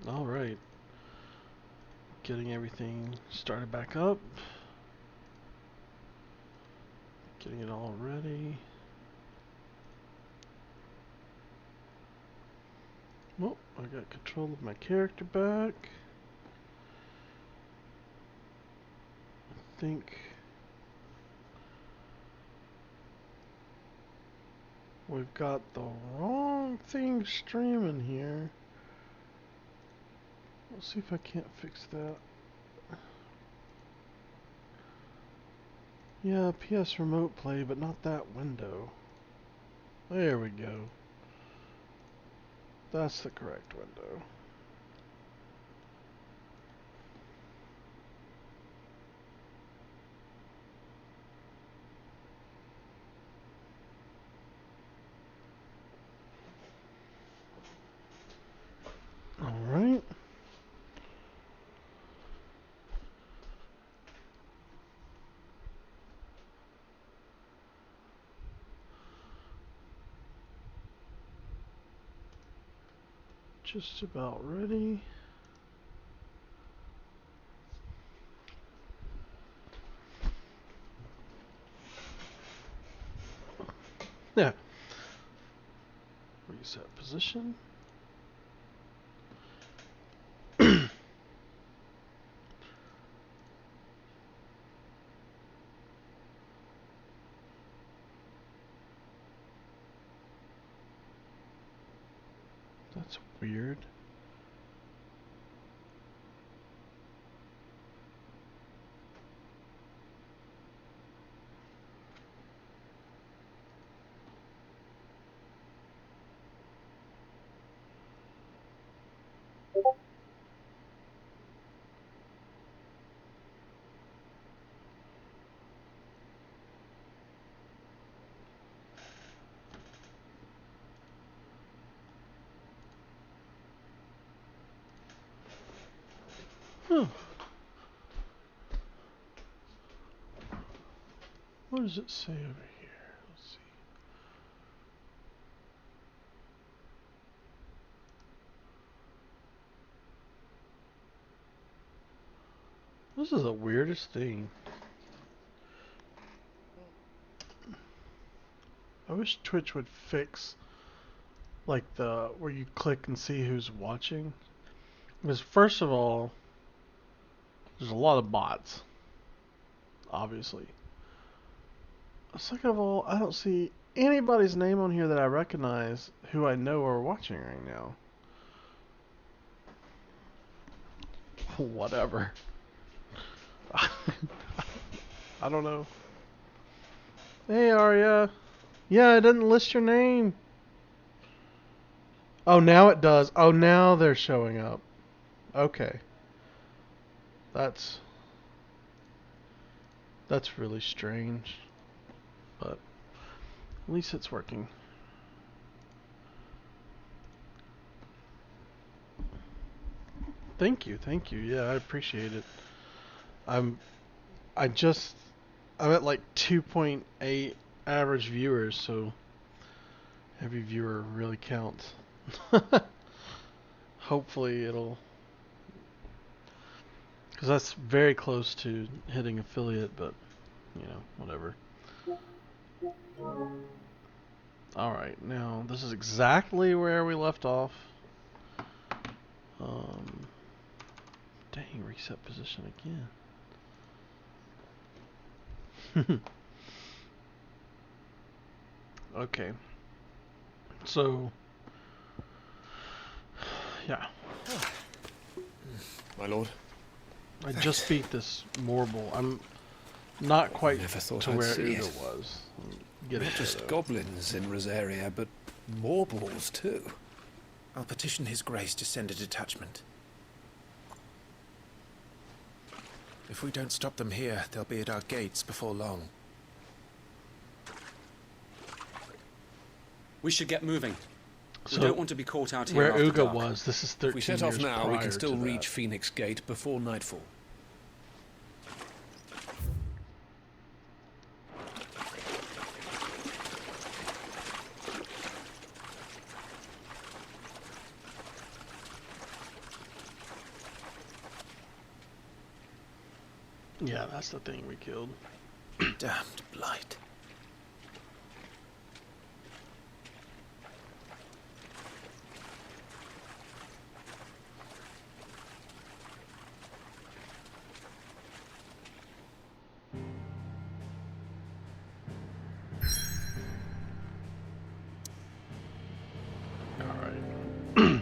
All right. Getting everything started back up. Getting it all ready. Well, I got control of my character back. I think we've got the wrong thing streaming here. Let's see if I can't fix that. Yeah, PS Remote Play, but not that window. There we go. That's the correct window. Alright. Just about ready. Yeah. Reset position. That's weird. Huh. What does it say over here? Let's see. This is the weirdest thing. I wish Twitch would fix like the where you click and see who's watching. Because first of all, there's a lot of bots, obviously. Second of all, I don't see anybody's name on here that I recognize who I know are watching right now. Whatever. I don't know. Hey Arya. Yeah, it didn't list your name. Oh, now it does. Oh, now they're showing up. Okay. That's really strange. But at least it's working. Thank you, thank you. Yeah, I appreciate it. I'm I just I'm at like 2.8 average viewers, so every viewer really counts. Hopefully it'll, because that's very close to hitting affiliate, but you know, whatever. Alright, now this is exactly where we left off. Dang, reset position again. Okay. So, yeah. My lord. I just beat this Morble. I'm not quite Never thought to I'd where see Uga it. was. Get Not just goblins in Rosaria, but Morbles too. I'll petition His Grace to send a detachment. If we don't stop them here, they'll be at our gates before long. We should get moving. So we don't want to be caught out here where after Uga dark. was, this is 13 If we set years off now, we prior can still to reach that. Phoenix Gate before nightfall. Yeah, that's the thing we killed. Damned blight. Alright.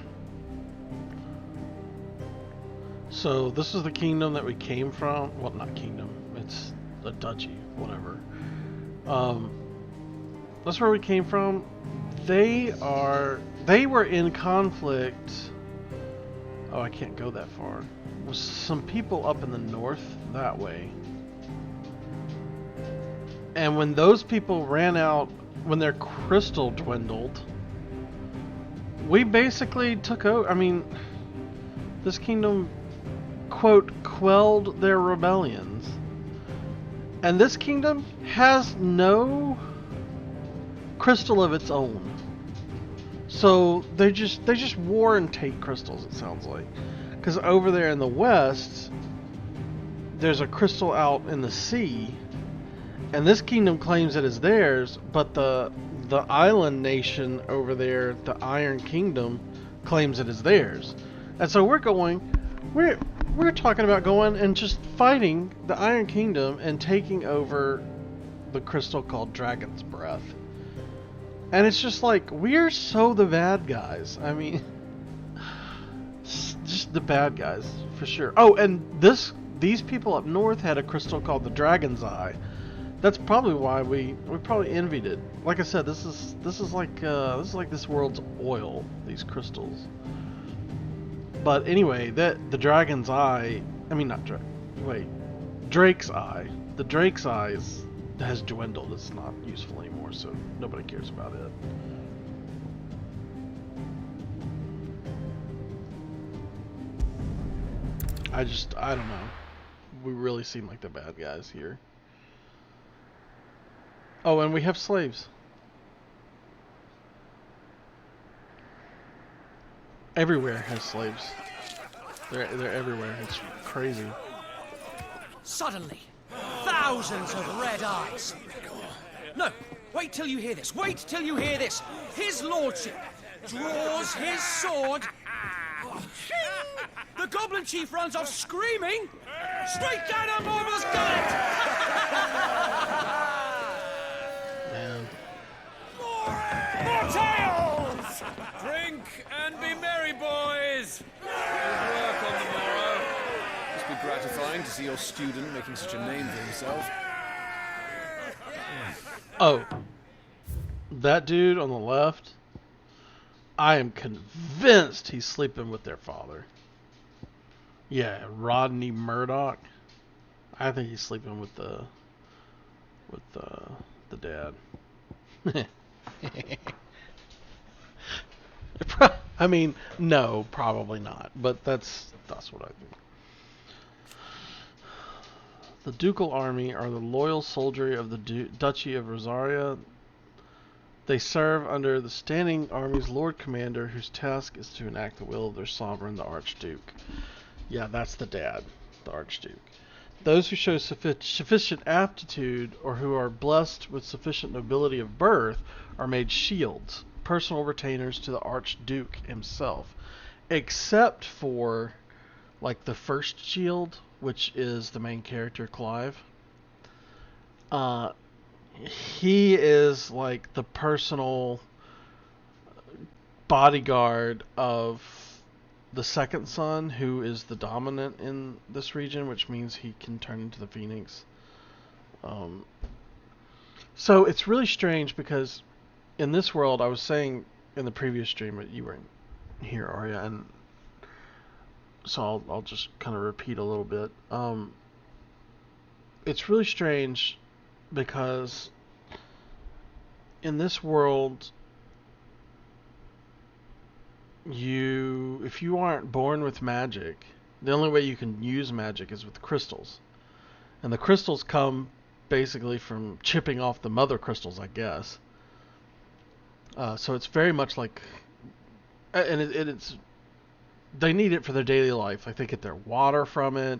So, this is the kingdom that we came from. Well, not kingdom. It's a duchy. Whatever. That's where we came from. They were in conflict. Oh, I can't go that far. With some people up in the north that way. And when those people ran out, when their crystal dwindled, we basically took over. I mean, this kingdom, quote, quelled their rebellions. And this kingdom has no crystal of its own. So they just war and take crystals, it sounds like. Because over there in the west, there's a crystal out in the sea, and this kingdom claims it is theirs, but the island nation over there, the Iron Kingdom, claims it is theirs. And so we're talking about going and just fighting the Iron Kingdom and taking over the crystal called Dragon's Breath. And it's just like, we're so the bad guys. I mean, just the bad guys, for sure. Oh, and these people up north had a crystal called the Dragon's Eye. That's probably why we probably envied it. Like I said, this is like this world's oil, these crystals. But anyway, the Dragon's Eye, I mean not Drake's Eye. The Drake's Eye has dwindled. It's not useful anymore, so nobody cares about it. I don't know. We really seem like the bad guys here. Oh, and we have slaves. Everywhere has slaves. They're everywhere. It's crazy. Suddenly, thousands of red eyes. No, wait till you hear this. Wait till you hear this. His lordship draws his sword. The goblin chief runs off screaming, straight down a marvelous gullet. Man. More tales! Drink and be merry, boys! Good work on the morrow. Must be gratifying to see your student making such a name for himself. Oh. That dude on the left, I am convinced he's sleeping with their father. Yeah, Rodney Murdoch. I think he's sleeping with the dad. I mean, no, probably not. But that's what I think. The ducal army are the loyal soldiery of the Duchy of Rosaria. They serve under the standing army's Lord Commander, whose task is to enact the will of their sovereign, the Archduke. Yeah, that's the dad, the Archduke. Those who show sufficient aptitude or who are blessed with sufficient nobility of birth are made shields, personal retainers to the Archduke himself. Except for, like, the first shield, which is the main character, Clive. He is, like, the personal bodyguard of the second son, who is the dominant in this region, which means he can turn into the Phoenix. So it's really strange because in this world, I was saying in the previous stream that you weren't here, Arya, and so I'll just kind of repeat a little bit. It's really strange because in this world, if you aren't born with magic, the only way you can use magic is with crystals. And the crystals come basically from chipping off the mother crystals, I guess. So it's very much like, and it's, they need it for their daily life. Like, they get their water from it.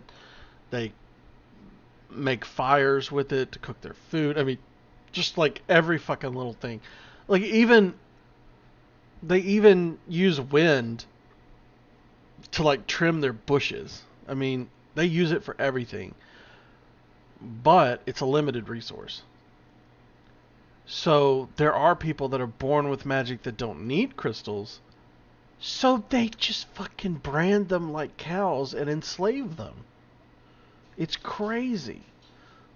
make fires with it to cook their food. I mean, just like every fucking little thing. Like they even use wind to like trim their bushes. I mean, they use it for everything. But it's a limited resource. So there are people that are born with magic that don't need crystals. So they just fucking brand them like cows and enslave them. It's crazy.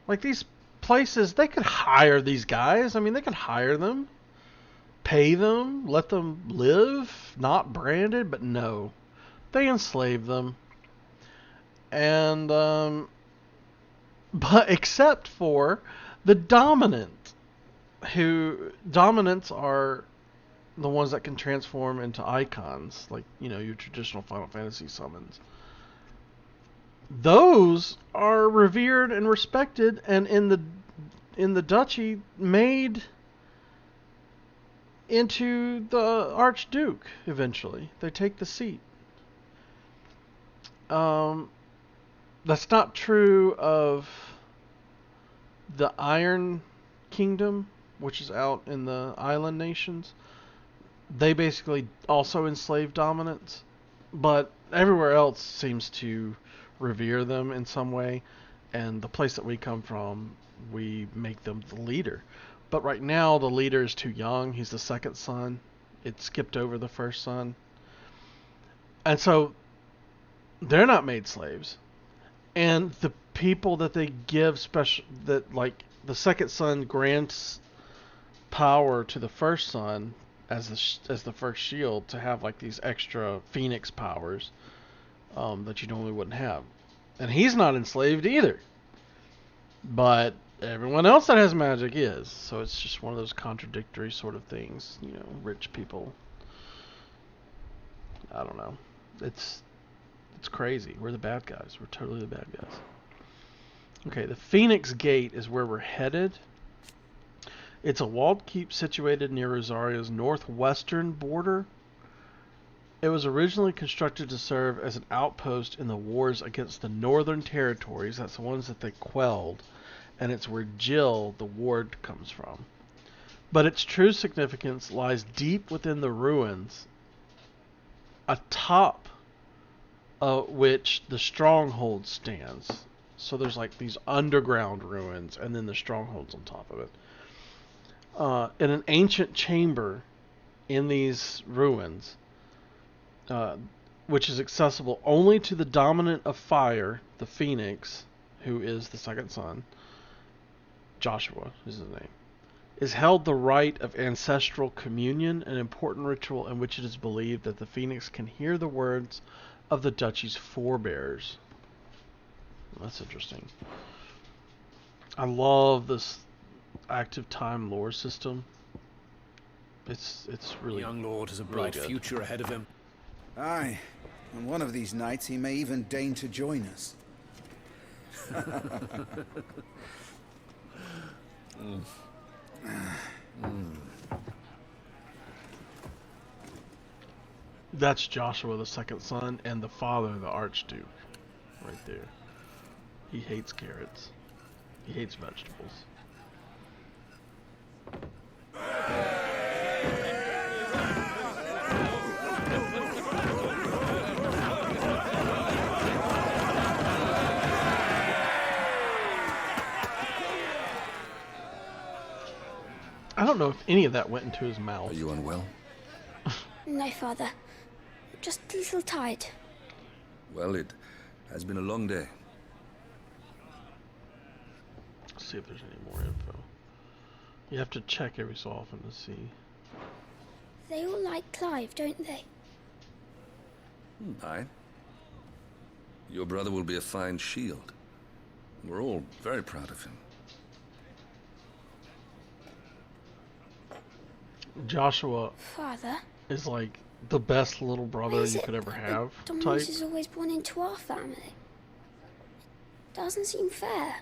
Like these places, they could hire these guys. I mean, they could hire them, pay them, let them live, not branded, but no. They enslave them. And, but except for the dominant, who dominants are the ones that can transform into icons, like, you know, your traditional Final Fantasy summons. Those are revered and respected, and in the duchy made into the Archduke eventually. They take the seat. That's not true of the Iron Kingdom, which is out in the island nations. They basically also enslave dominants, but everywhere else seems to revere them in some way, and the place that we come from, we make them the leader. But right now, the leader is too young. He's the second son. It skipped over the first son. And so, they're not made slaves. And the people that they give special, that like, the second son grants power to the first son as the first shield to have like these extra phoenix powers that you normally wouldn't have. And he's not enslaved either. But everyone else that has magic is. So it's just one of those contradictory sort of things. You know, rich people. I don't know. It's crazy. We're the bad guys. We're totally the bad guys. Okay, the Phoenix Gate is where we're headed. It's a walled keep situated near Rosaria's northwestern border. It was originally constructed to serve as an outpost in the wars against the Northern Territories. That's the ones that they quelled. And it's where Jill, the ward, comes from. But its true significance lies deep within the ruins, atop which the stronghold stands. So there's like these underground ruins, and then the stronghold's on top of it. In an ancient chamber in these ruins, which is accessible only to the dominant of fire, the Phoenix, who is the second son, Joshua is his name, is held the rite of ancestral communion, an important ritual in which it is believed that the Phoenix can hear the words of the duchy's forebears. That's interesting. I love this active time lore system. It's really The young lord has a really bright good. future ahead of him. Aye, and one of these nights he may even deign to join us. That's Joshua, the second son, and the father, the Archduke, right there. He hates carrots. He hates vegetables. I don't know if any of that went into his mouth. Are you unwell? No, Father. Just a little tired. Well, it has been a long day. Let's see if there's any more info. You have to check every so often to see. They all like Clive, don't they? Aye. Your brother will be a fine shield. We're all very proud of him. Father? is like the best little brother Why is you it could ever that have Dominus type. is always born into our family? Doesn't seem fair.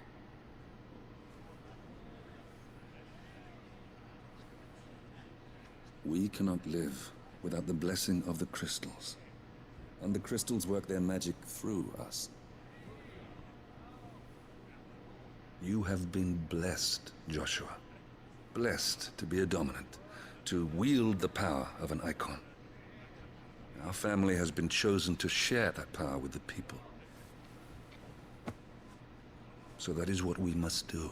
We cannot live without the blessing of the crystals. And the crystals work their magic through us. You have been blessed, Joshua. Blessed to be a dominant, to wield the power of an icon. Our family has been chosen to share that power with the people. So that is what we must do.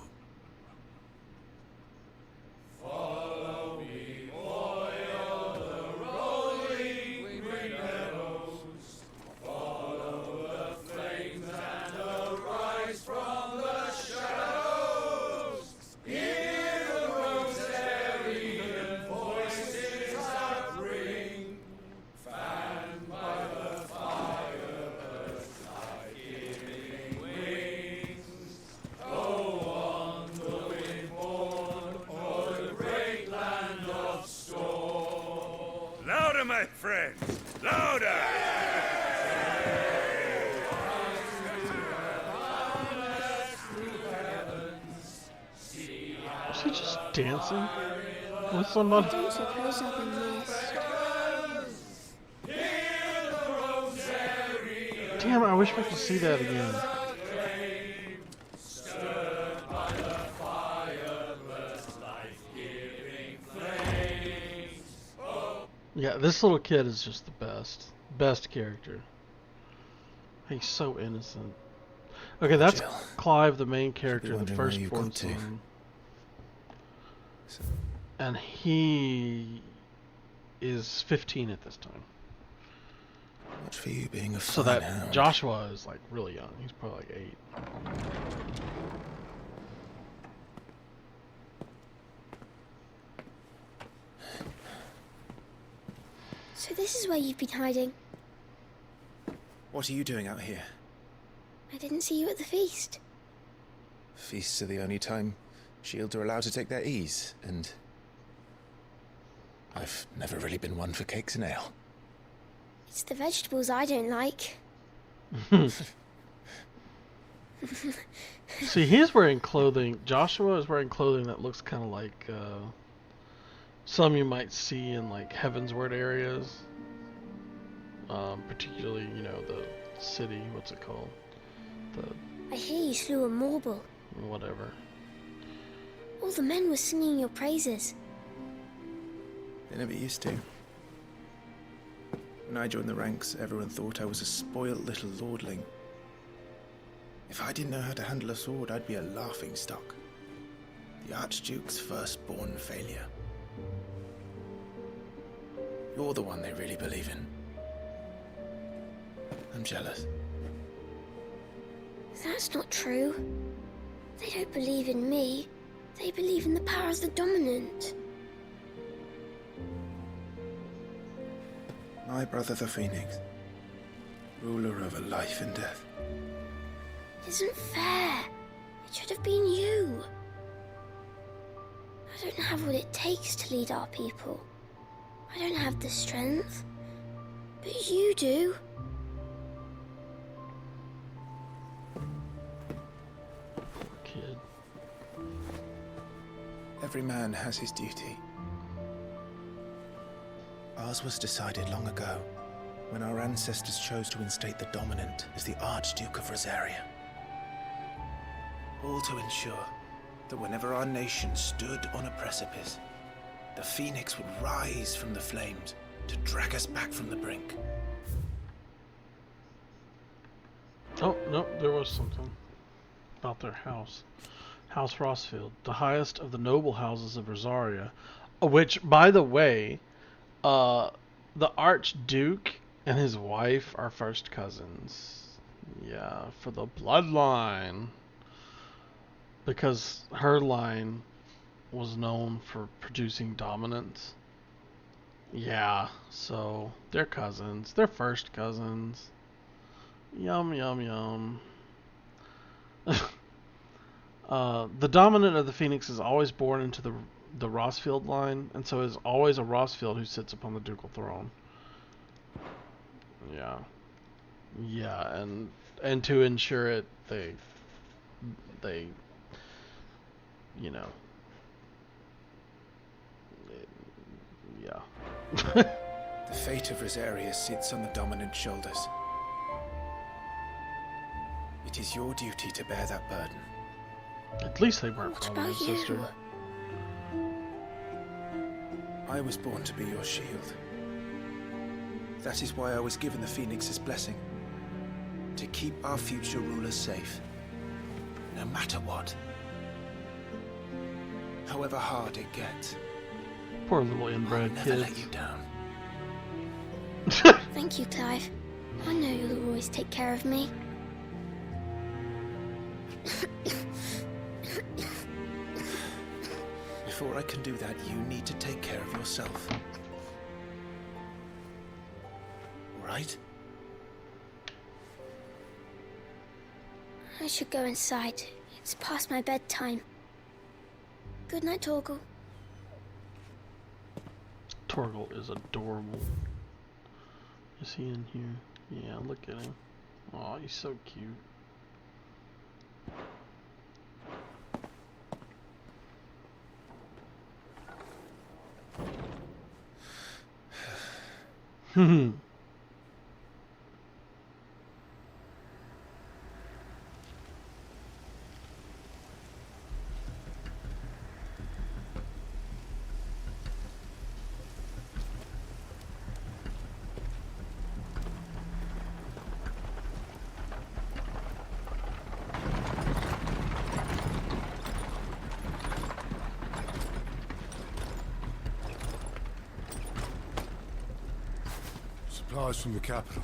Louder, my friends! Louder! Was he just dancing with somebody? I don't suppose I've been missed. Damn, I wish we could see that again. Yeah, this little kid is just the best. Best character. He's so innocent. Okay, that's Jill, Clive, the main character, the wondering where you've firstborn got to. son. So, And he is 15 at this time. much for you being a So fine that hound. Joshua is like really young. He's probably like 8. So this is where you've been hiding. What are you doing out here? I didn't see you at the feast. Feasts are the only time shields are allowed to take their ease, and I've never really been one for cakes and ale. It's the vegetables I don't like. See, he's wearing clothing. Joshua is wearing clothing that looks kind of like some you might see in like Heavensward areas. Particularly, you know, the city. What's it called? I hear you slew a Morble. Whatever. All the men were singing your praises. They never used to. When I joined the ranks, everyone thought I was a spoilt little lordling. If I didn't know how to handle a sword, I'd be a laughing stock. The Archduke's firstborn failure. You're the one they really believe in. I'm jealous. That's not true. They don't believe in me. They believe in the power of the dominant. My brother the Phoenix, ruler over life and death. It isn't fair. It should have been you. I don't have what it takes to lead our people. I don't have the strength. But you do. Poor kid. Every man has his duty. Ours was decided long ago, when our ancestors chose to instate the dominant as the Archduke of Rosaria. All to ensure that whenever our nation stood on a precipice, the Phoenix would rise from the flames to drag us back from the brink. Oh, no, there was something about their house. House Rossfield, the highest of the noble houses of Rosaria, which, by the way, the Archduke and his wife are first cousins. Yeah, for the bloodline. Because her line was known for producing dominance. Yeah, so they're cousins. They're first cousins. Yum, yum, yum. The dominant of the Phoenix is always born into the Rossfield line, and so is always a Rossfield who sits upon the ducal throne. Yeah. Yeah, and to ensure it, they you know, yeah. The fate of Rosaria sits on the dominant's shoulders. It is your duty to bear that burden. At least they weren't What brother and about you? sister. I was born to be your shield. That is why I was given the Phoenix's blessing. To keep our future rulers safe. No matter what. However hard it gets. Poor little I'll inbred never kids. let you down. Thank you, Clive. I know you'll always take care of me. Before I can do that, you need to take care of yourself. Right? I should go inside. It's past my bedtime. Good night, Torgal. Torgal is adorable. Is he in here? Yeah, look at him. Oh, he's so cute. Hmm. Supplies from the capital.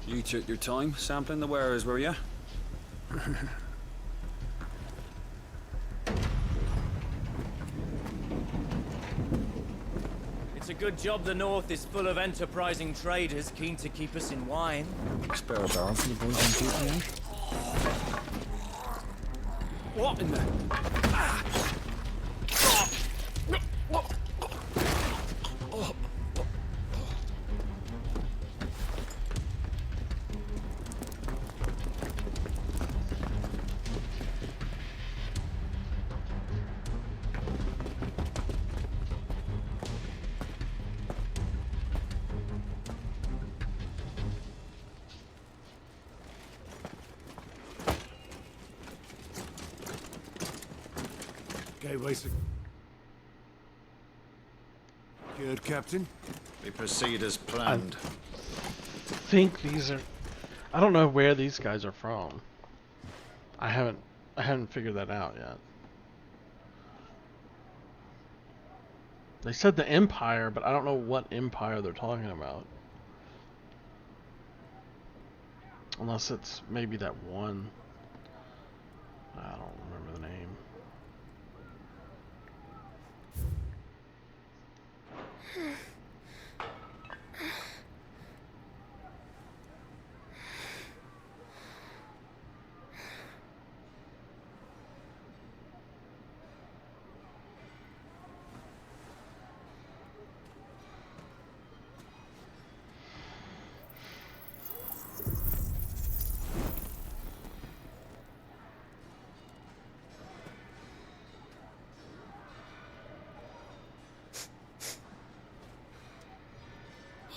You took your time sampling the wares, were you? It's a good job the North is full of enterprising traders keen to keep us in wine. Spare a barrel for the boys on duty, eh? What in the... Gateway secured, Captain. We proceed as planned. I think these are... I don't know where these guys are from. I haven't figured that out yet. They said the Empire, but I don't know what Empire they're talking about. Unless it's maybe that one. I don't remember the name.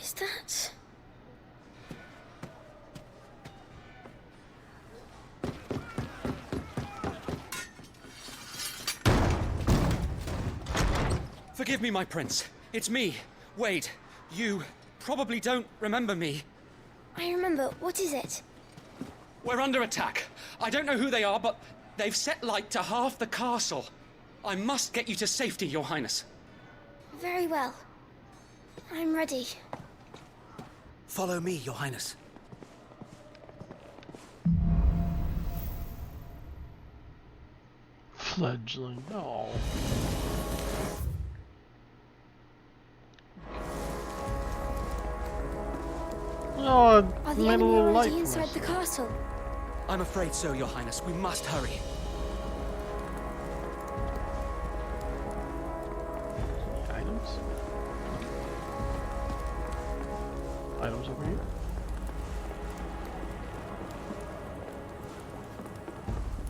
Is that... Forgive me, my prince. It's me, Wade. You probably don't remember me. I remember. What is it? We're under attack. I don't know who they are, but they've set light to half the castle. I must get you to safety, Your Highness. Very well. I'm ready. Follow me, Your Highness. Fledgling. Oh. Oh, Are it the made a enemy little light already for inside us. the castle? I'm afraid so, Your Highness. We must hurry. Items? Items over here?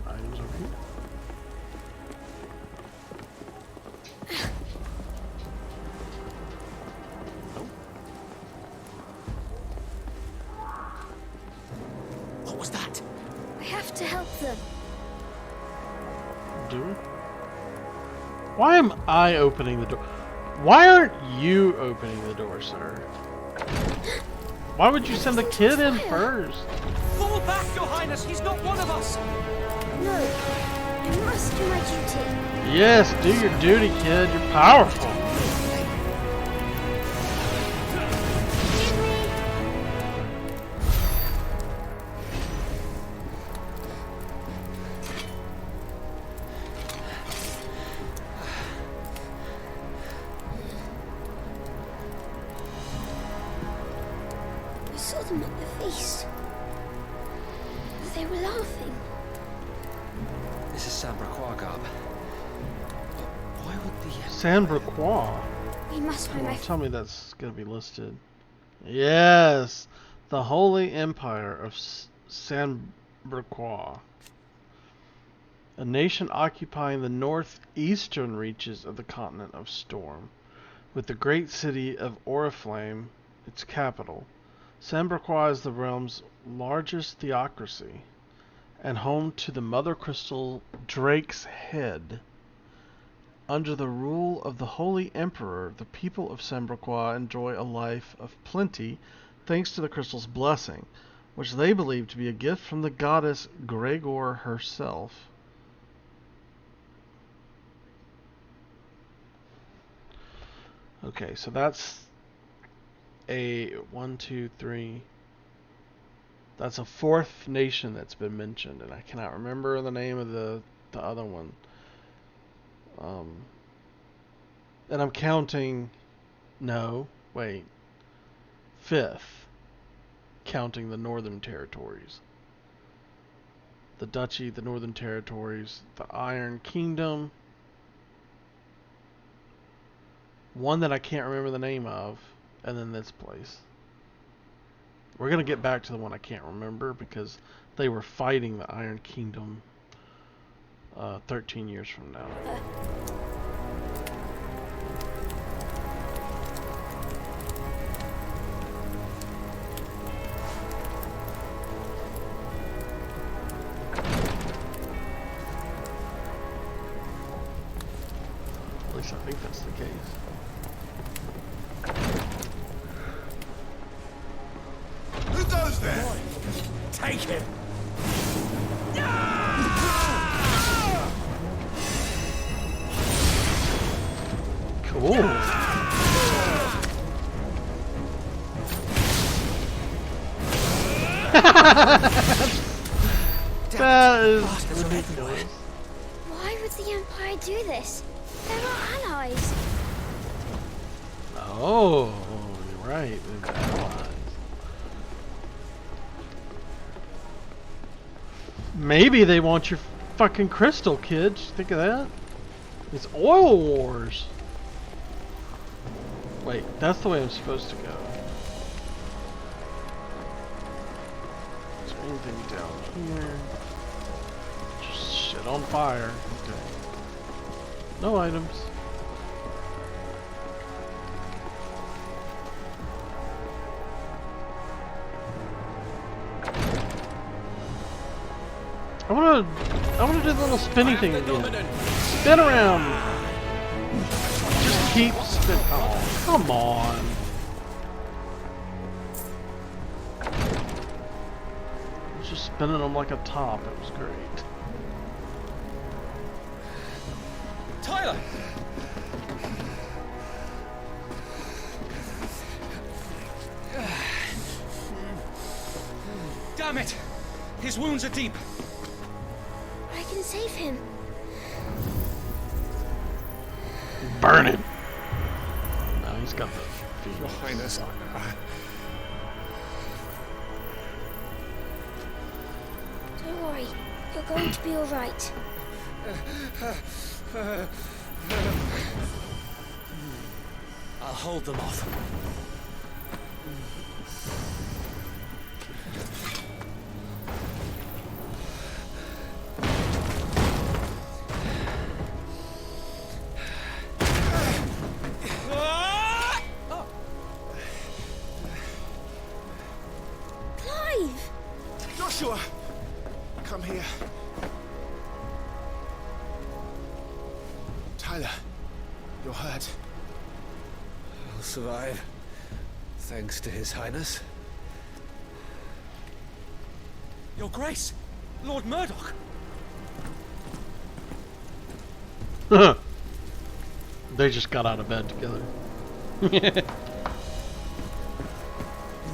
Items over here? to help them. Do we? Why am I opening the door? Why aren't you opening the door, sir? Why would you send the kid in first? Fall back, Your Highness! He's not one of us! No, I must do my duty. Yes, do your duty, kid. You're powerful. I saw them at the feast. They were laughing. This is Saint-Broquois, Garb. Why would the... Saint-Broquois. We must find my... Tell me that's going to be listed. Yes! The Holy Empire of Saint-Broquois. A nation occupying the northeastern reaches of the continent of Storm, with the great city of Oriflame its capital. Saint-Broquois is the realm's largest theocracy, and home to the Mother Crystal Drake's Head. Under the rule of the Holy Emperor, the people of Saint-Broquois enjoy a life of plenty thanks to the crystal's blessing, which they believe to be a gift from the goddess Gregor herself. Okay, so that's a 1, 2, 3. That's a fourth nation that's been mentioned, and I cannot remember the name of the other one. And I'm counting. No, wait. Fifth, counting the Northern Territories. The Duchy, the Northern Territories, the Iron Kingdom. One that I can't remember the name of, and then this place. We're going to get back to the one I can't remember because they were fighting the Iron Kingdom 13 years from now. At least I think that's the case. Who goes there? Take him! Cool. That is ridiculous. Why would the Empire do this? They're our allies. Oh, you're right. They're allies. Maybe they want your fucking crystal, kid. Just think of that. It's oil wars. Wait, that's the way I'm supposed to go. Is there anything down here? Just shit on fire. Okay. No items. I wanna do the little spinny thing again. Spin around. Just keep spinning. Oh, come on. I was just spinning them like a top. It was great. Tyler! Damn it! His wounds are deep. I can save him. Burn him. No, he's got the feet. Your Highness, Don't worry. You're going to be all right. I'll hold them off. Clive! Joshua! Come here. Tyler, you're hurt. I'll survive. Thanks to His Highness. Your Grace, Lord Murdoch. They just got out of bed together. You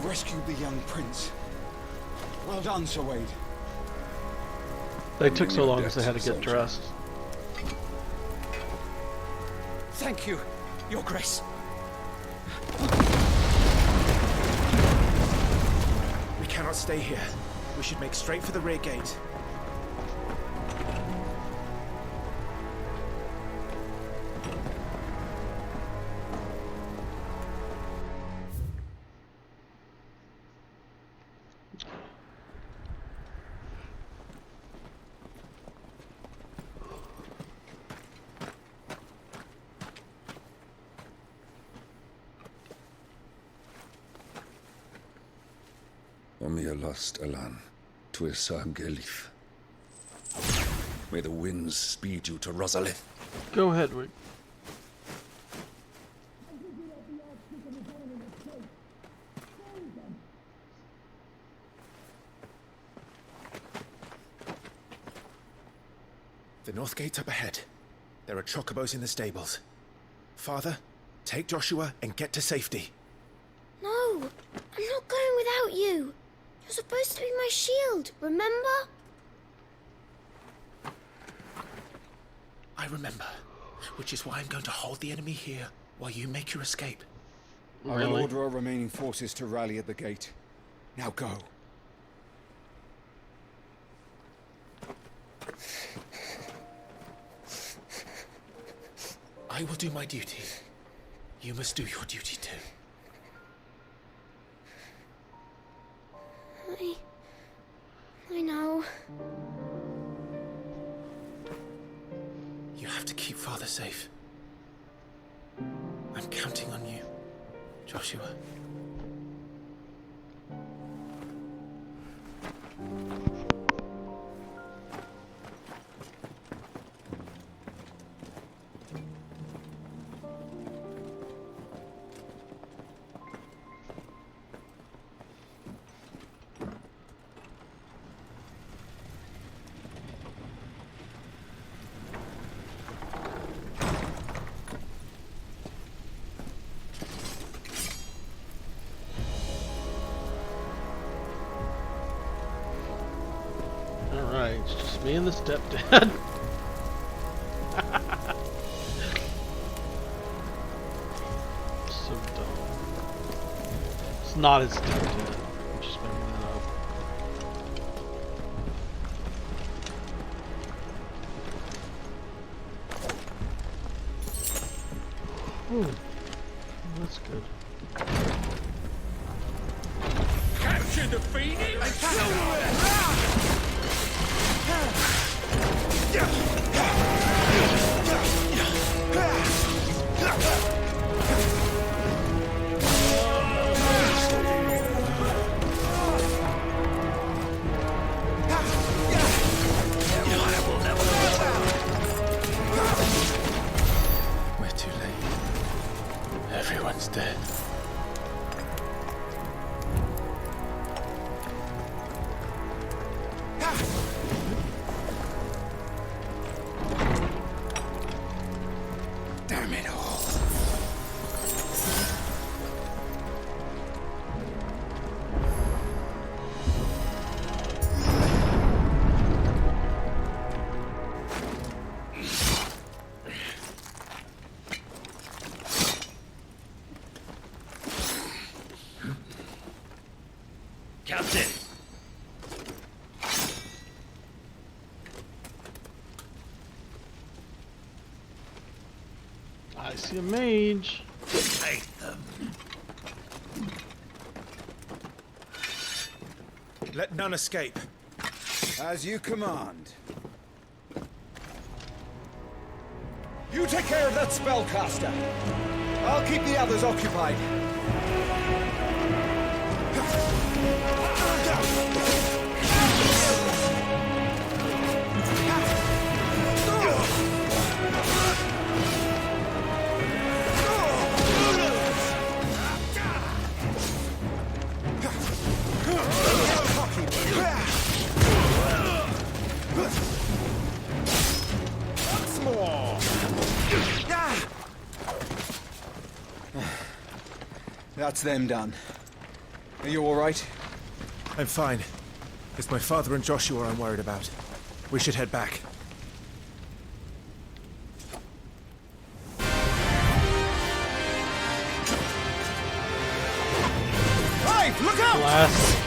rescued the young prince. Well done, Sir Wade. They took so long because they had to get dressed. Thank you, Your Grace. We cannot stay here. We should make straight for the rear gate. Omnia lost Alan, Tuisa Gelif. May the winds speed you to Rosalith. Go ahead, Wick. The north gate's up ahead. There are chocobos in the stables. Father, take Joshua and get to safety. No, I'm not going without you. You're supposed to be my shield, remember? I remember, which is why I'm going to hold the enemy here while you make your escape. I will order our remaining forces to rally at the gate. Now go. I will do my duty. You must do your duty too. I know. You have to keep Father safe. I'm counting on you, Joshua. Alright, it's just me and the stepdad. So dumb. It's not his stepdad. I'm just making that up. Ooh, that's good. Capture the Phoenix! And kill them! We're too late. Everyone's dead. Damn it all. Captain! I see a mage. Take them. Let none escape. As you command. You take care of that spellcaster. I'll keep the others occupied. That's them done. Are you alright? I'm fine. It's my father and Joshua I'm worried about. We should head back. Hey, look out! Blast.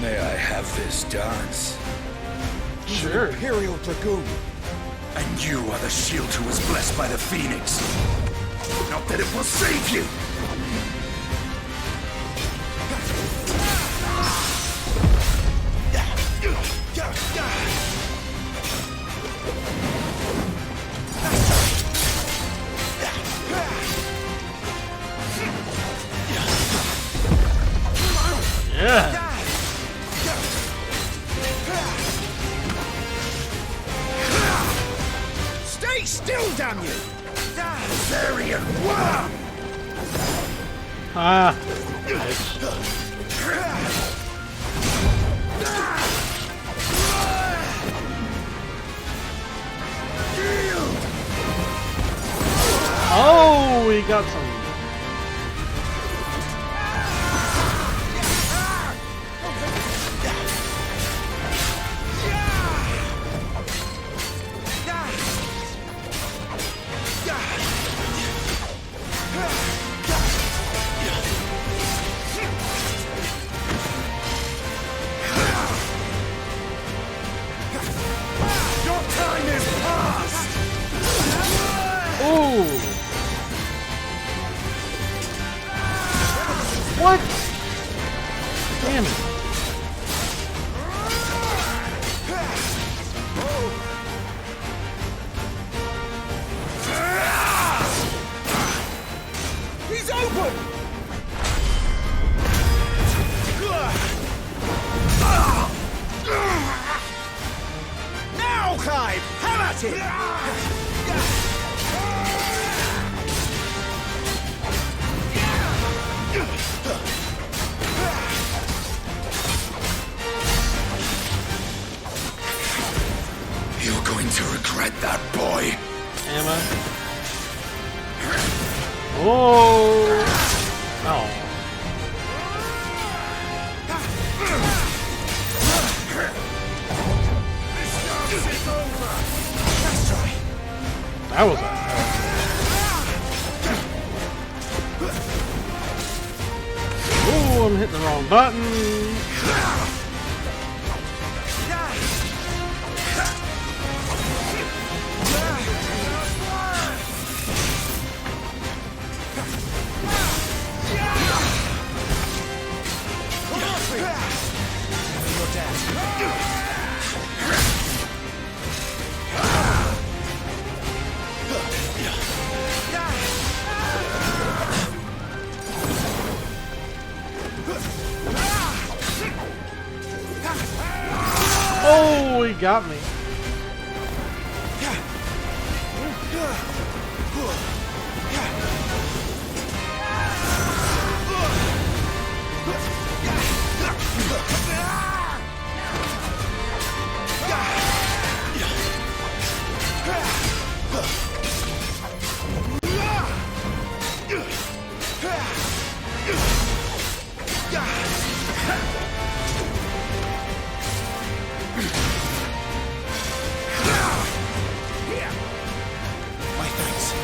May I have this dance? Sure. Imperial Dragoon. And you are the shield who was blessed by the Phoenix. Not that it will save you! Yeah. Stay still, damn you! Varian worm! Ah. Oh, we got some. Your time is past! Ooh. What? Damn it. He's open! Now, Clive! Have at it! You're going to regret that, boy. Am I? Oh. Oh. That was a. Ooh, I'm hitting the wrong button. Oh, he got me. My thanks.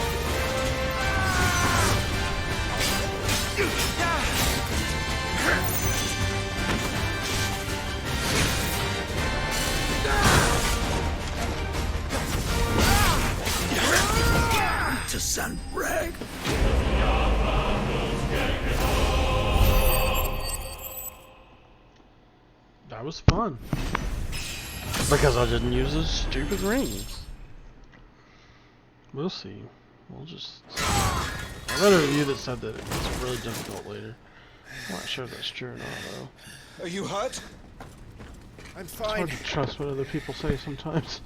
To San Reg. That was fun. Because I didn't use those stupid rings. We'll see. We'll just... I read a review that said that it's really difficult later. I'm not sure if that's true or not, though. Are you hurt? I'm It's fine. hard to trust what other people say sometimes.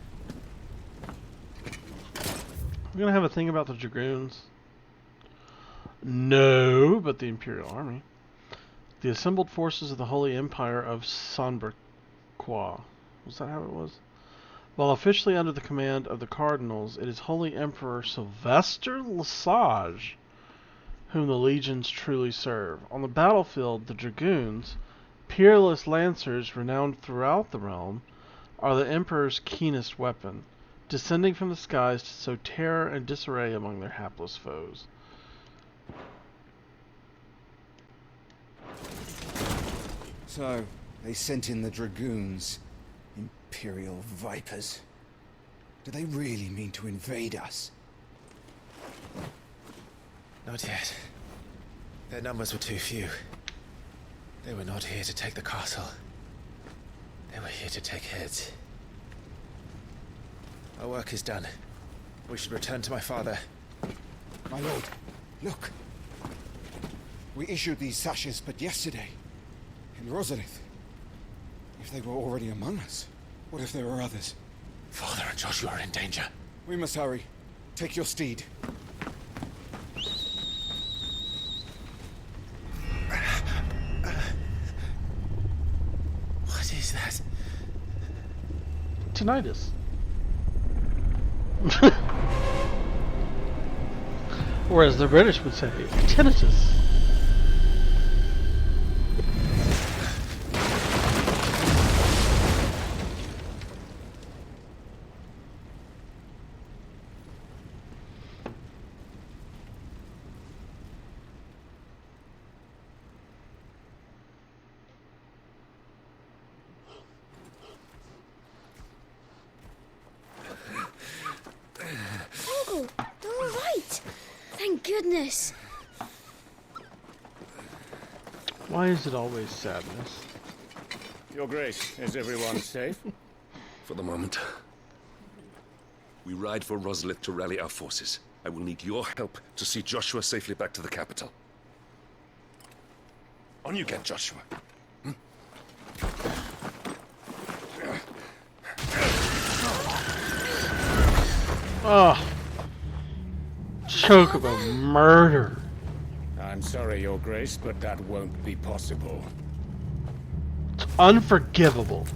We're gonna have a thing about the Dragoons. No, but the Imperial Army. The assembled forces of the Holy Empire of Sanberqua. Was that how it was? While officially under the command of the cardinals, it is Holy Emperor Sylvester Lesage whom the legions truly serve. On the battlefield, the dragoons, peerless lancers renowned throughout the realm, are the Emperor's keenest weapon, descending from the skies to sow terror and disarray among their hapless foes. So, they sent in the dragoons. Imperial vipers. Do they really mean to invade us? Not yet. Their numbers were too few. They were not here to take the castle. They were here to take heads. Our work is done. We should return to my father. My lord, look. We issued these sashes but yesterday. In Rosalith. If they were already among us, what if there were others? Father and Joshua are in danger. We must hurry. Take your steed. What is that? Tinnitus. Or as the British would say, tinnitus. Uncle, you're all right. Thank goodness. Why is it always sadness? Your Grace, is everyone safe? For the moment. We ride for Rosalith to rally our forces. I will need your help to see Joshua safely back to the capital. On you get, Joshua. Oh. Chocobo murder. I'm sorry, Your Grace, but that won't be possible. It's unforgivable.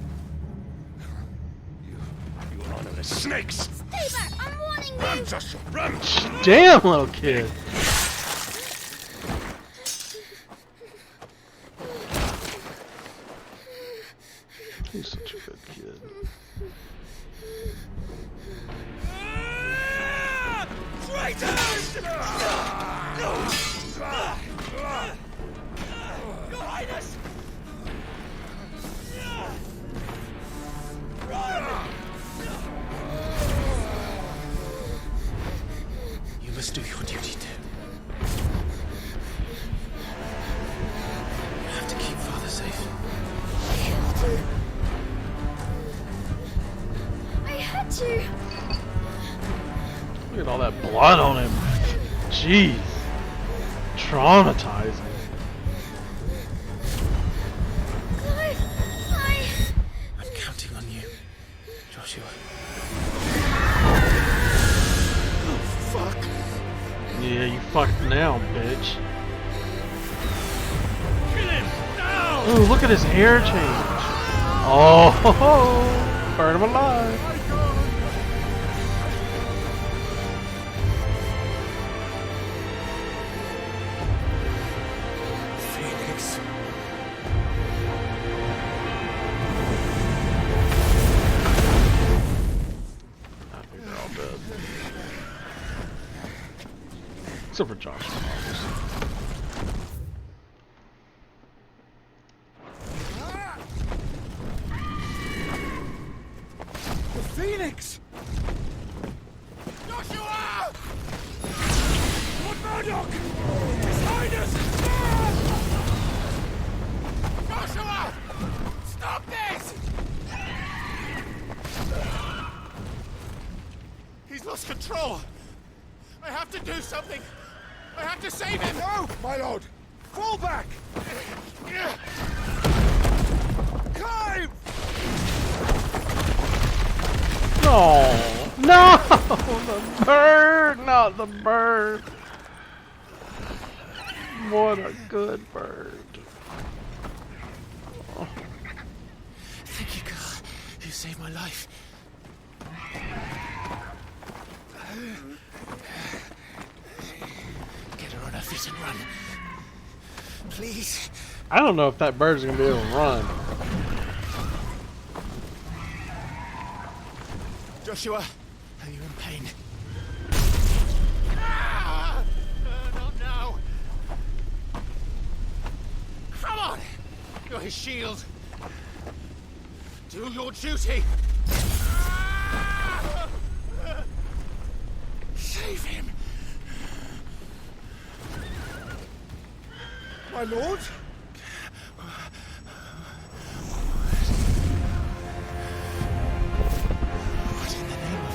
You honorless snakes! Stay back, I'm warning you. Run, Joshua, run! Damn, little kid. He's such a good kid. Traitors! Your Highness! Run! You must do your duty too. You have to keep Father safe. I had to. Look at all that blood on him. Jeez. Traumatizing. I'm counting on you, Joshua. Oh, fuck. Yeah, you fucked now, bitch. Kill him! Now! Ooh, look at his hair change. Oh, ho, ho. Burn him alive. Phoenix. I think they're all dead. Except for Josh, obviously. The Phoenix! Joshua! Lord Murdoch! His Highness! Joshua! Stop this! He's lost control. I have to do something. I have to save him. No, my lord! Fall back! Climb! No! No! The bird! Not the bird! What a good bird. Thank you, God. You saved my life. Get her on her feet and run. Please. I don't know if that bird's gonna be able to run. Joshua, are you in pain? Not now. Come on! You're his shield. Do your duty. Save him. My lord? What in the name of...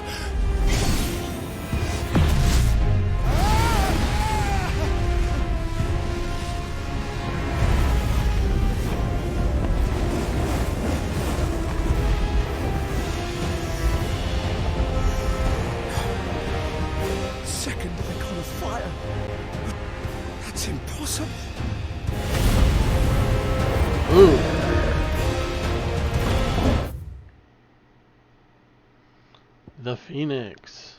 Second icon of fire. That's impossible. Ooh. The Phoenix.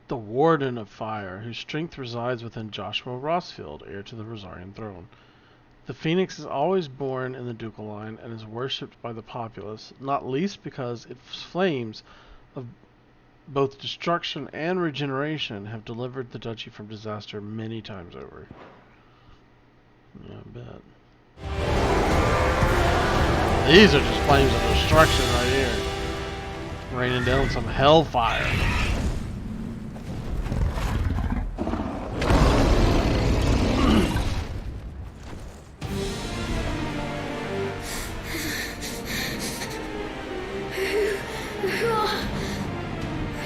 The Warden of Fire, whose strength resides within Joshua Rossfield, heir to the Rosarian throne. The Phoenix is always born in the ducal line and is worshipped by the populace, not least because its flames of both destruction and regeneration have delivered the duchy from disaster many times over. Yeah, I bet. These are just flames of destruction right here. Raining down some hellfire.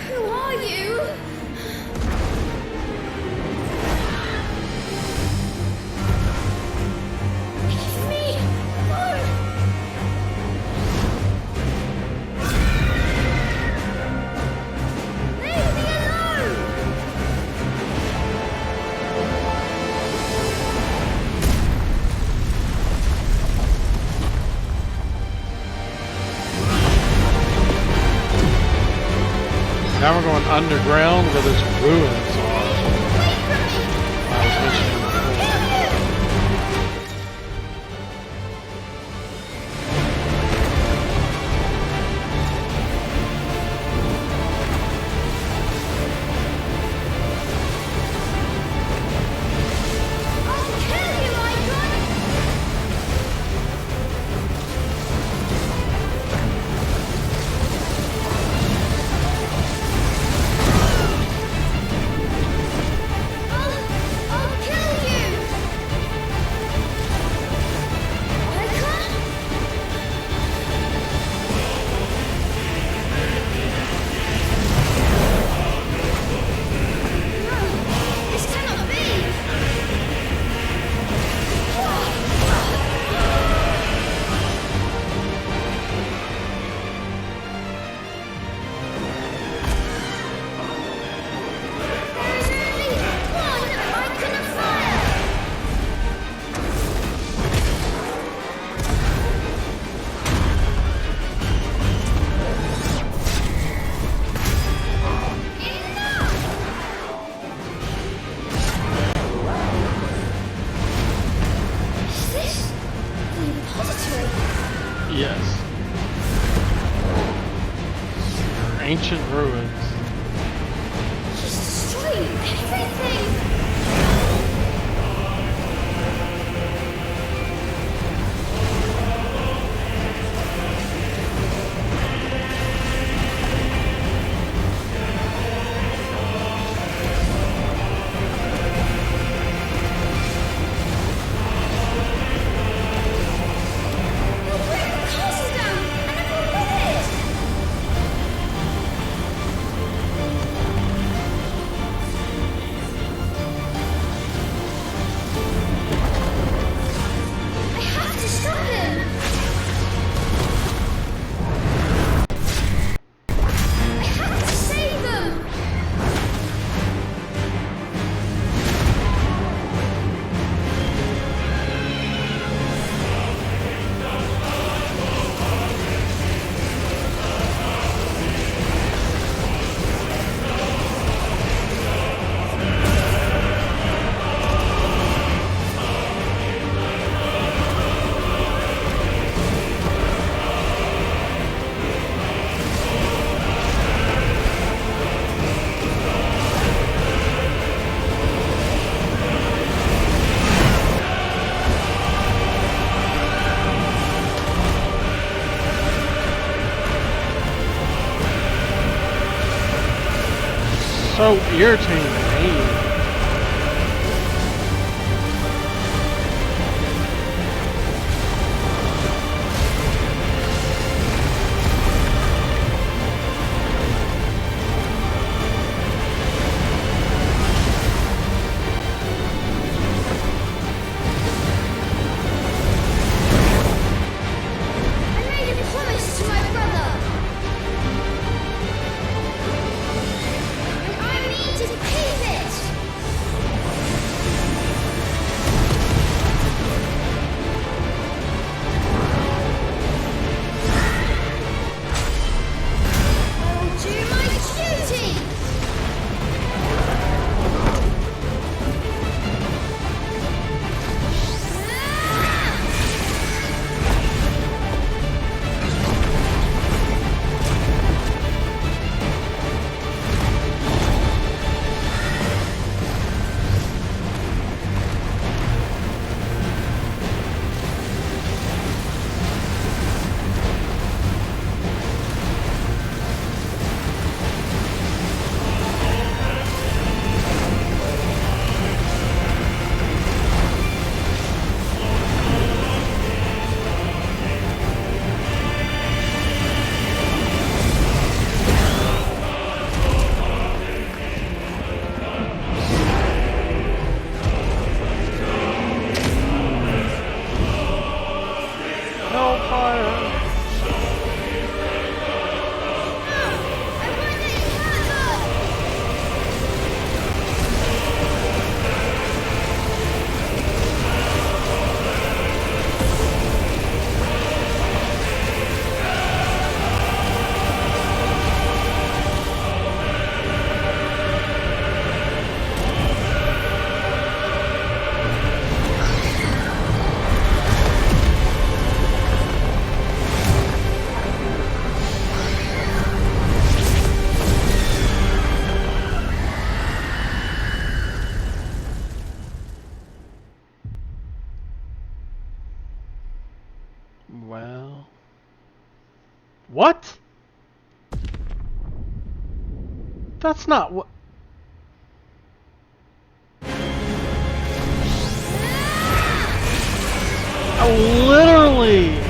Who are you? It's me! No! Leave me alone! Now we're going underground where there's ruins are. I was mentioning before. I'll kill you, Icon! I'll kill you! Icon? No, this cannot be! There's only one Icon of Fire! Enough! Is this the repository? Yes. Ancient ruins. He's destroying everything! He'll bring the castle down, and everyone with it! so irritating to me. Well... What? That's not what... Literally...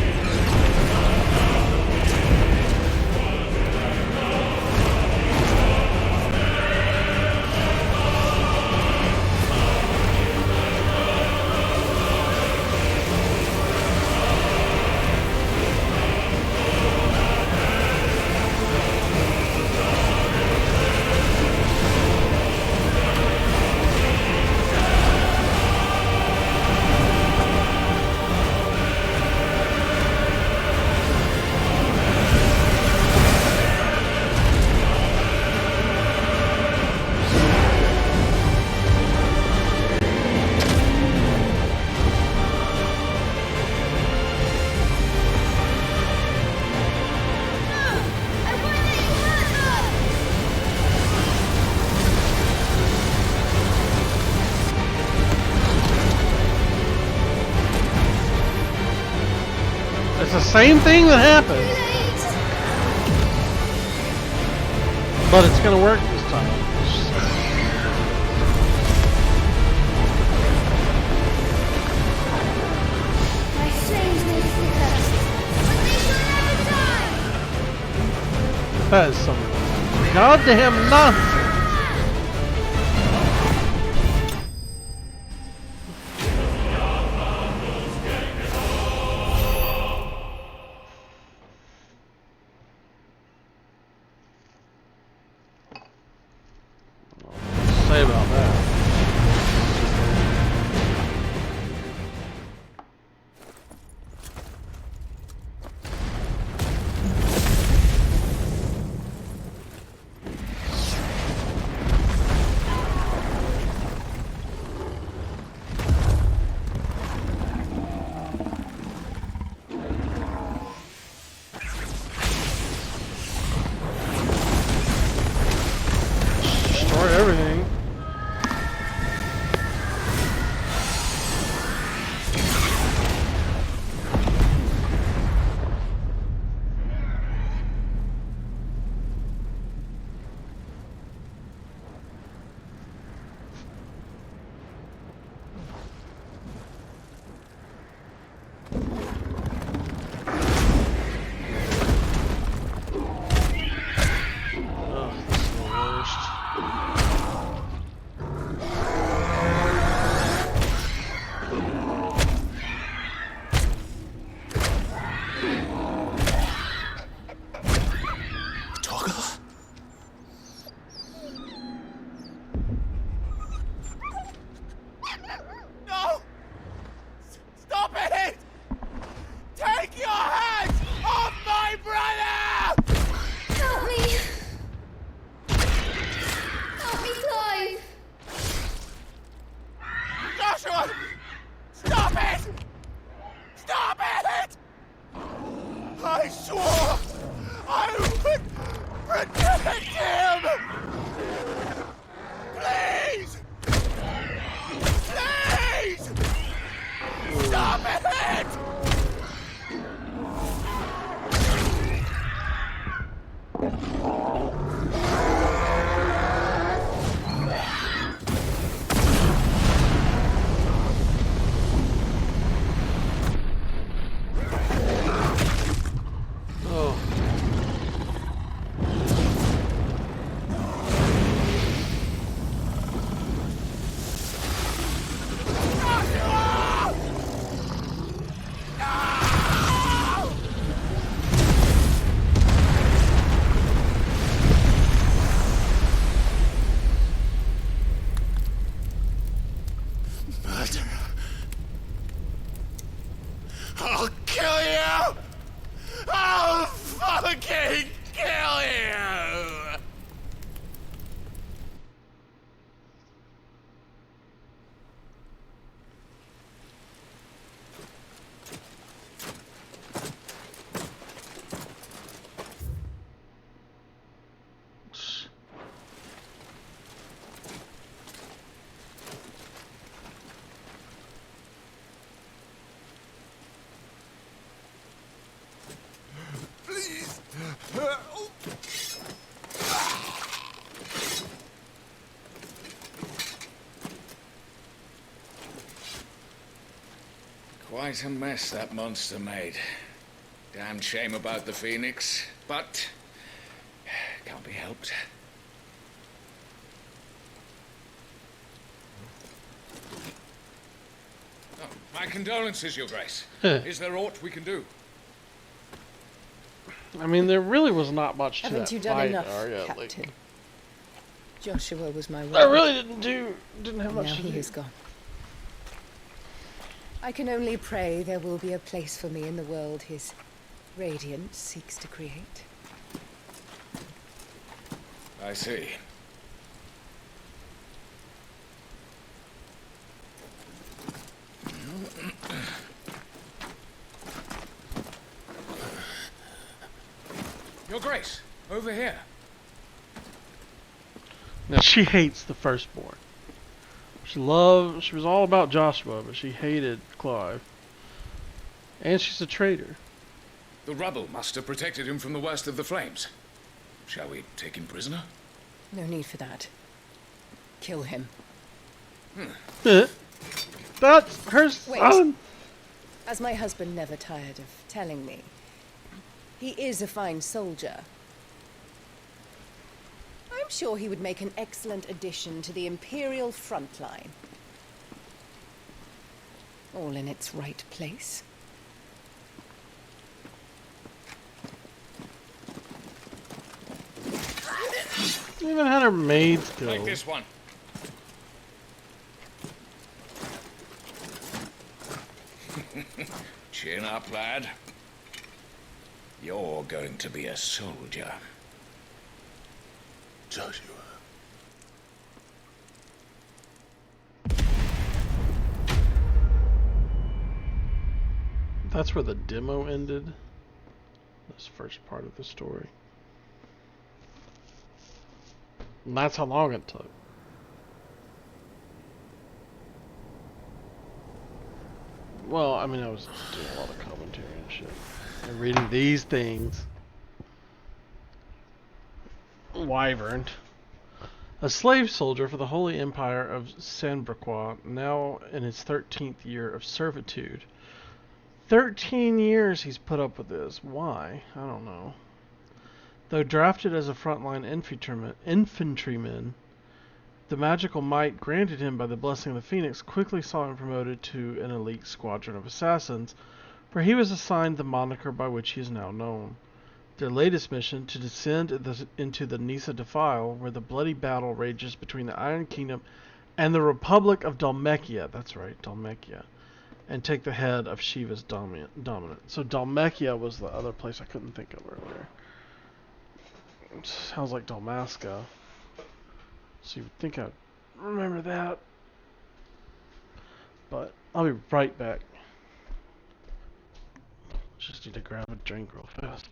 It's the same thing that happened. But it's gonna work this time. My flames may flicker, but they shall never die! That is some goddamn nonsense. Say about that. Destroy everything. Joshua! Stop it! Stop it! I swore I would protect him! Please! Please! Stop it! I'll kill you! I'll fucking kill you! Please! Quite a mess that monster made. Damn shame about the Phoenix, but can't be helped. Oh, my condolences, Your Grace. Is there aught we can do? I mean, there really was not much to Haven't that you done fight, enough, Arya. Captain? Like, Joshua was my I word. really didn't have much Now to he do. is gone. I can only pray there will be a place for me in the world his radiance seeks to create. I see. Your Grace, over here. Now she hates the firstborn. She was all about Joshua, but she hated Clive. And she's a traitor. The rubble must have protected him from the worst of the flames. Shall we take him prisoner? No need for that. Kill him. That's her son. As my husband never tired of telling me, he is a fine soldier. I'm sure he would make an excellent addition to the Imperial front line. All in its right place. She even had her maids go. Like this one. Chin up, lad. You're going to be a soldier. Joshua. That's where the demo ended. This first part of the story. And that's how long it took. Well, I mean, I was doing a lot of commentary and shit. And reading these things. Wyvern. A slave soldier for the Holy Empire of Sanbrequois, now in his 13th year of servitude. 13 years he's put up with this. Why? I don't know. Though drafted as a frontline infantryman, the magical might granted him by the blessing of the Phoenix quickly saw him promoted to an elite squadron of assassins, where he was assigned the moniker by which he is now known. Their latest mission, to descend into the Nisa Defile, where the bloody battle rages between the Iron Kingdom and the Republic of Dhalmekia. That's right, Dhalmekia. And take the head of Shiva's dominant. So Dhalmekia was the other place I couldn't think of earlier. It sounds like Dalmasca. So you would think I'd remember that. I'll be right back. Just need to grab a drink real fast.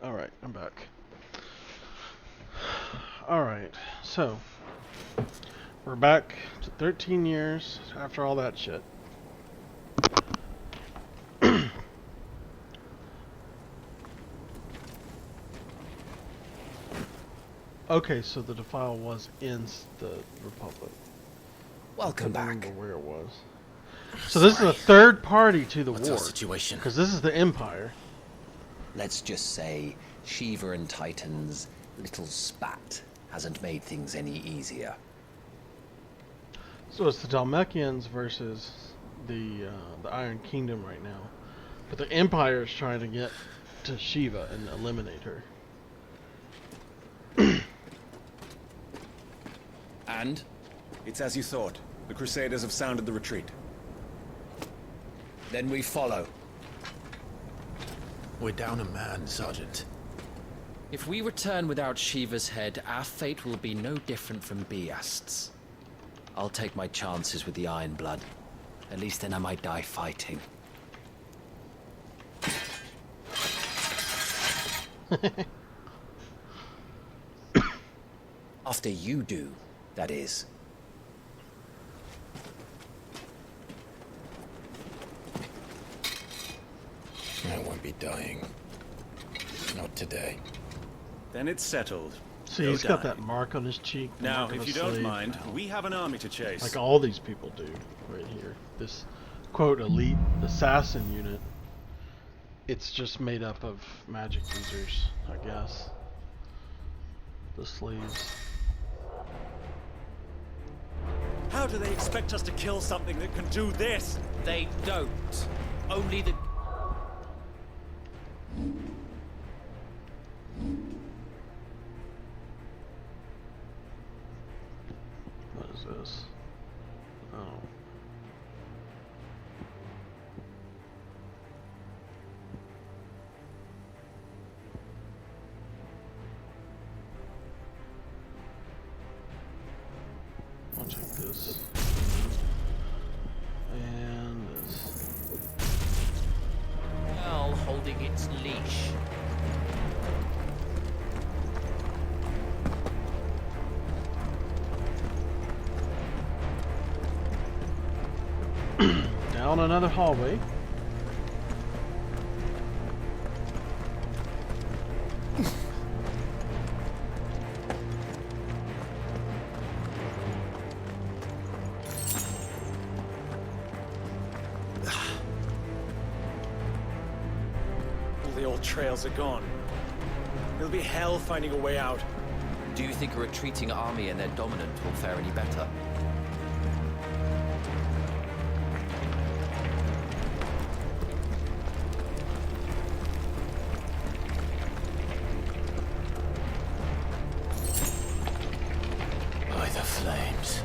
Alright, I'm back. Alright, so we're back to 13 years after all that shit. Okay, so the Defile was in the Republic. Welcome I back. don't remember where it was. So this is a third party to the What's war. our situation? Because this is the Empire. Let's just say Shiva and Titan's little spat hasn't made things any easier. So it's the Dalmekians versus the Iron Kingdom right now. But the Empire is trying to get to Shiva and eliminate her. And? It's as you thought. The Crusaders have sounded the retreat. Then we follow. We're down a man, Sergeant. If we return without Shiva's head, our fate will be no different from Biast's. I'll take my chances with the Iron Blood. At least then I might die fighting. After you do, that is. I won't be dying. Not today. Then it's settled. See, he's got that mark on his cheek. the Now, mark of if a you don't slave. mind, we have an army to chase. Like all these people do, right here. This, quote, elite assassin unit. It's just made up of magic users, I guess. The sleeves. How do they expect us to kill something that can do this? They don't. Only the... What is this? Oh. I'll check this. And this. Well, holding its leash. Down another hallway. All the old trails are gone. It'll be hell finding a way out. Do you think a retreating army and their dominant will fare any better? By the flames.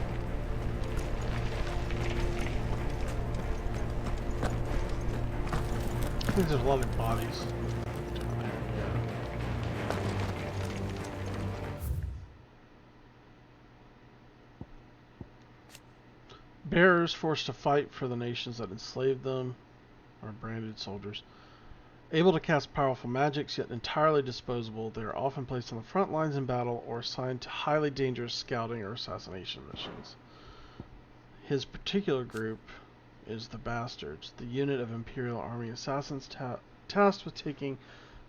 I think there's a lot of bodies down there, yeah. Bearers forced to fight for the nations that enslaved them are branded soldiers. Able to cast powerful magics, yet entirely disposable, they are often placed on the front lines in battle or assigned to highly dangerous scouting or assassination missions. His particular group is the Bastards, the unit of Imperial Army assassins tasked with taking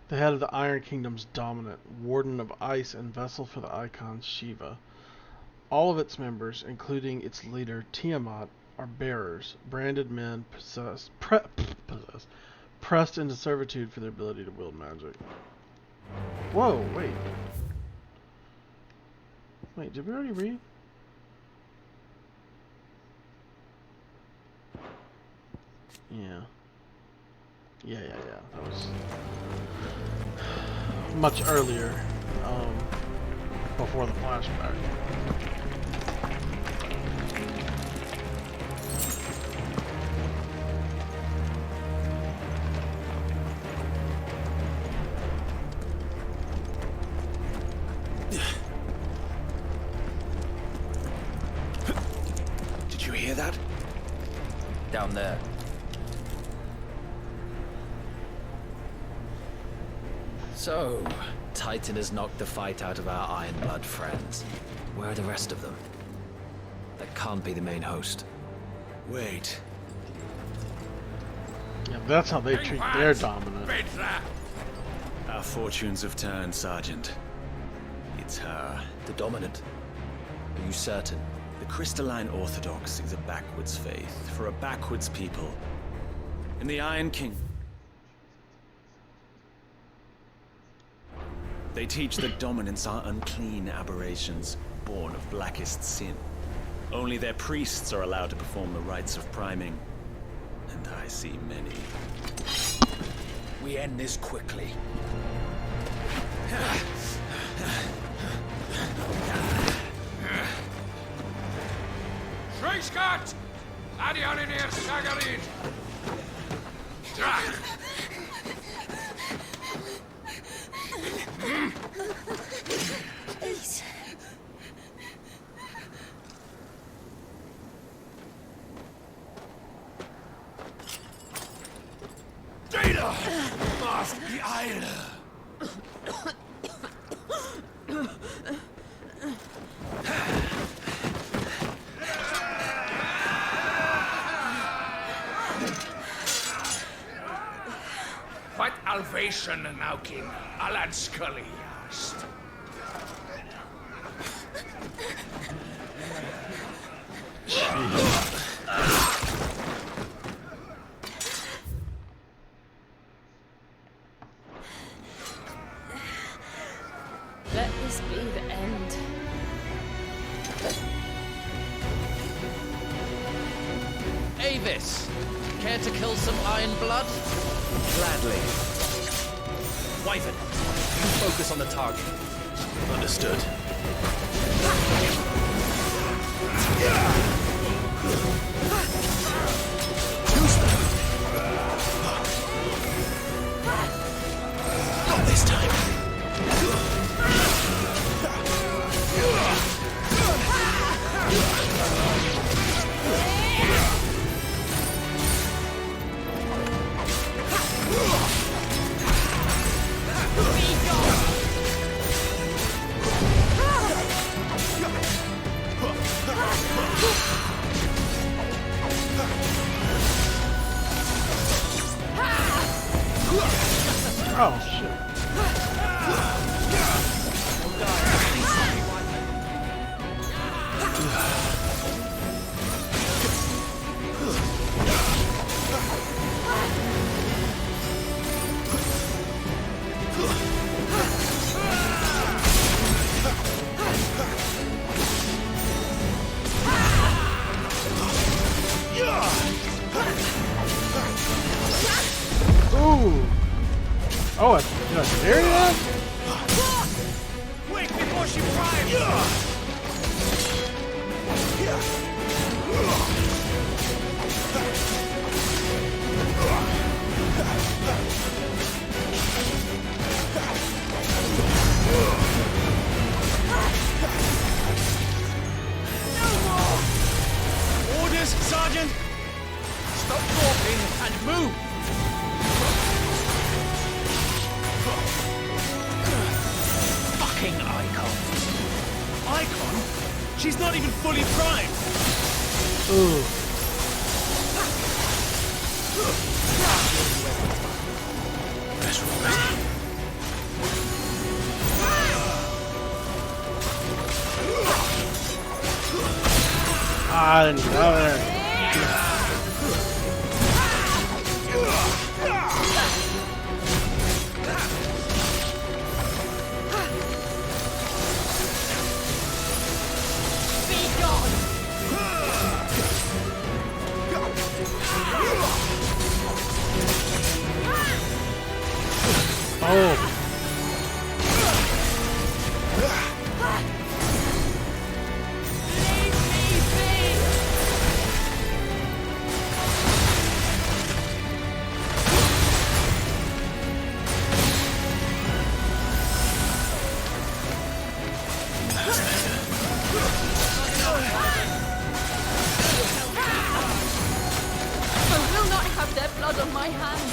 the head of the Iron Kingdom's dominant, Warden of Ice and vessel for the icon Shiva. All of its members, including its leader Tiamat, are bearers, branded men pressed into servitude for their ability to wield magic. Whoa, wait. Wait, did we already read? Yeah. Yeah. That was much earlier, before the flashback. Did you hear that? Down there. So, Titan has knocked the fight out of our Ironblood friends. Where are the rest of them? That can't be the main host. Wait. Yeah, that's how they treat their dominant. Our fortunes have turned, Sergeant. It's her. The dominant? Are you certain? The Crystalline Orthodox is a backwards faith for a backwards people. In the Iron King, they teach that dominants are unclean aberrations, born of blackest sin. Only their priests are allowed to perform the rites of priming. And I see many. We end this quickly. Schreischgott! Adioninir Sagarid! Please. Data must be idle. What Alvation Naukin Alad Scully asked. Let this be the end. Avis! Care to kill some Ironblood? Gladly. Wyvern, you focus on the target. Understood. Not this time. Oh shit. Ooh. Oh, did I parry that? Quick, before she primes! Orders Sergeant! Stop talking and move! Fucking Icon! Icon? She's not even fully primed! Ooh. That's right. I didn't go there. Oh. I will not have their blood on my hands.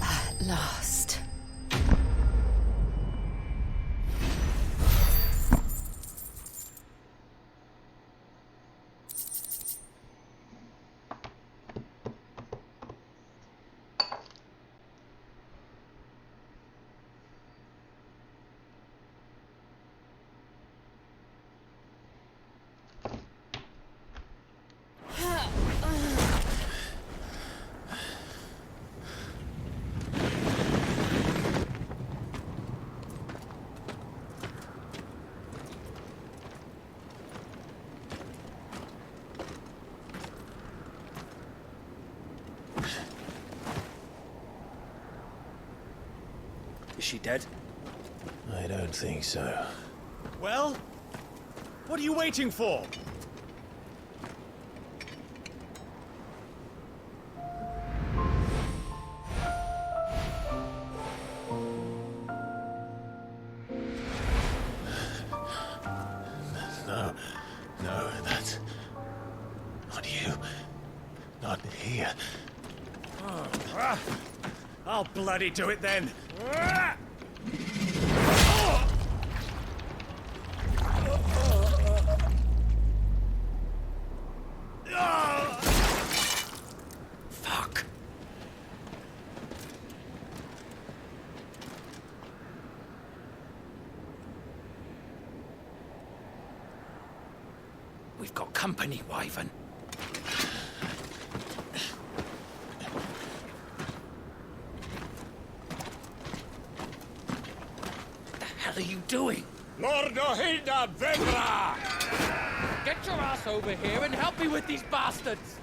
At last. Is she dead? I don't think so. Well? What are you waiting for? No, that's not you. Not here. I'll bloody do it then. Fuck. We've got company, Wyvern. What the hell are you doing? Lord Ohilda Vendra! Get your ass over here and help me with these bastards!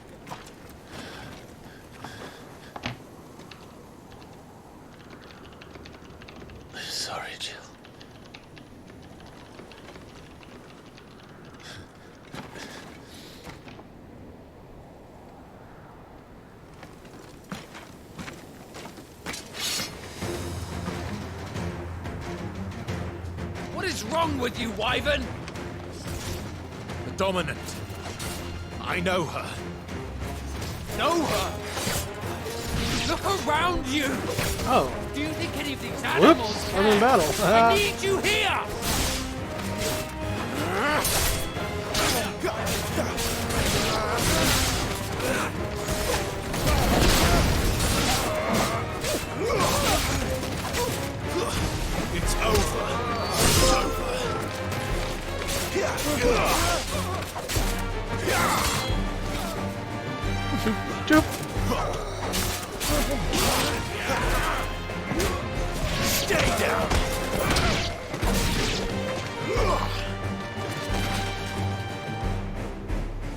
Sorry, Jill. What is wrong with you, Wyvern? The Dominant. I know her. Know her? Look around you! Oh. Do you think any of these animals Whoops, I'm in battle. I need you here! It's over. It's over. Stay down.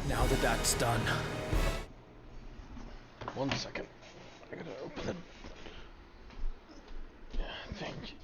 Now that that's done. 1 second. I gotta open it. Yeah, thank you.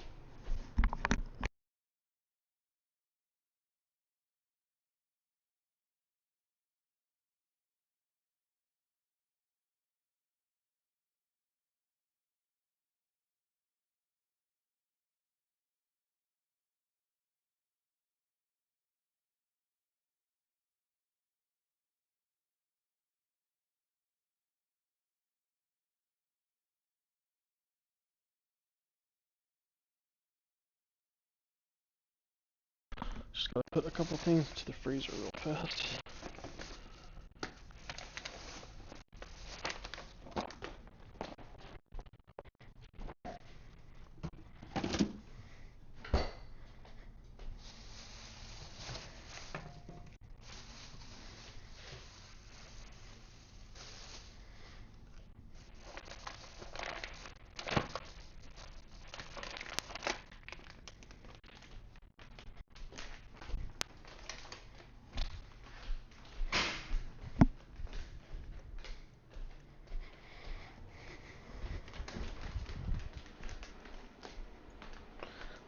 Just gotta put a couple things into the freezer real fast.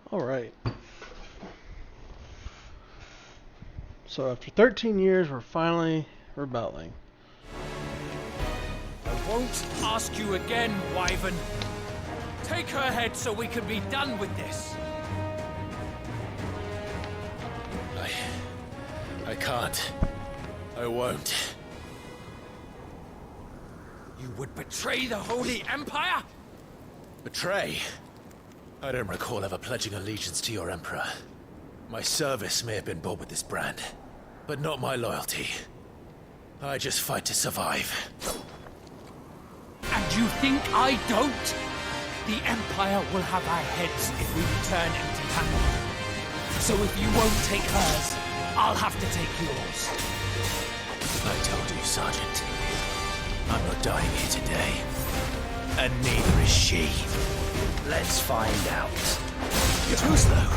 Alright. So after 13 years, we're finally rebelling. I won't ask you again, Wyvern. Take her head so we can be done with this. I can't. I won't. You would betray the Holy Empire? Betray? I don't recall ever pledging allegiance to your Emperor. My service may have been bought with this brand, but not my loyalty. I just fight to survive. And you think I don't? The Empire will have our heads if we return empty-handed. So if you won't take hers, I'll have to take yours. I told you, Sergeant. I'm not dying here today. And neither is she. Let's find out. You're too slow.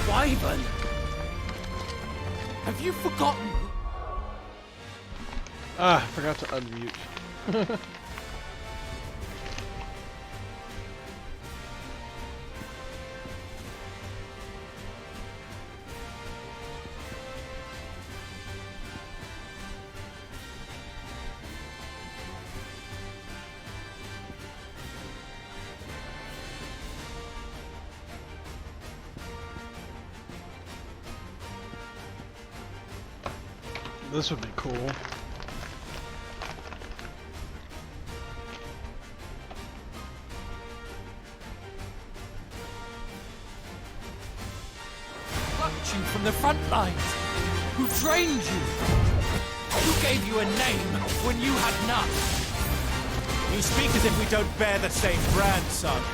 Wyvern? Have you forgotten? Ah, I forgot to unmute. This would be cool. Plucked you from the front lines. Who trained you? Who gave you a name when you had none? You speak as if we don't bear the same brand, Sergeant.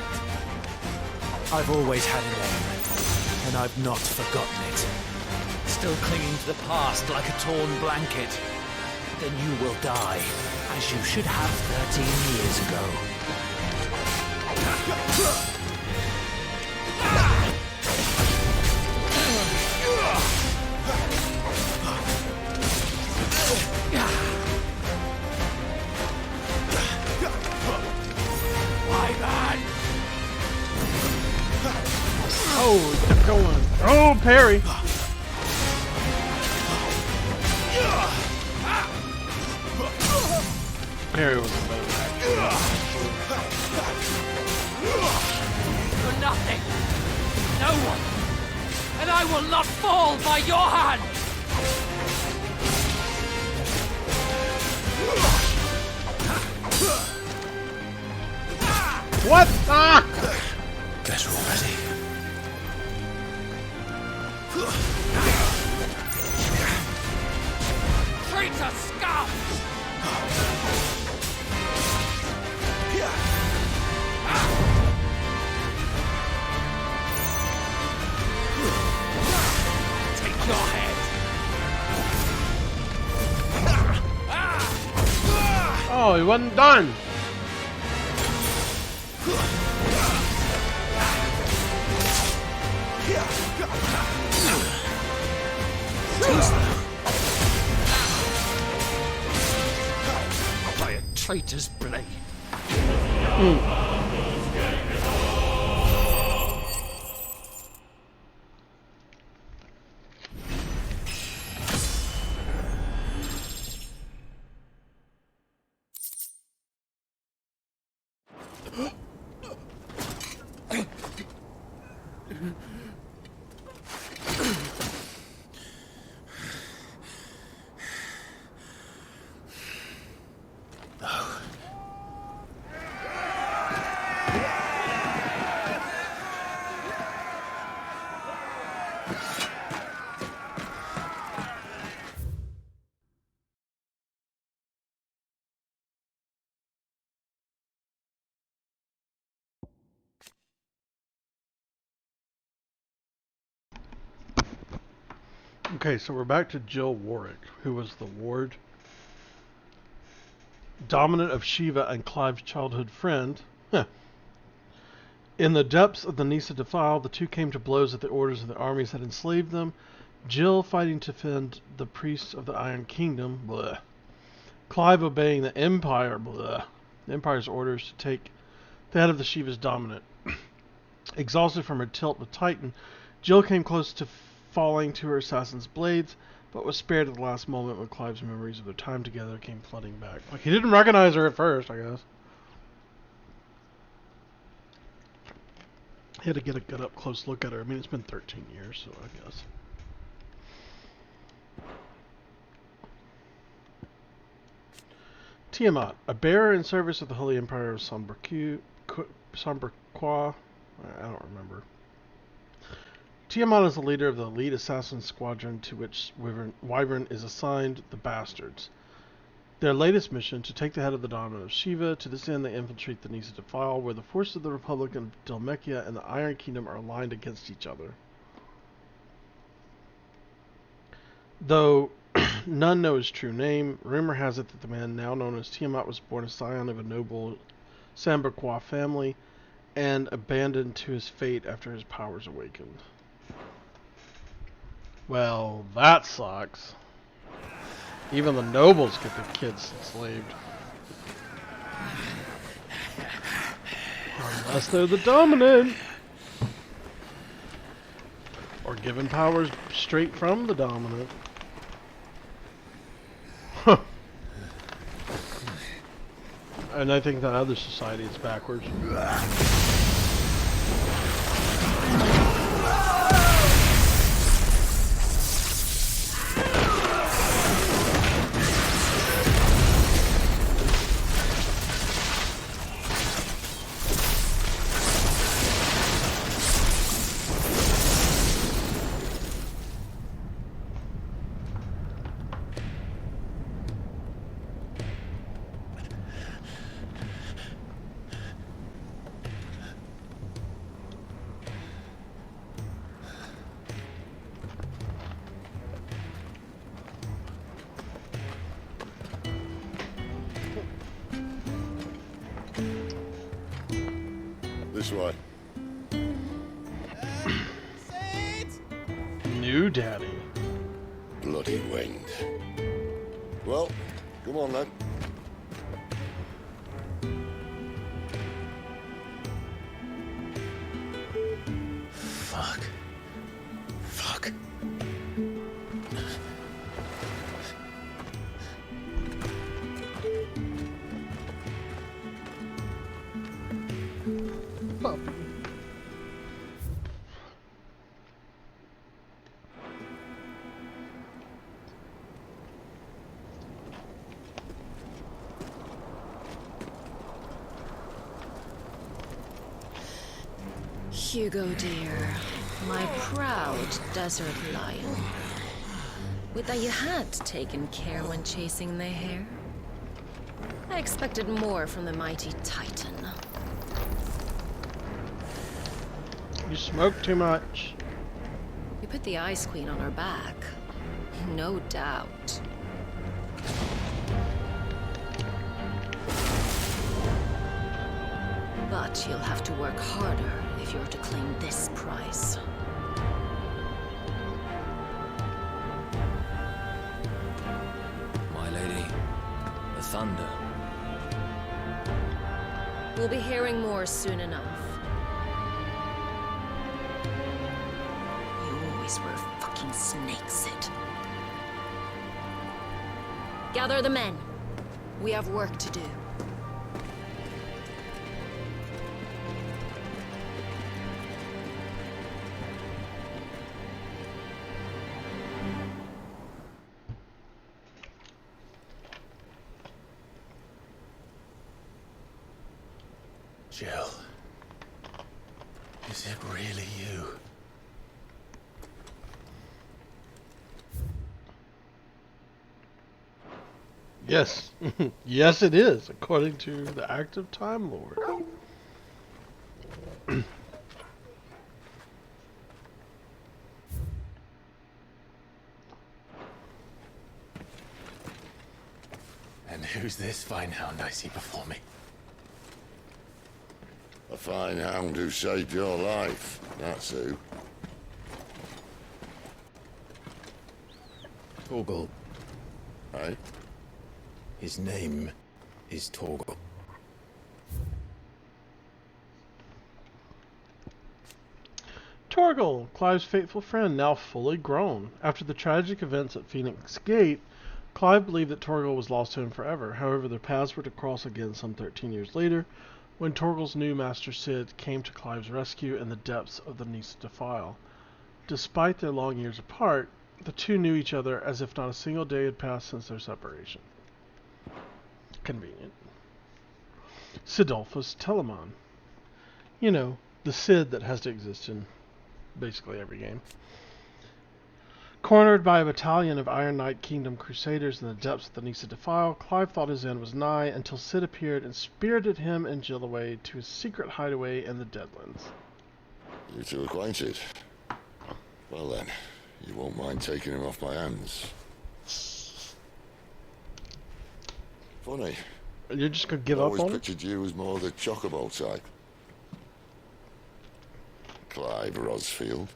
I've always had a name, and I've not forgotten it. Still clinging to the past like a torn blanket. Then you will die, as you should have 13 years ago. parry. Parry was a better action. For nothing. No one. And I will not fall by your hand. What? Ah! Better already. Traitor scum! Take your head. Oh, he wasn't done. By a traitor's blade. Okay, so we're back to Jill Warwick, who was the ward, dominant of Shiva and Clive's childhood friend. In the depths of the Nisa Defile, the two came to blows at the orders of the armies that enslaved them. Jill fighting to defend the priests of the Iron Kingdom, bleh. Clive obeying the Empire, bleh. The Empire's orders to take the head of the Shiva's dominant. Exhausted from her tilt with Titan, Jill came close to falling to her assassin's blades, but was spared at the last moment when Clive's memories of their time together came flooding back. Like, he didn't recognize her at first, I guess. He had to get a good up close look at her. I mean, it's been 13 years, so I guess. Tiamat, a bearer in service of the Holy Empire of Somberqua. I don't remember. Tiamat is the leader of the elite assassin squadron to which Wyvern is assigned, the Bastards. Their latest mission, to take the head of the dominant of Shiva. To this end, they infiltrate the Nisa Defile, where the forces of the Republic of Dhalmekia and the Iron Kingdom are aligned against each other. Though none know his true name, rumor has it that the man now known as Tiamat was born a scion of a noble Samberqua family and abandoned to his fate after his powers awakened. Well, that sucks. Even the nobles get the kids enslaved. Unless they're the dominant. Or given powers straight from the dominant. Huh. And I think that other society is backwards. This way. New daddy. Bloody wind. Well, come on then. Fuck. Fuck. puppy. Hugo, dear, my proud desert lion. Would that you had taken care when chasing the hare. I expected more from the mighty Titan. You smoke too much. We put the Ice Queen on our back. No doubt. But you'll have to work harder if you're to claim this prize. My lady, the thunder. We'll be hearing more soon enough. You always were a fucking snake, Sid. Gather the men. We have work to do. Jill, is it really you? Yes. Yes, it is, according to the active Time Lord. And who's this fine hound I see before me? A fine hound who saved your life, that's who. Torgal. Right? His name is Torgal. Torgal, Clive's faithful friend, now fully grown. After the tragic events at Phoenix Gate, Clive believed that Torgal was lost to him forever. However, their paths were to cross again some 13 years later, when Torgal's new master Sid came to Clive's rescue in the depths of the Nisa Defile. Despite their long years apart, the two knew each other as if not a single day had passed since their separation. Convenient. Sidolphus Telemon. You know, the Sid that has to exist in basically every game. Cornered by a battalion of Iron Knight Kingdom Crusaders in the depths of the Nisa Defile, Clive thought his end was nigh until Sid appeared and spirited him and Jill away to his secret hideaway in the Deadlands. You two acquainted? Well then, you won't mind taking him off my hands. Funny. You're just gonna give I up always on him? pictured you as more the chocobo type. Clive Rosfield.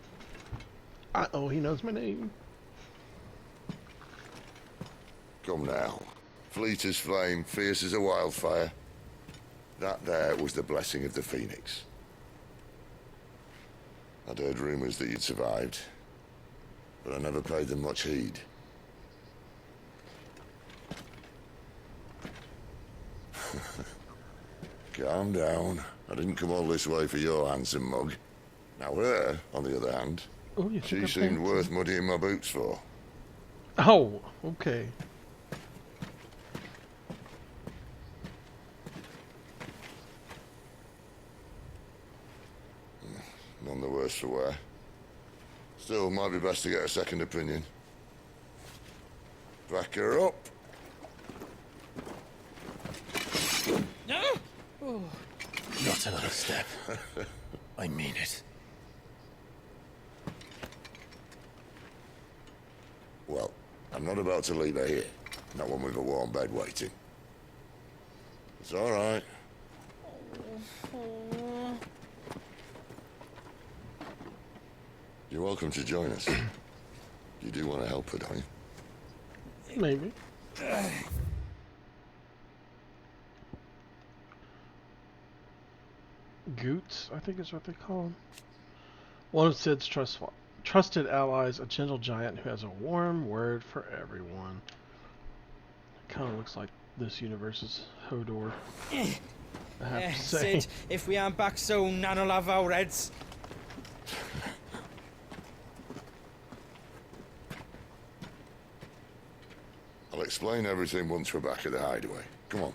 Uh-oh, he knows my name. Come now. Fleet as flame, fierce as a wildfire. That there was the blessing of the Phoenix. I'd heard rumours that you'd survived, but I never paid them much heed. Calm down. I didn't come all this way for your handsome mug. Now her, on the other hand, she seemed worth muddying my boots for. Oh, okay. None the worse for wear. Still, might be best to get a second opinion. Back her up. No! Oh. Not another step. I mean it. Well, I'm not about to leave her here. Not one with a warm bed waiting. It's all right. You're welcome to join us. You do want to help her, don't you? Maybe. Goots, I think is what they call him. One of Sid's trusted allies, a gentle giant who has a warm word for everyone. Kind of looks like this universe's Hodor. I have to say. Sid, if we aren't back soon, Nan'll have our heads. I'll explain everything once we're back at the hideaway. Come on.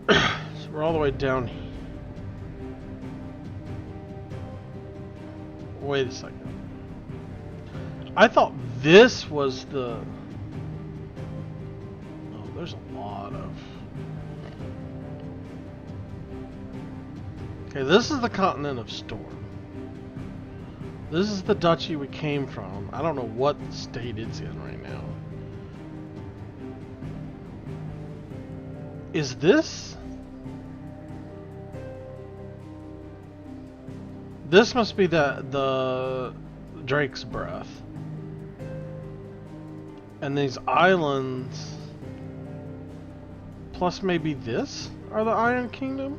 So we're all the way down here. Wait a second. I thought this was the... Oh, there's a lot of... Okay, this is the continent of Storm. This is the duchy we came from. I don't know what state it's in right now. Is this? This must be the Drake's Breath. And these islands, plus maybe this, are the Iron Kingdom?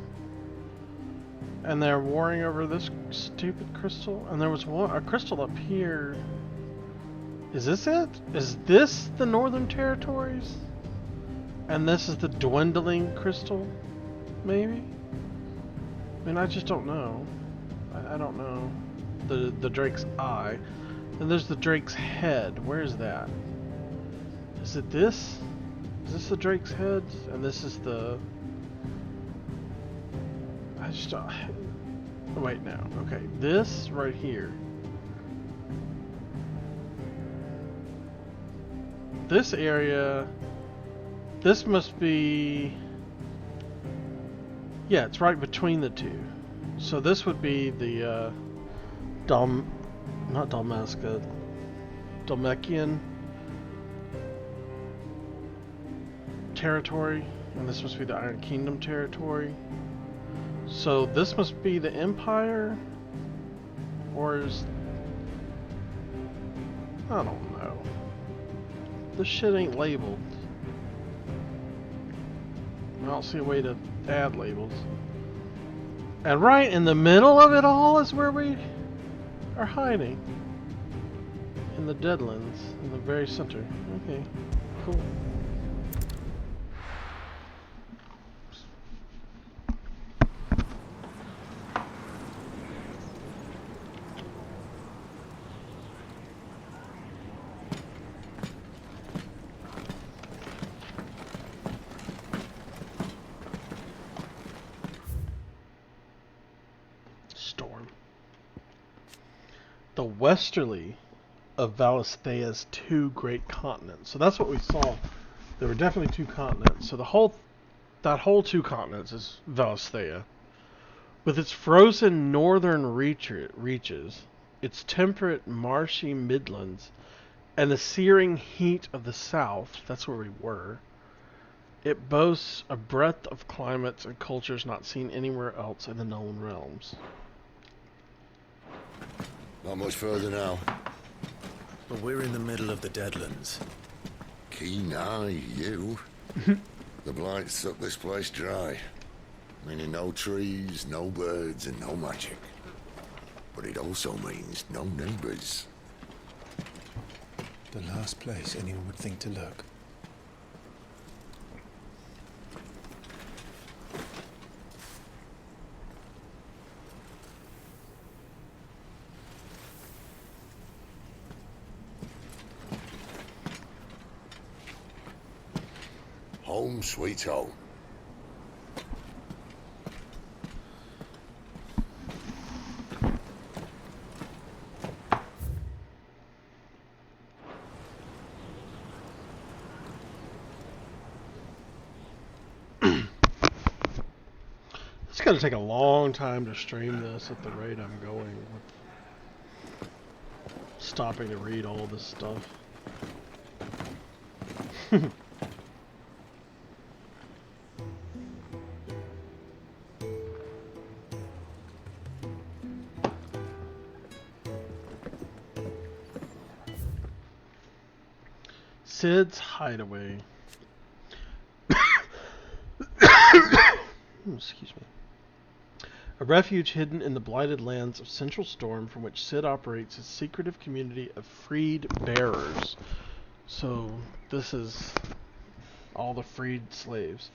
And they're warring over this stupid crystal? And there was a crystal up here. Is this it? Is this the Northern Territories? And this is the dwindling crystal? Maybe? I mean, I just don't know. I don't know. The Drake's Eye. And there's the Drake's Head. Where is that? Is it this? Is this the Drake's Head? And this is the... I just don't... Wait, now. Okay, this right here. This area... This must be... Yeah, it's right between the two. So this would be the not Dalmasca, Dalmekian territory, and this must be the Iron Kingdom territory. So this must be the Empire, or is... I don't know. This shit ain't labeled. I don't see a way to add labels. And right in the middle of it all is where we are hiding. In the Deadlands, in the very center. Okay, cool. The westerly of Valisthea's two great continents. So that's what we saw. There were definitely two continents. So that whole two continents is Valisthea. With its frozen northern reaches, its temperate marshy midlands, and the searing heat of the south, that's where we were, it boasts a breadth of climates and cultures not seen anywhere else in the known realms. Not much further now. But we're in the middle of the Deadlands. Keen eye, you. The blight sucked this place dry. Meaning no trees, no birds, and no magic. But it also means no neighbors. The last place anyone would think to look. Home sweet home. going to take a long time to stream this at the rate I'm going with stopping to read all this stuff. Sid's Hideaway. Excuse me. A refuge hidden in the blighted lands of Central Storm, from which Sid operates his secretive community of freed bearers. So this is all the freed slaves.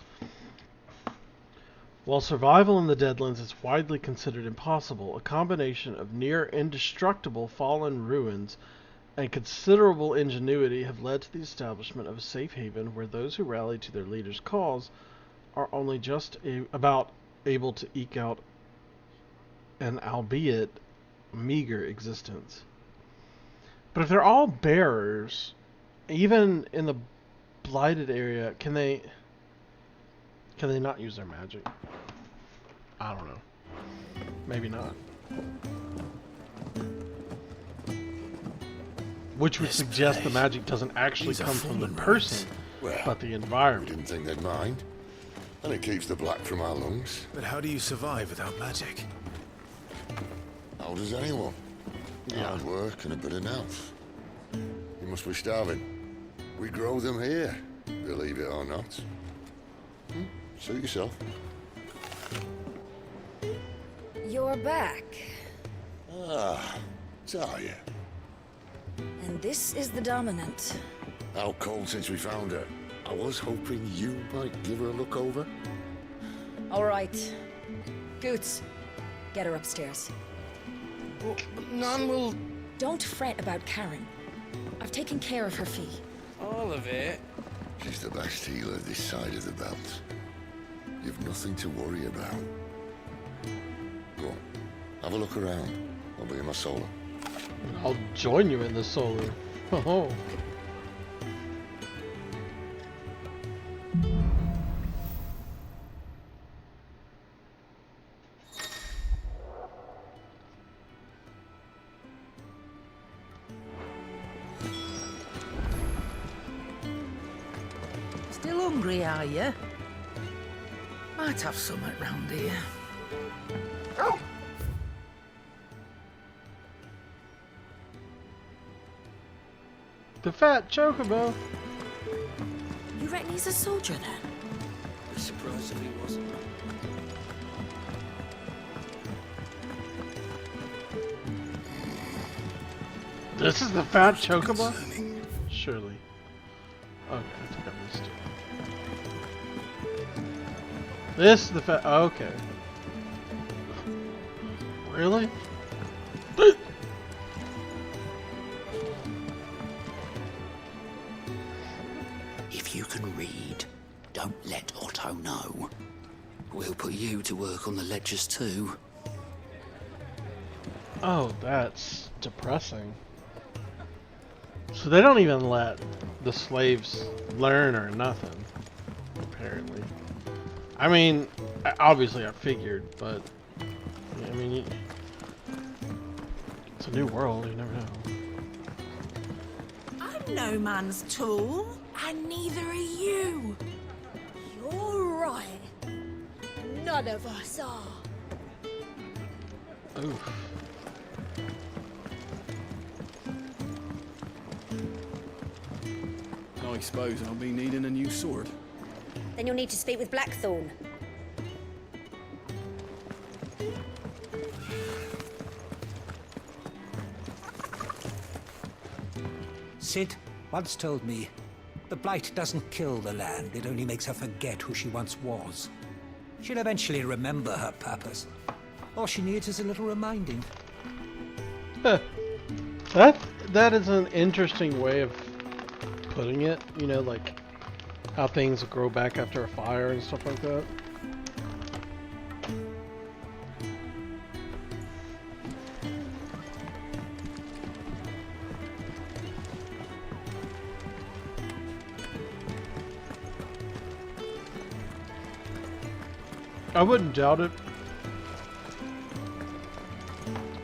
While survival in the Deadlands is widely considered impossible, a combination of near indestructible fallen ruins and considerable ingenuity have led to the establishment of a safe haven where those who rally to their leader's cause are only just about able to eke out an albeit meager existence. But if they're all bearers, even in the blighted area, can they not use their magic? I don't know. Maybe not. Which would suggest the magic doesn't actually come from the person, but the environment. We didn't think they'd mind. And it keeps the black from our lungs. But how do you survive without magic? How does anyone? Hard work and a bit of nous. You must be starving. We grow them here, believe it or not. Suit yourself. You're back. Ah, Talia. And this is the Dominant. How cold since we found her. I was hoping you might give her a look over. All right. Goots, get her upstairs. Well, none will... Don't fret about Karen. I've taken care of her fee. All of it? She's the best healer this side of the belt. You've nothing to worry about. Go on, have a look around. I'll be in my solar. I'll join you in the solar. Oh. Still hungry, are you? Might have something round here. The fat chocobo. You reckon he's a soldier then? Be surprised if he wasn't. This is the fat chocobo? Surely. Okay, I think I missed it. This is the fat. Okay. Really? If you can read, don't let Otto know. We'll put you to work on the ledgers too. Oh, that's depressing. So they don't even let the slaves learn or nothing, apparently. I mean, obviously I figured, but I mean, it's a new world, you never know. I'm no man's tool, and neither are you. You're right. None of us are. Oof. I suppose I'll be needing a new sword. Then you'll need to speak with Blackthorn. Sid once told me, the blight doesn't kill the land, it only makes her forget who she once was. She'll eventually remember her purpose. All she needs is a little reminding. That is an interesting way of putting it, you know, like how things grow back after a fire and stuff like that. I wouldn't doubt it.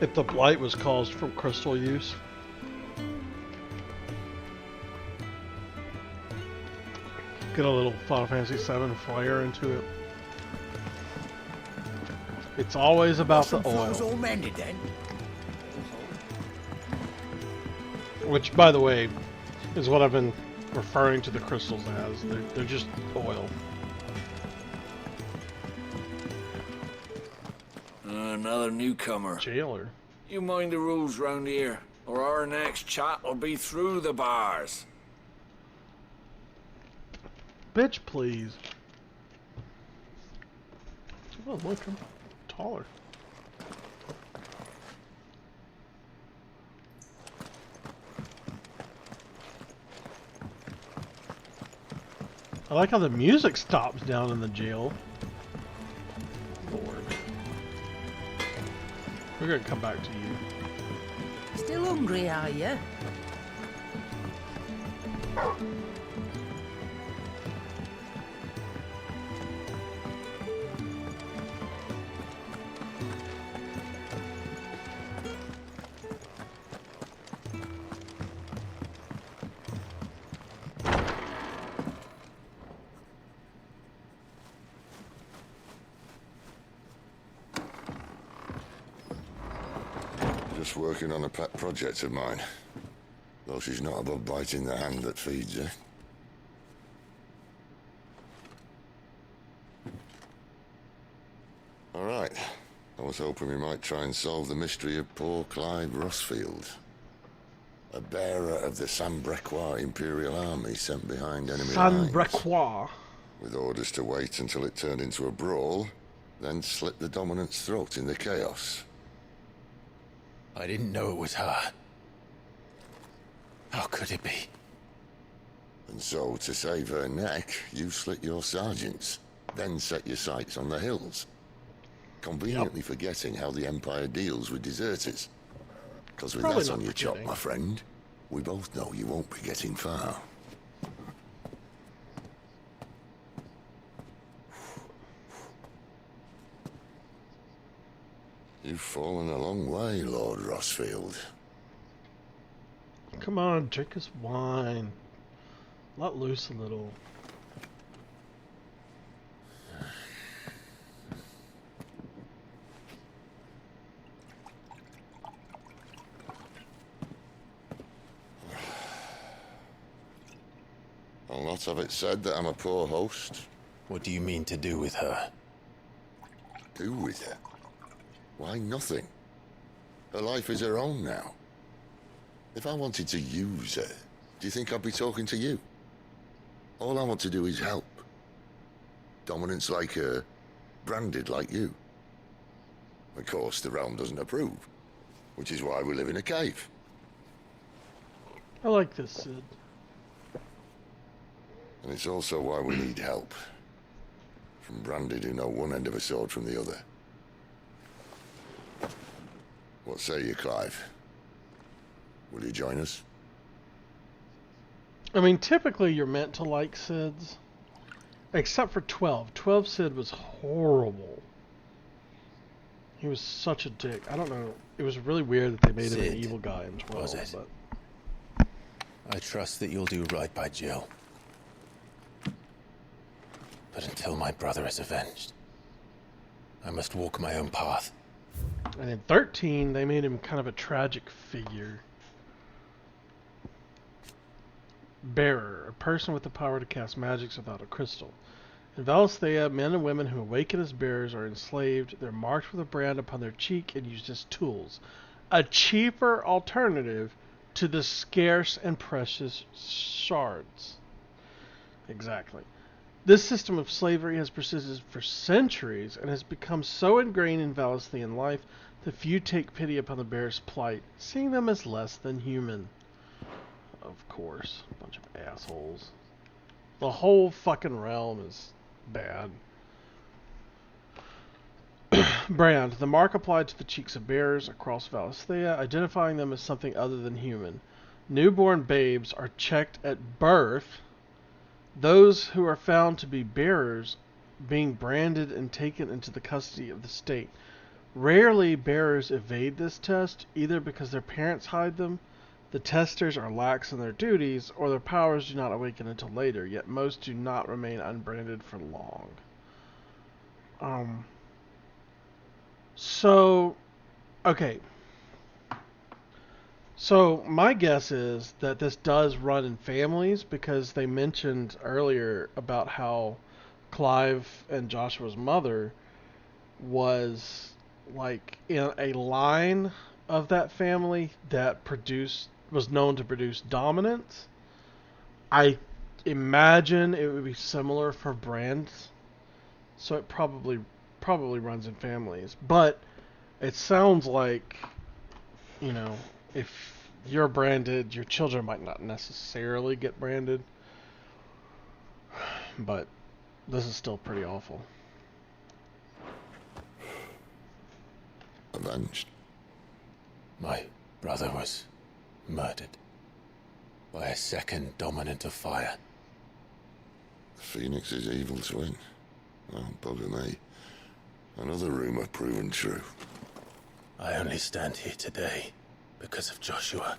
if the blight was caused from crystal use. Get a little Final Fantasy VII flair into it. It's always about the Flows oil. all mended then. Which, by the way, is what I've been referring to the crystals as. They're just oil. Another newcomer. Jailer. You mind the rules round here, or our next chat will be through the bars. Bitch, please. Oh, look, I'm taller. I like how the music stops down in the jail. Lord. We're gonna come back to you. Still hungry, are you? Just working on a pet project of mine. Though she's not above biting the hand that feeds her. Alright. I was hoping we might try and solve the mystery of poor Clive Rossfield. A bearer of the Sambrequois Imperial Army sent behind enemy lines. Sambrequois. With orders to wait until it turned into a brawl, then slit the dominant's throat in the chaos. I didn't know it was her. How could it be? And so, to save her neck, you slit your sergeants, then set your sights on the hills. Conveniently forgetting how the Empire deals with deserters. Because with Probably that not on your chop, forgetting. my friend, we both know you won't be getting far. You've fallen a long way, Lord Rossfield. Come on, drink his wine. Let loose a little. I'll not have it said that I'm a poor host. What do you mean to do with her? Do with her? Why, nothing. Her life is her own now. If I wanted to use her, do you think I'd be talking to you? All I want to do is help. Dominants like her, branded like you. Of course, the realm doesn't approve, which is why we live in a cave. I like this, Sid. And it's also why we need help. From branded who know one end of a sword from the other. What say you, Clive? Will you join us? I mean, typically you're meant to like Sids. Except for 12. 12 Sid was horrible. He was such a dick. I don't know. It was really weird that they made him an Sid, evil guy in 12. was it? But I trust that you'll do right by Jill. But until my brother is avenged, I must walk my own path. and in 13, they made him kind of a tragic figure. Bearer, a person with the power to cast magics without a crystal. In Valisthea, men and women who awaken as bearers are enslaved. They're marked with a brand upon their cheek and used as tools. A cheaper alternative to the scarce and precious shards. Exactly. This system of slavery has persisted for centuries and has become so ingrained in Valisthean life that few take pity upon the bearers' plight, seeing them as less than human. Of course. A bunch of assholes. The whole fucking realm is bad. Brand. The mark applied to the cheeks of bearers across Valisthea, identifying them as something other than human. Newborn babes are checked at birth. Those who are found to be bearers being branded and taken into the custody of the state. Rarely bearers evade this test, either because their parents hide them, the testers are lax in their duties, or their powers do not awaken until later, yet most do not remain unbranded for long. Okay. So, my guess is that this does run in families, because they mentioned earlier about how Clive and Joshua's mother was like in a line of that family that was known to produce dominance. I imagine it would be similar for brands, so it probably runs in families. But it sounds like, if you're branded, your children might not necessarily get branded. But this is still pretty awful. Avenged. My brother was murdered by a second dominant of fire. The Phoenix's evil twin. Oh, bugger me. Another rumor proven true. I only stand here today because of Joshua.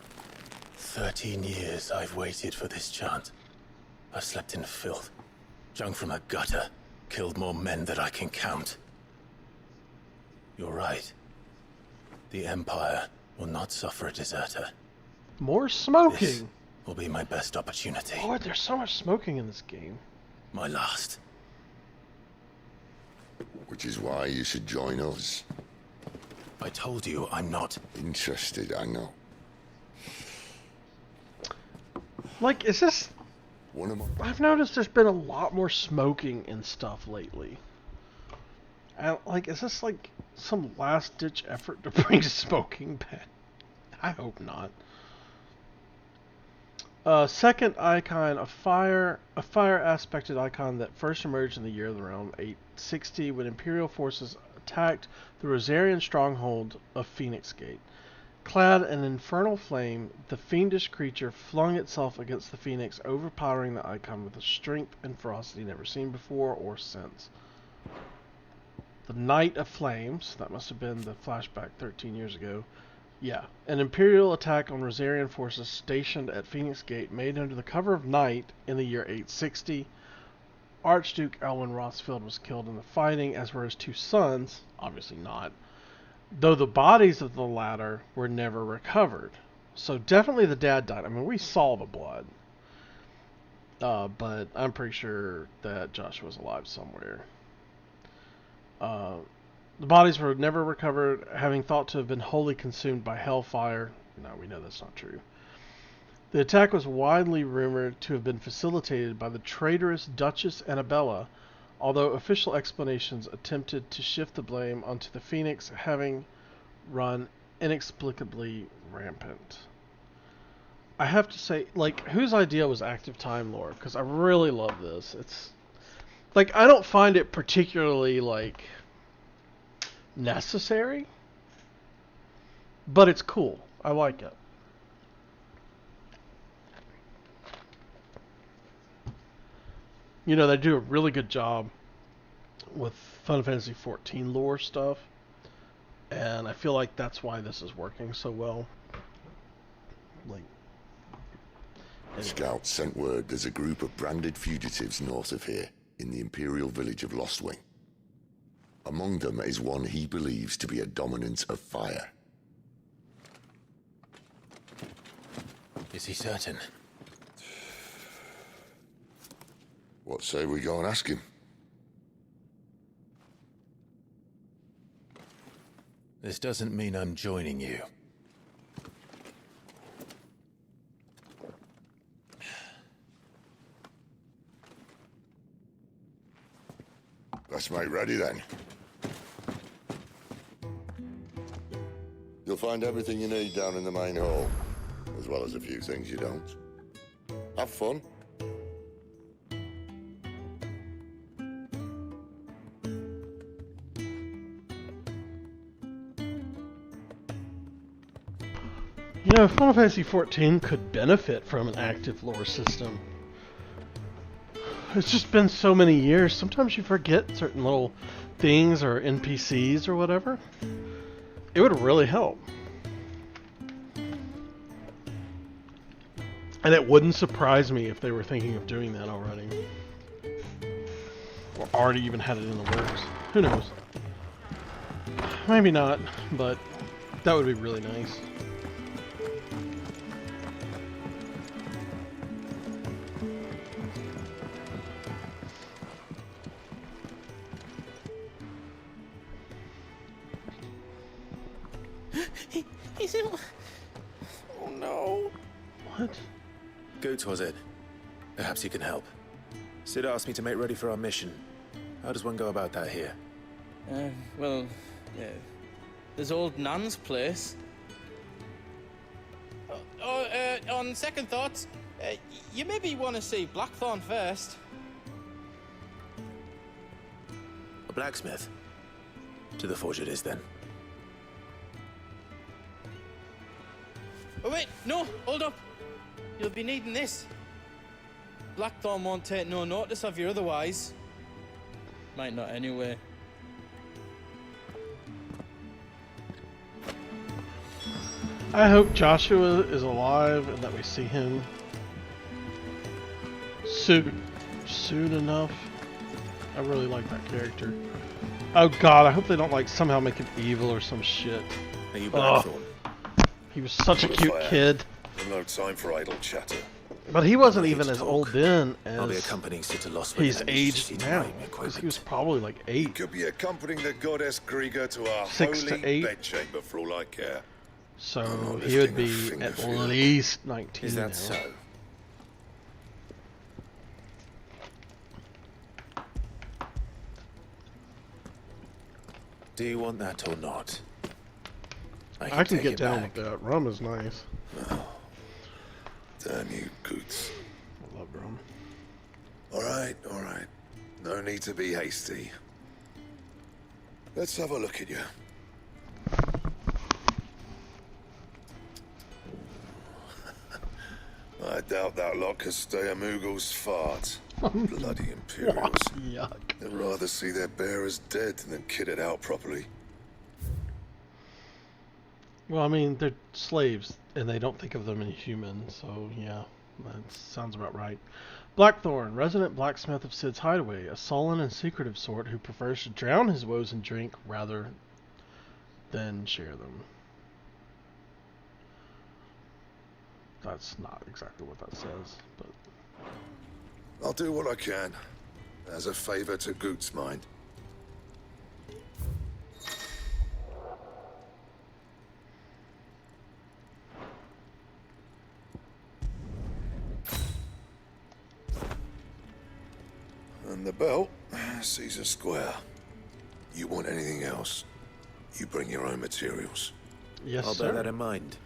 13 years I've waited for this chance. I've slept in filth, drunk from a gutter, killed more men than I can count. You're right. The Empire will not suffer a deserter. More smoking! This will be my best opportunity. Lord, there's so much smoking in this game. My last. Which is why you should join us. I told you I'm not interested, I know. Like, is this... One of my... I've noticed there's been a lot more smoking and stuff lately. And, like, is this like some last-ditch effort to bring smoking back? I hope not. Second icon, a fire aspected icon that first emerged in the year of the realm 860 when Imperial forces attacked the Rosarian stronghold of Phoenix Gate. Clad in infernal flame, the fiendish creature flung itself against the Phoenix, overpowering the icon with a strength and ferocity never seen before or since. The Knight of Flames, that must have been the flashback 13 years ago. Yeah, an Imperial attack on Rosarian forces stationed at Phoenix Gate made under the cover of night in the year 860. Archduke Elwyn Rothsfield was killed in the fighting, as were his two sons, obviously not, though the bodies of the latter were never recovered. So definitely the dad died. I mean, we saw the blood. But I'm pretty sure that Joshua's alive somewhere. The bodies were never recovered, having thought to have been wholly consumed by hellfire. No, we know that's not true. The attack was widely rumored to have been facilitated by the traitorous Duchess Annabella, although official explanations attempted to shift the blame onto the Phoenix having run inexplicably rampant. I have to say, like, whose idea was active time lore? Because I really love this. It's like, I don't find it particularly, like, necessary, but it's cool. I like it. You know, they do a really good job with Final Fantasy XIV lore stuff, and I feel like that's why this is working so well. Like, Scouts sent word there's a group of branded fugitives north of here, in the Imperial village of Lostwing. Among them is one he believes to be a dominant of fire. Is he certain? What say we go and ask him? This doesn't mean I'm joining you. Let's make ready then. You'll find everything you need down in the main hall, as well as a few things you don't. Have fun. you know, Final Fantasy XIV could benefit from an active lore system. It's just been so many years. Sometimes you forget certain little things or NPCs or whatever. It would really help. And it wouldn't surprise me if they were thinking of doing that already. Or already even had it in the works. Who knows? Maybe not, but that would be really nice. He's in... Oh no. What? Goots, was it? Perhaps you can help. Sid asked me to make ready for our mission. How does one go about that here? Well, there's old Nan's place. On second thoughts, you maybe want to see Blackthorn first. A blacksmith? To the forge it is, then. Oh wait, no, hold up. You'll be needing this. Blackthorn won't take no notice of you otherwise. Might not anyway. I hope Joshua is alive and that we see him soon enough. I really like that character. Oh god, I hope they don't like somehow make him evil or some shit. Are you Blackthorn? He was such a cute kid. No time for idle chatter. But he wasn't even as old then as I'll be accompanying Sid to Lost he's aged now. Because he was probably like 8. He could be accompanying the goddess Griga to our 6 to holy 8. bedchamber for all I care. So he would be at least 19 Is that now. so? Do you want that or not? I can get down with that. Rum is nice. Oh, damn you, Goots. I love rum. Alright. No need to be hasty. Let's have a look at you. I doubt that lot could stay a Moogle's fart. Bloody Imperials. Yuck. They'd rather see their bearers dead than kitted out properly. Well, I mean, they're slaves, and they don't think of them as human, so yeah, that sounds about right. Blackthorn, resident blacksmith of Sid's hideaway, a sullen and secretive sort who prefers to drown his woes in drink rather than share them. That's not exactly what that says, but... I'll do what I can, as a favor to Goot's mind. And the belt sees a square. You want anything else, you bring your own materials. Yes, I'll sir. bear that in mind.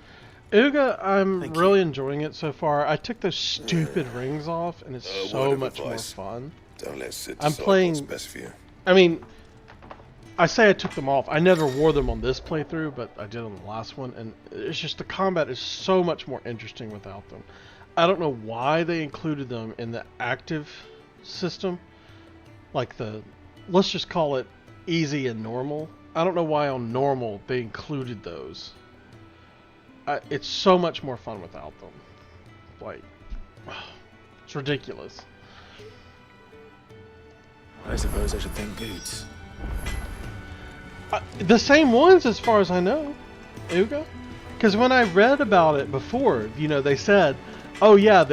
Uga, I'm really enjoying it so far. I took those stupid rings off, and it's so much more fun. Don't let Sid I'm decide playing. what's best for you. I mean, I say I took them off. I never wore them on this playthrough, but I did on the last one, and it's just the combat is so much more interesting without them. I don't know why they included them in the active system, like let's just call it easy and normal. I don't know why on normal they included those. It's so much more fun without them. Like, it's ridiculous. I suppose I should thank Goots. The same ones as far as I know, Uga. Because when I read about it before, you know, they said, oh yeah,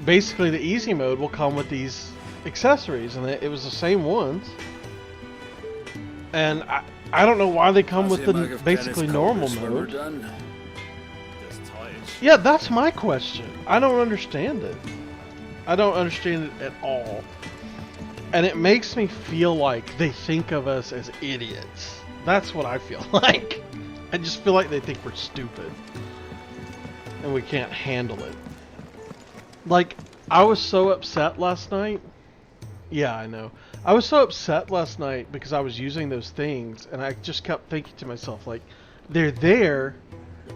basically the easy mode will come with these accessories, and it was the same ones. And I don't know why they come with the basically normal mode. Yeah, that's my question. I don't understand it. I don't understand it at all. And it makes me feel like they think of us as idiots. That's what I feel like. I just feel like they think we're stupid. And we can't handle it. Like, I was so upset last night. Yeah, I know. I was so upset last night because I was using those things, and I just kept thinking to myself, like, they're there.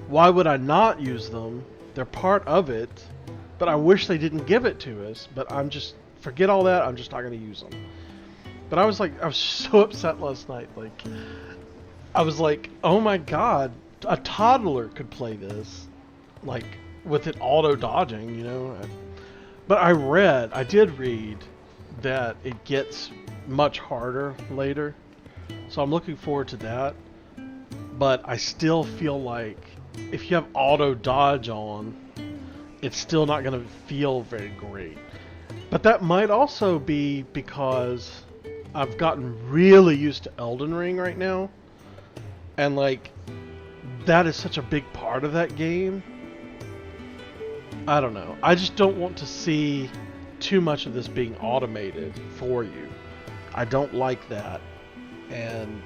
Why would I not use them? They're part of it. But I wish they didn't give it to us. But I'm just forget all that. I'm just not going to use them. But I was so upset last night. Like, I was like, oh my god, a toddler could play this, like with it auto dodging, you know. But I did read that it gets much harder later, so I'm looking forward to that. But I still feel like if you have auto dodge on, it's still not going to feel very great. But that might also be because I've gotten really used to Elden Ring right now. And like, that is such a big part of that game. I don't know. I just don't want to see too much of this being automated for you. I don't like that. And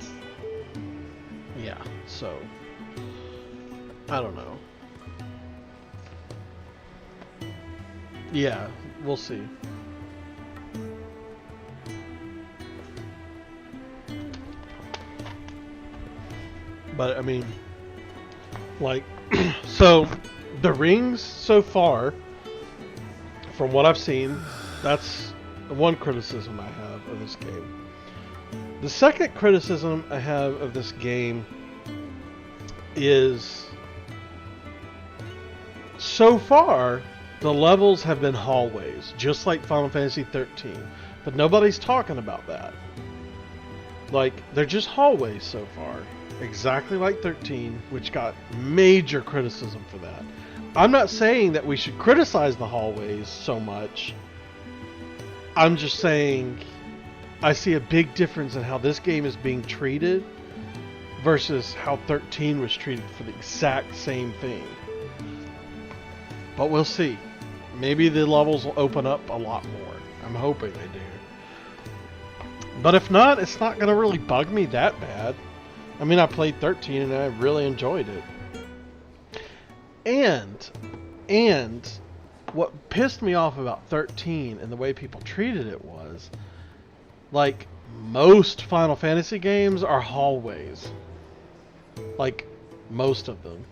yeah, so I don't know. Yeah, we'll see. But I mean, like, so the rings so far, from what I've seen, that's one criticism I have of this game. The second criticism I have of this game is, so far, the levels have been hallways, just like Final Fantasy 13. But nobody's talking about that. Like, they're just hallways so far. Exactly like 13, which got major criticism for that. I'm not saying that we should criticize the hallways so much. I'm just saying I see a big difference in how this game is being treated versus how 13 was treated for the exact same thing. But we'll see. Maybe the levels will open up a lot more. I'm hoping they do. But if not, it's not going to really bug me that bad. I mean, I played 13 and I really enjoyed it. And what pissed me off about 13 and the way people treated it was, like, most Final Fantasy games are hallways. Like, most of them.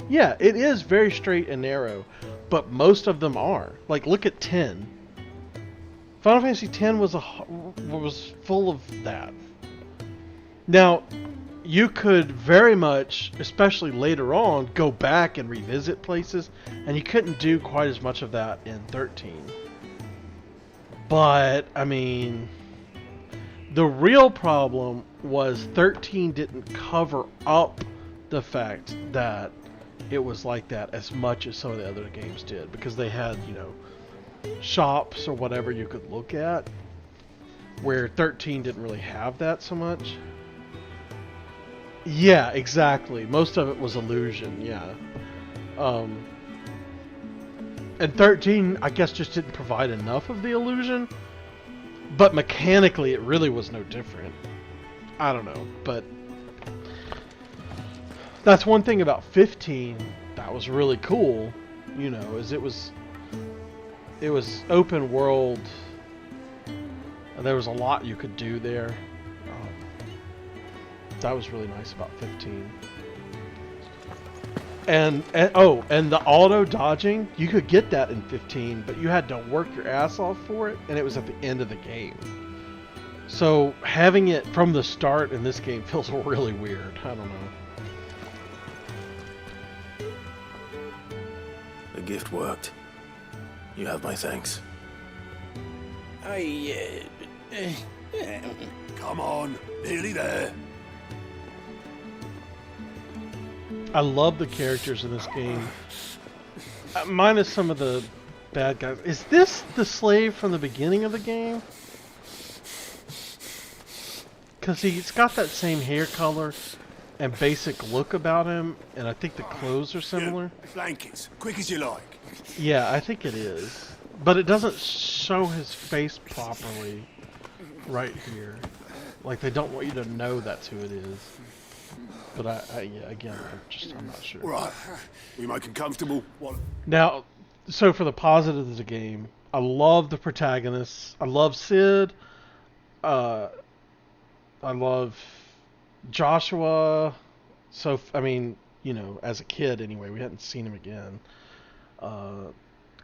Yeah, it is very straight and narrow, but most of them are. Like, look at 10. Final Fantasy 10 was full of that. Now, you could very much, especially later on, go back and revisit places, and you couldn't do quite as much of that in 13. But, I mean, the real problem was 13 didn't cover up the fact that it was like that as much as some of the other games did, because they had, you know, shops or whatever you could look at, where 13 didn't really have that so much. Yeah, exactly. Most of it was illusion, yeah. And 13, I guess, just didn't provide enough of the illusion, but mechanically it really was no different. I don't know, but that's one thing about 15 that was really cool, you know, is it was open world, and there was a lot you could do there. That was really nice about 15. And the auto dodging, you could get that in 15, but you had to work your ass off for it, and it was at the end of the game. So having it from the start in this game feels really weird. I don't know. The gift worked. You have my thanks. Come on, nearly there. I love the characters in this game. Minus some of the bad guys. Is this the slave from the beginning of the game? Because he's got that same hair color and basic look about him, and I think the clothes are similar. Blankets, quick as you like. Yeah, I think it is. But it doesn't show his face properly right here. Like, they don't want you to know that's who it is. But again, I'm not sure. Right, we make him comfortable. Now, so for the positives of the game, I love the protagonists. I love Sid. I love Joshua. So, I mean, you know, as a kid anyway, we hadn't seen him again.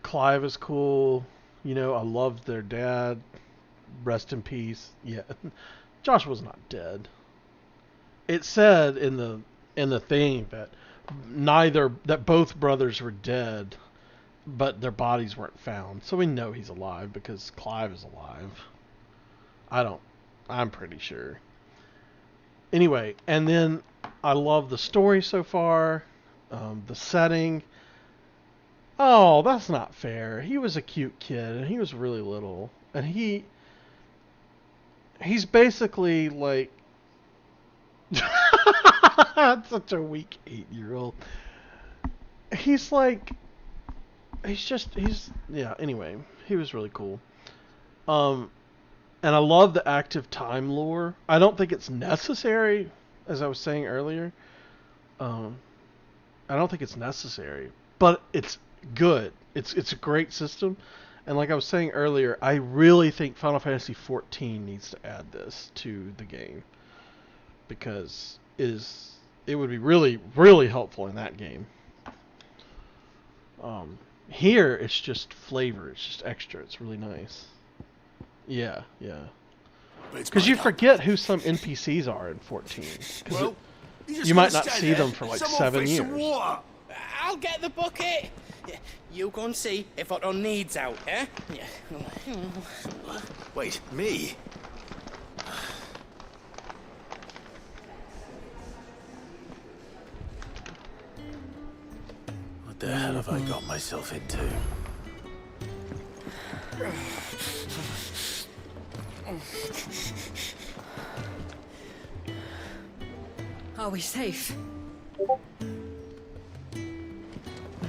Clive is cool. You know, I loved their dad. Rest in peace. Yeah, Josh was not dead. It said in the thing that both brothers were dead, but their bodies weren't found. So we know he's alive because Clive is alive. I'm pretty sure. Anyway, and then I love the story so far, the setting. Oh, that's not fair. He was a cute kid, and he was really little, and he's basically like such a weak 8-year-old. He's like he's yeah. Anyway, he was really cool. And I love the active time lore. I don't think it's necessary, as I was saying earlier. I don't think it's necessary, but it's good. It's a great system, and like I was saying earlier, I really think Final Fantasy XIV needs to add this to the game because it would be really really helpful in that game. Here it's just flavor. It's just extra. It's really nice. Yeah. Because you forget who some NPCs are in 14. Well, you might not see them for like 7 years. I'll get the bucket. You go and see if Otto needs out, eh? Wait, me? What the hell have I got myself into? Are we safe?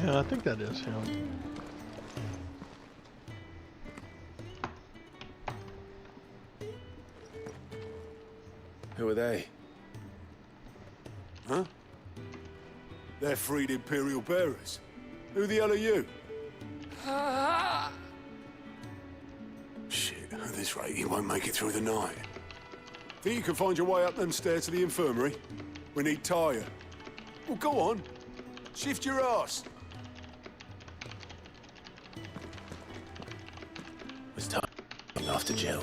Yeah, I think that is him. Who are they? Huh? They're freed Imperial bearers. Who the hell are you? Shit, at this rate, you won't make it through the night. Think you can find your way up them stairs to the infirmary? We need Tyre. Well, go on. Shift your ass. It's time after Jill.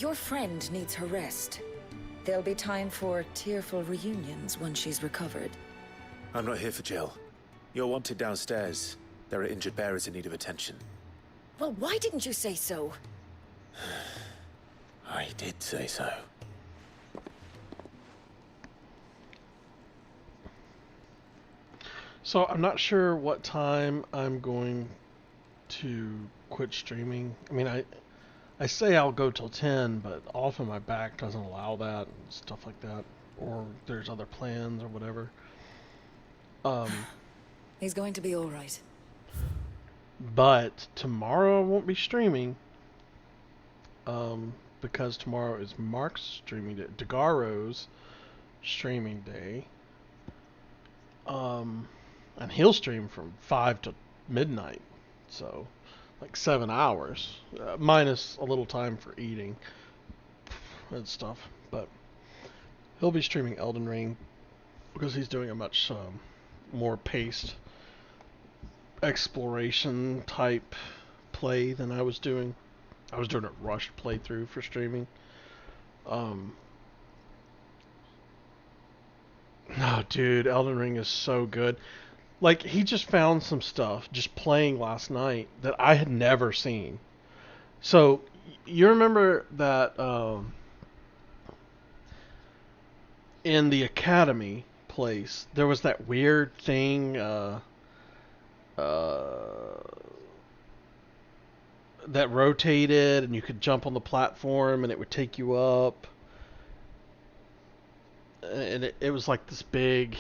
Your friend needs her rest. There'll be time for tearful reunions once she's recovered. I'm not here for Jill. You're wanted downstairs. There are injured bearers in need of attention. Well, why didn't you say so? I did say so. So I'm not sure what time I'm going to quit streaming. I mean, I say I'll go till 10, but often my back doesn't allow that and stuff like that. Or there's other plans or whatever. He's going to be all right. But tomorrow I won't be streaming. Because tomorrow is Mark's streaming day. Degaro's streaming day. And he'll stream from 5 to midnight. So, like 7 hours. Minus a little time for eating and stuff. But he'll be streaming Elden Ring because he's doing a much more paced exploration type play than I was doing. I was doing a rushed playthrough for streaming. No, dude, Elden Ring is so good. Like, he just found some stuff just playing last night that I had never seen. So, you remember that in the academy place, there was that weird thing that rotated and you could jump on the platform and it would take you up. And it was like this big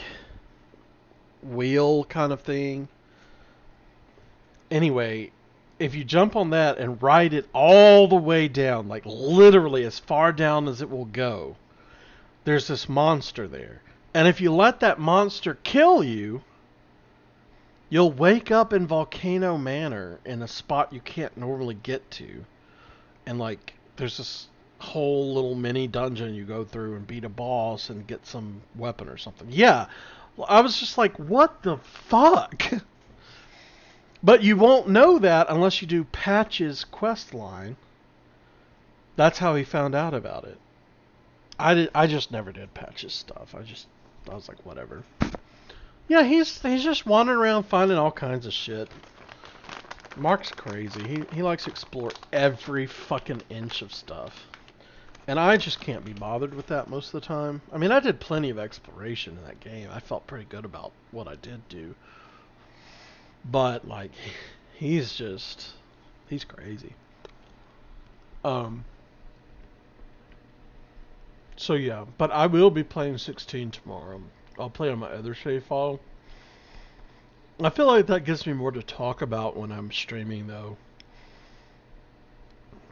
wheel kind of thing. Anyway, if you jump on that and ride it all the way down, like literally as far down as it will go, there's this monster there. And if you let that monster kill you, you'll wake up in Volcano Manor in a spot you can't normally get to. And like, there's this whole little mini dungeon you go through and beat a boss and get some weapon or something. Yeah, I was just like, what the fuck? But you won't know that unless you do Patch's quest line. That's how he found out about it. I just never did Patch's stuff. I was like, whatever. Yeah, he's just wandering around finding all kinds of shit. Mark's crazy. He likes to explore every fucking inch of stuff. And I just can't be bothered with that most of the time. I mean, I did plenty of exploration in that game. I felt pretty good about what I did do. But, like, he's crazy. So, yeah. But I will be playing 16 tomorrow. I'll play on my other save file. I feel like that gives me more to talk about when I'm streaming, though.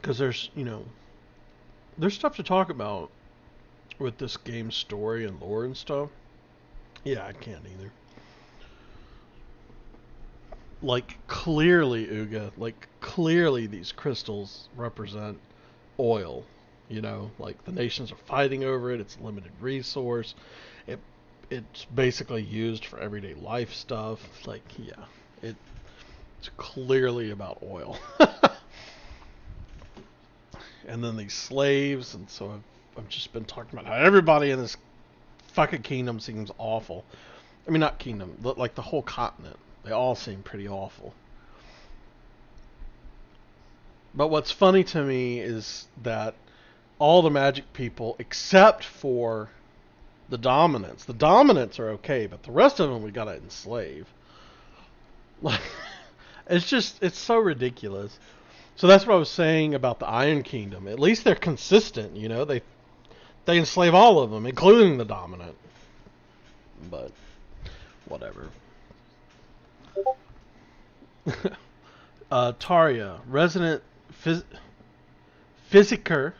Because there's, there's stuff to talk about with this game's story and lore and stuff. Yeah, I can't either. Like, clearly, Uga, like, clearly these crystals represent oil. Like, the nations are fighting over it. It's a limited resource. It's basically used for everyday life stuff. Like, yeah, it's clearly about oil. And then these slaves, and so I've just been talking about how everybody in this fucking kingdom seems awful. I mean, not kingdom, but like the whole continent. They all seem pretty awful. But what's funny to me is that all the magic people, except for the dominants are okay, but the rest of them we gotta enslave. Like, it's so ridiculous. So that's what I was saying about the Iron Kingdom. At least they're consistent, they enslave all of them, including the dominant. But whatever. Tarja, resident physiker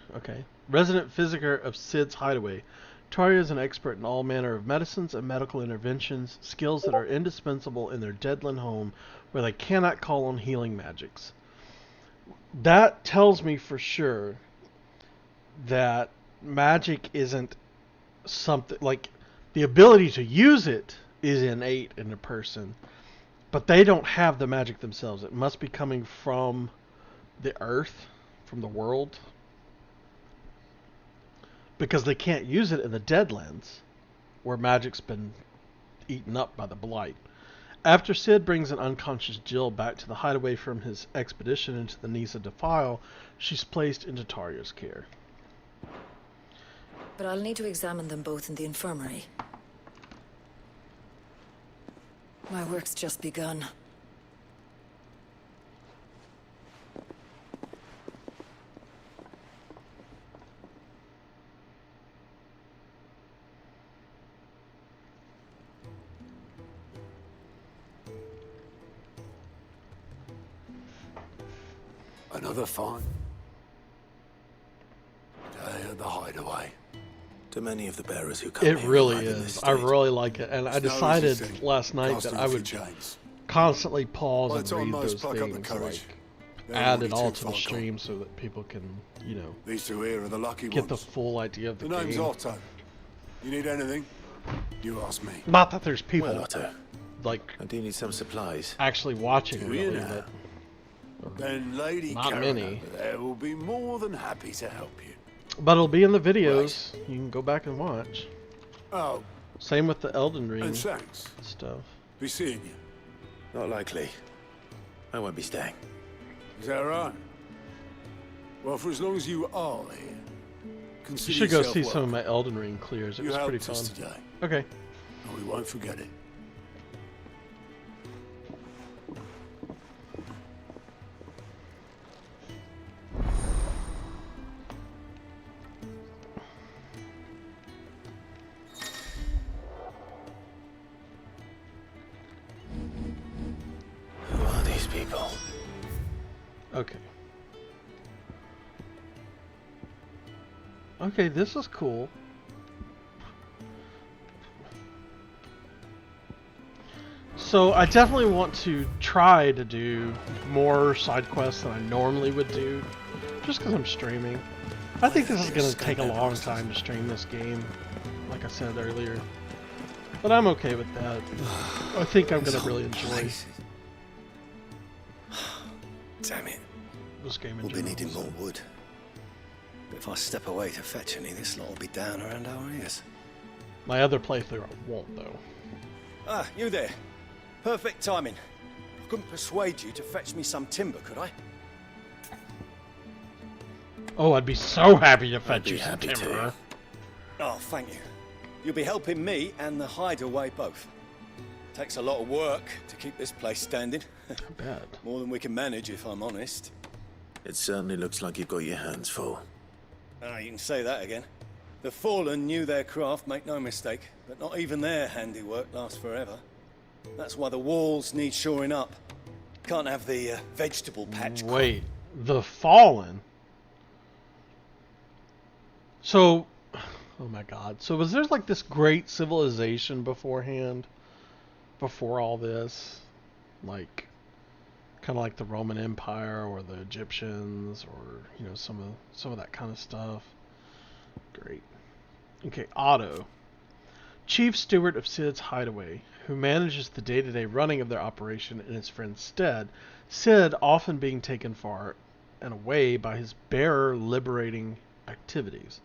of Sid's hideaway. Tarja is an expert in all manner of medicines and medical interventions, skills that are indispensable in their Deadland home where they cannot call on healing magics. That tells me for sure that magic isn't something, like, the ability to use it is innate in a person, but they don't have the magic themselves. It must be coming from the earth, from the world, because they can't use it in the Deadlands, where magic's been eaten up by the Blight. After Sid brings an unconscious Jill back to the hideaway from his expedition into the Nisa Defile, she's placed into Tarja's care. But I'll need to examine them both in the infirmary. My work's just begun. Another fine day at the hideaway. To many of the bearers who come It here really arrive in this is. state. I really like it, and I It's no decided easy thing, last night that casting I off your would chains. constantly pause By the and time read most those pluck up the things, courage, like they're add already it all too to the far stream so that people can, These two here are the lucky get the ones. full idea of the The name's game. Otto. You need anything? You ask me. Not that there's people Well, Otto, like I do need some supplies. actually watching Do really, you now? but Then Lady Not Karen many. over there will be more than happy to help you. it'll be in the videos. You can go back and watch. Oh, Same with the Elden Ring and thanks. stuff. Be seeing you. Not likely. I won't be staying. Is that right? Well, for as long as you are here, You consider should go yourself see some of welcome. my Elden Ring clears. It You was pretty helped us fun. today. Okay. And we won't forget it. Who are these people? Okay. Okay, this is cool. So I definitely want to try to do more side quests than I normally would do, just because I'm streaming. I think this is going to take a long time to stream this game, like I said earlier. But I'm okay with that. I think I'm going to really enjoy Damn it. this game in We'll be general, needing so. more wood. But if I step away to fetch any, this lot will be down around our ears. My other playthrough I won't, though. Ah, you there. Perfect timing. I couldn't persuade you to fetch me some timber, could I? Oh, I'd be so happy to fetch be you some happy timber. to. Oh, thank you. You'll be helping me and the hideaway both. Takes a lot of work to keep this place standing. Bad. More than we can manage, if I'm honest. It certainly looks like you've got your hands full. Ah, you can say that again. The Fallen knew their craft, make no mistake, but not even their handiwork lasts forever. That's why the walls need shoring up. Can't have the vegetable patch. Wait, the Fallen? So, oh my god. So was there like this great civilization beforehand? Before all this? Like, kind of like the Roman Empire or the Egyptians or, you know, some of that kind of stuff. Great. Okay, Otto. Chief steward of Cid's hideaway, who manages the day-to-day running of their operation in his friend's stead, Cid often being taken far and away by his bearer liberating activities.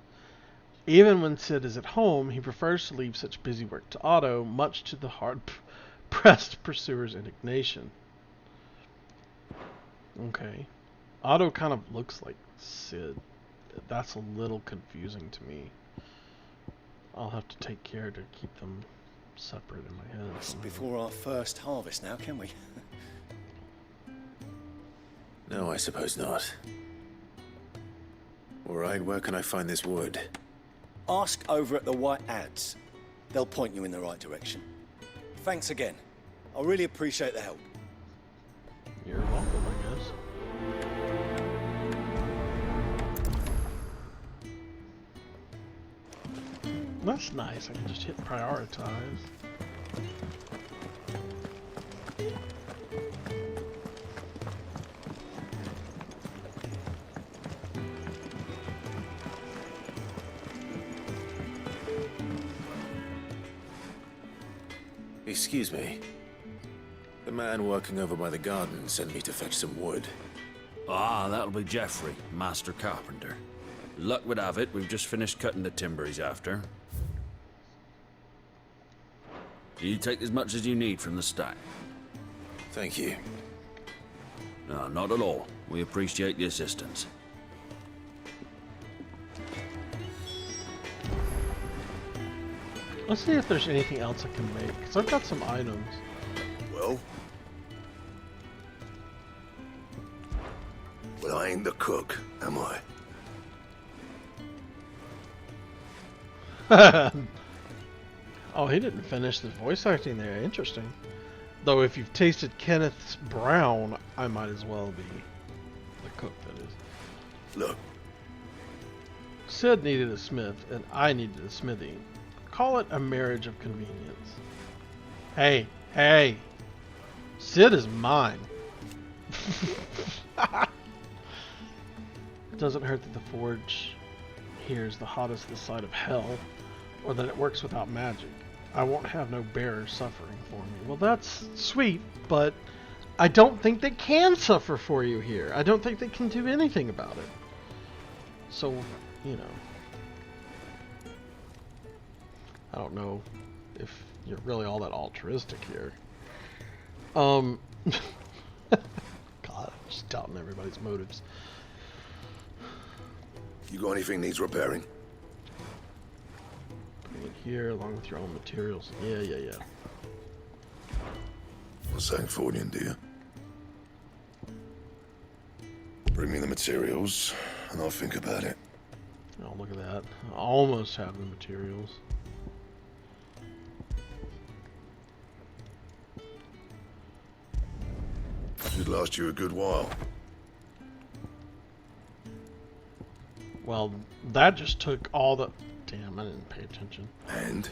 Even when Cid is at home, he prefers to leave such busy work to Otto, much to the hard-pressed pursuer's indignation. Okay. Otto kind of looks like Cid. That's a little confusing to me. I'll have to take care to keep them separate in my head. It's before our first harvest now, can we? No, I suppose not. Alright, where can I find this wood? Ask over at the White Ads. They'll point you in the right direction. Thanks again. I really appreciate the help. You're welcome, I guess. That's nice. I can just hit prioritize. Excuse me. The man working over by the garden sent me to fetch some wood. Ah, that'll be Geoffrey, master carpenter. Luck would have it, we've just finished cutting the timber he's after. You take as much as you need from the stack. Thank you. No, not at all. We appreciate the assistance. Let's see if there's anything else I can make, because I've got some items. Well, I ain't the cook, am I? Oh, he didn't finish the voice acting there. Interesting. Though if you've tasted Kenneth's brown, I might as well be the cook, that is. Look. Cid needed a smith, and I needed a smithy. Call it a marriage of convenience. Hey, hey! Cid is mine. It doesn't hurt that the forge here is the hottest this side of hell, or that it works without magic. I won't have no bearers suffering for me. Well, that's sweet, but I don't think they can suffer for you here. I don't think they can do anything about it. So, you know. I don't know if you're really all that altruistic here. God, I'm just doubting everybody's motives. You got anything needs repairing? Putting it here along with your own materials. Yeah. Well, Sancfordian, do you? Bring me the materials, and I'll think about it. Oh, look at that. I almost have the materials. Should last you a good while. Well, that just took all the... Damn, I didn't pay attention. And?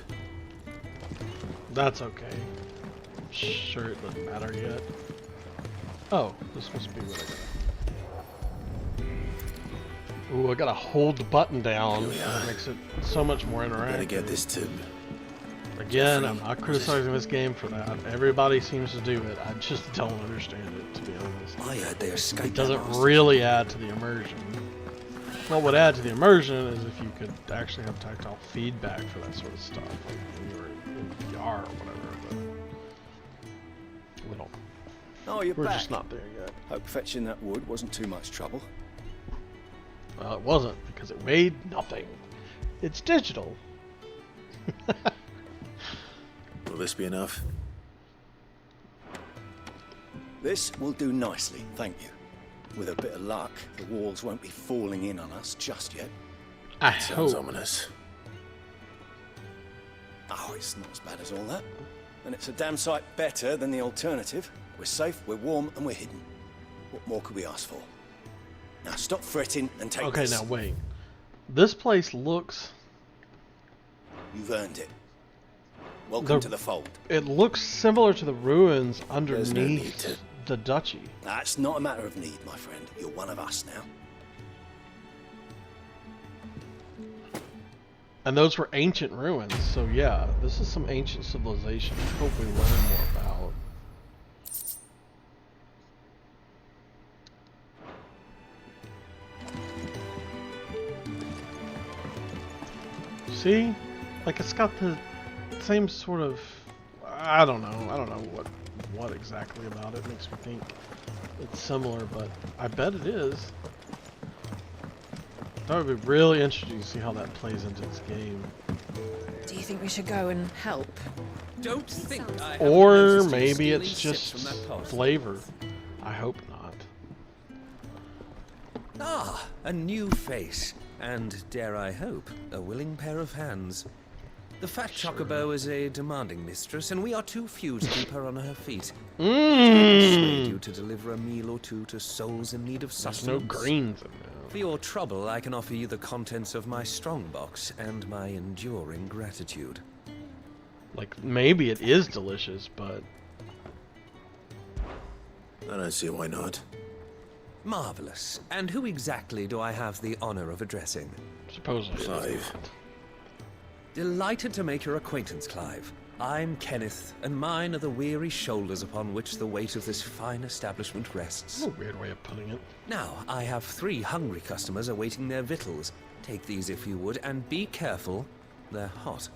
That's okay. I'm sure it doesn't matter yet. Oh, this must be what I got. Ooh, I gotta hold the button down. That makes it so much more interactive. Gotta get this to... Again, I'm not criticizing this game for that. Everybody seems to do it. I just don't understand it, to be honest. I heard they escaped. It doesn't really add to the immersion. What would add to the immersion is if you could actually have tactile feedback for that sort of stuff, like when you were in VR or whatever. But we don't. Oh, you're We're back. just not there yet. Hope fetching that wood wasn't too much trouble. Well, it wasn't, because it weighed nothing. It's digital. Will this be enough? This will do nicely, thank you. With a bit of luck, the walls won't be falling in on us just yet. Sounds ominous. Oh, it's not as bad as all that. And it's a damn sight better than the alternative. We're safe, we're warm, and we're hidden. What more could we ask for? Now stop fretting and take Okay, this. now wait. This place looks... You've earned it. Welcome to the fold. It looks similar to the ruins There's no underneath need to. the duchy. That's not a matter of need, my friend. You're one of us now. And those were ancient ruins, so yeah, this is some ancient civilization. I hope we learn more about. See? Like, it's got the same sort of... I don't know what exactly about it makes me think it's similar, but I bet it is. That would be really interesting to see how that plays into this game. Do you think we should go and help? Don't think I have Or noticed you maybe stealing it's sips just from that pot. flavor. I hope not. Ah, a new face. And, dare I hope, a willing pair of hands. The fat chocobo is a demanding mistress, and we are too few to keep her on her feet. I persuade you to deliver a meal or two to souls in need of There's sustenance. no greens in there. For your trouble, I can offer you the contents of my strongbox and my enduring gratitude. Like, maybe it is delicious, but... I don't see why not. Marvelous. And who exactly do I have the honor of addressing? Supposedly. Clive. Delighted to make your acquaintance, Clive. I'm Kenneth, and mine are the weary shoulders upon which the weight of this fine establishment rests. That's a weird way of putting it. Now, I have 3 hungry customers awaiting their victuals. Take these if you would, and be careful. They're hot.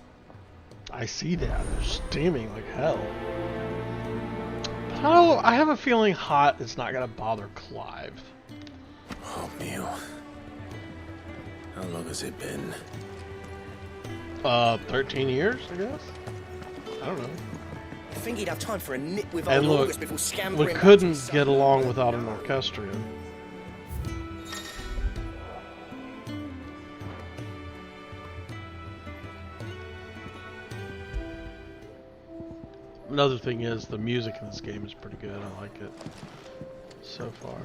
I see that. They're steaming like hell. But I have a feeling hot is not going to bother Clive. Oh, Neil. How long has it been? 13 years, I guess? I don't know. I think he'd have time for a nip with And old look, August before we scampering back to couldn't his get son. along without an orchestrion. Another thing is the music in this game is pretty good. I like it so far.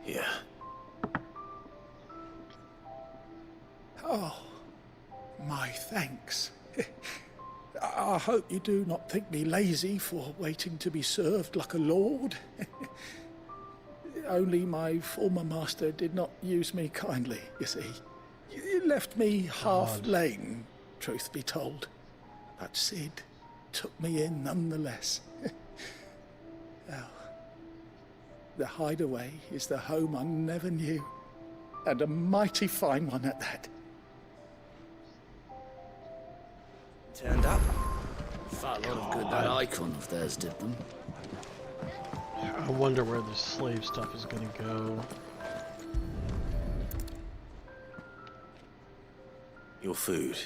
Yeah. Oh, my thanks. I hope you do not think me lazy for waiting to be served like a lord. Only my former master did not use me kindly, you see. You left me half lame, truth be told. But Sid took me in nonetheless. Well, the hideaway is the home I never knew, and a mighty fine one at that. turned up. Fat lot of good that icon of theirs did them. I wonder where the slave stuff is gonna go. Your food.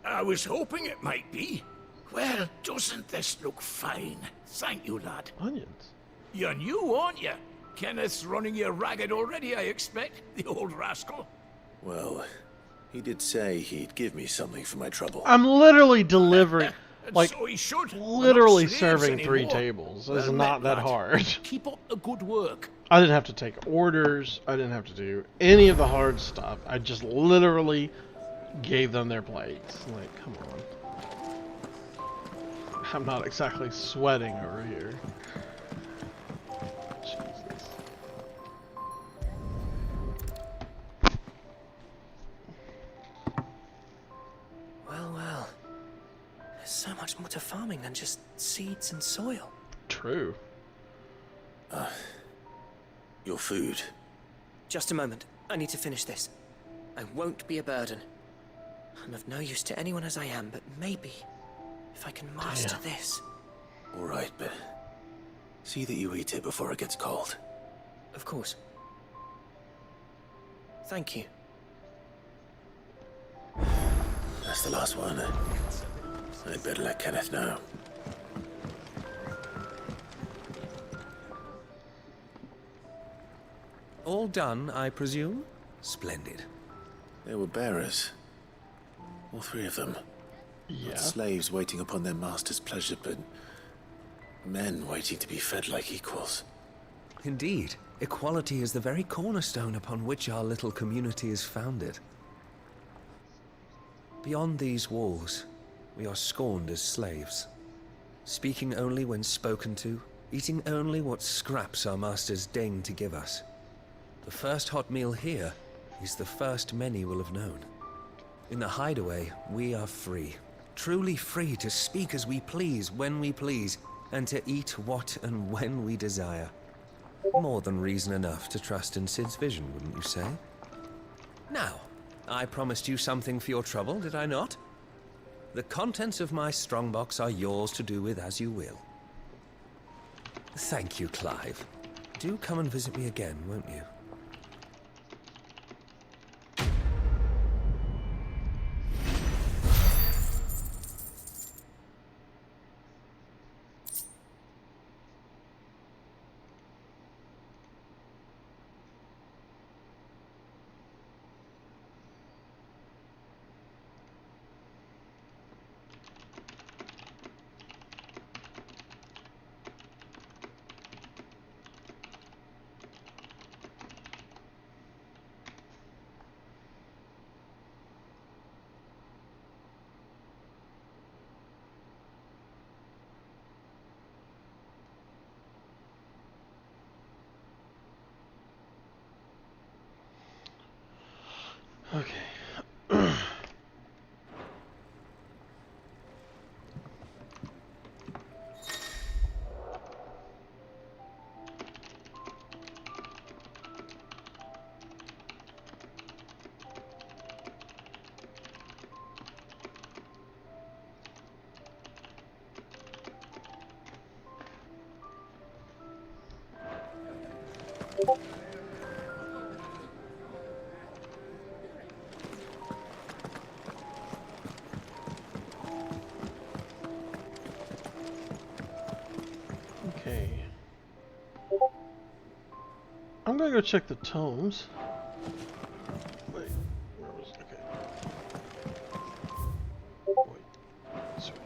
I was hoping it might be. Well, doesn't this look fine? Thank you, lad. Onions. You're new, aren't you? Kenneth's running you ragged already, I expect, the old rascal. Well, he did say he'd give me something for my trouble. I'm literally delivering, like, So he should. literally We're not slaves serving 3 anymore. tables. It's Well not met, that lad. hard. Keep up the good work. I didn't have to take orders. I didn't have to do any of the hard stuff. I just literally gave them their plates. Like, come on. I'm not exactly sweating over here. Jesus. Well, well. There's so much more to farming than just seeds and soil. True. Your food. Just a moment. I need to finish this. I won't be a burden. I'm of no use to anyone as I am, but maybe if I can master this. All right, but see that you eat it before it gets cold. Of course. Thank you. That's the last one. I'd better let Kenneth know. All done, I presume? Splendid. They were bearers. All 3 of them. Yeah. Not slaves waiting upon their master's pleasure, but men waiting to be fed like equals. Indeed. Equality is the very cornerstone upon which our little community is founded. Beyond these walls, we are scorned as slaves. Speaking only when spoken to, eating only what scraps our masters deign to give us. The first hot meal here is the first many will have known. In the hideaway, we are free. Truly free to speak as we please, when we please, and to eat what and when we desire. More than reason enough to trust in Sid's vision, wouldn't you say? Now, I promised you something for your trouble, did I not? The contents of my strongbox are yours to do with as you will. Thank you, Clive. Do come and visit me again, won't you? Okay. Okay. I'm gonna go check the tomes. Wait, where was it? Okay. Wait, this way.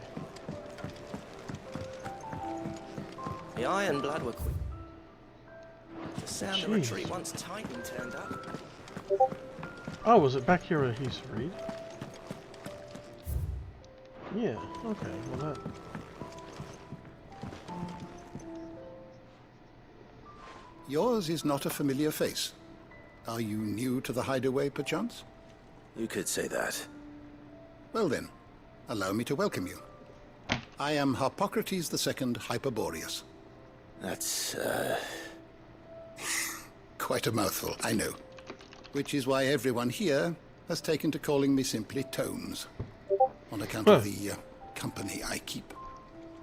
The Iron Blood were quick. The sound of a Jeez. tree once Titan turned up. Oh, was it back here where he used to read? Yeah, okay, well that... Yours is not a familiar face. Are you new to the hideaway, perchance? You could say that. Well then, allow me to welcome you. I am Harpocrates II Hyperboreus. That's, Quite a mouthful, I know. Which is why everyone here has taken to calling me simply Tones, on account of the company I keep.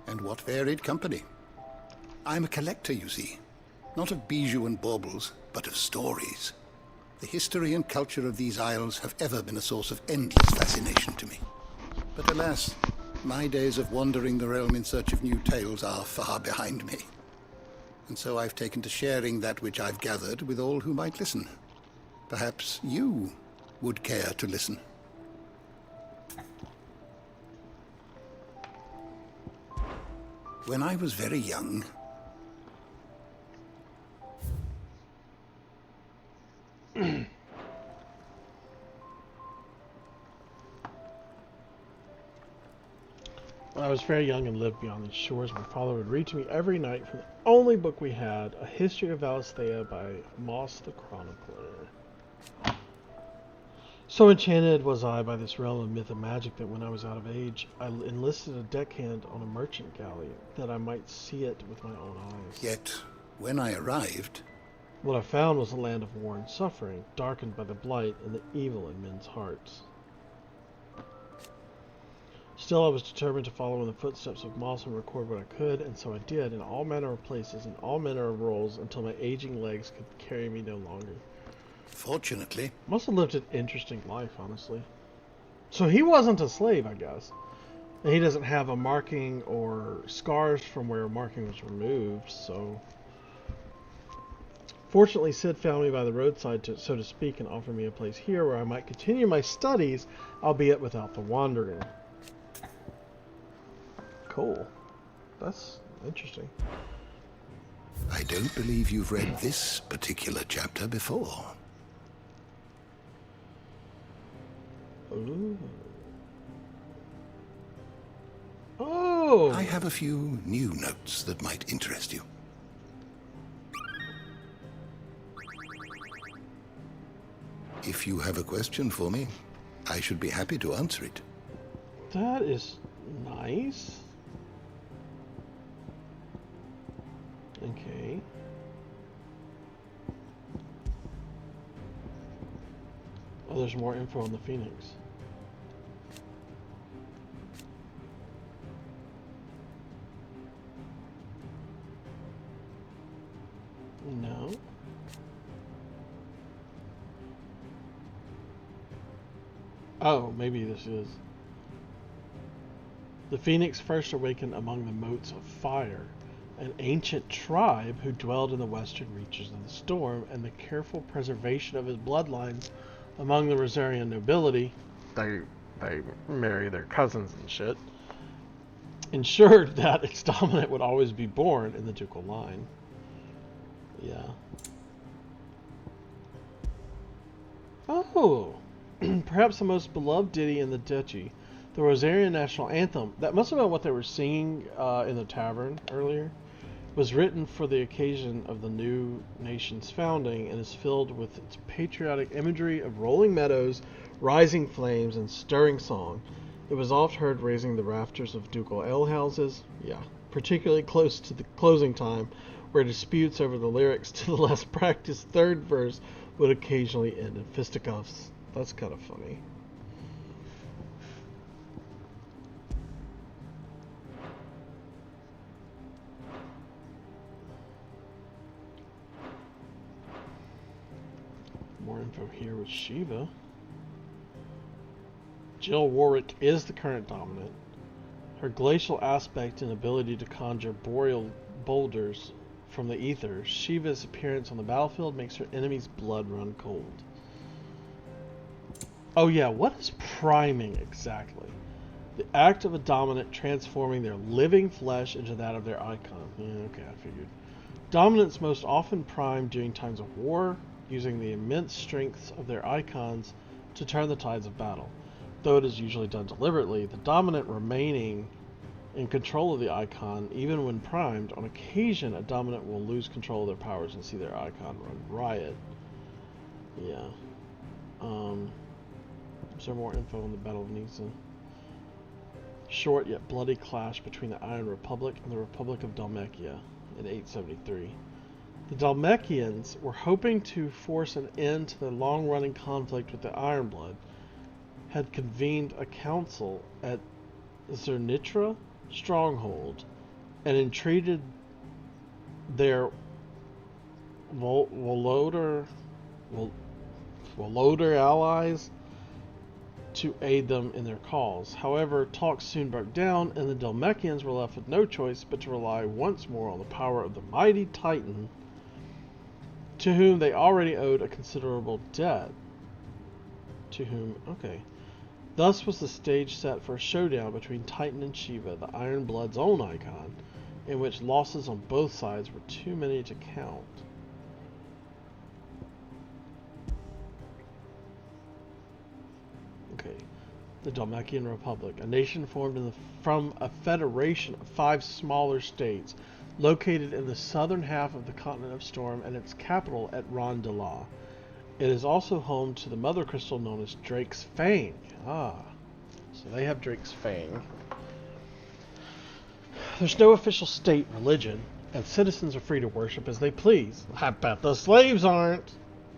And what varied company. I'm a collector, you see. Not of bijou and baubles, but of stories. The history and culture of these isles have ever been a source of endless fascination to me. But alas, my days of wandering the realm in search of new tales are far behind me. And so I've taken to sharing that which I've gathered with all who might listen. Perhaps you would care to listen. When I was very young, When I was very young and lived beyond these shores, my father would read to me every night from the only book we had, A History of Valisthea by Moss the Chronicler. So enchanted was I by this realm of myth and magic that when I was out of age, I enlisted a deckhand on a merchant galley that I might see it with my own eyes. Yet, when I arrived, what I found was a land of war and suffering, darkened by the blight and the evil in men's hearts. Still, I was determined to follow in the footsteps of Moss and record what I could, and so I did in all manner of places and all manner of roles until my aging legs could carry me no longer. Fortunately. Must have lived an interesting life, honestly. So he wasn't a slave, I guess. And he doesn't have a marking or scars from where a marking was removed, so... Fortunately, Sid found me by the roadside, so to speak, and offered me a place here where I might continue my studies, albeit without the wandering. Cool. That's interesting. I don't believe you've read this particular chapter before. Ooh. Oh! I have a few new notes that might interest you. If you have a question for me, I should be happy to answer it. That is nice. Okay. Oh, there's more info on the Phoenix. No. Oh, maybe this is. The Phoenix first awakened among the motes of fire, an ancient tribe who dwelled in the western reaches of the storm, and the careful preservation of his bloodlines among the Rosarian nobility, they marry their cousins and shit, ensured that its dominant would always be born in the ducal line. Yeah. Oh, perhaps the most beloved ditty in the duchy, the Rosarian national anthem, that must have been what they were singing in the tavern earlier, was written for the occasion of the new nation's founding and is filled with its patriotic imagery of rolling meadows, rising flames, and stirring song. It was oft heard raising the rafters of ducal alehouses, particularly close to the closing time, where disputes over the lyrics to the less practiced third verse would occasionally end in fisticuffs. That's kind of funny. More info here with Shiva. Jill Warwick is the current dominant. Her glacial aspect and ability to conjure boreal boulders from the ether, Shiva's appearance on the battlefield makes her enemy's blood run cold. Oh yeah, what is priming exactly? The act of a dominant transforming their living flesh into that of their icon. Yeah, okay, I figured. Dominants most often prime during times of war, using the immense strengths of their icons to turn the tides of battle. Though it is usually done deliberately, the dominant remaining in control of the icon, even when primed, on occasion a dominant will lose control of their powers and see their icon run riot. Yeah. Is there more info on the Battle of Nisa? Short yet bloody clash between the Iron Republic and the Republic of Dhalmekia in 873. The Dhalmekians were hoping to force an end to the long-running conflict with the Ironblood, had convened a council at Zernitra stronghold and entreated their Woloder allies to aid them in their cause. However, talks soon broke down, and the Dhalmekians were left with no choice but to rely once more on the power of the mighty Titan, to whom they already owed a considerable debt. Thus was the stage set for a showdown between Titan and Shiva, the Iron Blood's own icon, in which losses on both sides were too many to count. The Dhalmekian Republic, a nation formed from a federation of 5 smaller states, located in the southern half of the continent of Storm, and its capital at Rondalah. It is also home to the mother crystal known as Drake's Fang. So they have Drake's Fang. There's no official state religion, and citizens are free to worship as they please. I bet the slaves aren't.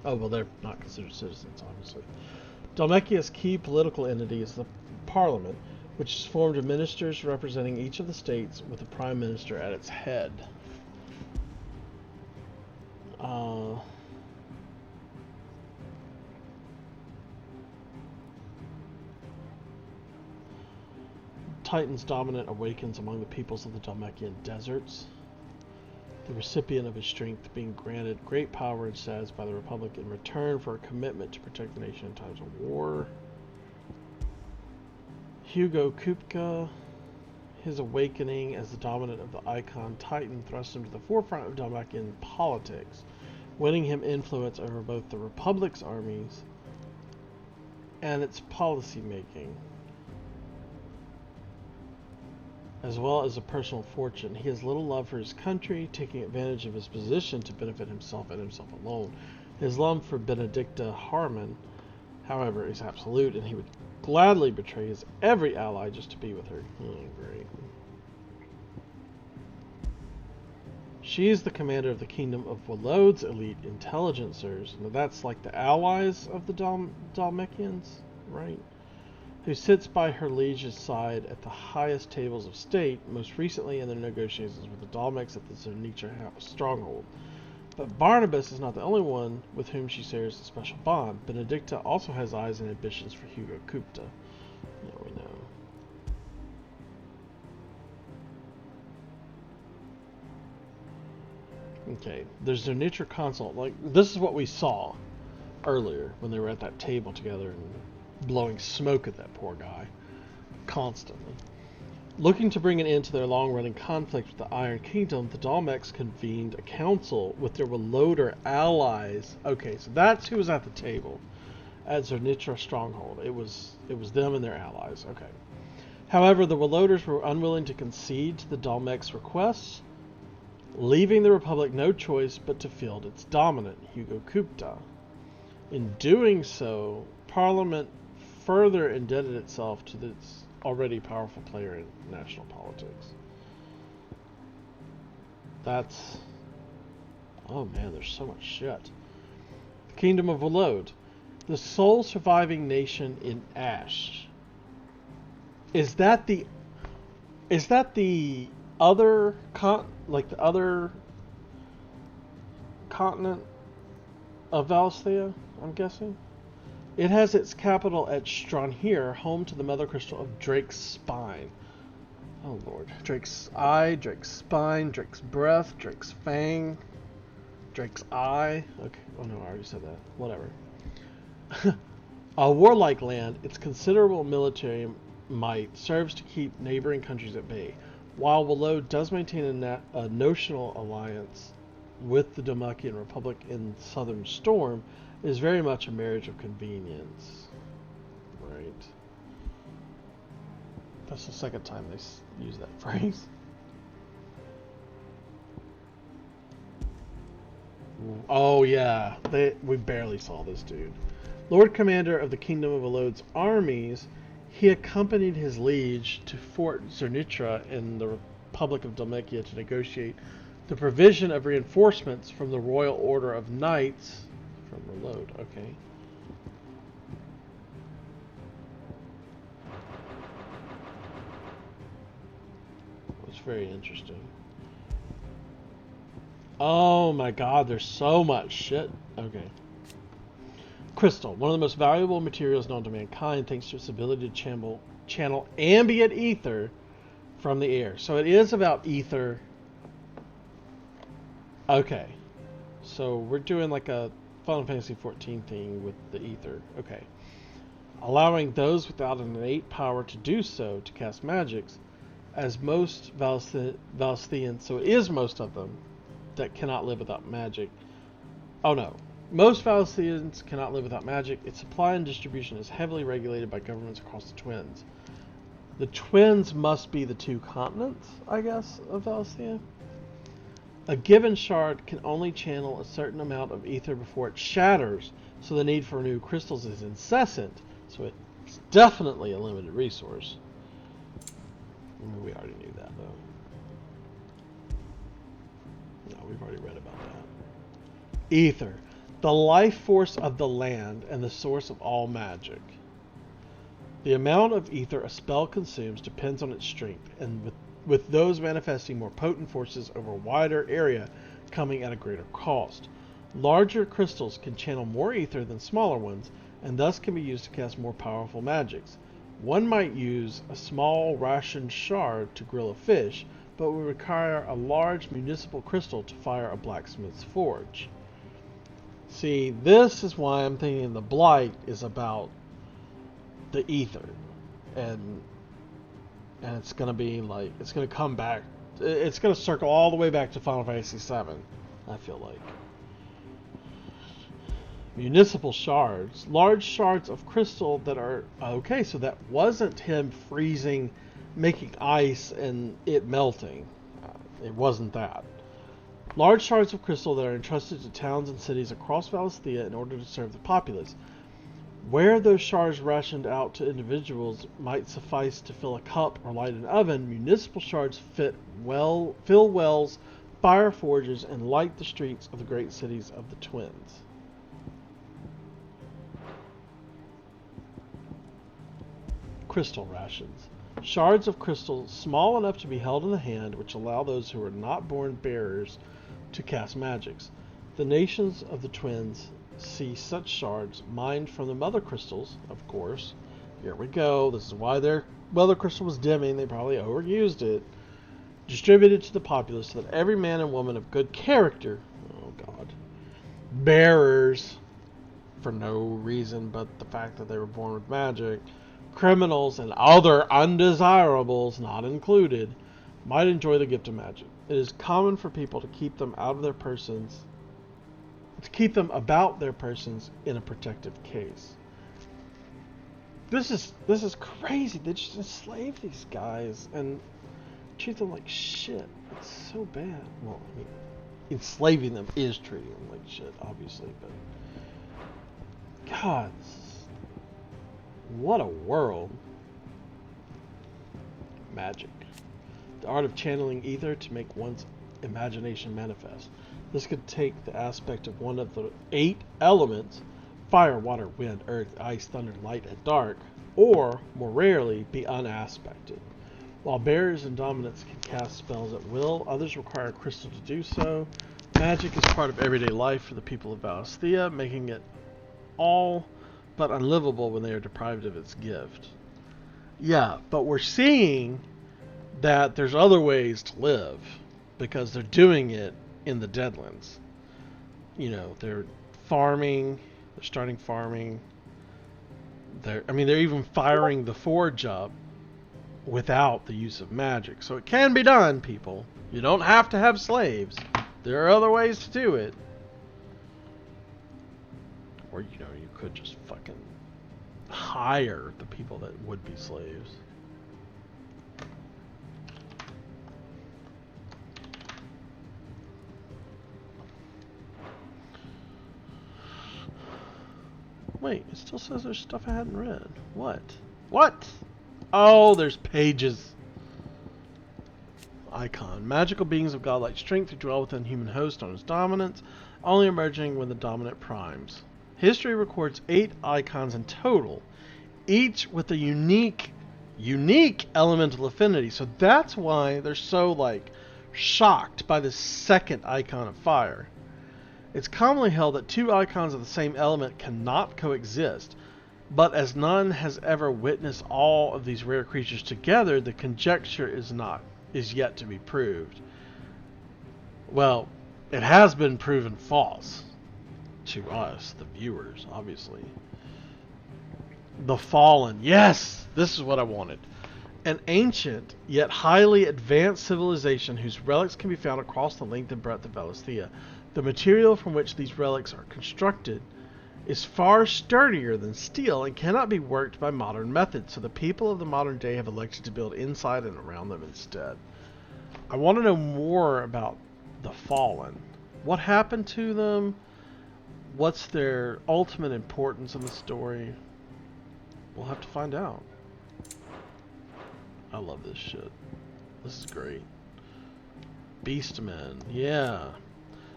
Oh, well, they're not considered citizens, obviously. Dhalmekia's key political entity is the Parliament, which is formed of ministers representing each of the states with the Prime Minister at its head. Titan's dominance awakens among the peoples of the Dhalmekian deserts, the recipient of his strength being granted great power and status by the Republic in return for a commitment to protect the nation in times of war. Hugo Kupka, his awakening as the dominant of the icon Titan thrust him to the forefront of Dhalmekian politics, winning him influence over both the Republic's armies and its policy making, as well as a personal fortune. He has little love for his country, taking advantage of his position to benefit himself and himself alone. His love for Benedicta Harmon, however, is absolute, and he would gladly betray his every ally just to be with her. Great. She is the commander of the kingdom of Wolode's elite intelligencers. Now that's like the allies of the Dhalmekians, right? Who sits by her liege's side at the highest tables of state, most recently in their negotiations with the Dhalmekians at the Zernitra stronghold. But Barnabas is not the only one with whom she shares a special bond. Benedicta also has eyes and ambitions for Hugo Kupta. Yeah, we know. Okay, there's Zernitra consult. Like, this is what we saw earlier when they were at that table together and blowing smoke at that poor guy constantly. Looking to bring an end to their long-running conflict with the Iron Kingdom, the Dhalmekians convened a council with their Woloder allies. Okay, so that's who was at the table at Zernitra stronghold. It was them and their allies. Okay. However, the Woloders were unwilling to concede to the Dhalmekians' requests, leaving the Republic no choice but to field its dominant, Hugo Kupta. In doing so, Parliament further indebted itself to its already powerful player in national politics. That's... oh man, there's so much shit. The Kingdom of Wolode, the sole surviving nation in Ash. Is that the other the other continent of Valisthea, I'm guessing? It has its capital at Stranhir, home to the mother crystal of Drake's Spine. Oh lord. Drake's Eye, Drake's Spine, Drake's Breath, Drake's Fang, Drake's Eye. Okay. Oh no, I already said that. Whatever. A warlike land, its considerable military might serves to keep neighboring countries at bay. While Wolode does maintain a notional alliance with the Dhalmekian Republic in Southern Storm, it is very much a marriage of convenience. Right. That's the second time they use that phrase. Oh yeah, we barely saw this dude. Lord Commander of the Kingdom of Wolode's armies, he accompanied his liege to Fort Zernitra in the Republic of Dhalmekia to negotiate the provision of reinforcements from the Royal Order of Knights from Wolode. Okay. very interesting. Oh my god, there's so much shit. Okay. Crystal, one of the most valuable materials known to mankind thanks to its ability to channel ambient ether from the air. So it is about ether. Okay. So we're doing like a Final Fantasy XIV thing with the ether. Okay. Allowing those without an innate power to do so to cast magics, as most Valisthians, so it is most of them, that cannot live without magic. Oh no. Most Valisthians cannot live without magic. Its supply and distribution is heavily regulated by governments across the Twins. The Twins must be the two continents, I guess, of Valisthea. A given shard can only channel a certain amount of ether before it shatters, so the need for new crystals is incessant, so it's definitely a limited resource. We already knew that, though. No, we've already read about that. Ether, the life force of the land and the source of all magic. The amount of ether a spell consumes depends on its strength, and with those manifesting more potent forces over a wider area coming at a greater cost. Larger crystals can channel more ether than smaller ones, and thus can be used to cast more powerful magics. One might use a small rationed shard to grill a fish, but would require a large municipal crystal to fire a blacksmith's forge. See, this is why I'm thinking the Blight is about the ether, and it's going to be like, it's going to come back, it's going to circle all the way back to Final Fantasy VII, I feel like. Municipal shards, large shards of crystal that are, okay, so that wasn't him freezing, making ice and it melting. It wasn't that. Large shards of crystal that are entrusted to towns and cities across Valisthea in order to serve the populace. Where those shards rationed out to individuals might suffice to fill a cup or light an oven, municipal shards fill wells, fire forges, and light the streets of the great cities of the Twins. Crystal rations. Shards of crystal small enough to be held in the hand, which allow those who are not born bearers to cast magics. The nations of the Twins see such shards mined from the mother crystals, of course. Here we go. This is why their mother crystal was dimming. They probably overused it. Distributed to the populace so that every man and woman of good character, oh god, bearers, for no reason but the fact that they were born with magic, criminals and other undesirables not included, might enjoy the gift of magic. It is common for people to keep them out of their persons, to keep them about their persons in a protective case. This is crazy. They just enslave these guys and treat them like shit. It's so bad. Well, I mean, enslaving them is treating them like shit, obviously, but God, what a world. Magic. The art of channeling ether to make one's imagination manifest. This could take the aspect of one of the 8 elements, fire, water, wind, earth, ice, thunder, light, and dark, or, more rarely, be unaspected. While bearers and dominants can cast spells at will, others require a crystal to do so. Magic is part of everyday life for the people of Valisthea, making it all but unlivable when they are deprived of its gift. Yeah, but we're seeing that there's other ways to live because they're doing it in the Deadlands. You know, they're farming, they're starting farming. They're even firing the forge up without the use of magic. So it can be done, people. You don't have to have slaves. There are other ways to do it. Or, you know, you could just fucking hire the people that would be slaves. Wait, it still says there's stuff I hadn't read. What? What? Oh, there's pages. Icon. Magical beings of godlike strength who dwell within human hosts known as dominants, only emerging when the dominant primes. History records 8 icons in total, each with a unique unique elemental affinity. So that's why they're so, like, shocked by the second icon of fire. It's commonly held that two icons of the same element cannot coexist, but as none has ever witnessed all of these rare creatures together, the conjecture is yet to be proved. Well, it has been proven false to us, the viewers, obviously. The Fallen. Yes! This is what I wanted. An ancient, yet highly advanced civilization whose relics can be found across the length and breadth of Valisthea. The material from which these relics are constructed is far sturdier than steel and cannot be worked by modern methods, so the people of the modern day have elected to build inside and around them instead. I want to know more about the Fallen. What happened to them? What's their ultimate importance in the story? We'll have to find out. I love this shit. This is great. Beastmen. Yeah.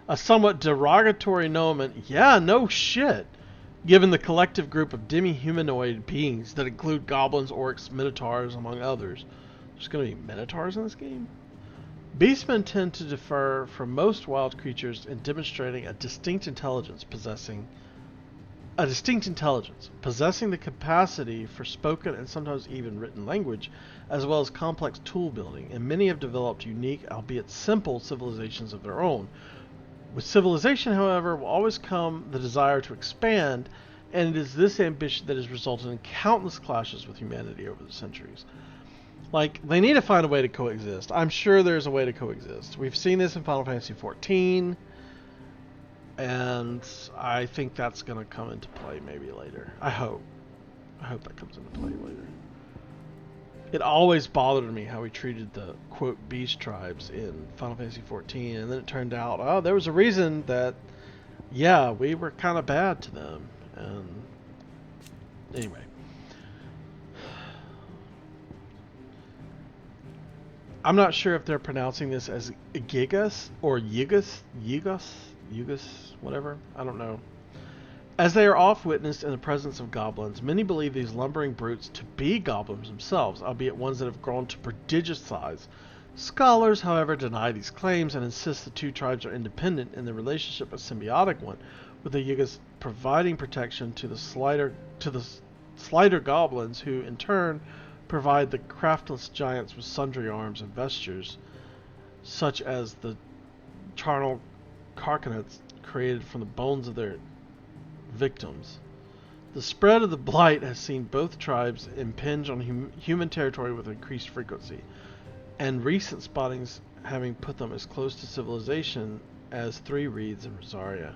A somewhat derogatory nomen. Yeah, no shit. Given the collective group of demi-humanoid beings that include goblins, orcs, minotaurs, among others. There's going to be minotaurs in this game? Beastmen tend to differ from most wild creatures in demonstrating a distinct intelligence, possessing the capacity for spoken and sometimes even written language, as well as complex tool building, and many have developed unique, albeit simple, civilizations of their own. With civilization, however, will always come the desire to expand, and it is this ambition that has resulted in countless clashes with humanity over the centuries. Like, they need to find a way to coexist. I'm sure there's a way to coexist. We've seen this in Final Fantasy XIV, and I think that's going to come into play maybe later. I hope that comes into play later. It always bothered me how we treated the, quote, beast tribes in Final Fantasy XIV, and then it turned out, oh, there was a reason that, yeah, we were kind of bad to them. And anyway. I'm not sure if they're pronouncing this as Gigas or Yigas, whatever. I don't know. As they are oft witnessed in the presence of goblins, many believe these lumbering brutes to be goblins themselves, albeit ones that have grown to prodigious size. Scholars, however, deny these claims and insist the two tribes are independent in the relationship a symbiotic one, with the Yigas providing protection to the slider goblins, who in turn provide the craftless giants with sundry arms and vestures, such as the charnel carcanets created from the bones of their victims. The spread of the blight has seen both tribes impinge on human territory with increased frequency, and recent spottings having put them as close to civilization as Three Reeds and Rosaria.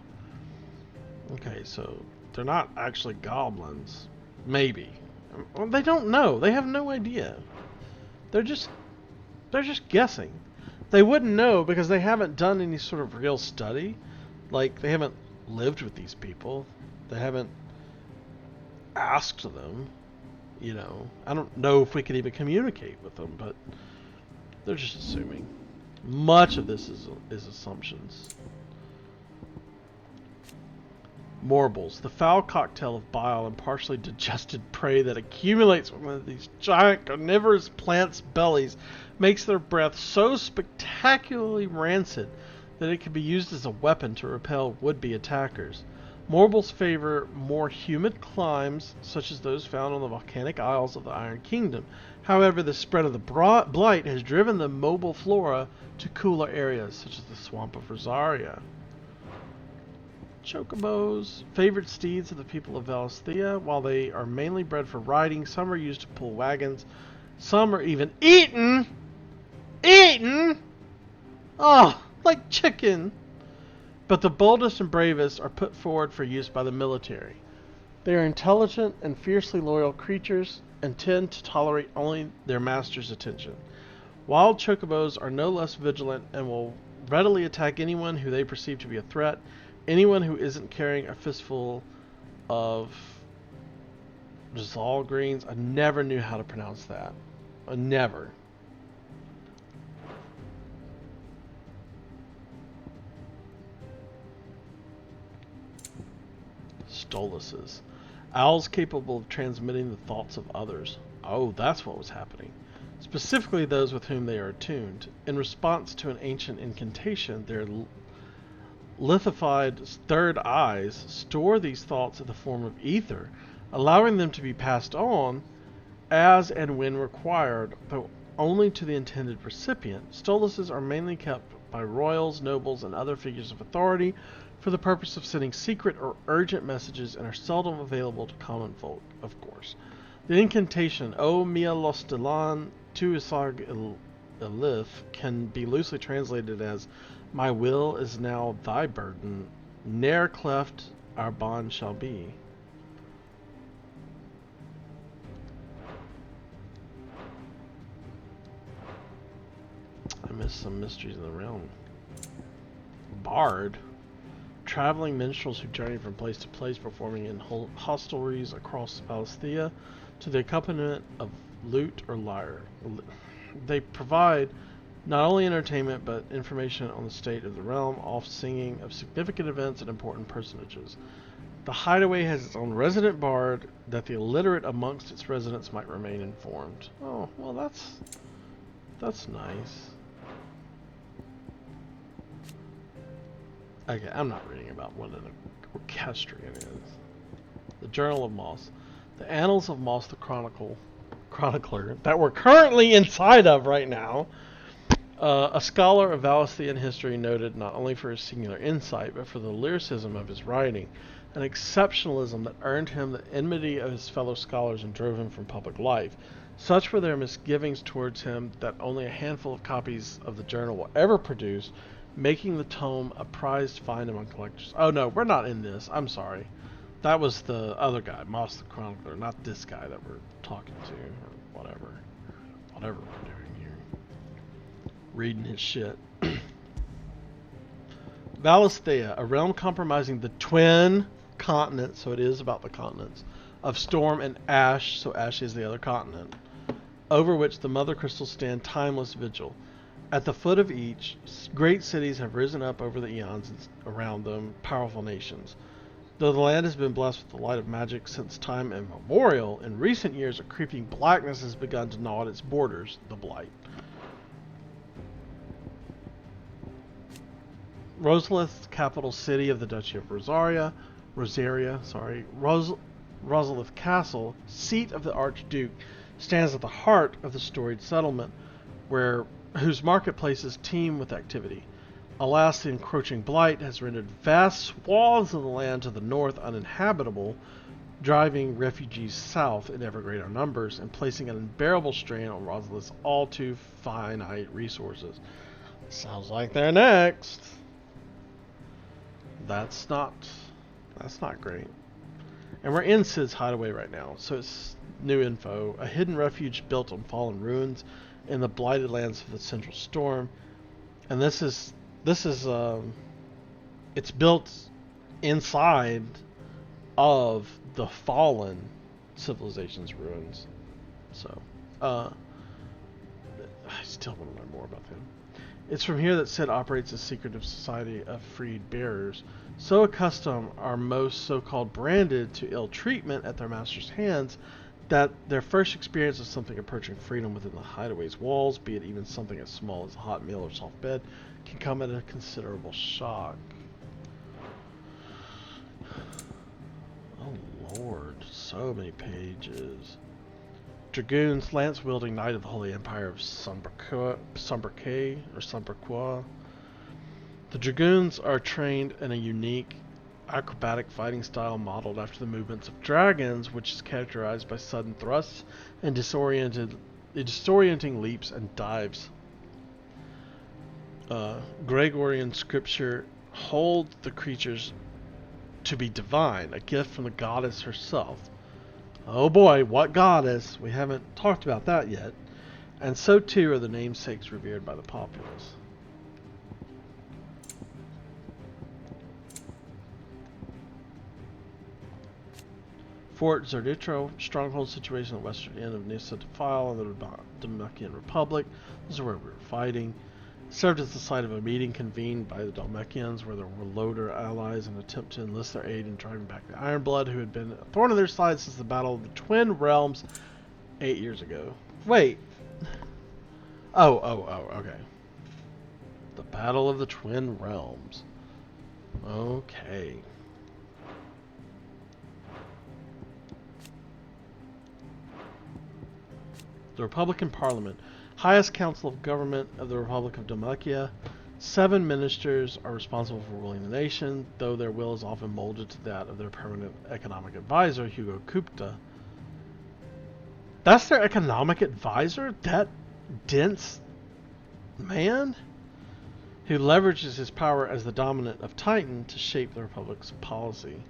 Okay, so they're not actually goblins. Maybe. Well, they don't know. They have no idea. They're just guessing. They wouldn't know because they haven't done any sort of real study. Like, they haven't lived with these people. They haven't asked them. You know, I don't know if we could even communicate with them, but they're just assuming. Much of this is assumptions. Morbles, the foul cocktail of bile and partially digested prey that accumulates within these giant carnivorous plants' bellies, makes their breath so spectacularly rancid that it can be used as a weapon to repel would-be attackers. Morbles favor more humid climes, such as those found on the volcanic isles of the Iron Kingdom. However, the spread of the blight has driven the mobile flora to cooler areas, such as the swamp of Rosaria. Chocobos, favored steeds of the people of Valisthea. While they are mainly bred for riding, some are used to pull wagons. Some are even eaten! Eaten! Oh, like chicken! But the boldest and bravest are put forward for use by the military. They are intelligent and fiercely loyal creatures and tend to tolerate only their master's attention. Wild chocobos are no less vigilant and will readily attack anyone who they perceive to be a threat. Anyone who isn't carrying a fistful of Rizal greens, I never knew how to pronounce that. Never. Stoluses. Owls capable of transmitting the thoughts of others. Oh, that's what was happening. Specifically those with whom they are attuned. In response to an ancient incantation, their lithified third eyes store these thoughts in the form of ether, allowing them to be passed on as and when required, but only to the intended recipient. Stoluses are mainly kept by royals, nobles, and other figures of authority for the purpose of sending secret or urgent messages and are seldom available to common folk, of course. The incantation, O mia lostelan tu isag ilith, can be loosely translated as, My will is now thy burden, ne'er cleft our bond shall be. I missed some mysteries in the realm. Bard. Traveling minstrels who journey from place to place performing in hostelries across Valisthea to the accompaniment of lute or lyre. They provide not only entertainment but information on the state of the realm, oft singing of significant events and important personages. The hideaway has its own resident bard that the illiterate amongst its residents might remain informed. Oh, well that's nice. Okay, I'm not reading about what an orchestrion is. The Journal of Moss. The Annals of Moss the Chronicler that we're currently inside of right now. A scholar of Valisthean history noted not only for his singular insight, but for the lyricism of his writing, an exceptionalism that earned him the enmity of his fellow scholars and drove him from public life. Such were their misgivings towards him that only a handful of copies of the journal were ever produced, making the tome a prized find among collectors. Oh no, we're not in this. I'm sorry. That was the other guy, Moss the Chronicler, not this guy that we're talking to, or whatever. Whatever we're doing here. Reading his shit. Valisthea, a realm comprising the twin continents, so it is about the continents, of storm and ash, so ash is the other continent, over which the mother crystals stand timeless vigil. At the foot of each, great cities have risen up over the eons around them, powerful nations. Though the land has been blessed with the light of magic since time immemorial, in recent years a creeping blackness has begun to gnaw at its borders, the Blight. Rosalith, capital city of the Duchy of Rosaria, Rosalith Castle, seat of the Archduke, stands at the heart of the storied settlement, whose marketplaces teem with activity. Alas, the encroaching blight has rendered vast swaths of the land to the north uninhabitable, driving refugees south in ever greater numbers and placing an unbearable strain on Rosalith's all too finite resources. Sounds like they're next. That's not great. And we're in Cid's hideaway right now, so it's new info. A hidden refuge built on fallen ruins in the blighted lands of the Central Storm, and this is it's built inside of the fallen civilization's ruins. So, I still want to learn more about them. It's from here that Cid operates a secretive society of freed bearers. So accustomed are most so-called branded to ill treatment at their master's hands that their first experience of something approaching freedom within the hideaway's walls, be it even something as small as a hot meal or soft bed, can come at a considerable shock. Oh lord, so many pages. Dragoons, lance-wielding knight of the Holy Empire of Sombriquois. The Dragoons are trained in a unique acrobatic fighting style modeled after the movements of dragons, which is characterized by sudden thrusts and disorienting leaps and dives. Gregorian scripture holds the creatures to be divine, a gift from the goddess herself. Oh boy, what goddess? We haven't talked about that yet. And so too are the namesakes revered by the populace. Fort Zerditro, stronghold situation at the western end of Nissa Defile in the Dalmatian Republic. This is where we were fighting. It served as the site of a meeting convened by the Dalmatians, where there were Loder allies and attempt to enlist their aid in driving back the Ironblood, who had been a thorn in their side since the Battle of the Twin Realms 8 years ago. Wait. Oh, okay. The Battle of the Twin Realms. Okay. The Republican Parliament. Highest Council of Government of the Republic of Demacia. 7 ministers are responsible for ruling the nation, though their will is often molded to that of their permanent economic advisor, Hugo Kupta. That's their economic advisor? That dense man? Who leverages his power as the dominant of Titan to shape the Republic's policy.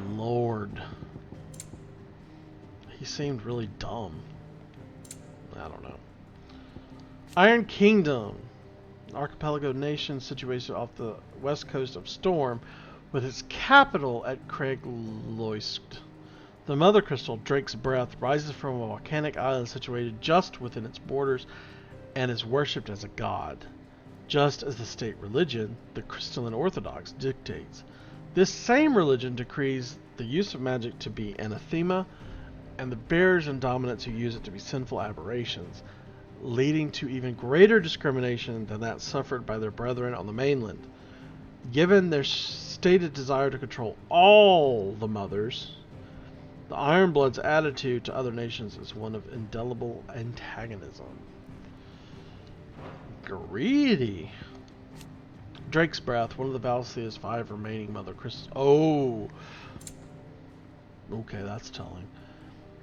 Lord. He seemed really dumb. I don't know. Iron Kingdom. An archipelago nation situated off the west coast of Storm, with its capital at Craigloist. The Mother Crystal, Drake's Breath, rises from a volcanic island situated just within its borders and is worshipped as a god, just as the state religion, the Crystalline Orthodox, dictates. This same religion decrees the use of magic to be anathema, and the bearers and dominants who use it to be sinful aberrations, leading to even greater discrimination than that suffered by their brethren on the mainland. Given their stated desire to control all the mothers, the Ironbloods' attitude to other nations is one of indelible antagonism. Greedy. Drake's Breath, one of the Valsia's 5 remaining Mother Crystals. Oh! Okay, that's telling.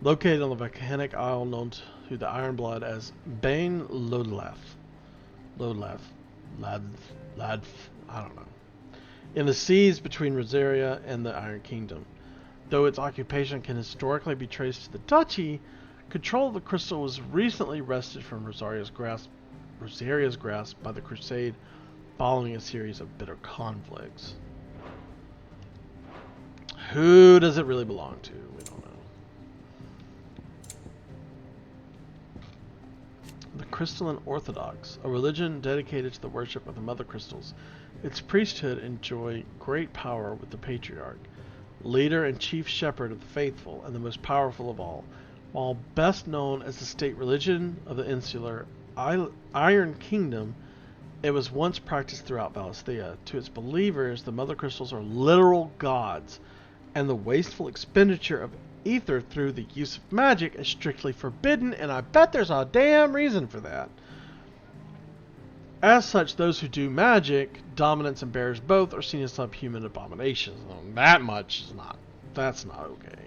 Located on the volcanic isle known to the Ironblood as Bain Lodlaf. I don't know. In the seas between Rosaria and the Iron Kingdom. Though its occupation can historically be traced to the Duchy, control of the crystal was recently wrested from Rosaria's grasp by the Crusade following a series of bitter conflicts. Who does it really belong to? We don't know. The Crystalline Orthodox, a religion dedicated to the worship of the Mother Crystals. Its priesthood enjoy great power with the Patriarch, leader and chief shepherd of the faithful, and the most powerful of all. While best known as the state religion of the insular Iron Kingdom, it was once practiced throughout Valisthea. To its believers, the Mother Crystals are literal gods, and the wasteful expenditure of ether through the use of magic is strictly forbidden, and I bet there's a damn reason for that. As such, those who do magic, dominants and bearers both, are seen as subhuman abominations. That much is not. That's not okay.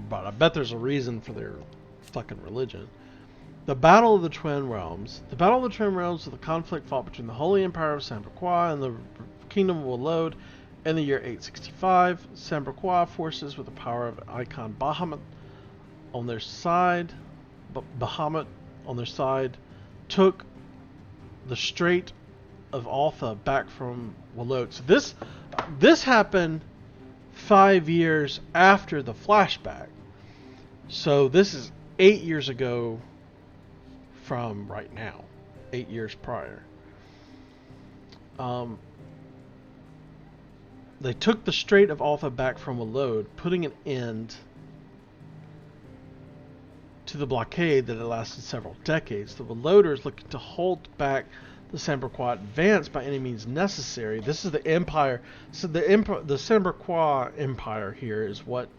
But I bet there's a reason for their fucking religion. The Battle of the Twin Realms. The Battle of the Twin Realms was the conflict fought between the Holy Empire of Samberquois and the Kingdom of Walode in the year 865. Samberquois forces with the power of Icon Bahamut on their side, took the Strait of Altha back from Walode. So this happened 5 years after the flashback. So this is 8 years ago from right now. 8 years prior. They took the Strait of Altha back from Walode, putting an end to the blockade that had lasted several decades. The Waloders, looking to hold back the Samberquois advance by any means necessary. This is the Empire. So the Samberquois Empire here is what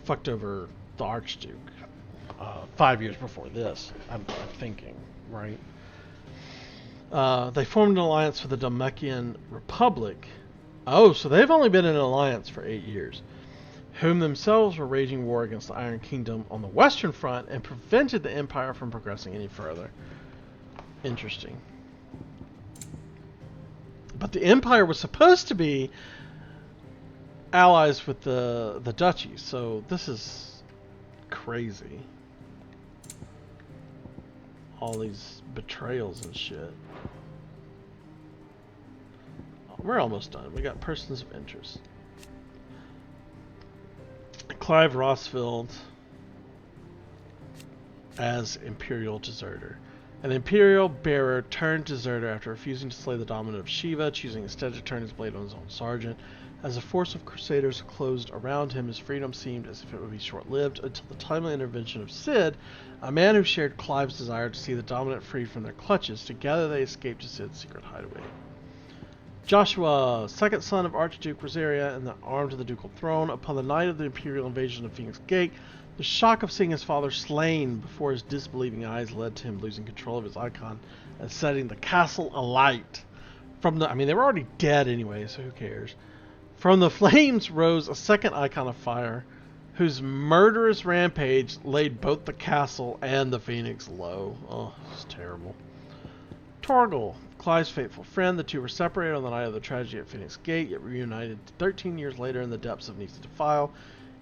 fucked over the Archduke 5 years before this, I'm thinking, right? They formed an alliance with the Demacian Republic. Oh, so they've only been in an alliance for 8 years, whom themselves were waging war against the Iron Kingdom on the Western Front and prevented the Empire from progressing any further. Interesting. But the Empire was supposed to be allies with the Duchy, so this is crazy. All these betrayals and shit. We're almost done. We got persons of interest. Clive Rossfield as Imperial Deserter. An Imperial bearer turned deserter after refusing to slay the dominant of Shiva, choosing instead to turn his blade on his own sergeant. As a force of crusaders closed around him, his freedom seemed as if it would be short-lived until the timely intervention of Cid, a man who shared Clive's desire to see the dominant freed from their clutches. Together they escaped to Cid's secret hideaway. Joshua, second son of Archduke Rosaria and the arm to the ducal throne, upon the night of the imperial invasion of Phoenix Gate, the shock of seeing his father slain before his disbelieving eyes led to him losing control of his icon and setting the castle alight. They were already dead anyway, so who cares? From the flames rose a second icon of fire, whose murderous rampage laid both the castle and the Phoenix low. Oh, it's terrible. Torgal, Clive's faithful friend, the two were separated on the night of the tragedy at Phoenix Gate, yet reunited 13 years later in the depths of Nisa Defile.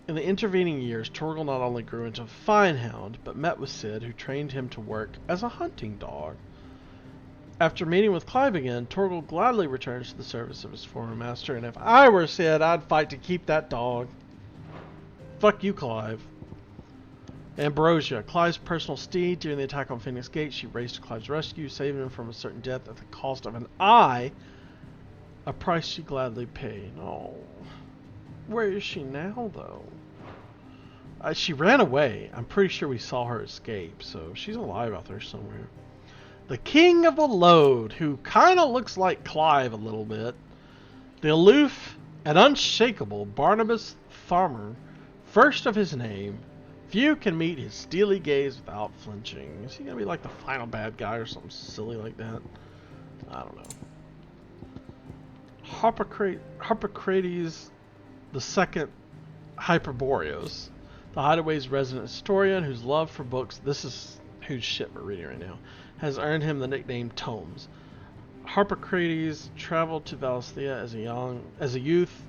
In the intervening years, Torgal not only grew into a fine hound, but met with Cid, who trained him to work as a hunting dog. After meeting with Clive again, Torgal gladly returns to the service of his former master, and if I were Cid, I'd fight to keep that dog. Fuck you, Clive. Ambrosia, Clive's personal steed. During the attack on Phoenix Gate, she raced to Clive's rescue, saving him from a certain death at the cost of an eye, a price she gladly paid. Oh, where is she now, though? She ran away. I'm pretty sure we saw her escape, so she's alive out there somewhere. The King of the Load, who kind of looks like Clive a little bit. The aloof and unshakable Barnabas Farmer, first of his name. Few can meet his steely gaze without flinching. Is he going to be like the final bad guy or something silly like that? I don't know. Harpocrates the second Hyperboreos, the Hideaway's resident historian whose love for books, this is whose shit we're reading right now, has earned him the nickname Tomes. Harpocrates traveled to Valisthea as a youth,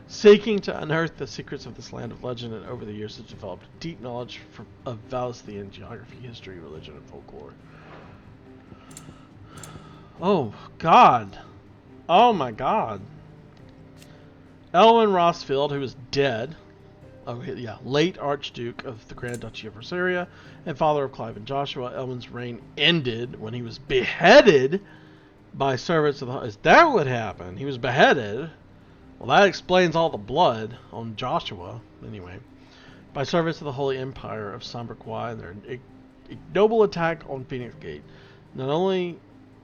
seeking to unearth the secrets of this land of legend, and over the years has developed deep knowledge of Valisthean geography, history, religion, and folklore. Oh, God. Oh, my God. Elwin Rossfield, who is dead, late Archduke of the Grand Duchy of Rosaria, and father of Clive and Joshua. Elwin's reign ended when he was beheaded by servants of the... Is that what happened? He was beheaded? Well, that explains all the blood on Joshua, anyway. By servants of the Holy Empire of Sambre and their ignoble attack on Phoenix Gate. Known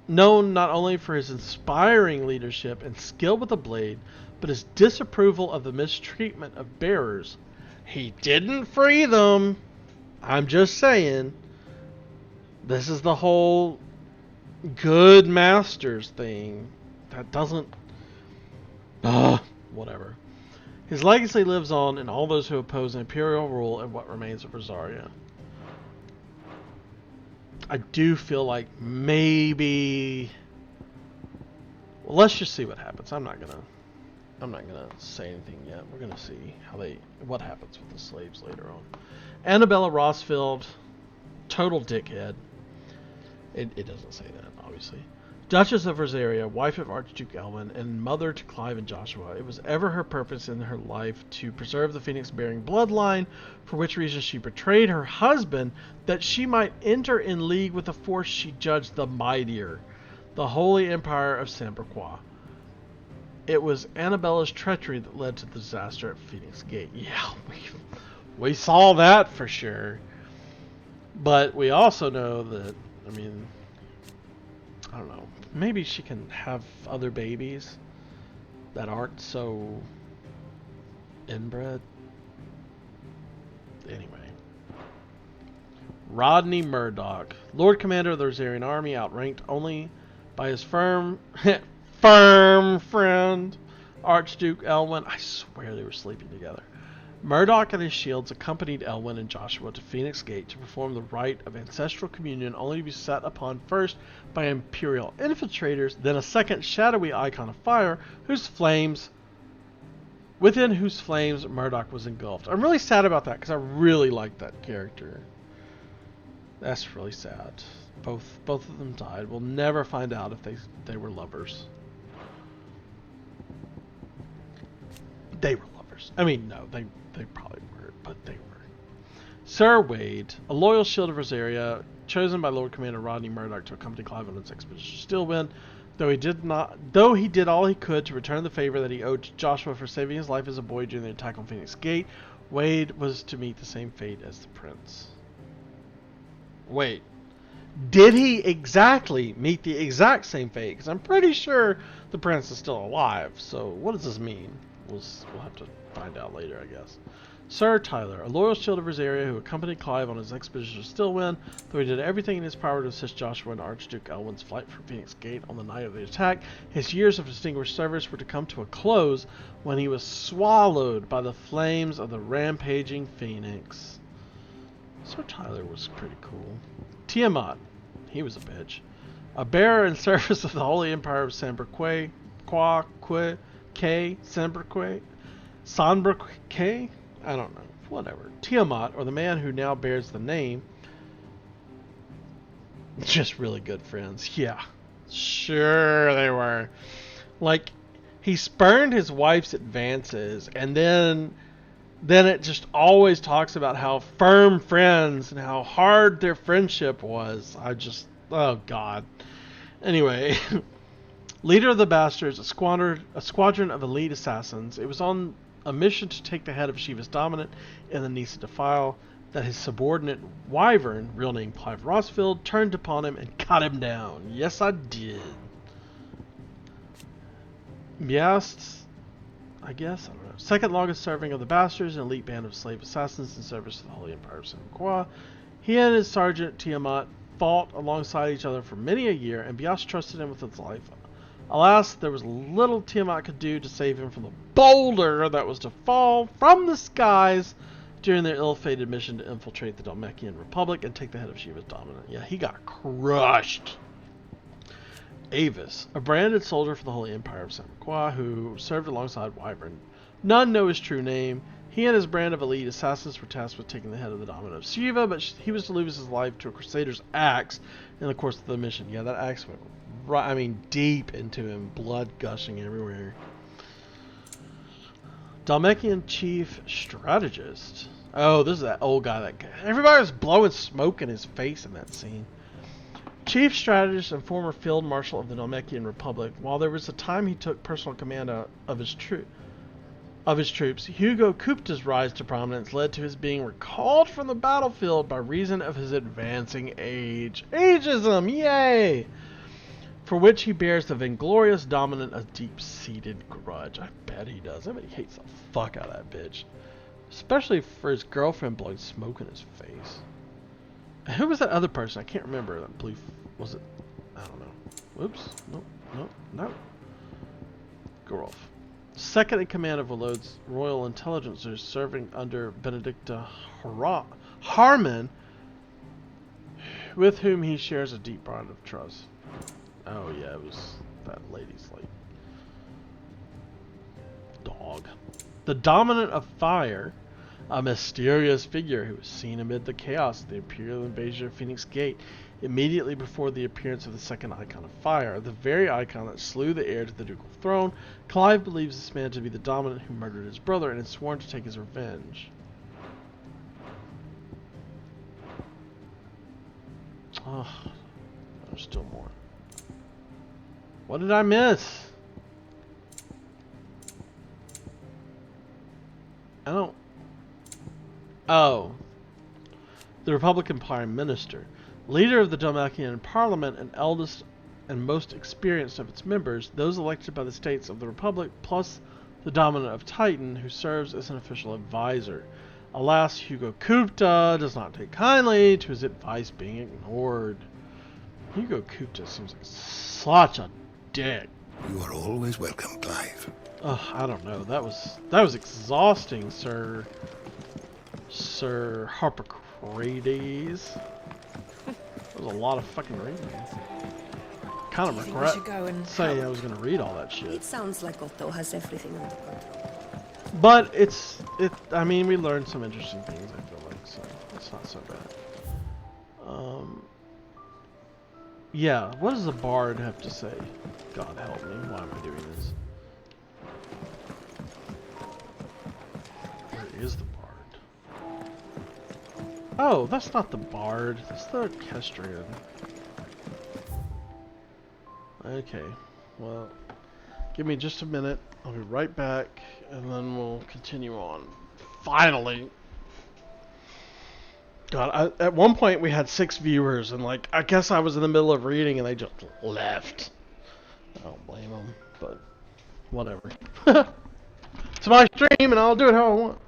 not only for his inspiring leadership and skill with the blade, but his disapproval of the mistreatment of bearers. He didn't free them. I'm just saying. This is the whole good masters thing. That doesn't... whatever. His legacy lives on in all those who oppose imperial rule and what remains of Rosaria. I do feel like maybe... Well, let's just see what happens. I'm not gonna say anything yet. We're gonna see what happens with the slaves later on. Annabella Rossfield, total dickhead. It doesn't say that, obviously. Duchess of Rosaria, wife of Archduke Elwin, and mother to Clive and Joshua. It was ever her purpose in her life to preserve the Phoenix-bearing bloodline, for which reason she betrayed her husband, that she might enter in league with the force she judged the mightier, the Holy Empire of Sambre. It was Annabella's treachery that led to the disaster at Phoenix Gate. Yeah, we saw that for sure. But we also know that, I don't know, maybe she can have other babies that aren't so inbred. Anyway. Rodney Murdoch, Lord Commander of the Rosarian Army, outranked only by his firm friend, Archduke Elwin. I swear they were sleeping together. Murdoch and his shields accompanied Elwin and Joshua to Phoenix Gate to perform the rite of ancestral communion, only to be set upon first by imperial infiltrators, then a second shadowy icon of fire, within whose flames Murdoch was engulfed. I'm really sad about that because I really like that character. That's really sad. Both of them died. We'll never find out if they were lovers. They were lovers. No, they probably weren't, but they were. Sir Wade, a loyal shield of Rosaria, chosen by Lord Commander Rodney Murdoch to accompany Clive on its expedition to Steelwind, Though he did all he could to return the favor that he owed to Joshua for saving his life as a boy during the attack on Phoenix Gate, Wade was to meet the same fate as the prince. Wait. Did he exactly meet the exact same fate? Because I'm pretty sure the prince is still alive. So what does this mean? We'll have to find out later, I guess. Sir Tyler, a loyal shield of his area who accompanied Clive on his expedition to Stillwind, though he did everything in his power to assist Joshua and Archduke Elwin's flight from Phoenix Gate on the night of the attack, his years of distinguished service were to come to a close when he was swallowed by the flames of the rampaging Phoenix. Sir Tyler was pretty cool. Tiamat, he was a bitch. A bearer in service of the Holy Empire of Sanberque, Sanberque? I don't know. Whatever. Tiamat, or the man who now bears the name. Just really good friends. Yeah. Sure they were. Like, he spurned his wife's advances, and then it just always talks about how firm friends and how hard their friendship was. Oh God. Anyway, leader of the Bastards, a squadron of elite assassins. It was on a mission to take the head of Shiva's dominant in the Nisa Defile that his subordinate Wyvern, real name Clive Rossfield, turned upon him and cut him down. Yes, I did. Yes, I guess. I don't know. Second longest serving of the Bastards, an elite band of slave assassins in service to the Holy Empire of Samqua. He and his sergeant Tiamat fought alongside each other for many a year, and Bias trusted him with his life. Alas, there was little Tiamat could do to save him from the boulder that was to fall from the skies during their ill-fated mission to infiltrate the Dhalmekian Republic and take the head of Shiva's dominant. Yeah, he got crushed. Avis, a branded soldier for the Holy Empire of Samqua, who served alongside Wyvern. None know his true name. He and his brand of elite assassins were tasked with taking the head of the dominant of Shiva, but he was to lose his life to a crusader's axe in the course of the mission. Yeah, that axe went right, deep into him, blood gushing everywhere. Dhalmekian Chief Strategist. Oh, this is that old guy. Everybody was blowing smoke in his face in that scene. Chief Strategist and former Field Marshal of the Dhalmekian Republic. While there was a time he took personal command of his troops, Hugo Kupta's rise to prominence led to his being recalled from the battlefield by reason of his advancing age. Ageism, yay! For which he bears the vainglorious dominant a deep-seated grudge. I bet he does. I bet he hates the fuck out of that bitch. Especially for his girlfriend blowing smoke in his face. And who was that other person? I can't remember. That blue... Was it... I don't know. Whoops. No. Gorolf. Second in command of Walod's royal intelligencers, serving under Benedicta Harman, with whom he shares a deep bond of trust. Oh yeah, it was that lady's like dog. The dominant of fire, a mysterious figure who was seen amid the chaos of the imperial invasion of Phoenix Gate immediately before the appearance of the second icon of fire, the very icon that slew the heir to the ducal throne. Clive believes this man to be the dominant who murdered his brother and is sworn to take his revenge. Oh, there's still more. What did I miss? Oh. The Republican Prime Minister. Leader of the Dhalmekian Parliament and eldest and most experienced of its members, those elected by the states of the Republic, plus the dominant of Titan, who serves as an official advisor. Alas, Hugo Kupta does not take kindly to his advice being ignored. Hugo Kupta seems like such a dick. You are always welcome, Clive. I don't know. That was exhausting, Sir Harpocrates. That was a lot of fucking reading. Kind of regret saying I was going to read all that shit. It sounds like Otto has everything under control. But I mean, we learned some interesting things, I feel like, so it's not so bad. Yeah, what does the bard have to say? God help me, why am I doing this? Where is the bard? Oh, that's not the bard, that's the orchestrion. Okay. Well, give me just a minute. I'll be right back, and then we'll continue on. Finally! God, at one point we had 6 viewers, and like, I guess I was in the middle of reading and they just left. I don't blame them, but whatever. It's my stream, and I'll do it how I want.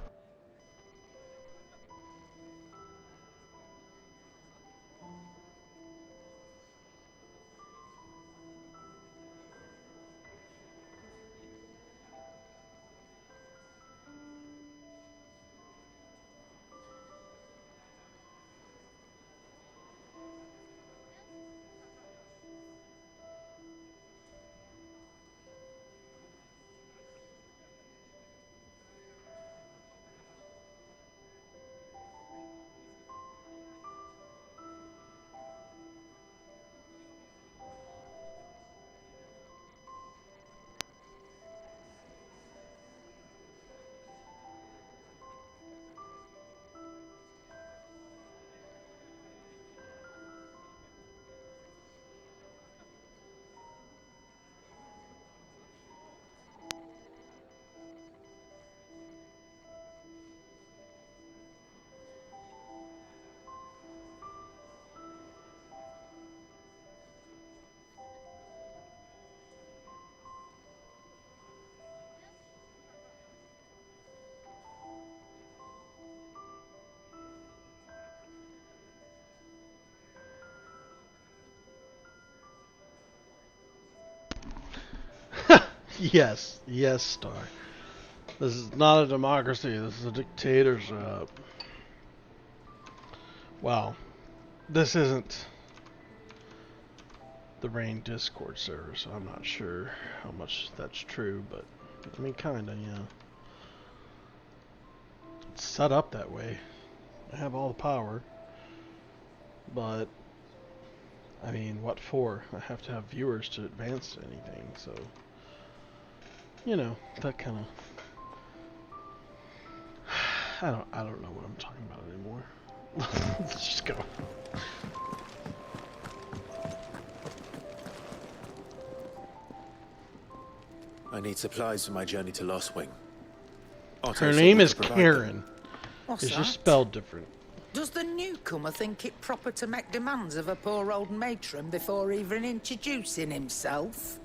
Yes, yes, Star. This is not a democracy, this is a dictatorship. Wow. This isn't the Rain Discord server, so I'm not sure how much that's true, but I mean, kinda, yeah. It's set up that way. I have all the power, but I mean, what for? I have to have viewers to advance anything, so you know, that kind of I don't know what I'm talking about anymore. Let's just go. I need supplies for my journey to Lost Wing. Her name is Karen. What's it's that? just spelled different. Does the newcomer think it proper to make demands of a poor old matron before even introducing himself?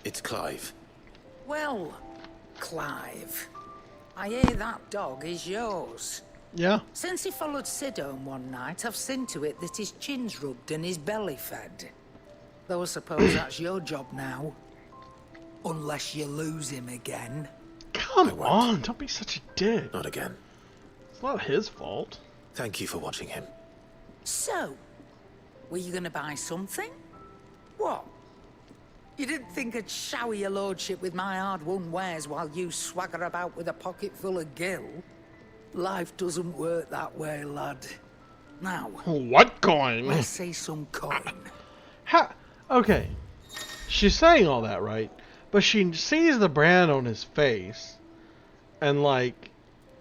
It's Clive. Well, Clive, I hear that dog is yours. Yeah. Since he followed Sid home one night, I've seen to it that his chin's rubbed and his belly fed. Though I suppose that's your job now. Unless you lose him again. Come on, don't be such a dick. Not again. It's not his fault. Thank you for watching him. So, were you gonna buy something? What? You didn't think I'd shower your lordship with my hard-won wares while you swagger about with a pocket full of gil? Life doesn't work that way, lad. Now, what coin? Let's see some coin. Okay, she's saying all that, right? But she sees the brand on his face, and like,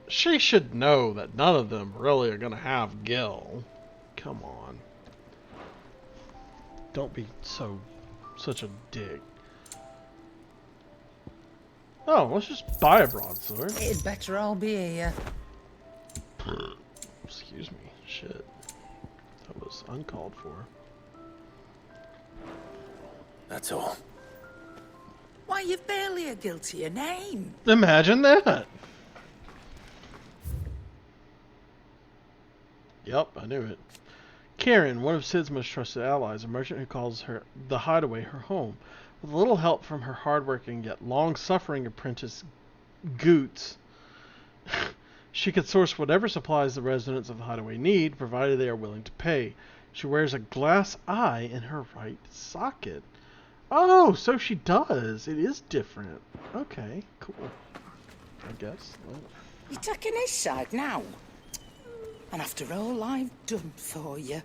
she should know that none of them really are gonna have gil. Come on. Don't be such a dick. Oh, let's just buy a broadsword. It'd better all be here. Excuse me. Shit. That was uncalled for. That's all. Why, you've barely a gil to your name. Imagine that. Yep, I knew it. Karen, one of Sid's most trusted allies, a merchant who calls her the Hideaway her home. With a little help from her hardworking yet long-suffering apprentice, Goots, she could source whatever supplies the residents of the Hideaway need, provided they are willing to pay. She wears a glass eye in her right socket. Oh, so she does. It is different. Okay, cool. I guess. Well. You're taking his side now. And after all I've done for you.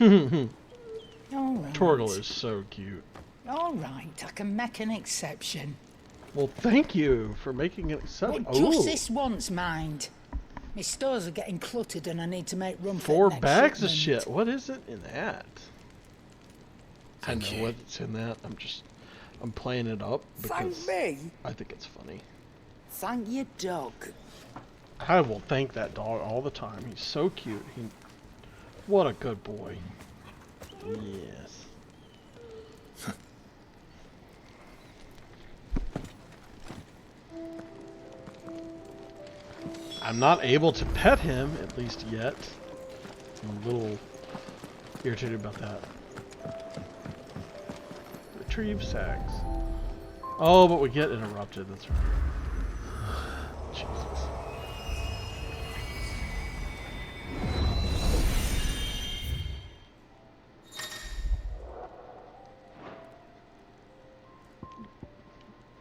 All right. Torgal is so cute. All right, I can make an exception. Well, thank you for making an exception. But just this once, mind. My stores are getting cluttered and I need to make room for 4 next bags of shipment. shit. What is it in that? I know what's in that. I'm playing it up because Thank me. I think it's funny. Thank your dog. I will thank that dog all the time. He's so cute. What a good boy. Yes. I'm not able to pet him, at least yet. I'm a little irritated about that. Retrieve sags. Oh, but we get interrupted, that's right. Jesus.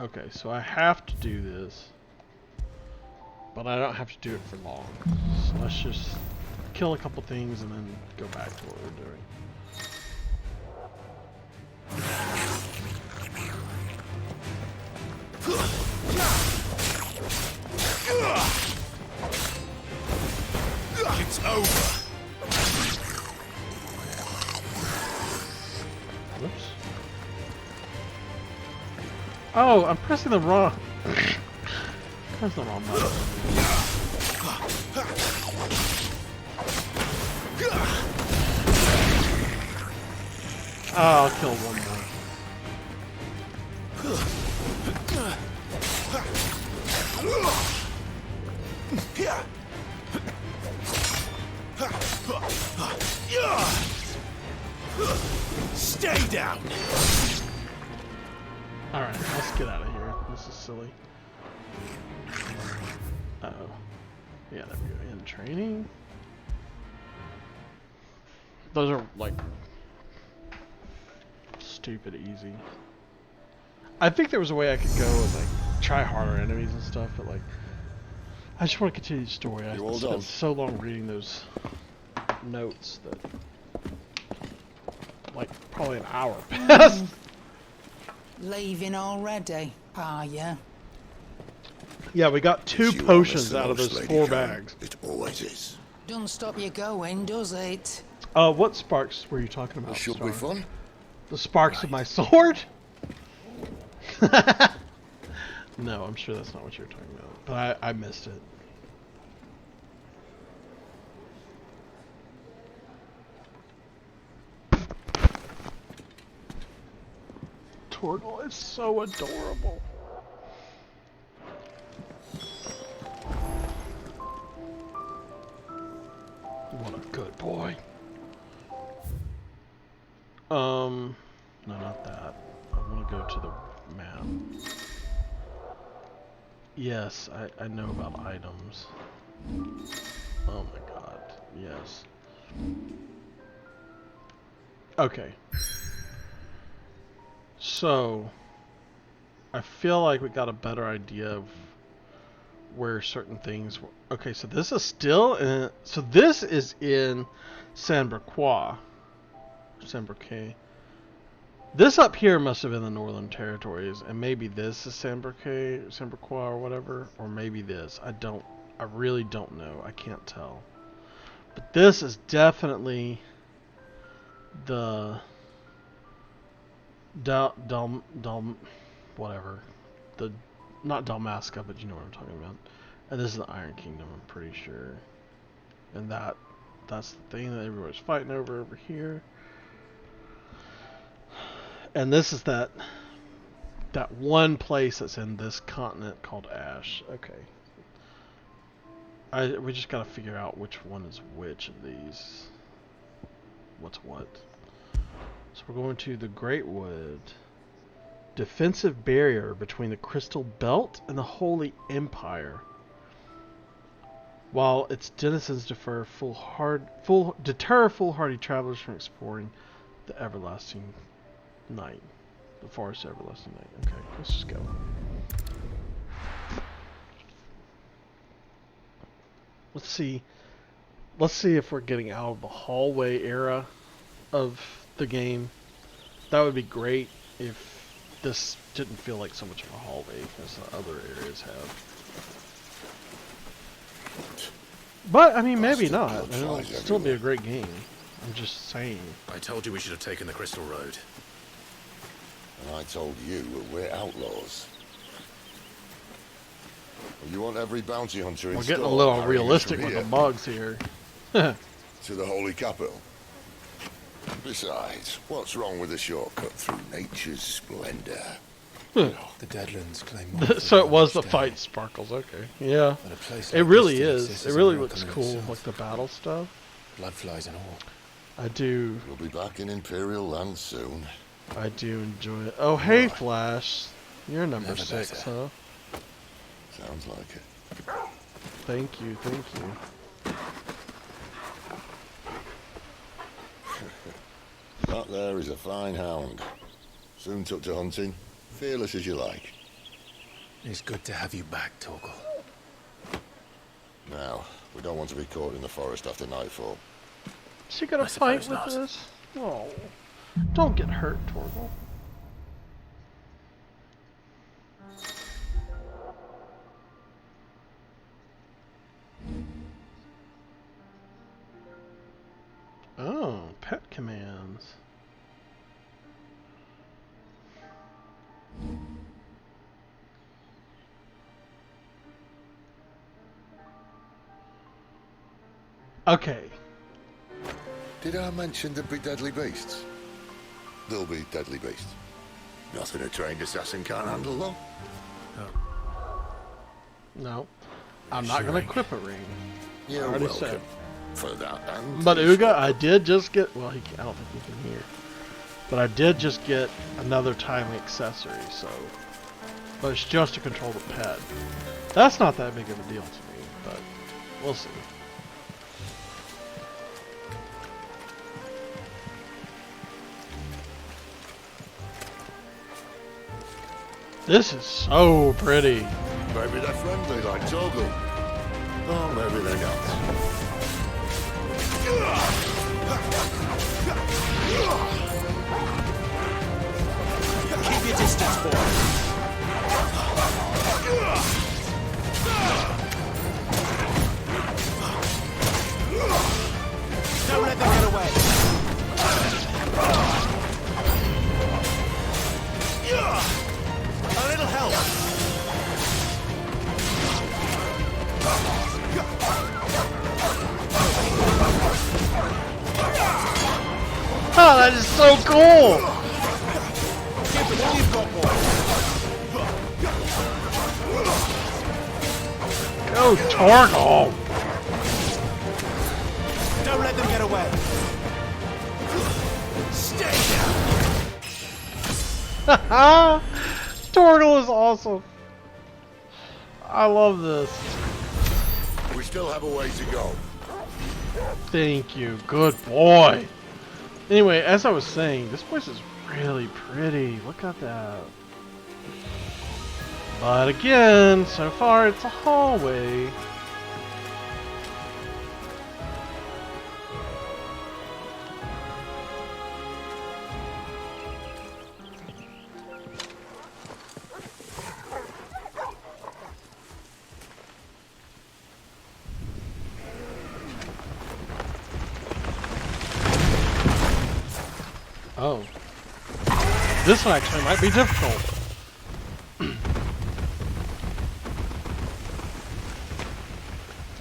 Okay, so I have to do this, but I don't have to do it for long. So let's just kill a couple things and then go back to what we're doing. It's over. Whoops. Oh, I'm pressing the wrong. Press the wrong button. Oh, I'll kill one more. Stay down. Alright, let's get out of here. This is silly. Uh-oh. Yeah, there we go. In training. Those are, like, stupid easy. I think there was a way I could go and, like, try harder enemies and stuff, but, like, I just want to continue the story. I spent so long reading those notes that, like, probably an hour passed. Leaving already, are ya? Yeah, we got 2 potions out of those 4 bags. It always is. Don't stop you going, does it? What sparks were you talking about? Should be fun. The sparks of my sword? No, I'm sure that's not what you're talking about. But I missed it. Turtle is so adorable. What a good boy. No, not that. I want to go to the map. Yes, I know about items. Oh my god, yes. Okay. So, I feel like we got a better idea of where certain things were. Okay, so this is still in, so this is in Saint-Briquois. Saint-Briquet. This up here must have been the Northern Territories, and maybe this is Saint-Briquois or whatever, or maybe this. I really don't know. I can't tell. But this is definitely the whatever. The not Dalmasca, but you know what I'm talking about. And this is the Iron Kingdom, I'm pretty sure. And that's the thing that everybody's fighting over here. And this is that one place that's in this continent called Ash. Okay. We just gotta figure out which one is which of these. What's what. So we're going to the Great Wood. Defensive barrier between the Crystal Belt and the Holy Empire. While its denizens deter foolhardy travelers from exploring the Everlasting Night. The Forest of Everlasting Night. Okay, let's just go. Let's see if we're getting out of the hallway era of the game. That would be great if this didn't feel like so much of a hallway as the other areas have. But, I mean, maybe not. It'll still be a great game. I'm just saying. I told you we should have taken the Crystal Road. And I told you we're outlaws. Well, you want every bounty hunter in We're getting a store little carrying us realistic from with the here bugs here. to the Holy Capital. Besides, what's wrong with a shortcut through nature's splendor? The Deadlands claim more So it was the day. fight, Sparkles. Okay, yeah. But a place It like really this to is. exist It is a really miracle looks in cool, itself. like the battle stuff. Blood flies and all. I do. We'll be back in Imperial land soon. I do enjoy it. Oh, hey, Flash. You're number Never 6, better. huh? Sounds like it. Thank you, thank you. That there is a fine hound. Soon took to hunting. Fearless as you like. It's good to have you back, Torgal. Now, we don't want to be caught in the forest after nightfall. Is she gonna fight with this? Oh, don't get hurt, Torgal. Oh, pet commands. Okay. Did I mention there'd be deadly beasts? There'll be deadly beasts. Nothing a trained assassin can't handle, though. No. I'm not gonna equip a ring. You're I already welcome said. for that. And But Uga, I did just get. Well, I don't think he can hear. But I did just get another timing accessory, so. But it's just to control the pet. That's not that big of a deal to me, but we'll see. This is so pretty. Maybe they're friendly like Torgal. Oh, maybe they're not. Keep your distance, boy. Don't let them get away. A little help. Oh, that is so cool! Give them all you've got, boy. Go, Torgal! Don't let them get away. Stay down. Torgal is awesome. I love this. We still have a way to go. Thank you. Good boy. Anyway, as I was saying, this place is really pretty. Look at that. But again, so far it's a hallway. Oh. This one actually might be difficult.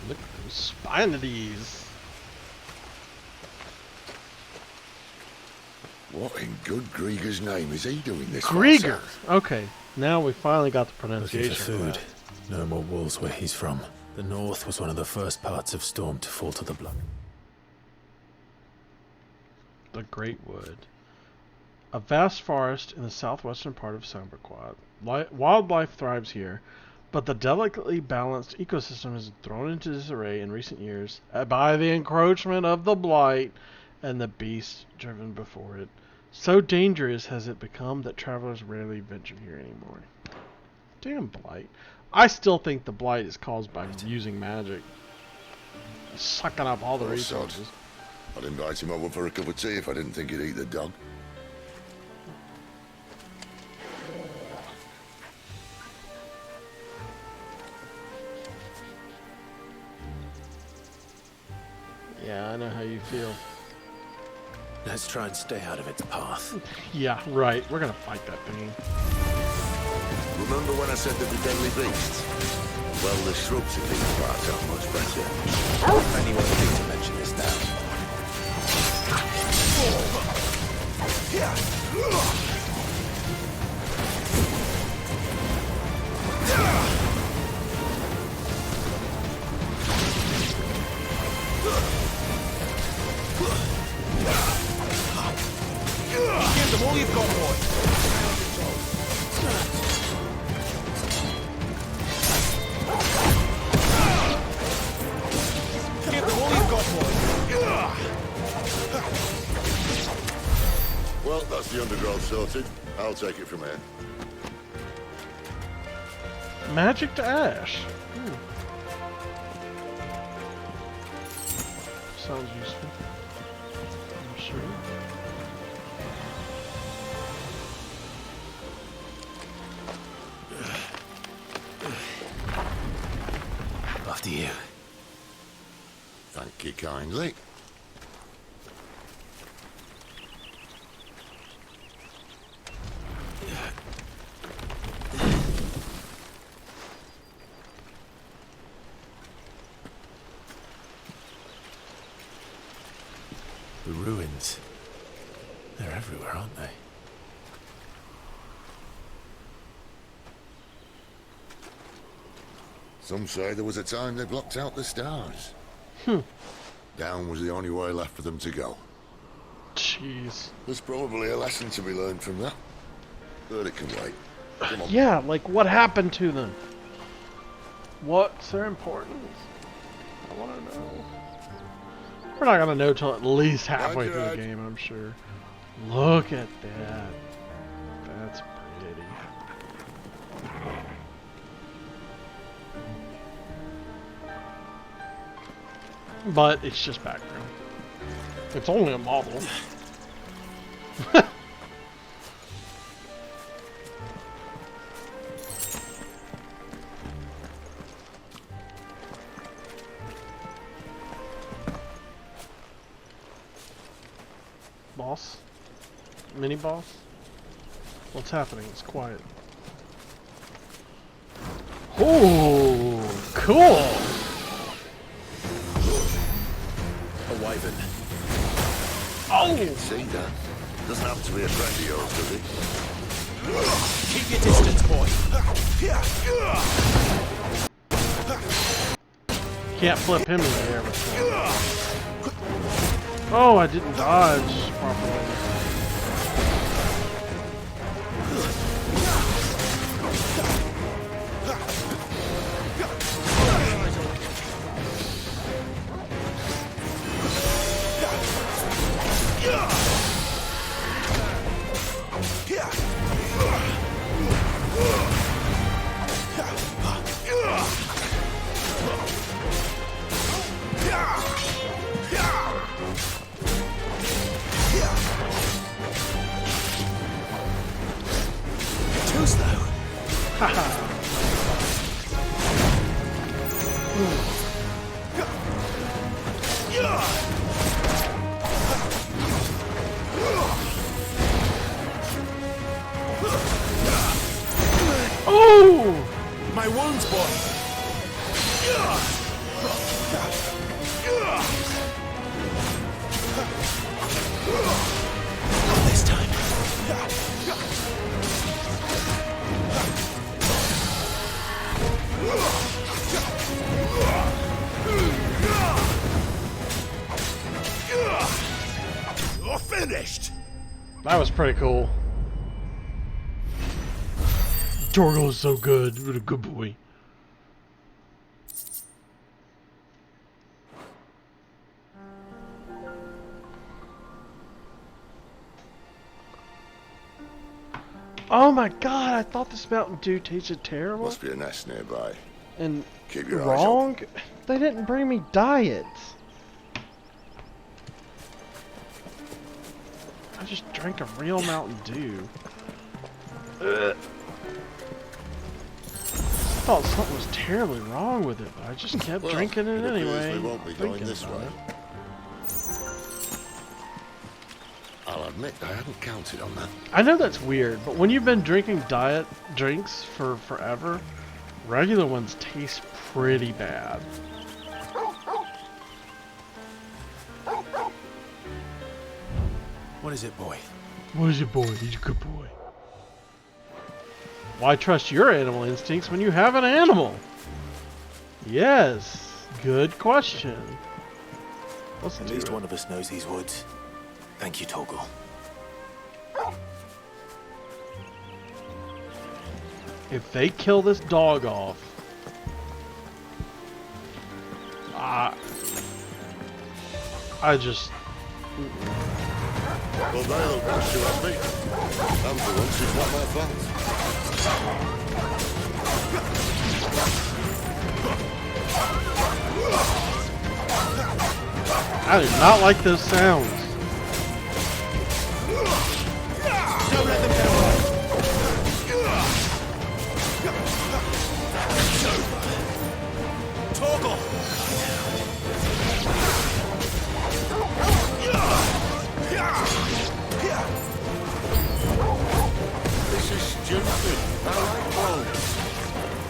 Look at those spinities. What in good Grieger's name is he doing this? Grieger! Okay, now we finally got the Looking pronunciation. for food. right. No more wolves where he's from. The north was one of the first parts of Storm to fall to the blood. The Great Wood. A vast forest in the southwestern part of Samberquad. Wildlife thrives here, but the delicately balanced ecosystem has been thrown into disarray in recent years by the encroachment of the Blight and the beasts driven before it. So dangerous has it become that travelers rarely venture here anymore. Damn Blight. I still think the Blight is caused by using magic. Sucking up all the Poor sod. resources. I'd invite him over for a cup of tea if I didn't think he'd eat the dog. Yeah, I know how you feel. Let's try and stay out of its path. Yeah, right. We're gonna fight that thing. Remember when I said they'd be deadly beasts? Well, the shrubs in these parts are much better. Anyone think to mention this now? Give them all you've got, boy. Give them all you've got, boy. Well, that's the undergrowth sorted. I'll take it from here. Magic to ash. Sounds useful. I'm sure. After you. Thank you kindly. The ruins. They're everywhere, aren't they? Some say there was a time they blocked out the stars. Hmm. Down was the only way left for them to go. Jeez. There's probably a lesson to be learned from that. But it can wait. Come on. Yeah, like what happened to them? What's their importance? I want to know. We're not gonna know till at least halfway through the game, I'm sure. Look at that. That's pretty. But it's just background. It's only a model. Boss? Mini boss? What's happening? It's quiet. Oh, cool! A wyvern. I can see that. Doesn't have to be a friend of yours, does he? Keep your distance, boy. Can't flip him in the air with that. Oh, I didn't dodge properly. Too slow. Haha. Oh! My wounds, boy. Not this time. You're finished. That was pretty cool. Torgo's so good. What a good boy. Oh my god, I thought this Mountain Dew tasted terrible. Must be a nest nearby. And Keep your eyes wrong? They didn't bring me diets. I just drank a real Mountain Dew. Ugh. I thought something was terribly wrong with it, but I just kept drinking it appears anyway. we won't be going thinking this about way. it. admit I hadn't counted on that. I know that's weird, but when you've been drinking diet drinks for forever, regular ones taste pretty bad. What is it, boy? What is it, boy? He's a good boy. Why trust your animal instincts when you have an animal? Yes, good question. At least one of us knows these woods. Thank you, Torgal. If they kill this dog off, I just. Well, they'll push you at me. And for once, it's not my fault. I do not like those sounds. Don't let them get away. Torgal! This is stupid. I like wolves.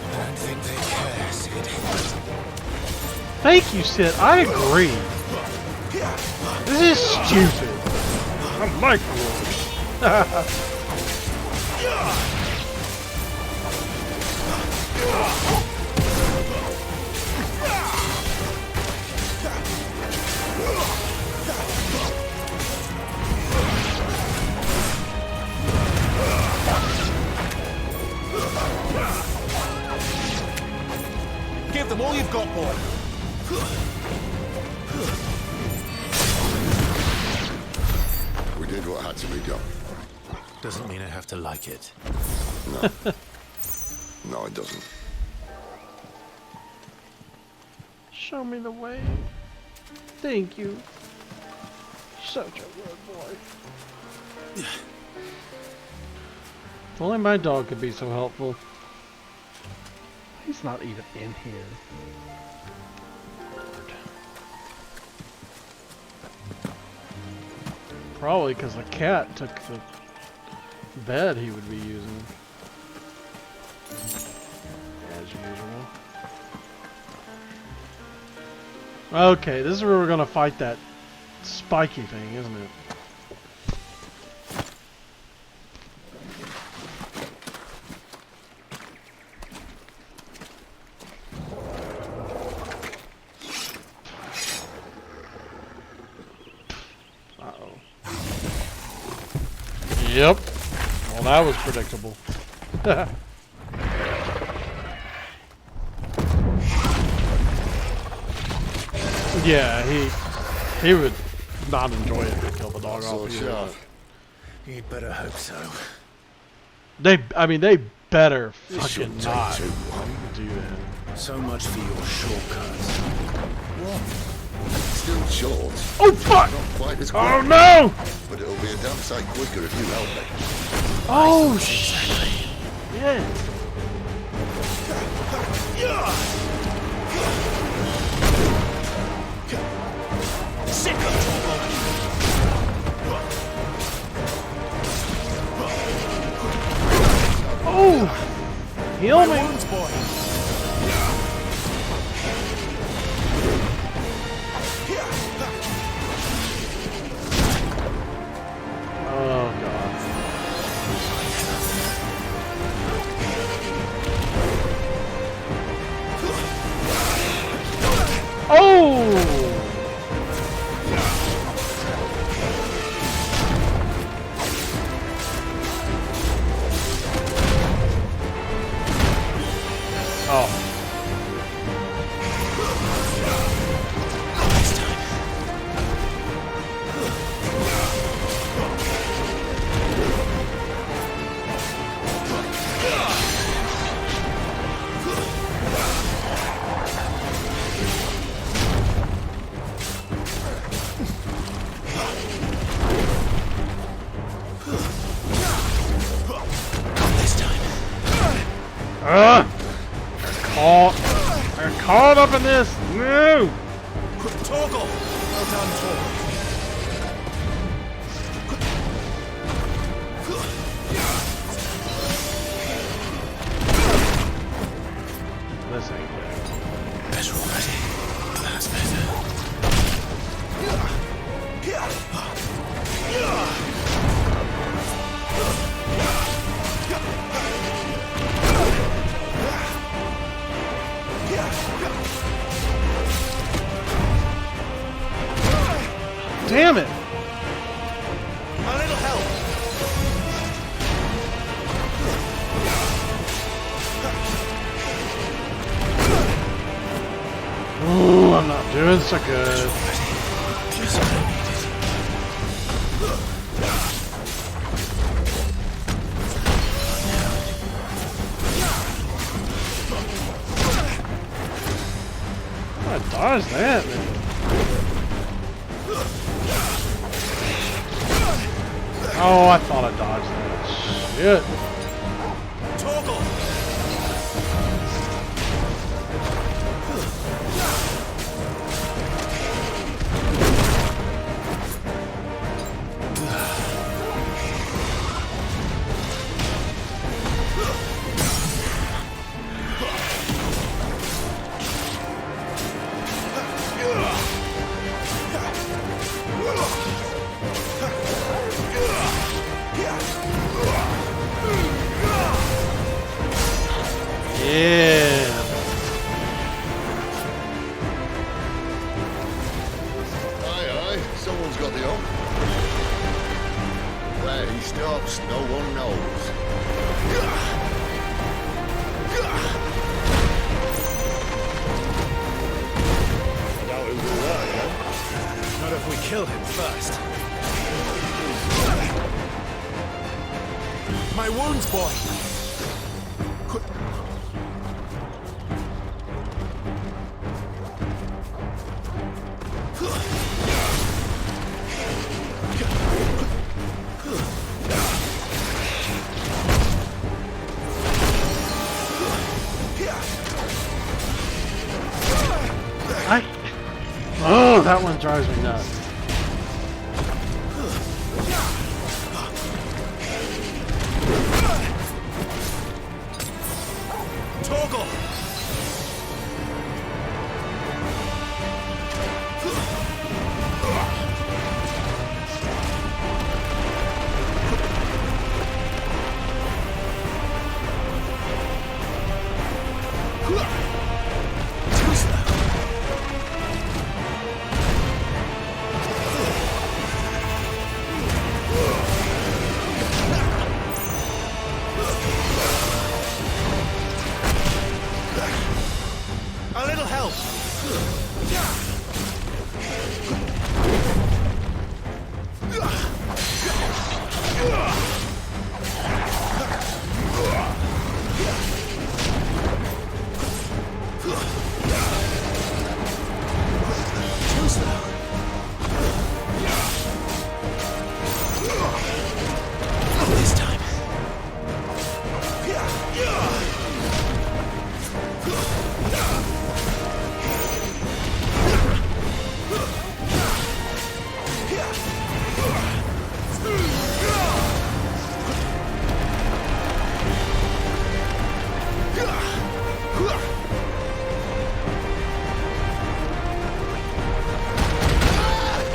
I don't think they care, Sid. Thank you, Sid. I agree. This is stupid. I like wolves. Give them all you've got, boy. We did what had to be done. Doesn't mean I have to like it. No. No, it doesn't. Show me the way. Thank you. Such a good boy. If only my dog could be so helpful. He's not even in here. Probably because the cat took the bed he would be using. As usual. Okay, this is where we're gonna fight that spiky thing, isn't it? Yep. Well, that was predictable. Yeah, he would not enjoy it to kill the dog off either. You'd better hope so. I mean, they better fucking not do that. So much for your shortcuts. What? Still short. Oh fuck! Not quite as quick. Oh no! But it'll be a damn sight quicker if you help me. Oh shit! Yeah. Sick of Oh! Heal me! wounds, boy. Oh god. Oh! Oh. I'm caught up in this. No. Torgal. Well done, Torgal. Doing so good. Just what I needed. I dodged that, man. Oh, I thought I dodged that. Shit. Yeah. Aye, someone's got the hump. Where he stops, no one knows. I doubt he'll do that, yeah? Not if we kill him first. My wounds, boy! Oh, that one drives me nuts. Toggle! A little help! This time.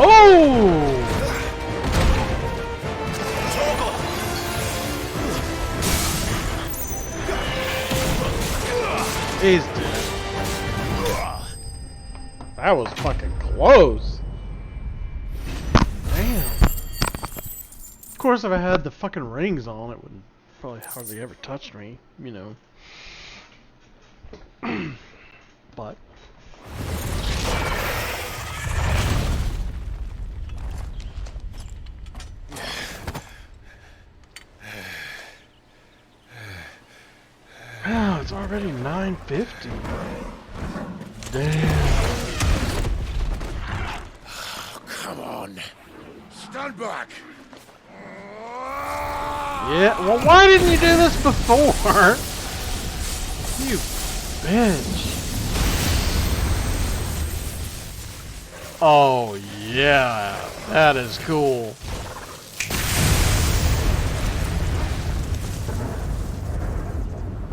Oh! He's dead. That was fucking close. Damn. Of course, if I had the fucking rings on, it would probably hardly ever touch me, you know. But. Wow, it's already 9:50. Damn. Oh, come on. Stand back. Yeah, well, why didn't you do this before? You bitch. Oh, yeah. That is cool.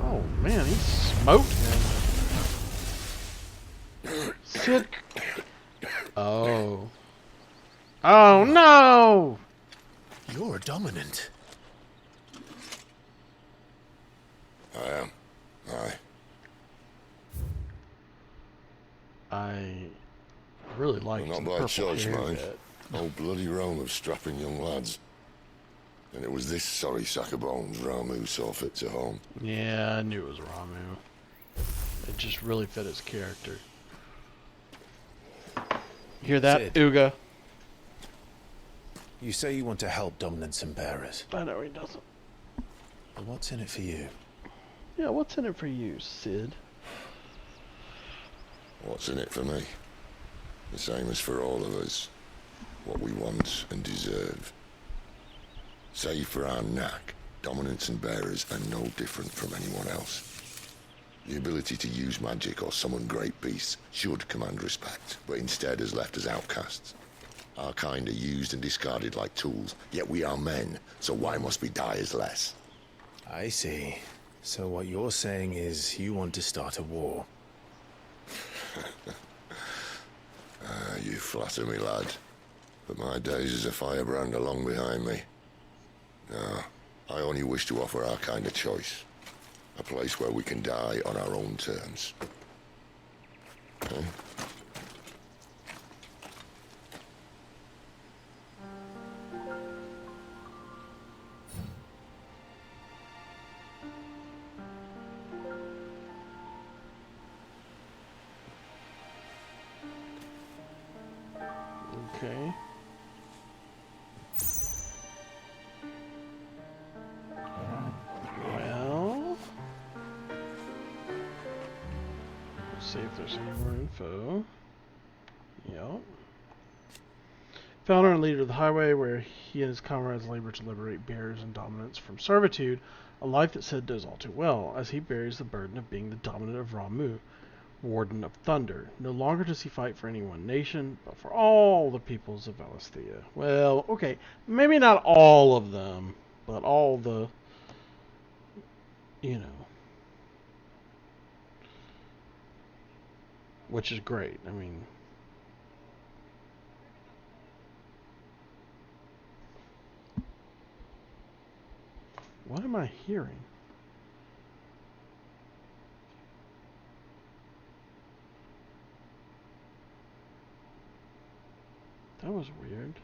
Oh, man, he smoked him. Sit. Oh. Oh, no! You're dominant. I am. Aye. I really like Not by choice, mind. Whole bloody realm of strapping young lads. And it was this sorry sack of bones Ramu saw fit to home. Yeah, I knew it was Ramu. It just really fit his character. Hear that, Sid. Uga? You say you want to help dominance and bearers. I know he doesn't. But what's in it for you? Yeah, what's in it for you, Sid? What's in it for me? The same as for all of us. What we want and deserve. Save for our knack, dominance and bearers are no different from anyone else. The ability to use magic or summon great beasts should command respect, but instead has left us outcasts. Our kind are used and discarded like tools, yet we are men, so why must we die as less? I see. So what you're saying is you want to start a war. You flatter me, lad. But my days as a firebrand are long behind me. No, I only wish to offer our kind a choice. A place where we can die on our own terms. Huh? Okay. Well, let's see if there's any more info. Yep. Founder and leader of the highway, where he and his comrades labor to liberate bearers and dominance from servitude, a life that Sid does all too well, as he bears the burden of being the dominant of Ramu, Warden of Thunder. No longer does he fight for any one nation, but for all the peoples of Valisthea. Well, okay, maybe not all of them, but all the, you know, which is great. I mean, what am I hearing? That was weird.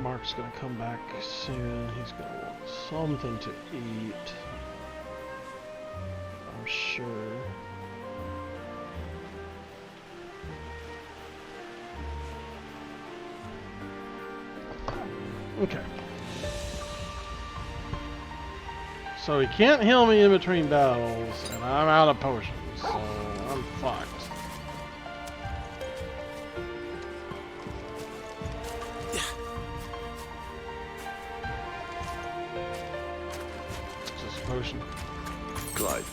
Mark's gonna come back soon. He's gonna want something to eat, I'm sure. Okay. So he can't heal me in between battles, and I'm out of potions, so I'm fucked. Potion. Clive,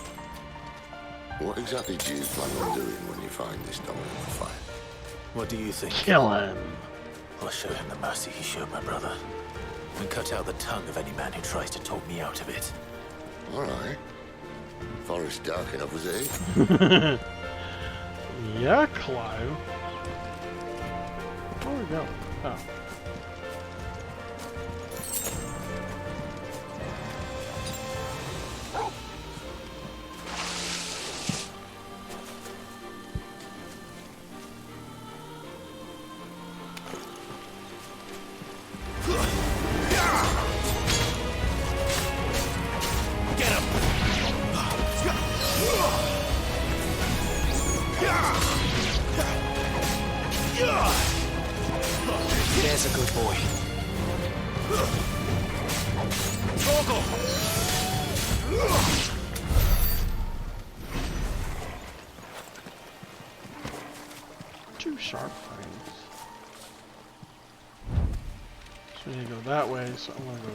what exactly do you plan on doing when you find this dominant fight? What do you think? Kill him. I'll show him the mercy he showed my brother. And cut out the tongue of any man who tries to talk me out of it. Alright. Forest dark enough, was it? Yeah, Clive. Where we go? Oh. There's a good boy. Two sharp things. So we need to go that way, so I'm gonna go.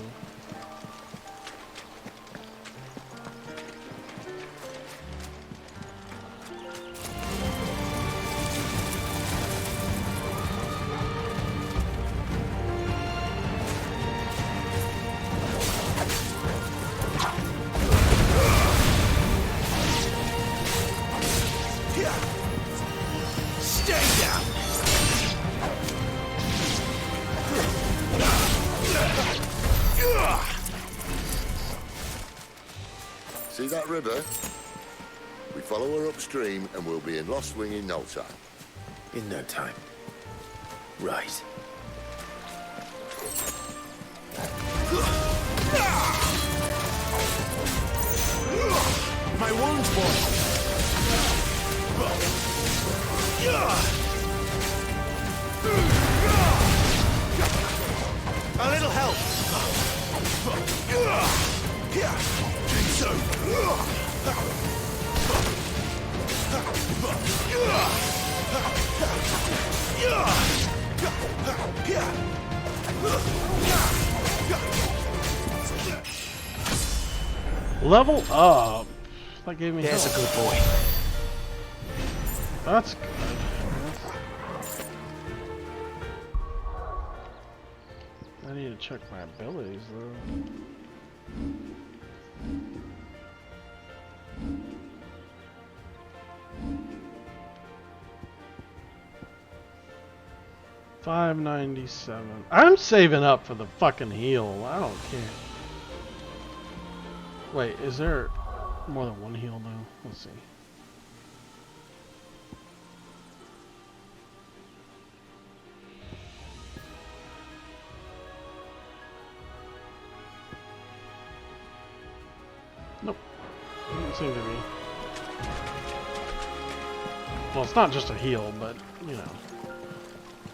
that river? We follow her upstream and we'll be in Lost Wing in no time. In no time. Right. My wounds, boy! A little help! Level up. That gave me There's health. a good boy. That's good. I need to check my abilities though. $597. I'm saving up for the fucking heal. I don't care. Wait, is there more than one heal though? Let's see. Nope. Doesn't seem to be. Well, it's not just a heal, but, you know.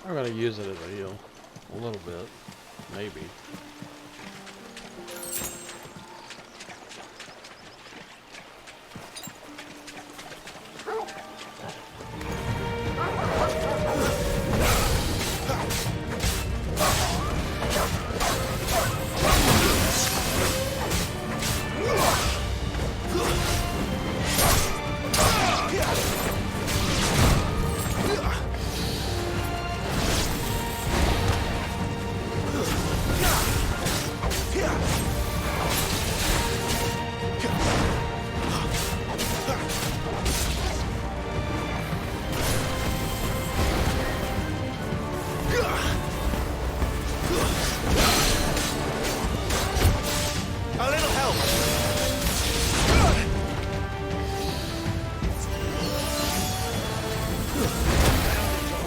I'm gonna use it as a heal. A little bit. Maybe.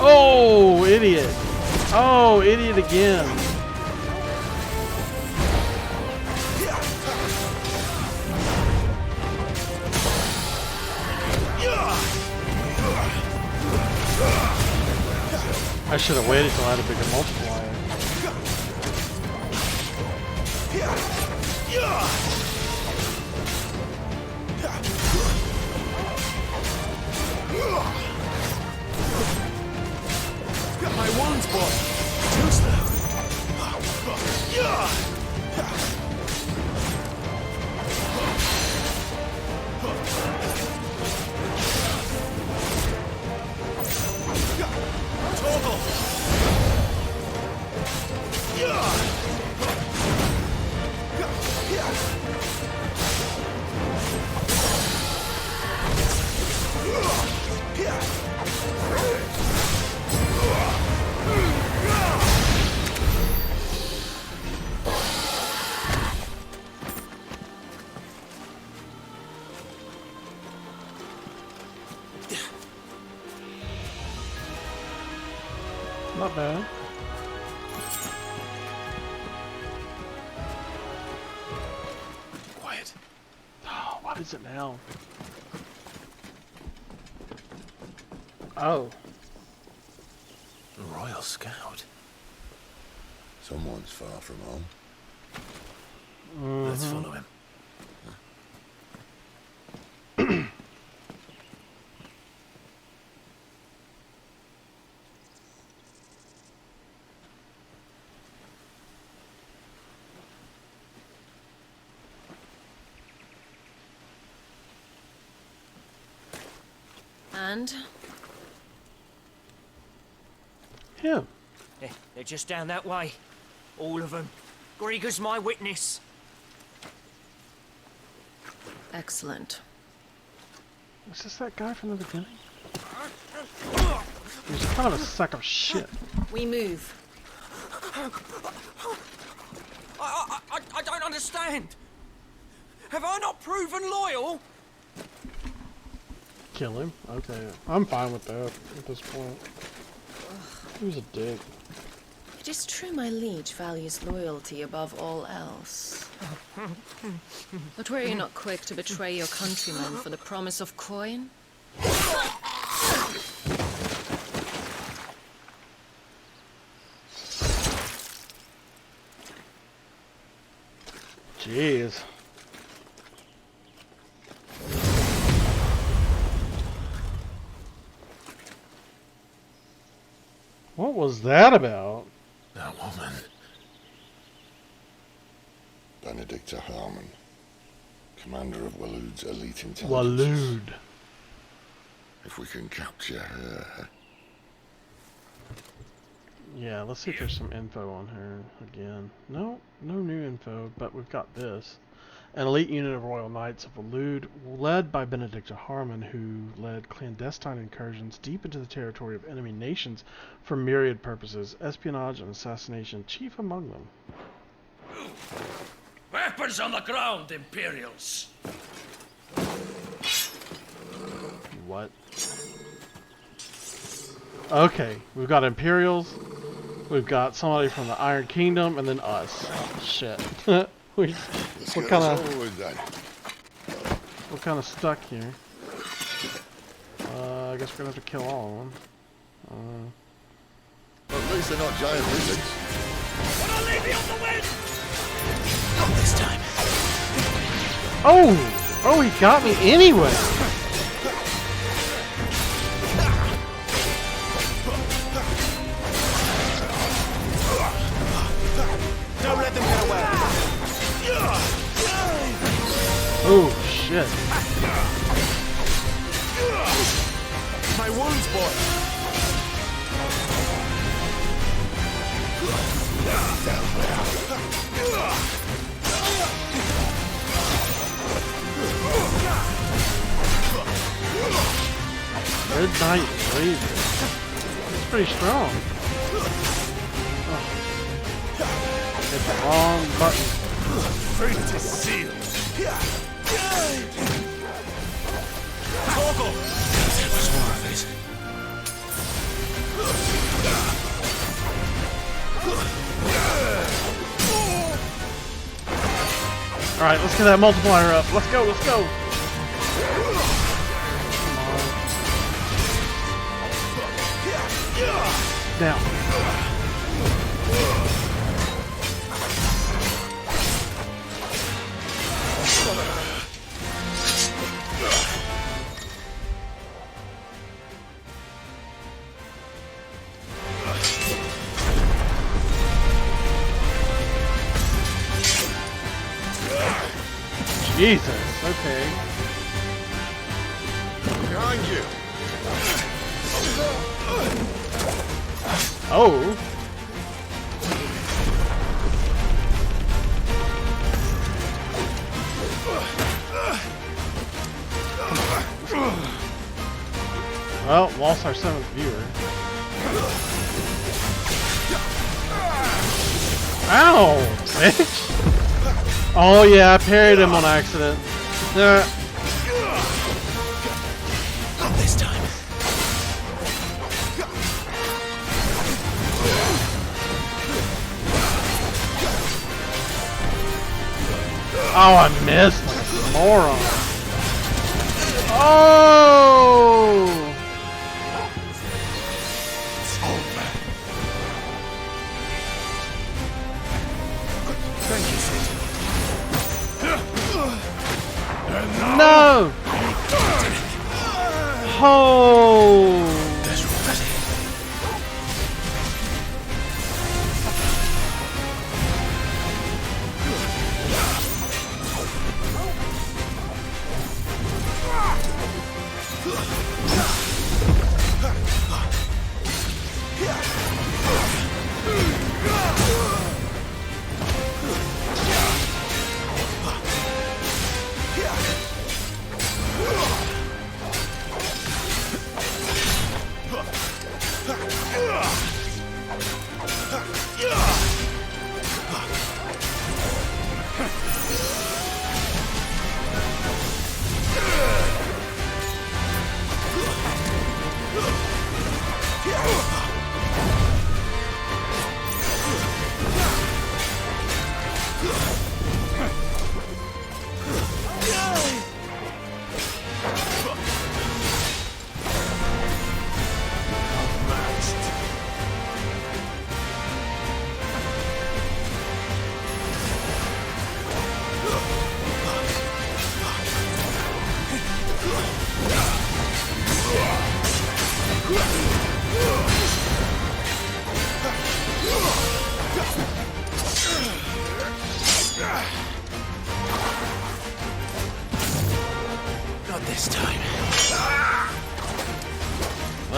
Oh, idiot. Oh, idiot again. I should have waited till I had a bigger multiplier. Got my wounds, boy. Too slow. Not bad. Quiet. Oh, what is it now? Oh. Royal Scout. Someone's far from home. Let's follow him. And? Yeah. They're just down that way. All of them. Grieger's my witness. Excellent. Is this that guy from the beginning? He's kind of a sack of shit. We move. I don't understand. Have I not proven loyal? Kill him? Okay. I'm fine with that at this point. He was a dick. It is true my liege values loyalty above all else. But were you not quick to betray your countrymen for the promise of coin? Jeez. What was that about? That woman. Benedicta Harmon, commander of Waloed's elite intelligence. Waloed. If we can capture her... Yeah, let's see if there's some info on her again. No new info, but we've got this. An elite unit of Royal Knights of Waloed, led by Benedicta Harmon, who led clandestine incursions deep into the territory of enemy nations for myriad purposes, espionage and assassination chief among them. Weapons on the ground, Imperials! What? Okay, we've got Imperials, we've got somebody from the Iron Kingdom, and then us. Shit. We're kind of stuck here. I guess we're gonna have to kill all of them. At least they're not giant lizards. But I'll leave you on the wind! Not this time. Oh, he got me anyway. Don't let them get away. Oh shit. My wounds, boy. Red Knight Razor. It's pretty strong. Hit the wrong button. Fate is sealed. Torgal! There was more of it. Alright, let's get that multiplier up. Let's go, let's go. Down. Jesus, okay. Behind you. Oh. Well, lost our 7th viewer. Ow, bitch! Oh yeah, I parried him on accident. Not this time. Oh, I missed, like a moron. Oh! It's over. Thank you, Sid. No! Oh!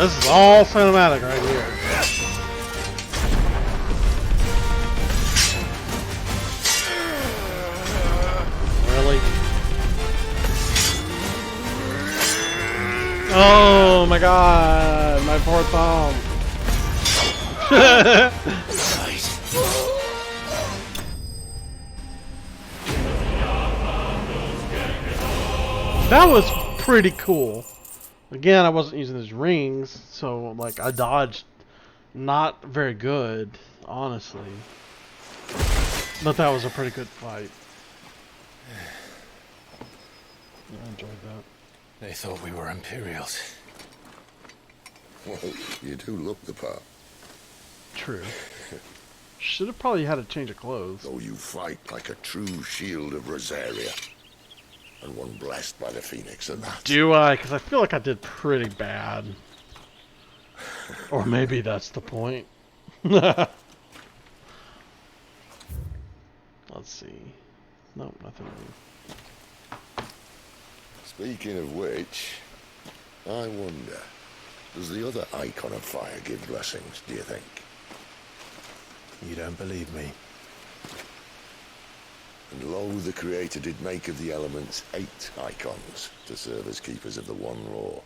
This is all cinematic right here. Really? Oh my god, my poor thumb. That was pretty cool. Again, I wasn't using his rings, so like I dodged not very good, honestly. But that was a pretty good fight. I enjoyed that. They thought we were Imperials. Well, you do look the part. True. Should have probably had a change of clothes. Though you fight like a true shield of Rosaria. And one blessed by the Phoenix and that. Do I? Because I feel like I did pretty bad. Or maybe that's the point. Let's see. Nope, nothing. Speaking of which, I wonder, does the other icon of fire give blessings, do you think? You don't believe me? And lo, the Creator did make of the elements 8 icons to serve as keepers of the one law.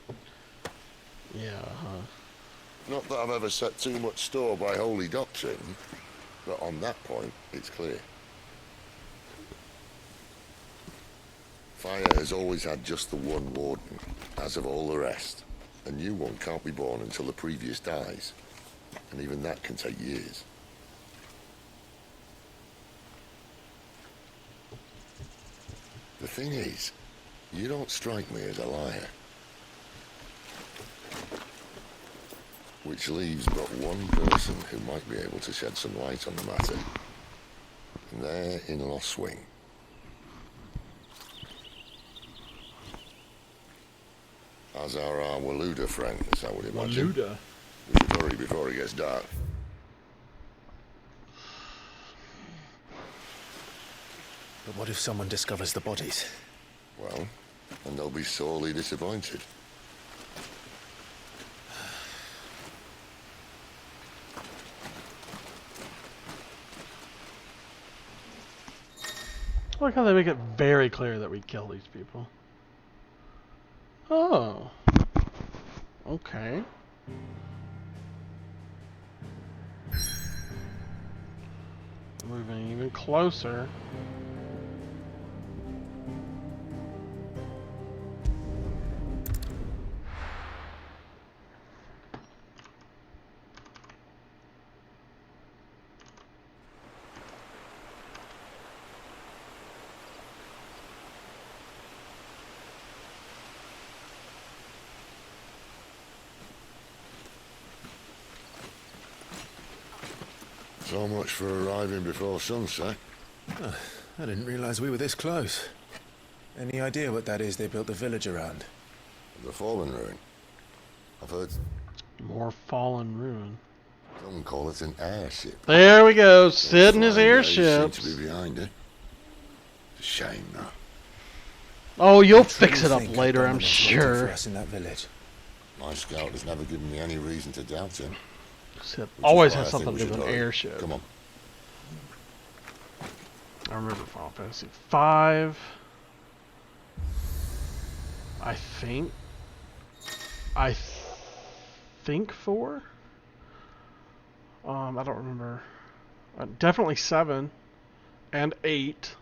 Yeah, Not that I've ever set too much store by holy doctrine, but on that point, it's clear. Fire has always had just the one warden, as of all the rest. A new one can't be born until the previous dies, and even that can take years. The thing is, you don't strike me as a liar. Which leaves but one person who might be able to shed some light on the matter. And they're in Lost Swing. As are our Waluda friends, I would imagine. Waluda? We should hurry before it gets dark. But what if someone discovers the bodies? Well, and they'll be sorely disappointed. I like how they make it very clear that we kill these people. Oh. Okay. Moving even closer. So much for arriving before sunset. Oh, I didn't realize we were this close. Any idea what that is they built the village around? The fallen ruin. I've heard More fallen ruin. some call it an airship. There we go, Sid in his Flying days airship. seem to be behind it. It's a shame, though. Oh, you'll I truly fix it up think later, I'm Dominus waited sure. For us in that village. My scout has never given me any reason to doubt him. Sid Which is always why has I think something we to do should with an hurry. airship. Come on. I remember Final Fantasy 5. I think 4. I don't remember. Definitely 7 and 8,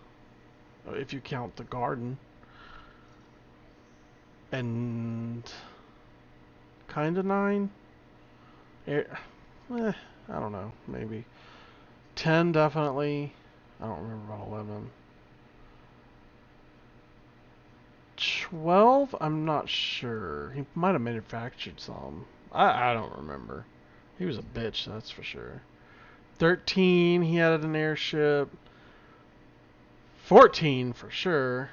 if you count the garden, and kind of 9. I don't know, maybe 10 definitely. I don't remember about 11. 12, I'm not sure. He might have manufactured some. I don't remember. He was a bitch, that's for sure. 13, he had an airship. 14, for sure.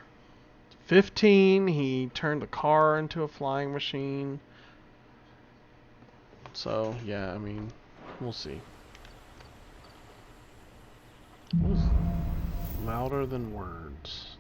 15, he turned a car into a flying machine. So, yeah, I mean, we'll see. Louder than words.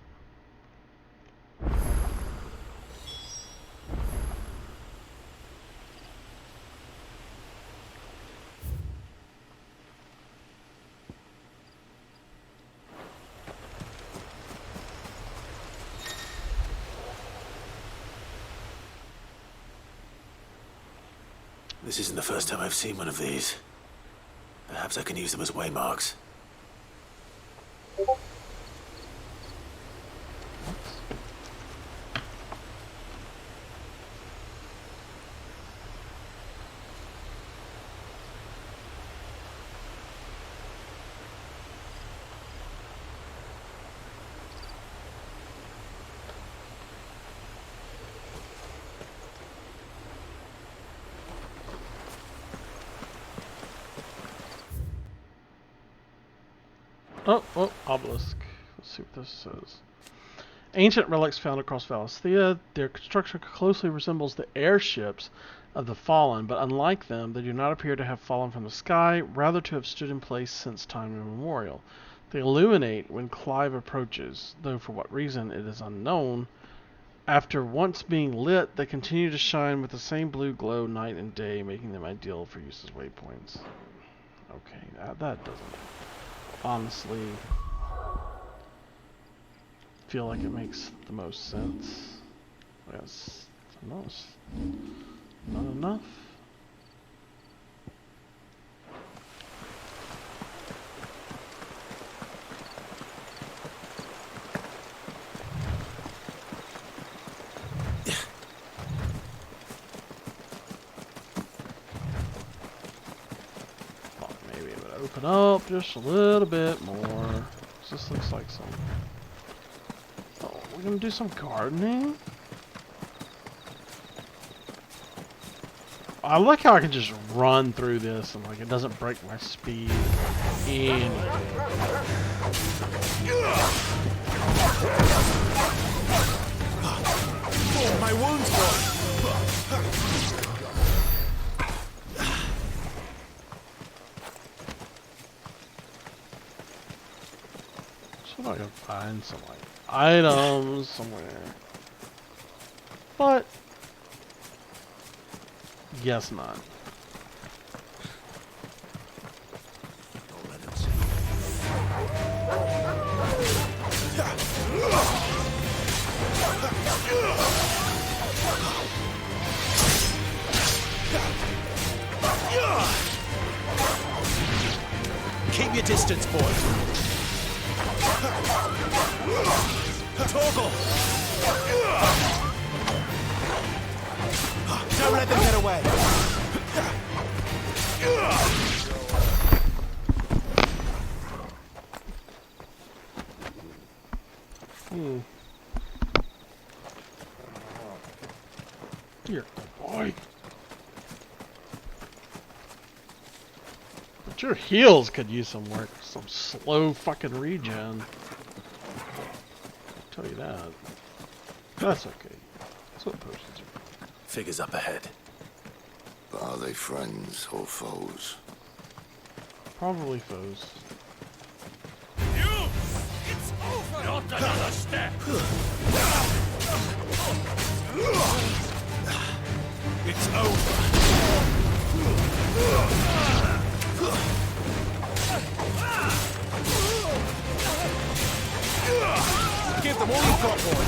This isn't the first time I've seen one of these. Perhaps I can use them as waymarks. Oh, obelisk. Let's see what this says. Ancient relics found across Valisthea. Their construction closely resembles the airships of the fallen, but unlike them, they do not appear to have fallen from the sky, rather to have stood in place since time immemorial. They illuminate when Clive approaches, though for what reason it is unknown. After once being lit, they continue to shine with the same blue glow night and day, making them ideal for use as waypoints. Okay, that doesn't honestly feel like it makes the most sense. Yes, not enough. Thought maybe it would open up just a little bit more. This looks like some. Oh, we're gonna do some gardening? I like how I can just run through this and like it doesn't break my speed anything. My wound's gone. So I can find some like items somewhere. But guess not. Keep your distance, boy. Toggle! Don't let them get away. Here, boy. But your heals could use some work. Some slow fucking regen. I'll tell you that. That's okay. That's what potions are. Figures up ahead. But are they friends or foes? Probably foes. You! It's over! Not another step! It's over! Give them all you've got, boy!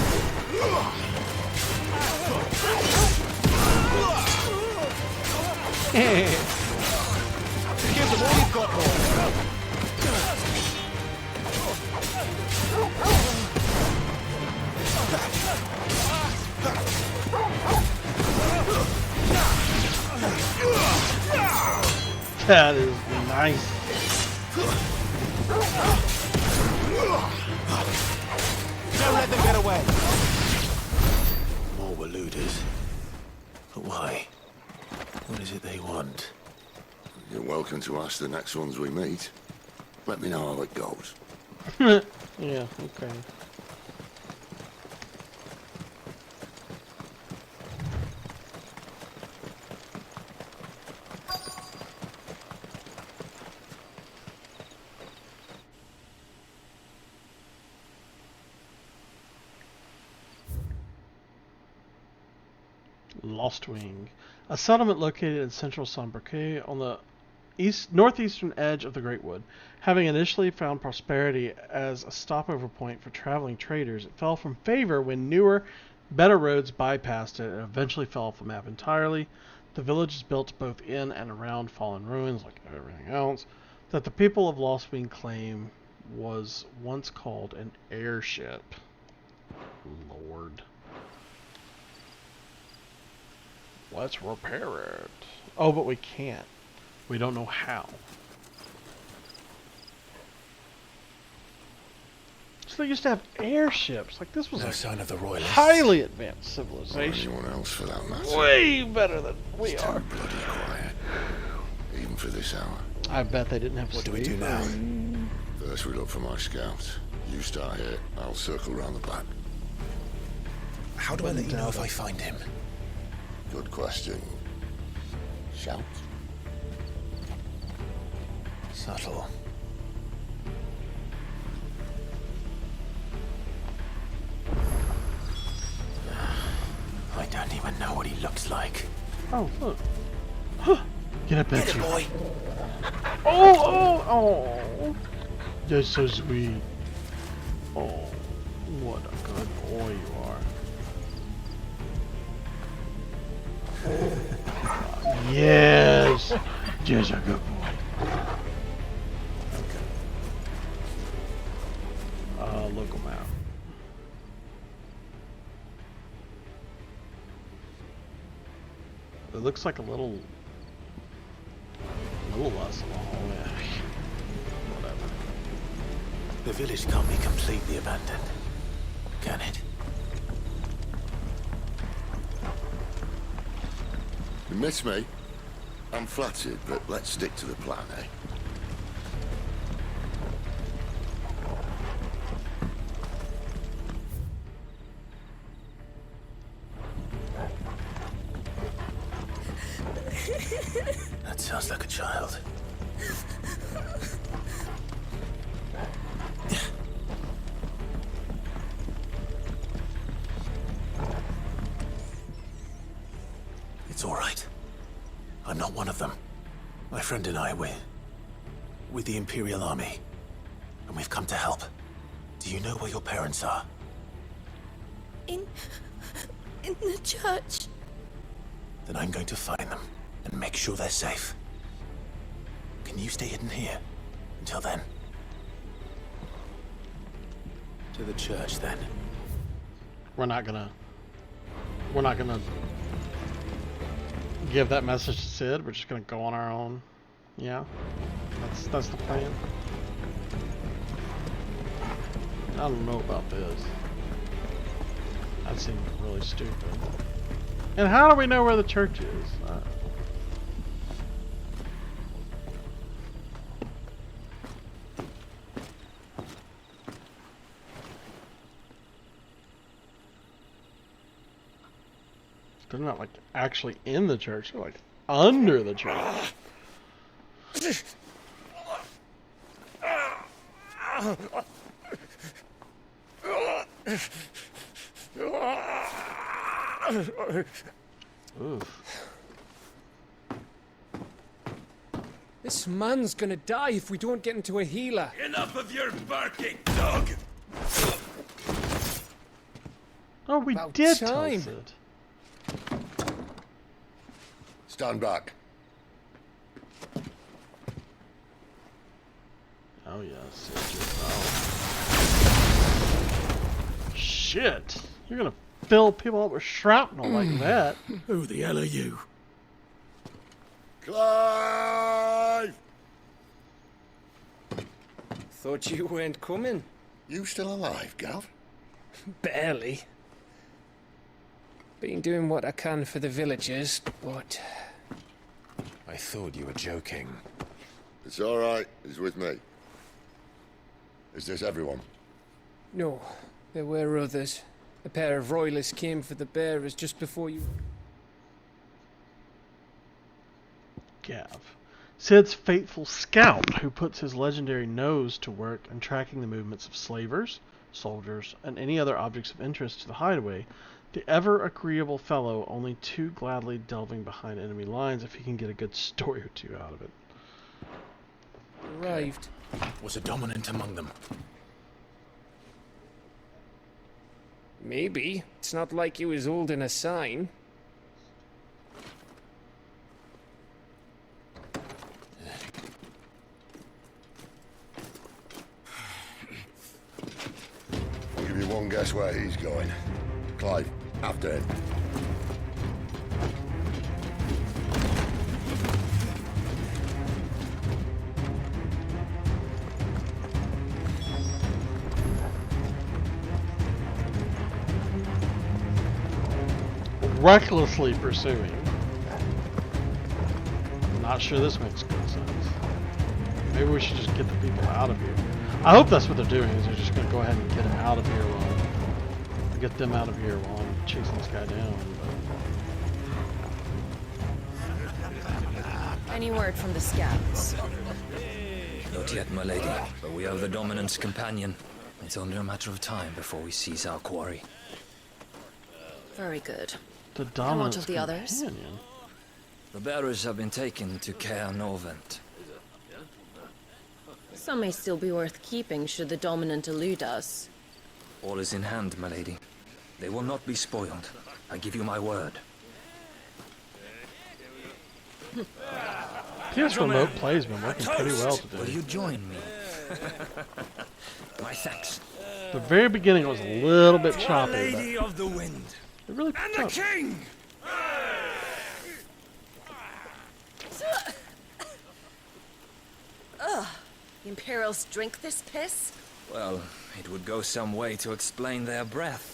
Give them all you've got, boy! That is nice. Don't let them get away. More were looters. But why? What is it they want? You're welcome to ask the next ones we meet. Let me know how it goes. Yeah, okay. Lost Wing, a settlement located in central Sombriquet on the northeastern edge of the Great Wood. Having initially found prosperity as a stopover point for traveling traders, it fell from favor when newer, better roads bypassed it and eventually fell off the map entirely. The village is built both in and around fallen ruins, like everything else, that the people of Lostwing claim was once called an airship. Lord. Let's repair it. Oh, but we can't. We don't know how. So they used to have airships. Like, this was No a sign of the royalists. highly advanced Or civilization. anyone else for that matter. Way better than we It's are. too bloody quiet. Even for this hour. I bet they didn't have What do we do sleep. now? First we look for my scouts. You start here, I'll circle round the back. How do I let you know if I find him? Good question. Shout. Subtle. I don't even know what he looks like. Oh, look. Huh. Get up Get at it, you. boy. Oh. You're so sweet. Oh, what a good boy you are. Yes. Just a good boy. Local map. It looks like a little less long. Yeah. Whatever. The village can't be completely abandoned, can it? You miss me? I'm flattered, but let's stick to the plan, eh? That sounds like a child. It's all right. I'm not one of them. My friend and I, we're with the Imperial Army, and we've come to help. Do you know where your parents are? In the church. Then I'm going to find them and make sure they're safe. Can you stay hidden here until then? To the church, then. We're not gonna give that message to Sid. We're just gonna go on our own. Yeah, that's the plan. I don't know about this. That seems really stupid. And how do we know where the church is? They're not like actually in the church, they're like under the church. Oof. This man's gonna die if we don't get into a healer. Enough of your barking, dog! Oh, we About did time. tell Sid. Stand back. Oh yes. Shit! You're gonna fill people up with shrapnel like that. Who the hell are you? Clive! Thought you weren't coming. You still alive, Gav? Barely. Been doing what I can for the villagers, but... I thought you were joking. It's all right. He's with me. Is this everyone? No, there were others. A pair of royalists came for the bearers just before you... Gav. Sid's faithful scout who puts his legendary nose to work in tracking the movements of slavers, soldiers, and any other objects of interest to the hideaway, the ever-agreeable fellow only too gladly delving behind enemy lines if he can get a good story or two out of it. Arrived. Was a dominant among them? Maybe. It's not like he was holding a sign. Don't guess where he's going. Clive, after him. Recklessly pursuing. Not sure this makes good sense. Maybe we should just get the people out of here. I hope that's what they're doing, is they're just going to go ahead and get him out of here while... Get them out of here while I'm chasing this guy down. But... Any word from the scouts? Not yet, my lady, but we have the Dominant's companion. It's only a matter of time before we seize our quarry. Very good. The Dominant's Dominant's and what of the others? companion? The bearers have been taken to Caer Novent. Some may still be worth keeping should the Dominant elude us. All is in hand, my lady. They will not be spoiled. I give you my word. PS Remote Play's been working pretty well today. Will you join me? My thanks. The very beginning was a little bit choppy, Lady but of the Wind. it really And picked the up. King! Ugh. The Imperials drink this piss? Well, it would go some way to explain their breath.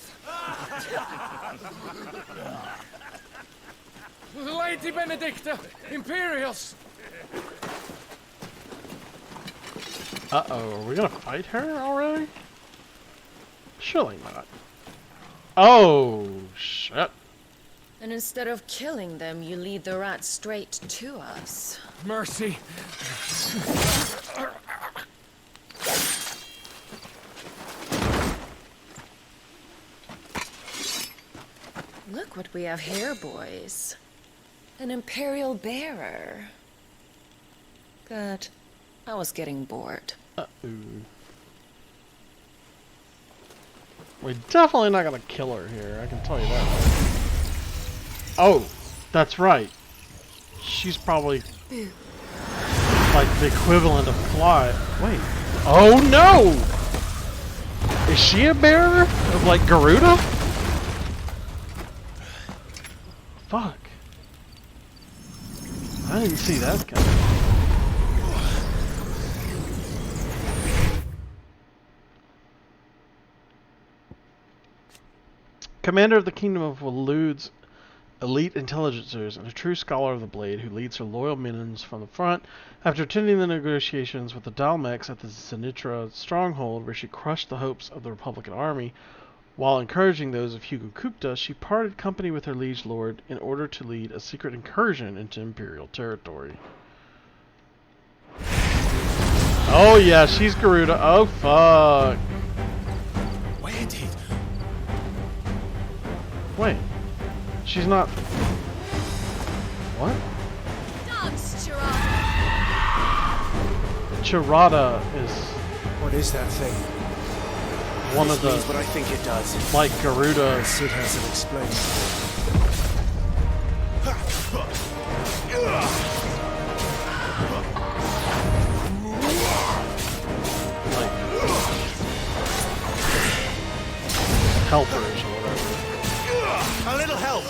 Lady Benedicta, Imperials! Uh-oh, are we gonna fight her already? Surely not. Oh, shit. And instead of killing them, you lead the rats straight to us. Mercy. Look what we have here, boys. An Imperial bearer. Good. I was getting bored. Uh-oh. We're definitely not gonna kill her here, I can tell you that. Oh, that's right. She's probably like the equivalent of Fly. Wait. Oh no! Is she a bearer of like Garuda? Fuck. I didn't see that coming. Commander of the Kingdom of Waloed's elite intelligencers and a true scholar of the blade who leads her loyal minions from the front, after attending the negotiations with the Dalmex at the Sinitra stronghold where she crushed the hopes of the Republican army, while encouraging those of Hugo Kupta, she parted company with her liege lord in order to lead a secret incursion into Imperial territory. Oh yeah, she's Garuda. Oh fuck. Where did? Wait. She's not... What? Dance, Charada is... What is that thing? One This of the... means what I think it does. Like Garuda... Sid hasn't explained. Like... helpers or whatever. A little help.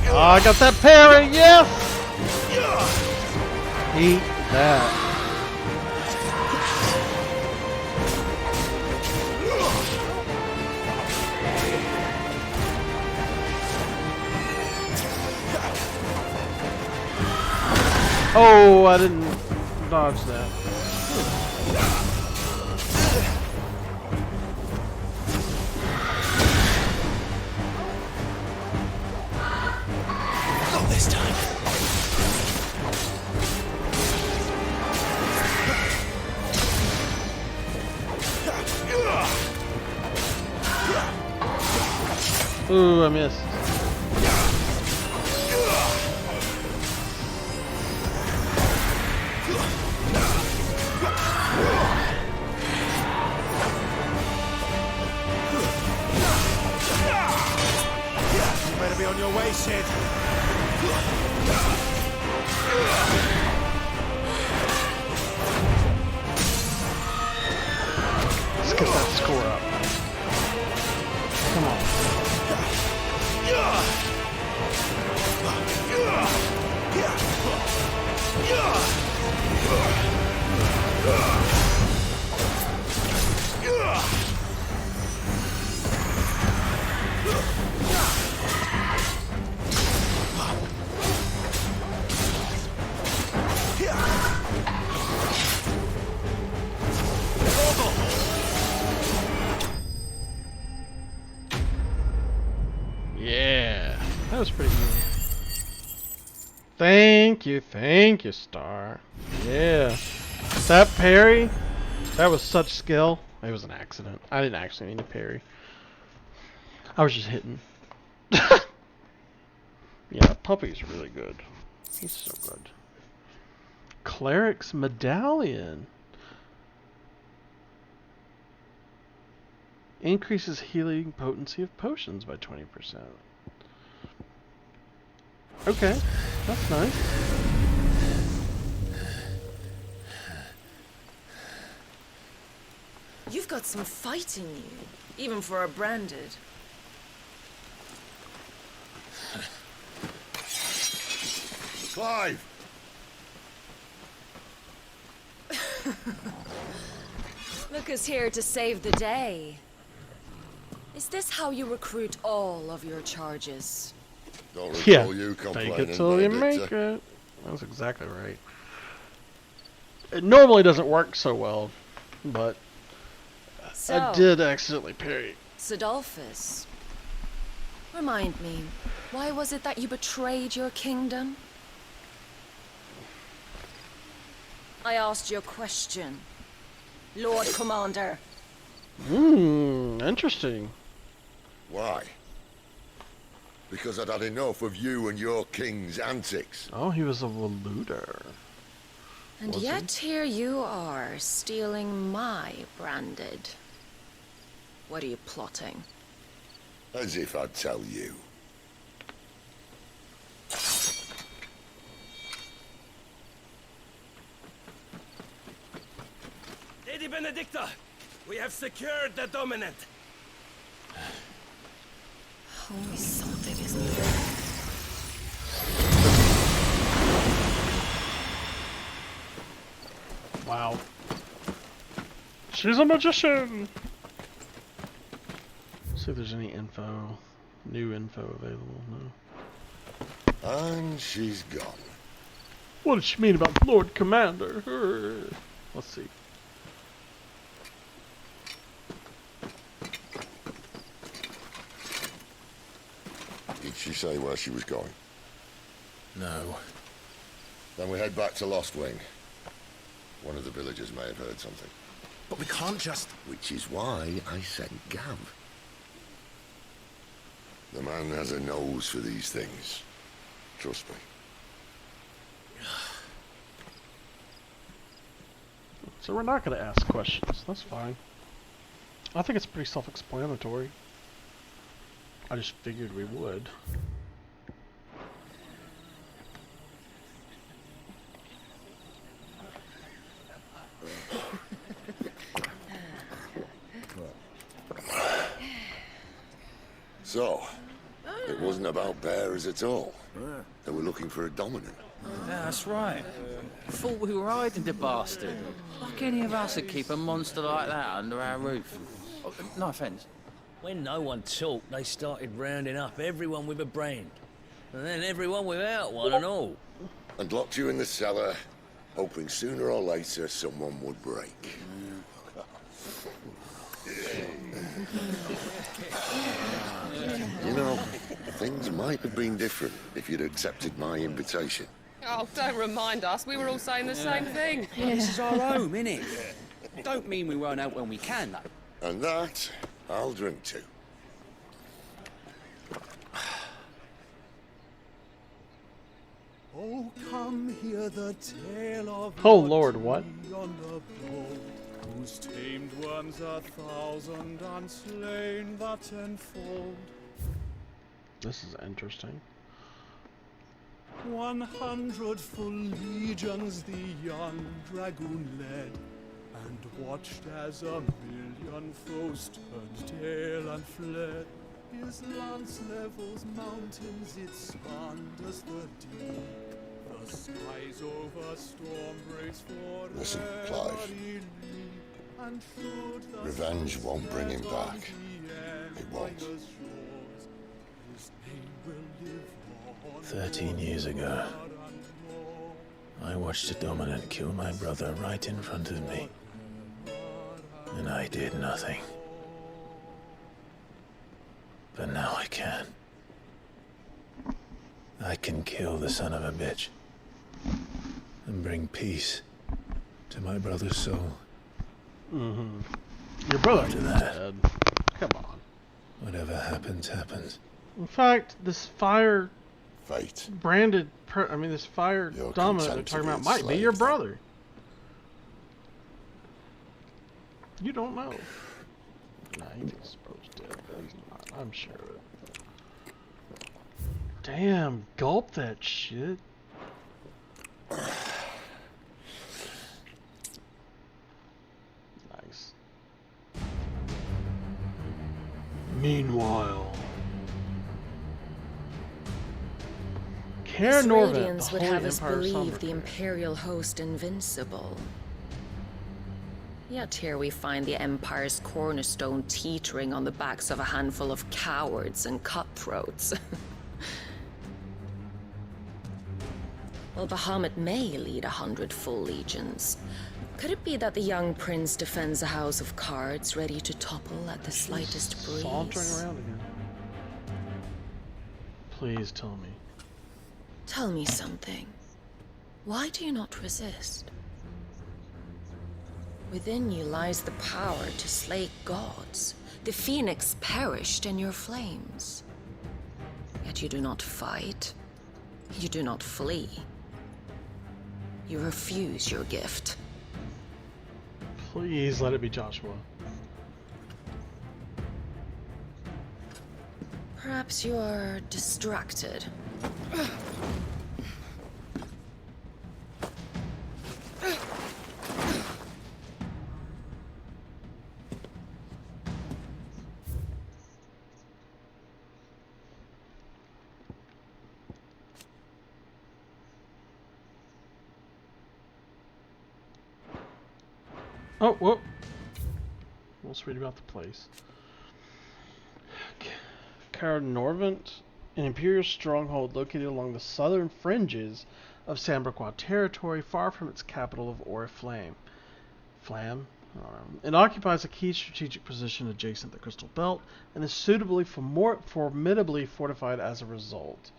Oh, I got that parry, yes! Eat that. Oh, I didn't dodge that. Not this time. Ooh, I missed. Sid. Let's get that score up. Come on. Yeah, that was pretty good. Thank you, Star. Yeah. That parry, that was such skill. It was an accident. I didn't actually mean to parry. I was just hitting. Yeah, Puppy's really good. He's so good. Cleric's Medallion. Increases healing potency of potions by 20%. Okay, that's nice. You've got some fight in you, even for a branded. Clive! Look who's here to save the day. Is this how you recruit all of your charges? Don't recall Yeah, you fake complaining, it till you Benedicta. make it. That's exactly right. It normally doesn't work so well, but So, I did accidentally parry. Sidolphus, remind me, why was it that you betrayed your kingdom? I asked you a question, Lord Commander. Interesting. Why? Because I'd had enough of you and your king's antics. Oh, he was a looter. And Was yet here you are, stealing my branded. What are you plotting? As if I'd tell you. Lady Benedicta, we have secured the dominant. Only something isn't there. Wow. She's a magician! See if there's any info. New info available. No. And she's gone. What does she mean about Lord Commander? Let's see. Did she say where she was going? No. Then we head back to Lost Wing. One of the villagers may have heard something. But we can't just... Which is why I sent Gav. The man has a nose for these things. Trust me. So we're not going to ask questions. That's fine. I think it's pretty self-explanatory. I just figured we would. So, it wasn't about bears at all. They were looking for a dominant. Yeah, that's right. Thought we were hiding the bastard. Like any of us would keep a monster like that under our roof. Oh, no offence. When no one talked, they started rounding up everyone with a brand. And then everyone without one and all. And locked you in the cellar, hoping sooner or later someone would break. You know, things might have been different if you'd accepted my invitation. Oh, don't remind us. We were all saying the same thing. This is our home, innit? Don't mean we won't out when we can, though. And that, I'll drink to. Oh, come hear the tale of Oh Lord, what? yonder bold, whose tamed worms 1,000 and slain that tenfold. This is interesting. 100 full legions the young dragoon led, and watched as a million foes turned tail and fled. His lance levels mountains, it slanders the deep. The skies over storm breaks for Listen, Clive. Revenge won't bring him back. It won't. 13 years ago, I watched a dominant kill my brother right in front of me. And I did nothing. But now I can. I can kill the son of a bitch. And bring peace to my brother's soul. Mm-hmm. Your brother After that, dead. Come on. Whatever happens, happens. In fact, this fire... Fate. Branded... this fire dominant they're talking about might be your brother. You don't know. Nah, he's supposed to dead, but he's not. I'm sure of it. Damn, gulp that shit. Nice. Meanwhile, These Norvin, radiance the would Holy have us Empire believe Summer. the Imperial host invincible. Yet here we find the Empire's cornerstone teetering on the backs of a handful of cowards and cutthroats. Well, Bahamut may lead 100 full legions. Could it be that the young prince defends a house of cards ready to topple at the slightest breeze? Sauntering around again. Please tell me. Tell me something. Why do you not resist? Within you lies the power to slay gods. The phoenix perished in your flames. Yet you do not fight. You do not flee. You refuse your gift. Please let it be Joshua. Perhaps you're distracted. Oh, whoa. Let's read about the place. Norvent, an imperial stronghold located along the southern fringes of Sambraquois territory, far from its capital of Oriflame. It occupies a key strategic position adjacent to the Crystal Belt and is suitably formidably fortified as a result.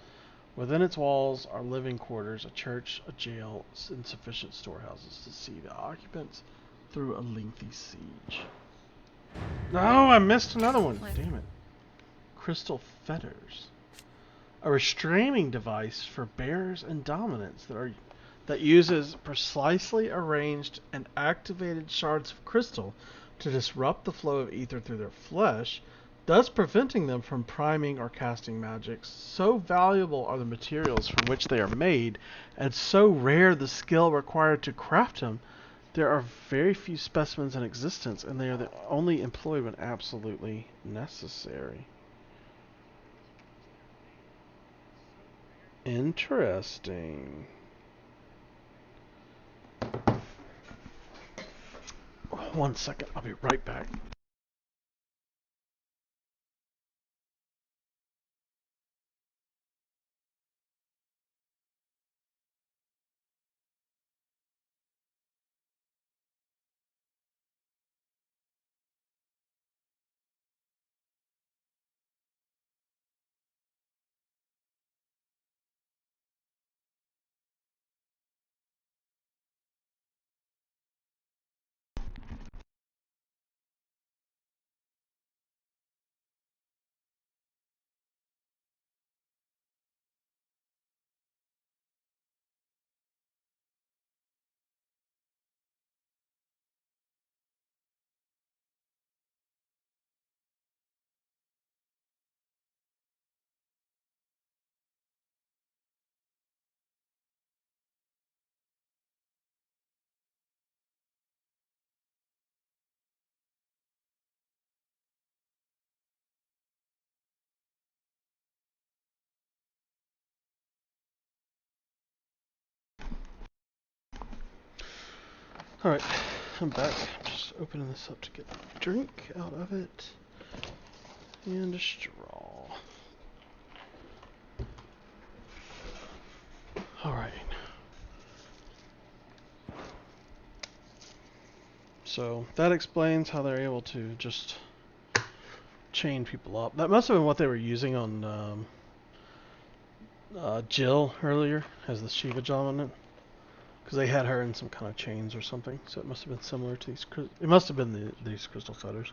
Within its walls are living quarters, a church, a jail, and sufficient storehouses to see the occupants through a lengthy siege. No, I missed another one. Damn it. Crystal fetters. A restraining device for bearers and dominants that uses precisely arranged and activated shards of crystal to disrupt the flow of ether through their flesh, thus preventing them from priming or casting magics. So valuable are the materials from which they are made, and so rare the skill required to craft them. There are very few specimens in existence, and they are only employed when absolutely necessary. Interesting. One second, I'll be right back. Alright, I'm back. Just opening this up to get a drink out of it. And a straw. Alright. So that explains how they're able to just chain people up. That must have been what they were using on Jill earlier as the Shiva dominant. Because they had her in some kind of chains or something. So it must have been similar to these. It must have been these crystal cutters.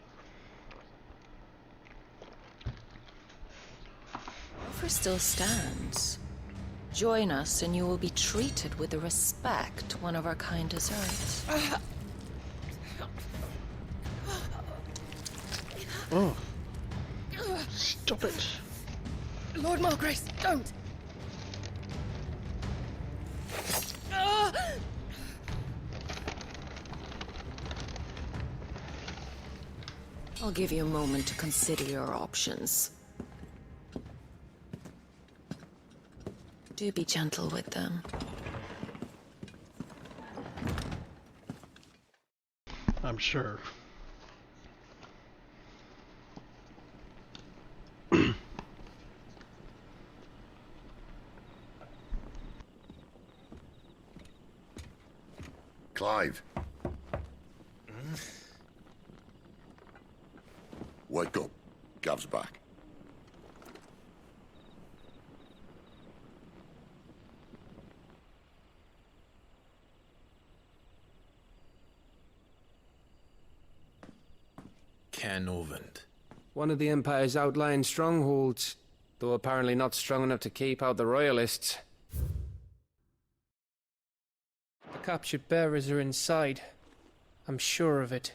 Offer still stands. Join us and you will be treated with the respect one of our kind deserves. Oh. Stop it. Lord Margrace, don't! I'll give you a moment to consider your options. Do be gentle with them. I'm sure. Clive. Wake up. Gav's back. Canovant. One of the Empire's outlying strongholds, though apparently not strong enough to keep out the Royalists. The captured bearers are inside. I'm sure of it.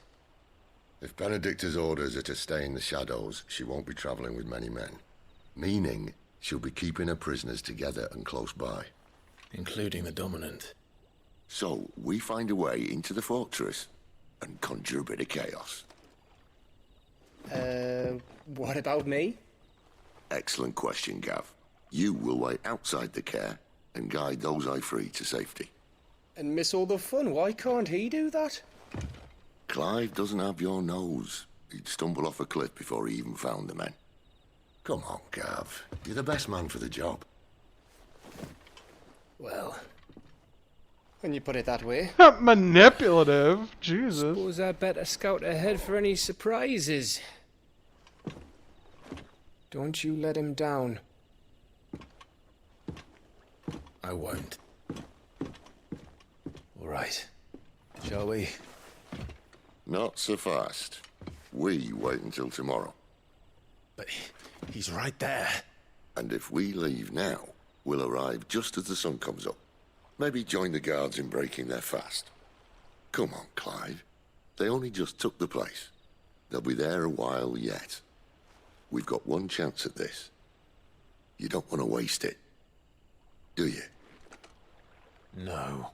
If Benedicta's orders are to stay in the shadows, she won't be traveling with many men. Meaning, she'll be keeping her prisoners together and close by. Including the Dominant. So, we find a way into the fortress and conjure a bit of chaos. What about me? Excellent question, Gav. You will wait outside the care and guide those I free to safety. And miss all the fun. Why can't he do that? Clive doesn't have your nose. He'd stumble off a cliff before he even found the men. Come on, Gav. You're the best man for the job. Well, when you put it that way. Manipulative. Jesus. Suppose I'd better scout ahead for any surprises. Don't you let him down. I won't. All right. Shall we? Not so fast. We wait until tomorrow. But he's right there. And if we leave now, we'll arrive just as the sun comes up. Maybe join the guards in breaking their fast. Come on, Clive. They only just took the place. They'll be there a while yet. We've got one chance at this. You don't want to waste it, do you? No.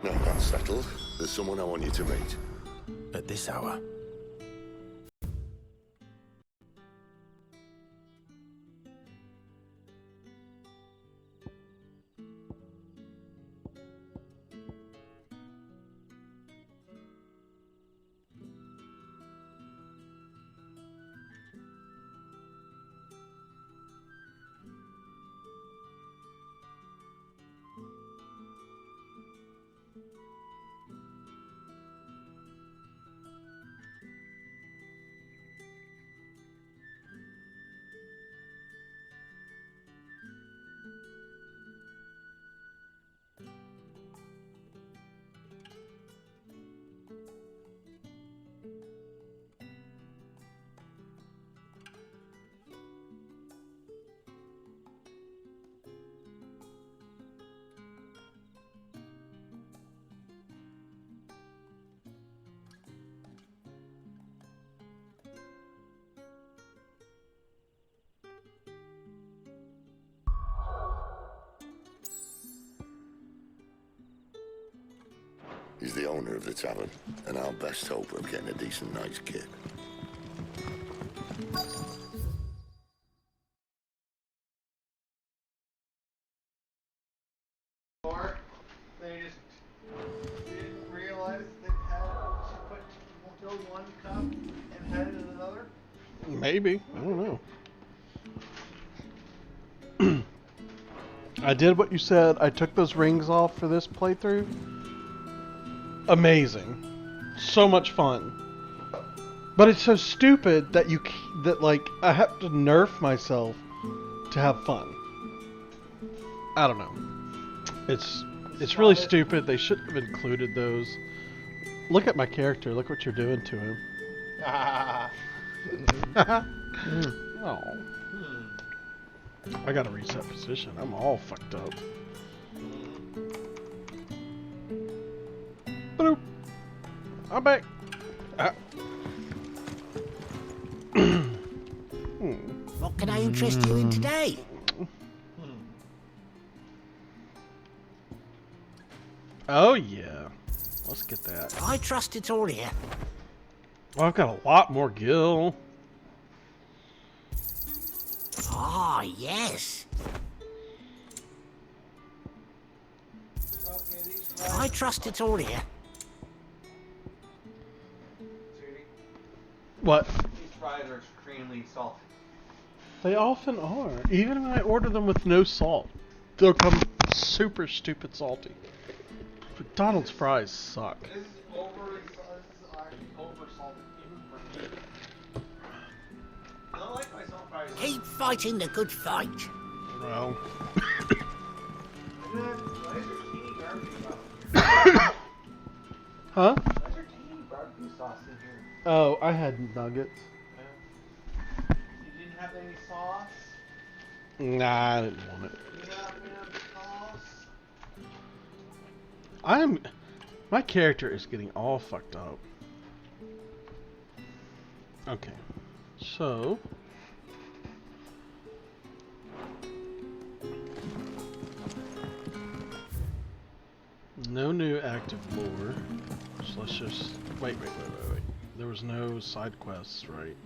Now that's settled. There's someone I want you to meet. At this hour? He's the owner of the tavern, and our best hope of getting a decent night's kip. Or they just didn't realize they had to fill one cup and had it in another? Maybe. I don't know. I did what you said. I took those rings off for this playthrough. Amazing. So much fun. But it's so stupid that like I have to nerf myself to have fun. I don't know. It's really stupid. They shouldn't have included those. Look at my character. Look what you're doing to him. Oh. I gotta reset position. I'm all fucked up. Boop. I'm back. What can I interest you in today? Oh yeah. Let's get that. I trust it's all here. Well, I've got a lot more gil. Ah, yes. I trust it's all here. What? These fries are extremely salty. They often are. Even when I order them with no salt, they'll come super stupid salty. McDonald's fries suck. This is actually over salted even for me. I don't like my salt fries. Keep fighting the good fight. Well. Why is there teeny barbecue sauce? Huh? Why is there teeny barbecue sauce in here? Oh, I had nuggets. You didn't have any sauce? Nah, I didn't want it. You didn't have any sauce? My character is getting all fucked up. Okay. So. No new active lore. So let's just wait. There was no side quests, right?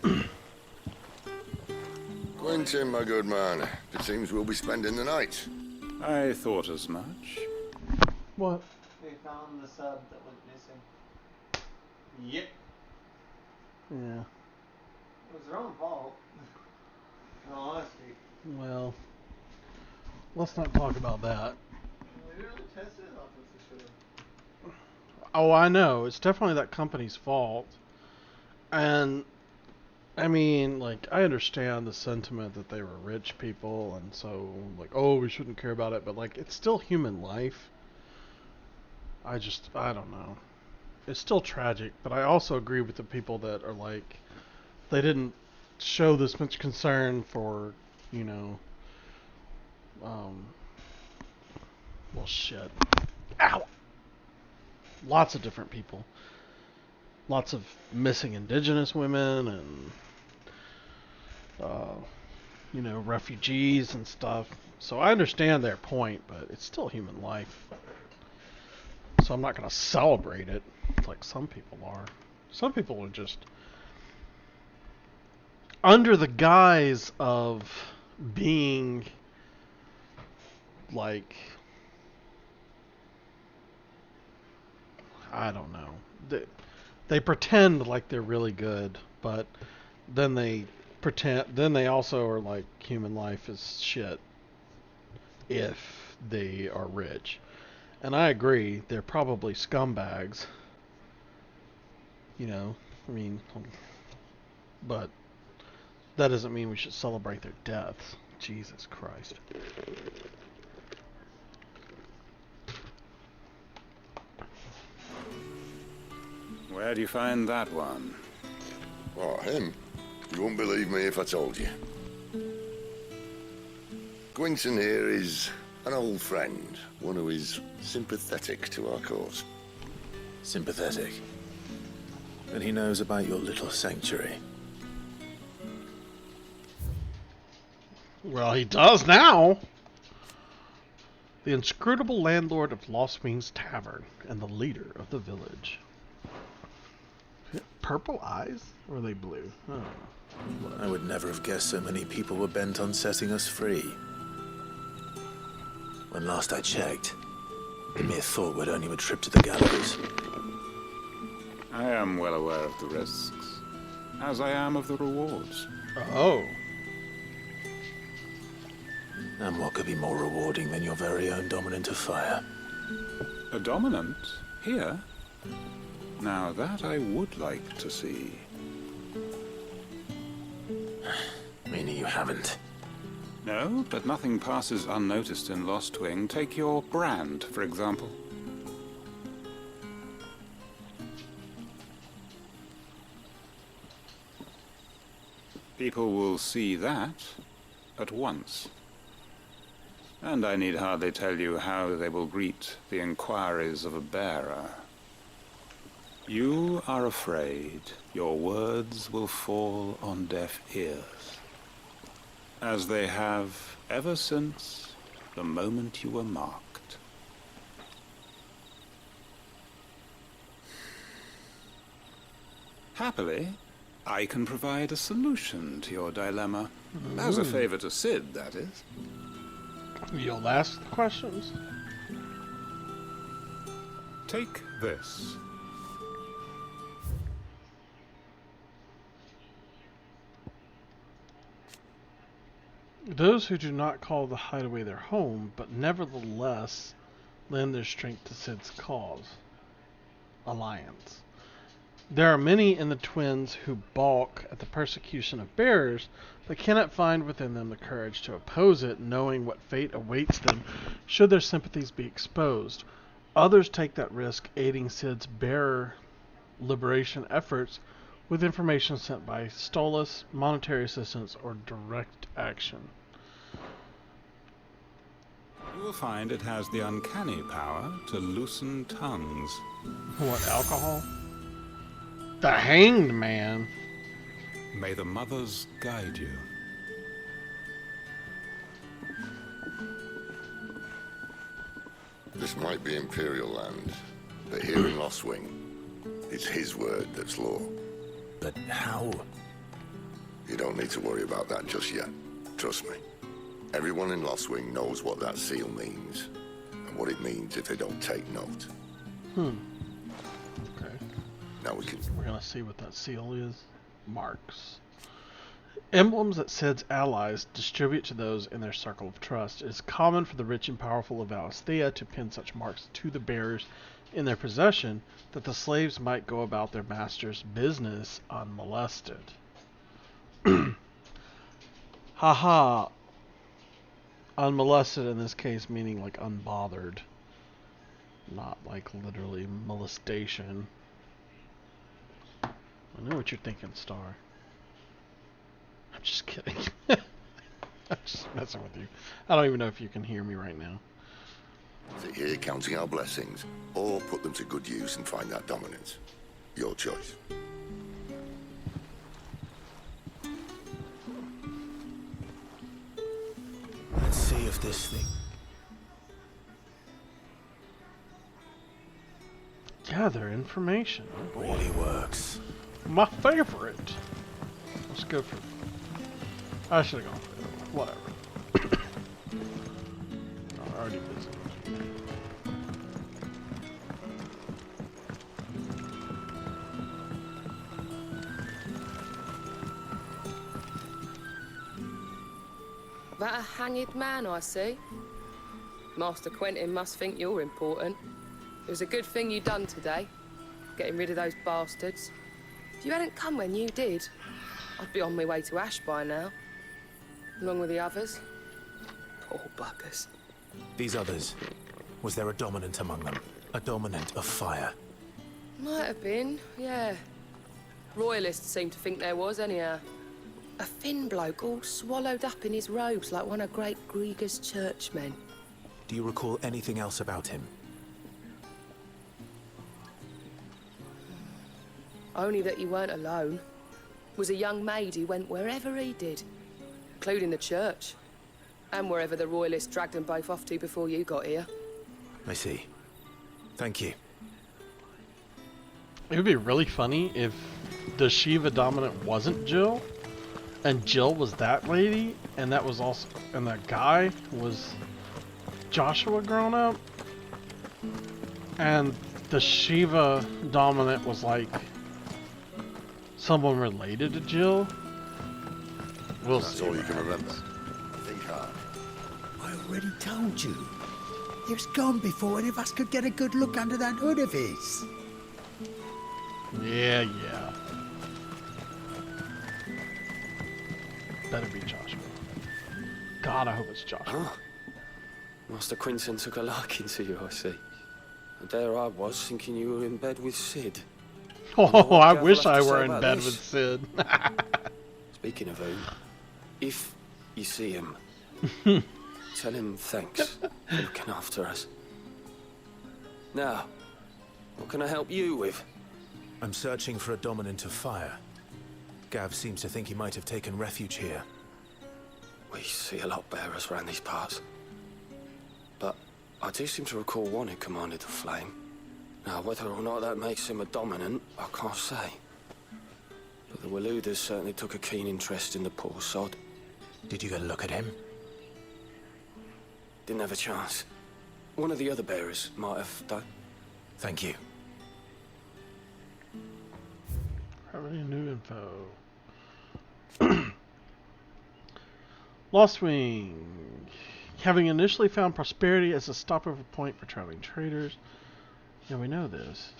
No. Quentin, my good man. It seems we'll be spending the night. I thought as much. What? They found the sub that was missing. Yep. Yeah. It was their own fault. In all honesty. Well, let's not talk about that. They really tested it off with the show. Oh, I know. It's definitely that company's fault. And, I mean, like, I understand the sentiment that they were rich people, and so, like, oh, we shouldn't care about it, but, like, it's still human life. I don't know. It's still tragic, but I also agree with the people that are like, they didn't show this much concern for, you know, well, shit. Ow! Lots of different people. Lots of missing indigenous women and, you know, refugees and stuff. So I understand their point, but it's still human life. So I'm not going to celebrate it like some people are. Some people are just under the guise of being like, I don't know. They pretend like they're really good, but then they also are like human life is shit if they are rich. And I agree, they're probably scumbags. You know, I mean, but that doesn't mean we should celebrate their deaths. Jesus Christ. Where do you find that one? Oh, him? You wouldn't believe me if I told you. Quentin here is an old friend, one who is sympathetic to our cause. Sympathetic? And he knows about your little sanctuary. Well, he does now. the inscrutable landlord of Lost Wings Tavern and the leader of the village. Purple eyes? Or are they blue? Oh. I would never have guessed so many people were bent on setting us free. When last I checked, the mere thought would earn you a trip to the gallows. I am well aware of the risks, as I am of the rewards. Oh. And what could be more rewarding than your very own dominant of fire? A dominant? Here? Now that I would like to see. Meaning you haven't? No, but nothing passes unnoticed in Lost Wing. Take your brand, for example. People will see that at once. And I need hardly tell you how they will greet the inquiries of a bearer. You are afraid your words will fall on deaf ears, as they have ever since the moment you were marked. Happily, I can provide a solution to your dilemma. As a favor to Sid, that is. You'll ask the questions? Take this. Those who do not call the hideaway their home, but nevertheless lend their strength to Sid's cause. Alliance. There are many in the Twins who balk at the persecution of bearers, but cannot find within them the courage to oppose it, knowing what fate awaits them should their sympathies be exposed. Others take that risk, aiding Sid's bearer liberation efforts with information sent by Stolas, monetary assistance, or direct action. You will find it has the uncanny power to loosen tongues. What, alcohol? The Hanged Man. May the mothers guide you. This might be Imperial land, but here in Lost Wing, it's his word that's law. But how? You don't need to worry about that just yet. Trust me. Everyone in Lost Wing knows what that seal means, and what it means if they don't take note. Okay. Now we can... We're gonna see what that seal is. Marks. Emblems that Sid's allies distribute to those in their circle of trust. It is common for the rich and powerful of Valisthea to pin such marks to the bearers in their possession, that the slaves might go about their master's business unmolested. Haha. Unmolested in this case meaning like unbothered. Not like literally molestation. I know what you're thinking, Star. I'm just kidding. I'm just messing with you. I don't even know if you can hear me right now. Sit here counting our blessings, or put them to good use and find that dominance. Your choice. Let's see if this thing... Gather information. Oh, really works. My favorite. Let's go for... I should have gone for it. Whatever. I'm already busy. That a hanged man I see? Master Quentin must think you're important. It was a good thing you done today, getting rid of those bastards. If you hadn't come when you did, I'd be on my way to Ash by now, along with the others. Poor buggers. These others, was there a dominant among them? A dominant of fire? Might have been, yeah. Royalists seem to think there was, anyhow. A thin bloke all swallowed up in his robes like one of Great Grieger's churchmen. Do you recall anything else about him? Only that he weren't alone. Was a young maid who went wherever he did, including the church. And wherever the royalists dragged them both off to before you got here. I see. Thank you. It would be really funny if the Shiva dominant wasn't Jill, and Jill was that lady, and that was also, and that guy was Joshua grown up, and the Shiva dominant was like someone related to Jill. We'll That's see. all you can remember. Think hard. I already told you. He was gone before any of us could get a good look under that hood of his. Yeah. Better be Joshua. God, I hope it's Joshua. Ah. Master Quinton took a liking to you, I see. And there I was, thinking you were in bed with Sid. Oh, I wish I were in bed with Sid. Speaking of whom, if you see him, tell him thanks for looking after us. Now, what can I help you with? I'm searching for a dominant of fire. Gav seems to think he might have taken refuge here. We see a lot bearers around these parts. But I do seem to recall one who commanded the flame. Now, whether or not that makes him a dominant, I can't say. But the Waluders certainly took a keen interest in the poor sod. Did you get a look at him? Didn't have a chance. One of the other bearers might have done. Thank you. Have any new info? Lost Wing. Having initially found prosperity as a stopover point for traveling traders. Yeah, we know this.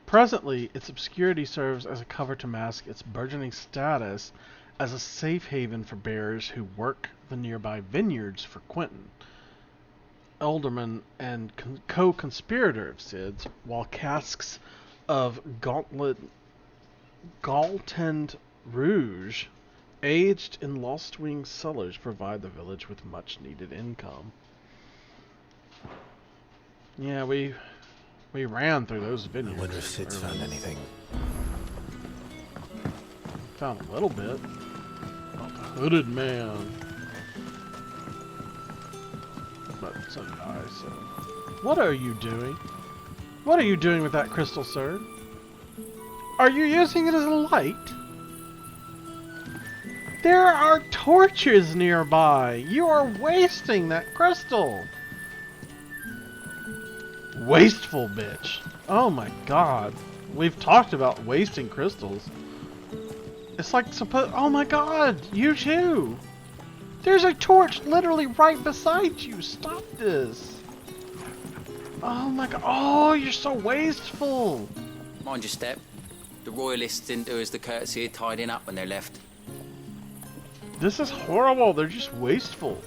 Presently, its obscurity serves as a cover to mask its burgeoning status as a safe haven for bearers who work the nearby vineyards for Quentin, alderman and co-conspirator of Sid's, while casks of Galtend Rouge, aged in Lost Wing cellars, provide the village with much needed income. Yeah, we ran through those vineyards. I wonder if Sid's found anything. Found a little bit. About the hooded man. But so did I, so. What are you doing? What are you doing with that crystal, sir? Are you using it as a light? There are torches nearby. You are wasting that crystal. Wasteful bitch. Oh my god. We've talked about wasting crystals. It's like oh my god, you too. There's a torch literally right beside you. Stop this. Oh my god. Oh, you're so wasteful. Mind your step. The royalists didn't do us the courtesy of tidying up when they left. This is horrible. They're just wasteful.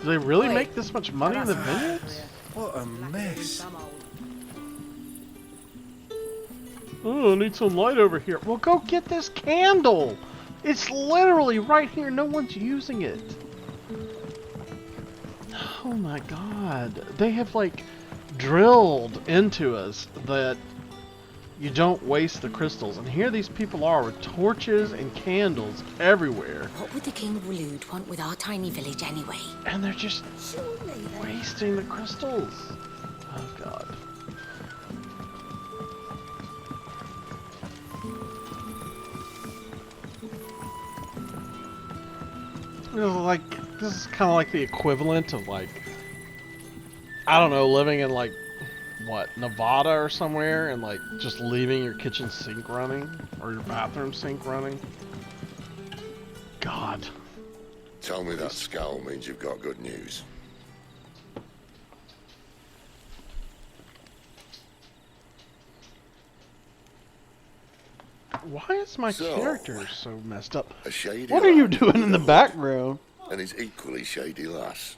Do they really make this much money in the vineyards? What a mess. Oh, I need some light over here. Well, go get this candle. It's literally right here. No one's using it. Oh my god. They have like drilled into us that you don't waste the crystals. And here these people are with torches and candles everywhere. What would the King of Walud want with our tiny village anyway? And they're just wasting the crystals. Oh god. This is kind of like the equivalent of like, I don't know, living in like, what, Nevada or somewhere, and like just leaving your kitchen sink running or your bathroom sink running. God. Tell me that scowl means you've got good news. Why is my character so messed up? A shady What are you lad doing in the background? and his equally shady lass.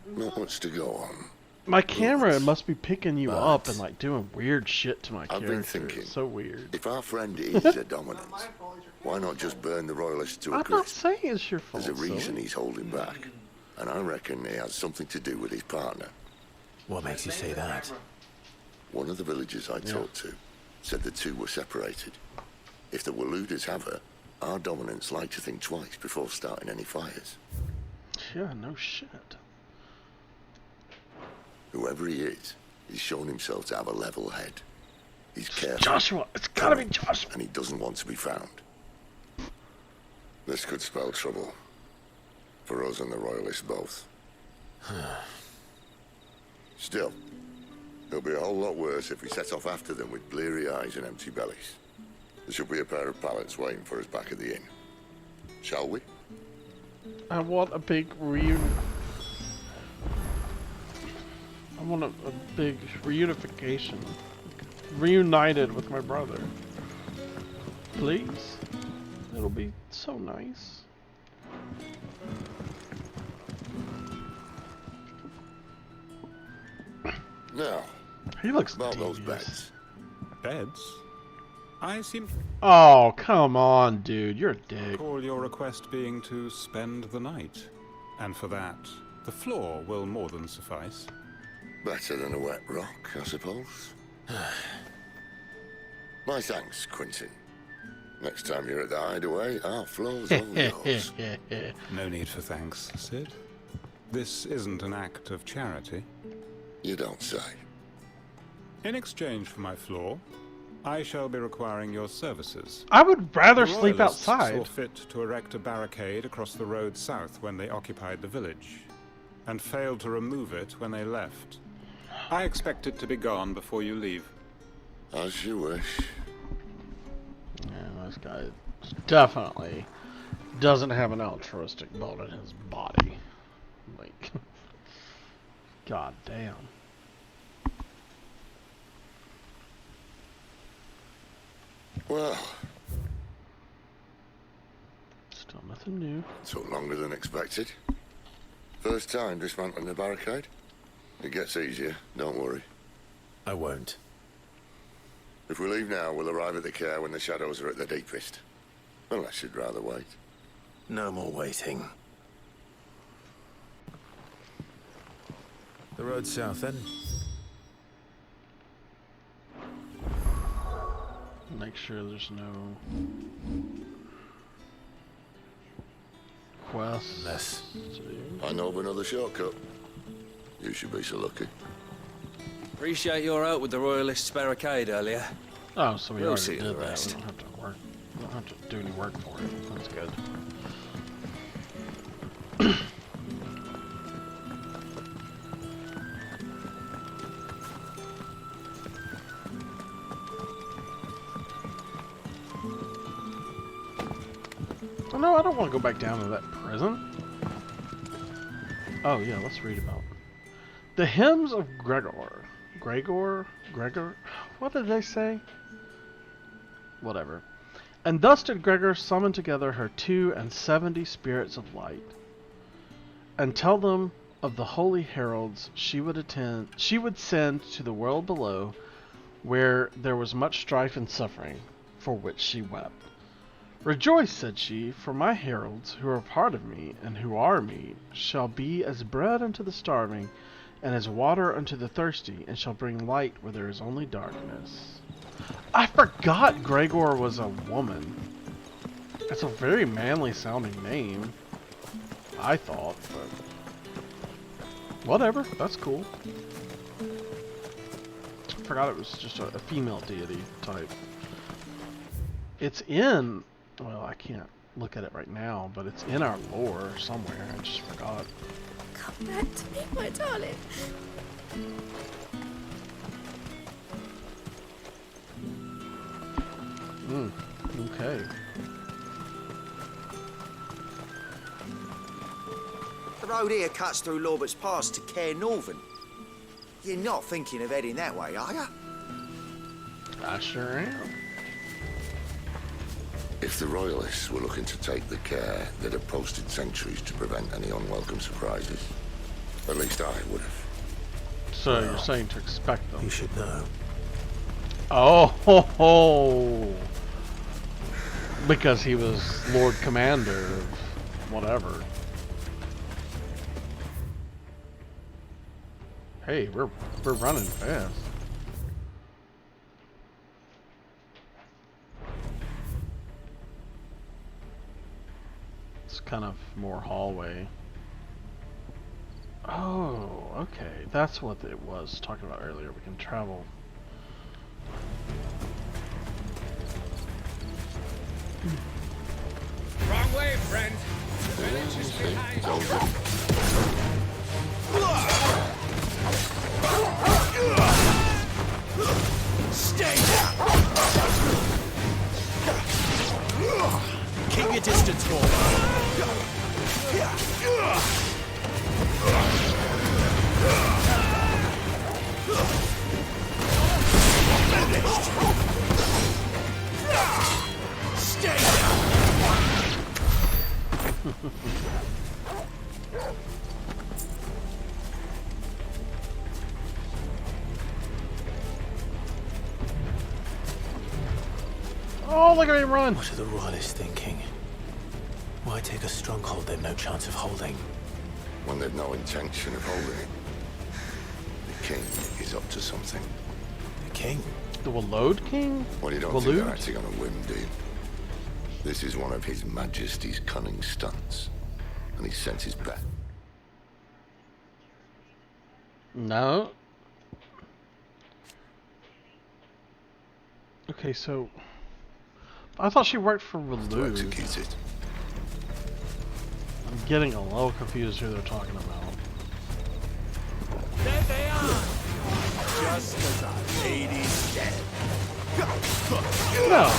Not much to go on. My camera must be picking you up and like doing weird shit to my I've character. been thinking, It's so weird. if our friend is a dominant, why not just burn the royalists to a I'm crisp? not saying it's your fault. There's a reason silly. he's holding back, and I reckon he has something to do with his partner. What makes you say that? One of the villagers I talked to said the two were separated. If the Waluders have her, our dominants like to think twice before starting any fires. Yeah, no shit. Whoever he is, he's shown himself to have a level head. He's careful. Joshua! It's gotta be Joshua! And he doesn't want to be found. This could spell trouble. For us and the Royalists both. Still, it'll be a whole lot worse if we set off after them with bleary eyes and empty bellies. There should be a pair of pallets waiting for us back at the inn. Shall we? I want a big reunion. I want a big reunification. Reunited with my brother. Please? It'll be so nice. Now, he looks about devious. those beds. Beds? I seem... Oh, come on, dude. You're a dick. Recall your request being to spend the night. And for that, the floor will more than suffice. Better than a wet rock, I suppose. My thanks, Quentin. Next time you're at the hideaway, our floor's all yours. No need for thanks, Sid. This isn't an act of charity. You don't say. In exchange for my floor, I shall be requiring your services. I would rather The sleep Royalists outside. saw fit to erect a barricade across the road south when they occupied the village, and failed to remove it when they left. I expect it to be gone before you leave. As you wish. Yeah, this guy definitely doesn't have an altruistic bone in his body. Like, god damn. Well, still nothing new. Took longer than expected. First time dismantling the barricade. It gets easier, don't worry. I won't. If we leave now, we'll arrive at the care when the shadows are at their deepest. Unless you'd rather wait. No more waiting. The road south, then? Make sure there's no quests. Unless... I know of another shortcut. You should be so lucky. Appreciate your help with the Royalists' barricade earlier. Oh, so we We'll already see did the that. We rest. don't have to work. We don't have to do any work for it. That's good. Oh no, I don't want to go back down to that prison. Oh yeah, let's read about the hymns of Gregor. Gregor? What did they say? Whatever. And thus did Gregor summon together her 72 spirits of light, and tell them of the holy heralds she would send to the world below, where there was much strife and suffering, for which she wept. Rejoice, said she, for my heralds, who are part of me, and who are me, shall be as bread unto the starving, and as water unto the thirsty, and shall bring light where there is only darkness. I forgot Gregor was a woman. It's a very manly sounding name, I thought, but whatever, that's cool. I forgot it was just a female deity type. It's in, well, I can't look at it right now, but it's in our lore somewhere. I just forgot. Come back to me, my darling. Okay. The road here cuts through Lorbert's Pass to Care Northern. You're not thinking of heading that way, are you? I sure am. If the Royalists were looking to take the care, they'd have posted sentries to prevent any unwelcome surprises. At least I would have. So you're saying to expect them? You should know. Oh, ho, ho. Because he was Lord Commander of whatever. Hey, we're running fast. It's kind of more hallway. Oh, okay. That's what it was talking about earlier. We can travel. Wrong way, friend. Villages behind you. Stay down. Keep your distance, boy. Stay down. Oh, look at me run! What are the royalists thinking? Why take a stronghold they've no chance of holding? When they've no intention of holding it. The king is up to something. The king? The Waloed king? Well, you don't think they're acting on a whim, do you? This is one of His Majesty's cunning stunts. And he sent his bet. No. Okay, so... I thought she worked for Waloed. To execute it. I'm getting a little confused who they're talking about. There they are. Just as our lady said. No.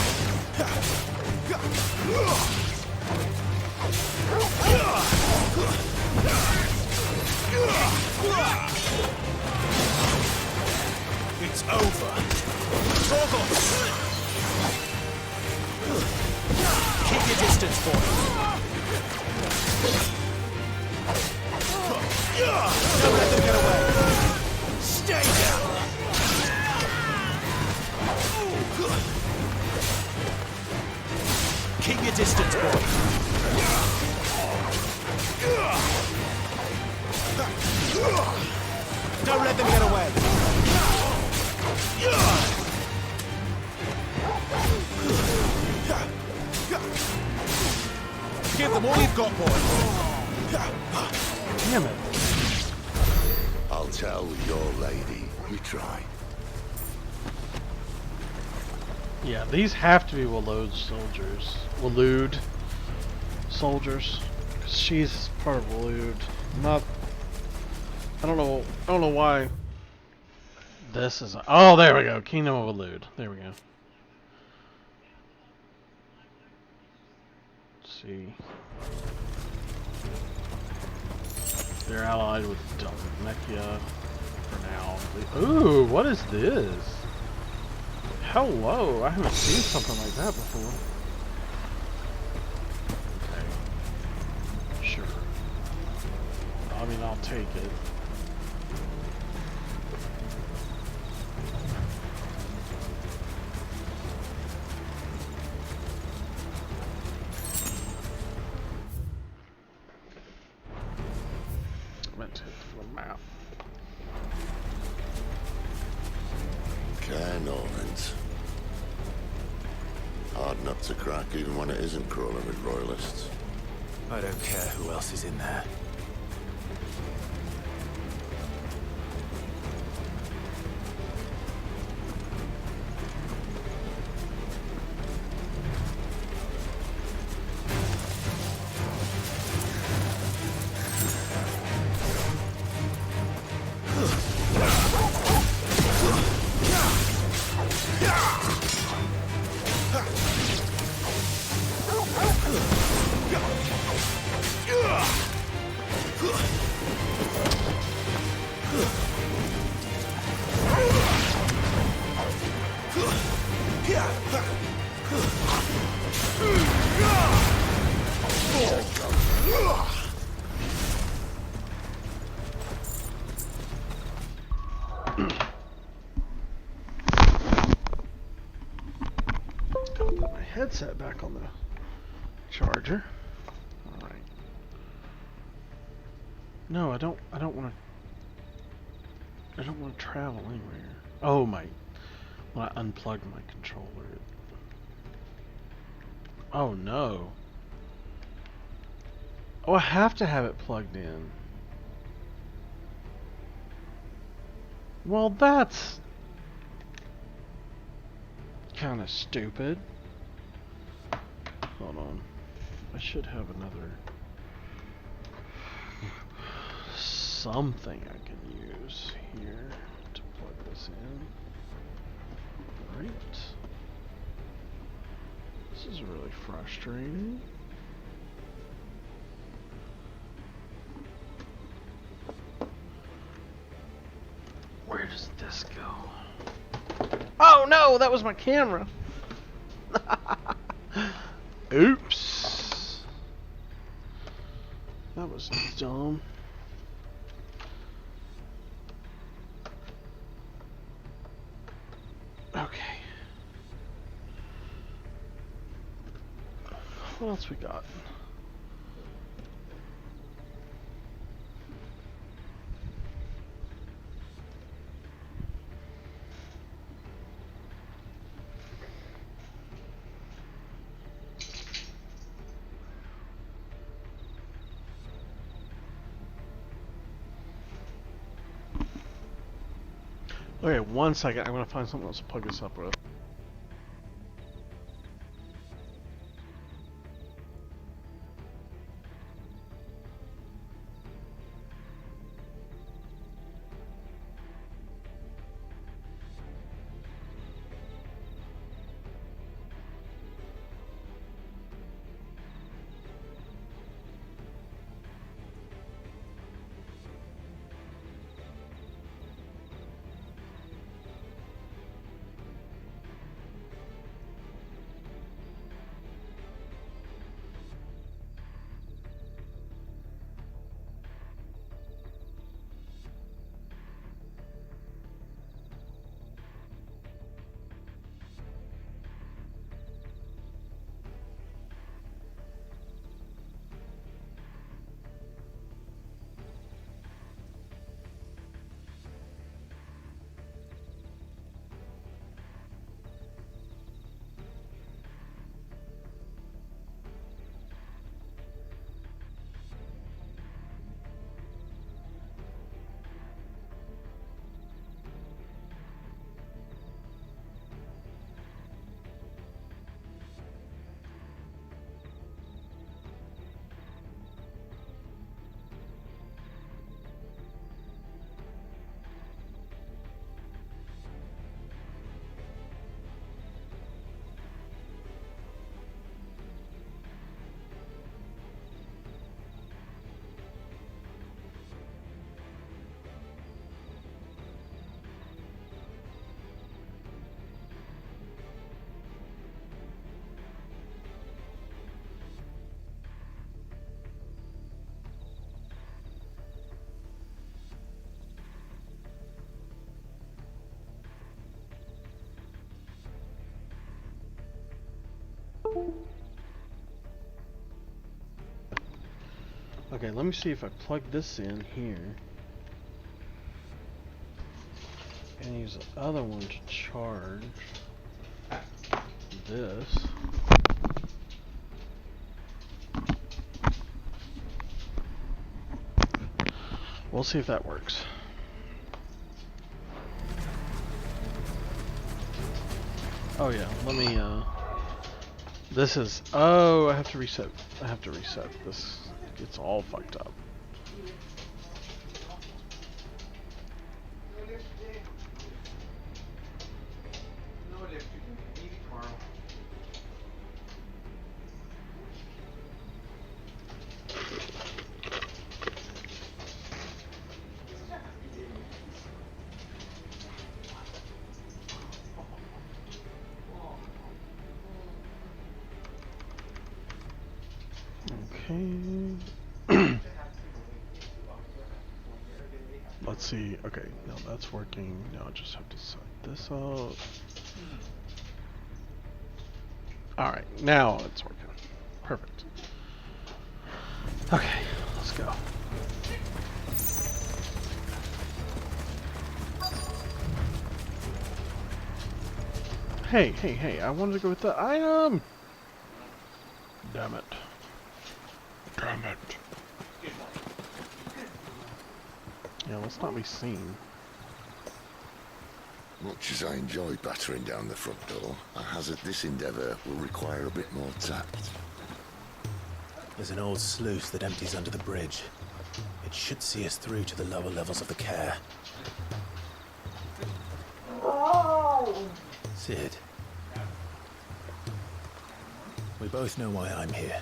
It's over. Keep your distance, boy. Don't let them get away. Stay down. Keep your distance, boy. Don't let them get away. Give them all you've got, boy. Damn it. I'll tell your lady you tried. Yeah, these have to be Waloed soldiers. Waloed soldiers. Because she's part of Waloed. Not... I don't know why this is... Oh, there we go. Kingdom of Waloed. There we go. Let's see. They're allied with Dalmekia for now. Ooh, what is this? Hello, I haven't seen something like that before. Okay. Sure. I mean, I'll take it. I meant to hit the map. Care Normans. Hard nut to crack even when it isn't crawling with royalists. I don't care who else is in there. Put my headset back on the charger. All right. No, I don't want to travel anywhere. Oh my! When I unplugged my controller. Oh no! Oh, I have to have it plugged in. Well, that's kind of stupid. Hold on. I should have another something I can use here to plug this in. Right. This is really frustrating. Where does this go? Oh no, that was my camera. Oops. That was dumb. Okay. What else we got? Okay, 1 second. I'm gonna find something else to plug this up with. Okay, let me see if I plug this in here and use the other one to charge this. We'll see if that works. Oh yeah, let me this is, oh, I have to reset this. It's all fucked up. Okay. Let's see. Okay, no, that's working. Now I just have to set this up. Alright, now it's working. Perfect. Okay, let's go. Hey, hey, hey, I wanted to go with the item! Damn it. Damn it. Yeah, let's not be seen. Much as I enjoy battering down the front door, I hazard this endeavour will require a bit more tact. There's an old sluice that empties under the bridge. It should see us through to the lower levels of the care. Sid. We both know why I'm here.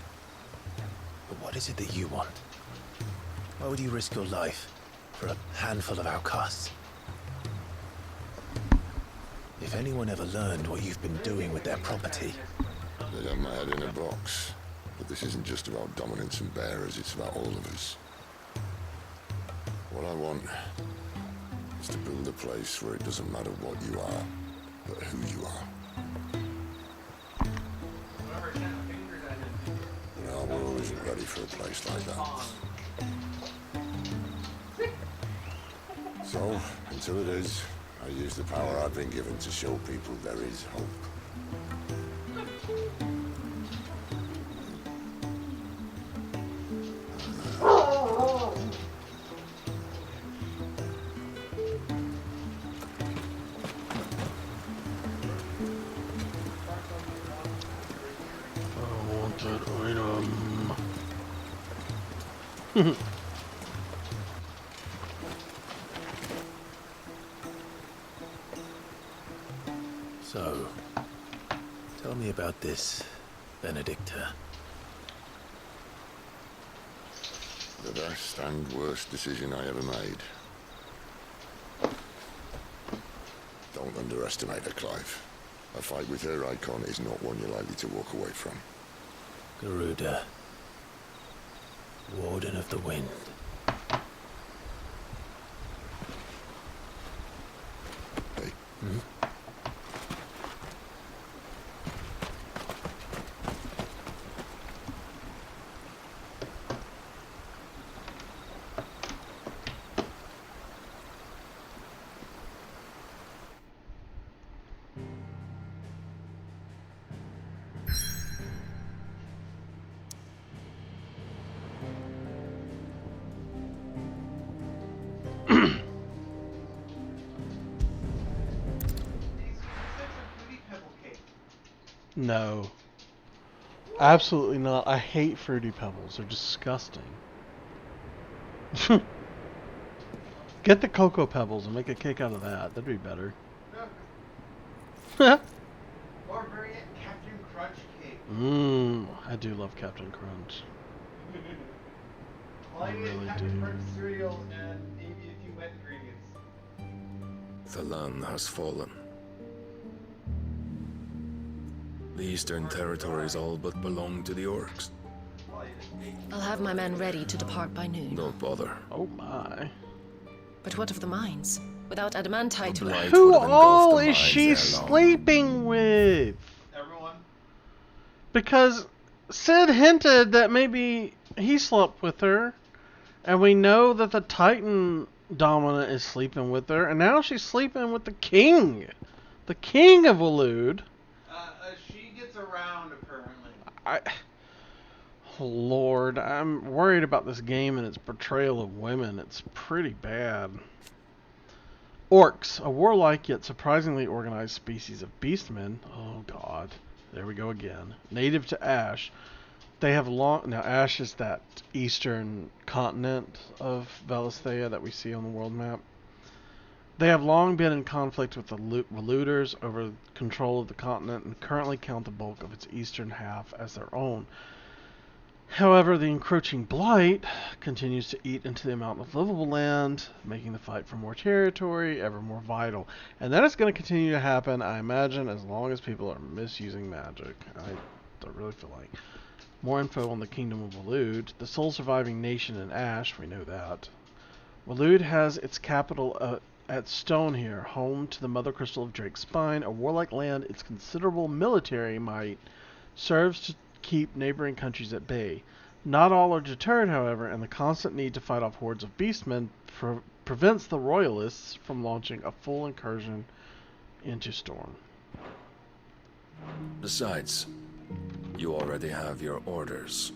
But what is it that you want? Why would you risk your life for a handful of outcasts? If anyone ever learned what you've been doing with their property... They'd have my head in a box. But this isn't just about dominance and bearers, it's about all of us. What I want is to build a place where it doesn't matter what you are, but who you are. And our world isn't ready for a place like that. So, until it is, I use the power I've been given to show people there is hope. So, tell me about this Benedicta. The best and worst decision I ever made. Don't underestimate her, Clive. A fight with her icon is not one you're likely to walk away from. Garuda. Warden of the Wind. Hey. Hmm? No. Absolutely not. I hate Fruity Pebbles. They're disgusting. Get the Cocoa Pebbles and make a cake out of that. That'd be better. Barbarian Captain Crunch cake. I do love Captain Crunch. All I need really is Captain do. Crunch cereal and maybe a few wet ingredients. The land has fallen. The Eastern Territories all but belong to the Orcs. I'll have my men ready to depart by noon. Don't bother. Oh my. But what of the mines? Without adamantite... Who all is she sleeping with? Everyone. Because Sid hinted that maybe he slept with her, and we know that the Titan Dominant is sleeping with her, and now she's sleeping with the king. The king of Waloed. She gets around, apparently. Lord, I'm worried about this game and its portrayal of women. It's pretty bad. Orcs, a warlike yet surprisingly organized species of beastmen. Oh god, there we go again. Native to Ash. They have long... Now Ash is that eastern continent of Valisthea that we see on the world map. They have long been in conflict with the Waloeders over control of the continent and currently count the bulk of its eastern half as their own. However, the encroaching blight continues to eat into the amount of livable land, making the fight for more territory ever more vital. And that is going to continue to happen, I imagine, as long as people are misusing magic. I really feel like. More info on the Kingdom of Waloed. The sole surviving nation in Ash, we know that. Waloed has its capital at Stone here, home to the Mother Crystal of Drake's Spine, a warlike land. Its considerable military might serves to keep neighboring countries at bay. Not all are deterred, however, and the constant need to fight off hordes of beastmen prevents the royalists from launching a full incursion into Storm. Besides, you already have your orders.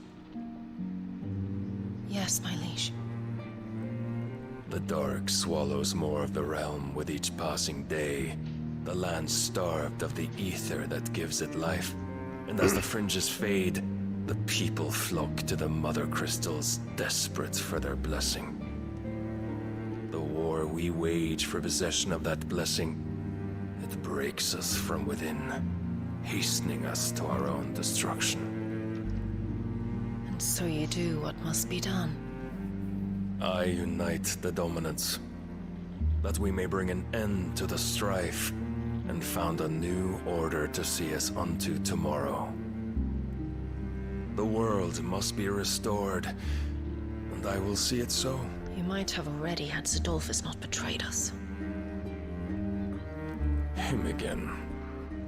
Yes, my liege. The dark swallows more of the realm with each passing day. The land starved of the ether that gives it life. And as the fringes fade, the people flock to the mother crystals, desperate for their blessing. The war we wage for possession of that blessing, it breaks us from within, hastening us to our own destruction. And so you do what must be done. I unite the dominants, that we may bring an end to the strife, and found a new order to see us unto tomorrow. The world must be restored, and I will see it so. You might have already had Zidolphus not betrayed us. Him again.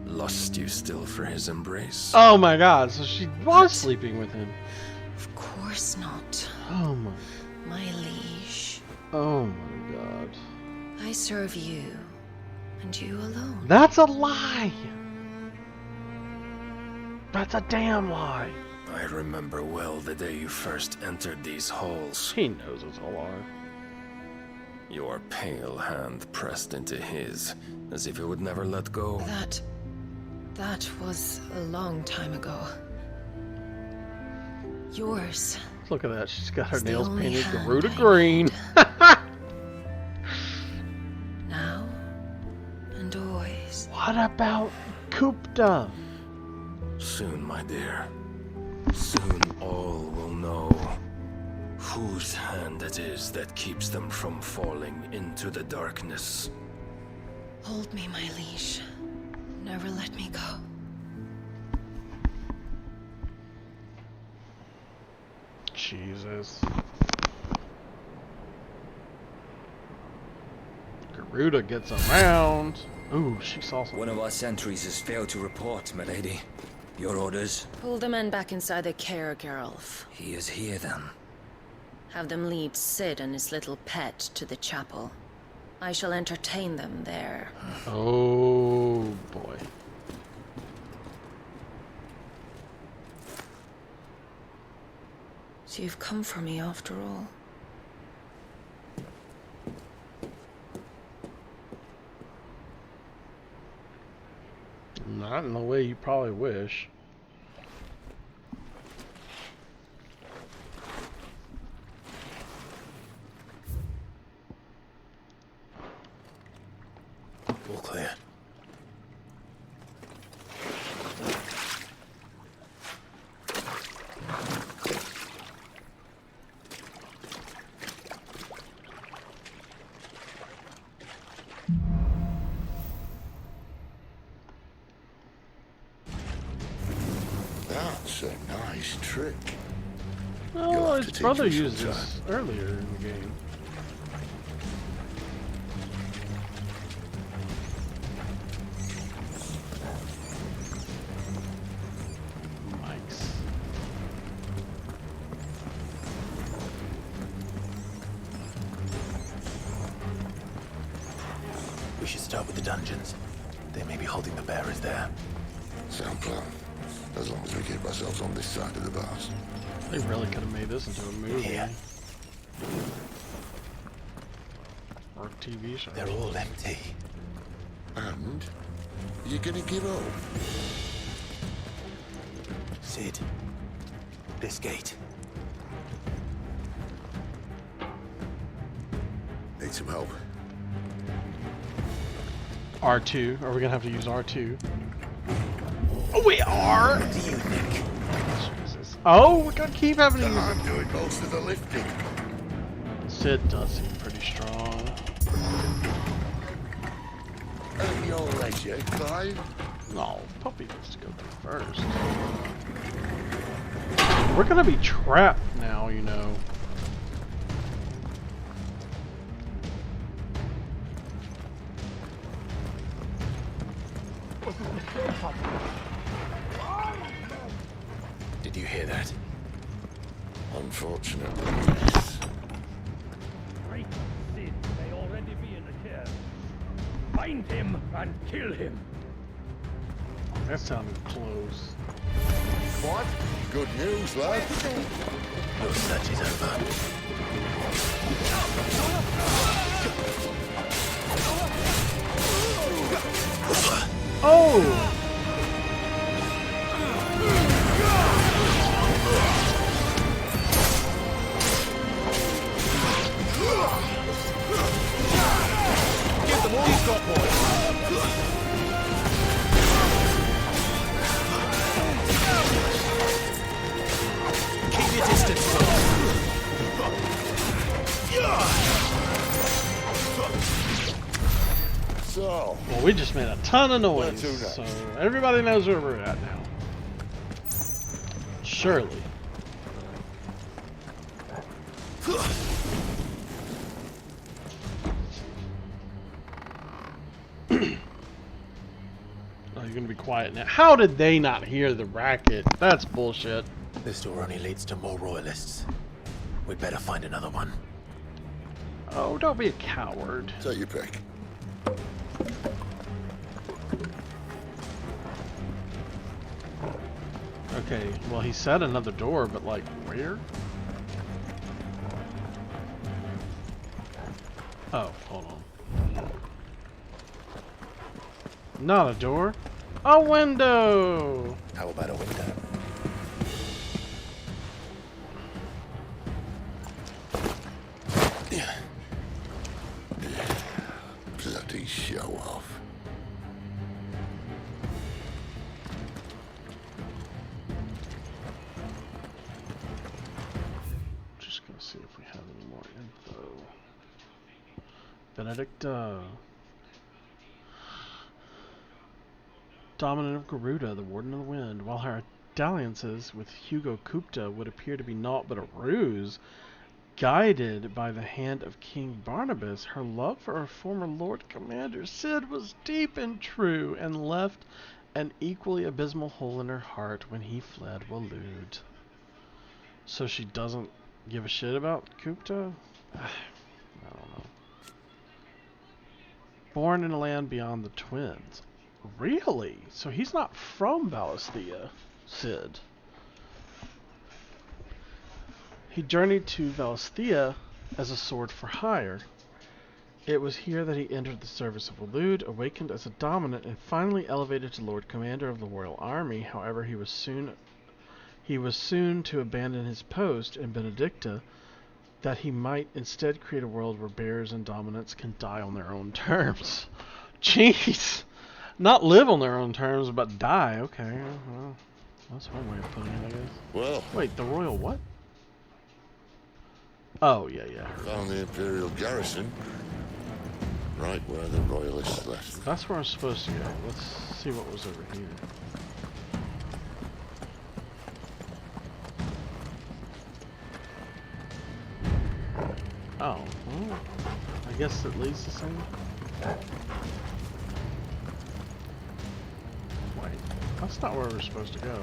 Lust you still for his embrace? Oh my god, so she was sleeping with him. Of course not. Oh my. My liege. Oh my god. I serve you, and you alone. That's a lie! That's a damn lie! I remember well the day you first entered these halls. He knows it's a lie. Your pale hand pressed into his, as if it would never let go. That was a long time ago. Yours. Look at that, she's got her the nails only painted hand Garuda I green. Now and always. What about Kupta? Soon, my dear. Soon all will know whose hand it is that keeps them from falling into the darkness. Hold me, my liege. Never let me go. Jesus. Garuda gets around. Ooh, she saw something. One of our sentries has failed to report, my lady. Your orders? Pull the men back inside the care, Geralf. He is here, then. Have them lead Sid and his little pet to the chapel. I shall entertain them there. Oh, boy. So you've come for me after all. Not in the way you probably wish. All clear. That's a nice trick. Oh, have to his teach brother me used sometime. this earlier in the game. Mike's. We should start with the dungeons. They may be holding the bearers there. Sound plan. As long as we keep ourselves on this side of the bars. They really could have made this into a movie. Here. Or a TV show. They're all empty. And? You're gonna give up? Sid. This gate. Need some help. R2. Are we gonna have to use R2? Oh, we are! What do you think? Jesus. Oh, we're gonna keep having to use I'm doing most of the lifting. Sid does seem pretty strong. At your leisure, Clive. No, Puppy needs to go through first. We're gonna be trapped now, you know. Did you hear that? Unfortunately, yes. Great Sid may already be in the care. Find him and kill him. That sounded close. What? Good news, lad. Your search is over. Oh! Give them all you've got, boys. Keep your distance, So, well, we just made a ton of where noise, to next? so everybody knows where we're at now. Surely. Oh, you're gonna be quiet now. How did they not hear the racket? That's bullshit. This door only leads to more royalists. We'd better find another one. Oh, don't be a coward. Take your pick. Okay, well, he said another door, but like, where? Oh, hold on. Not a door. A window! How about a window? Bloody show off. Just gonna see if we have any more info. Benedicta. Dominant of Garuda, the Warden of the Wind. While her dalliances with Hugo Kupta would appear to be naught but a ruse, guided by the hand of King Barnabas, her love for her former Lord Commander Cid was deep and true, and left an equally abysmal hole in her heart when he fled Waloed. So she doesn't give a shit about Kupta? I don't know. Born in a land beyond the Twins. Really? So he's not from Valisthea, Cid. He journeyed to Valisthea as a sword for hire. It was here that he entered the service of Waloed, awakened as a dominant, and finally elevated to Lord Commander of the Royal Army. However, he was soon to abandon his post in Benedicta, that he might instead create a world where bears and dominants can die on their own terms. Jeez! Not live on their own terms, but die. Okay, well, that's one way of putting it, I guess. Well, wait, the royal what? Oh, yeah. Found the Imperial garrison. Right where the royalists left. That's where I'm supposed to go. Let's see what was over here. Oh, well, I guess it leads the same. Wait, that's not where we're supposed to go.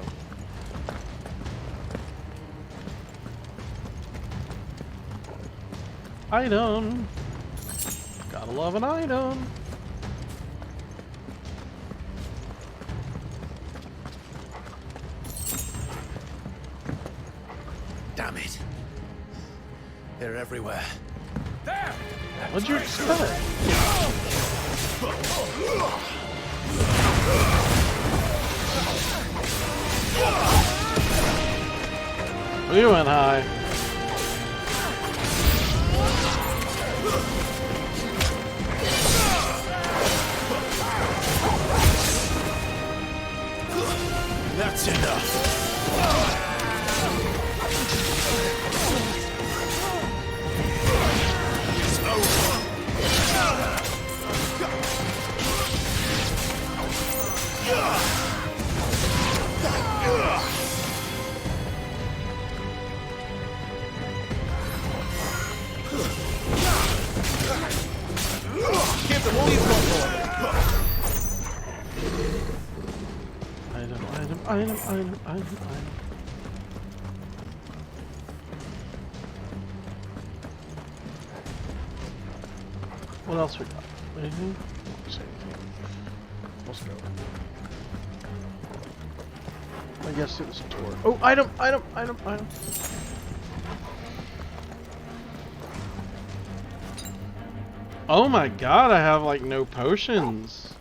Item! Gotta love an item! Damn it. They're everywhere. There! What'd you expect? We went high. That's enough. It's over. Give them all you've got, boy. Item. What else we got? Anything? Don't say anything. Let's go. I guess it was a tour. Oh, item. Oh my god, I have like no potions.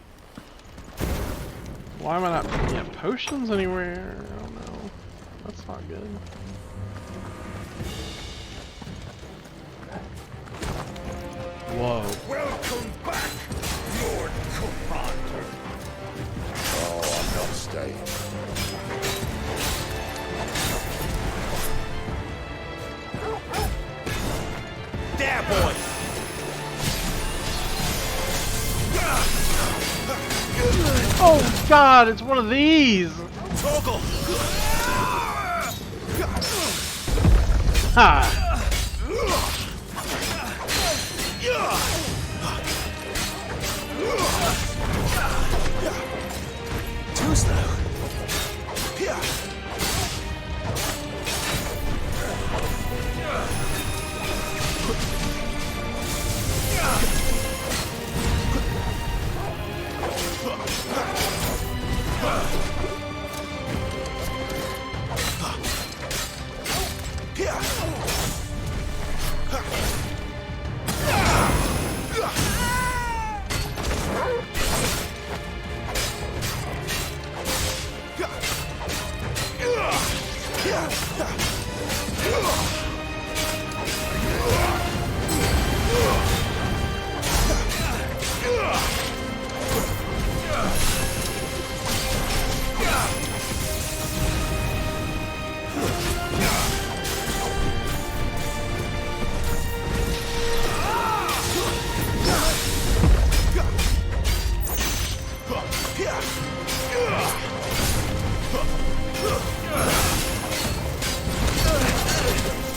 Why am I not picking up potions anywhere? I don't know. That's not good. Whoa. Welcome back, Lord Commander. Oh, I'm not staying. There, boy! Oh God, it's one of these! Toggle! Ha! Too slow.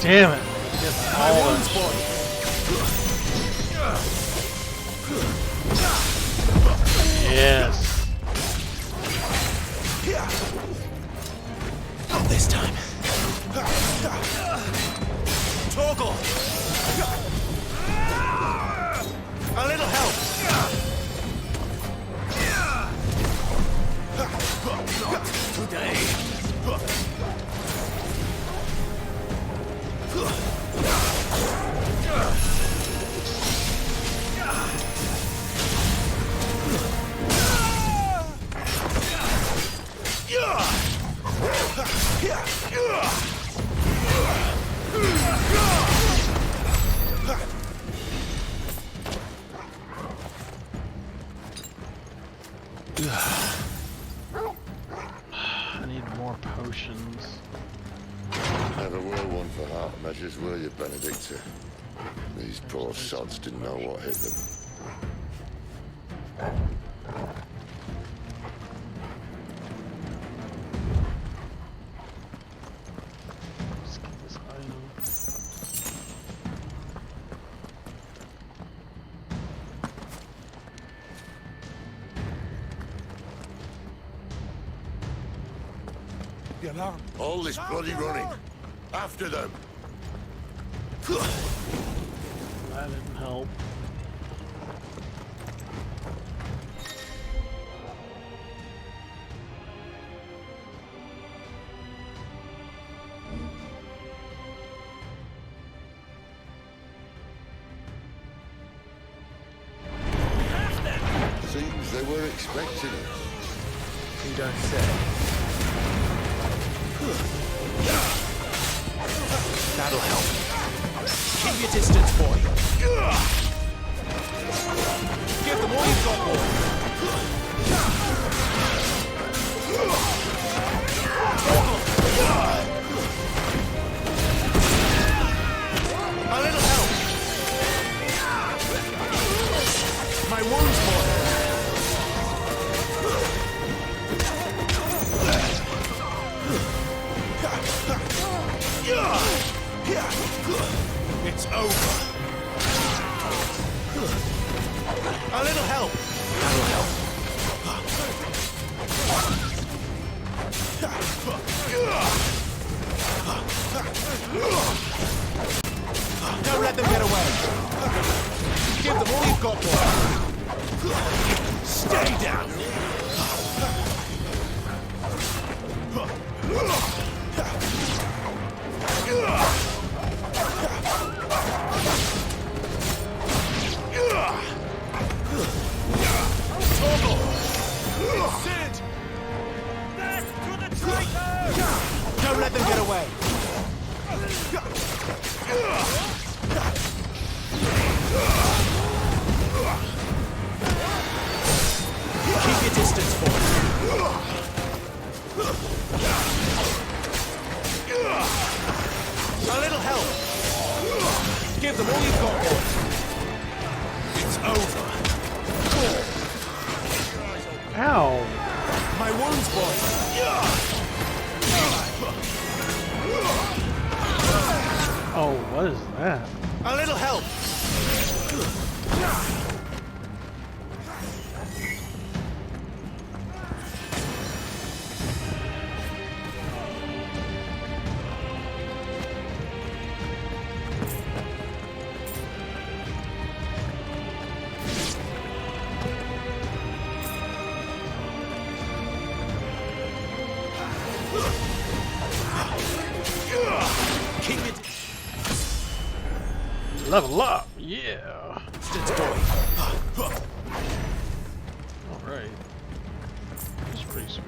Damn it! Yes. Not this time. Toggle. A little help. Not today. I need more potions. Never were one for half measures, were you, Benedicta? These poor sods didn't know what hit them. The alarm. All this bloody running. After them. That didn't help. Seems they were expecting us. You don't say. That'll help. Keep your distance, boy. Give them all you've got, boy. A little help. My wounds, boy. It's over. A little help. That'll help. Don't let them get away. Give them all you've got, boy. Stay down. Sid! Ow! My wounds, boy! Oh, what is that? A little help! Level up, yeah. Alright. That's pretty sweet.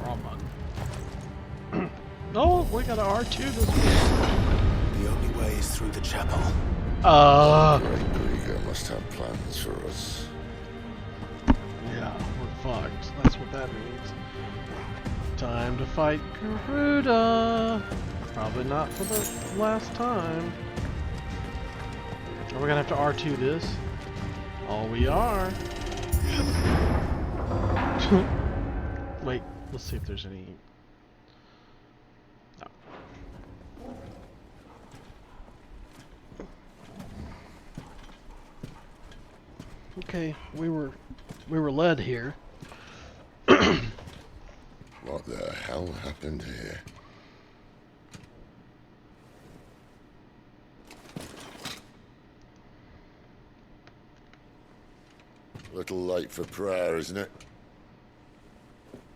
Wrong one. Oh, we got an R2 this week. The only way is through the chapel. Great Krieger must have plans for us. Yeah, we're fucked. That's what that means. Time to fight Garuda. Probably not for the last time. Are we gonna have to R2 this? Oh, we are. Wait, let's see if there's any. No. Okay, we were led here. What the hell happened here? Little late for prayer, isn't it?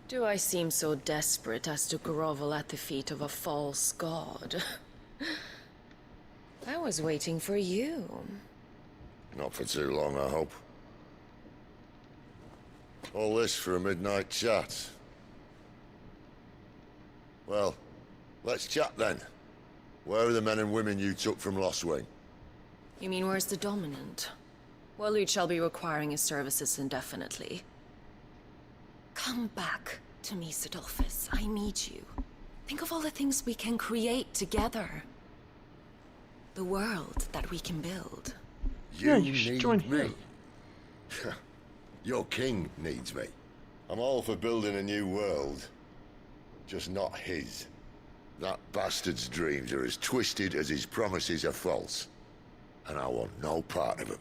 Do I seem so desperate as to grovel at the feet of a false god? I was waiting for you. Not for too long, I hope. All this for a midnight chat. Well, let's chat then. Where are the men and women you took from Lost Wing? You mean where's the dominant? Waloed shall be requiring his services indefinitely. Come back to me, Sidolphus. I need you. Think of all the things we can create together. The world that we can build. You should join me. Your king needs me. I'm all for building a new world. Just not his. That bastard's dreams are as twisted as his promises are false. And I want no part of them.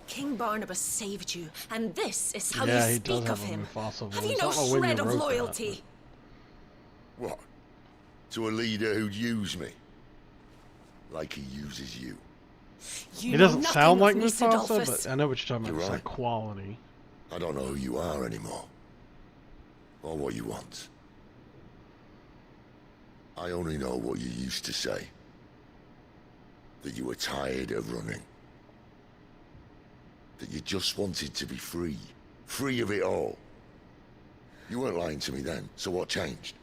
King Barnabas saved you, and this is how Yeah, you he does speak have of a him. fossil Have voice. you I no don't know when shred you of wrote that, loyalty? What? To a leader who'd use me? Like he uses you. He doesn't sound like Mufasa, Sidolphus. but I know what you're talking about. You're It's right. like quality. I don't know who you are anymore. Or what you want. I only know what you used to say. That you were tired of running. That you just wanted to be free. Free of it all. You weren't lying to me then, so what changed?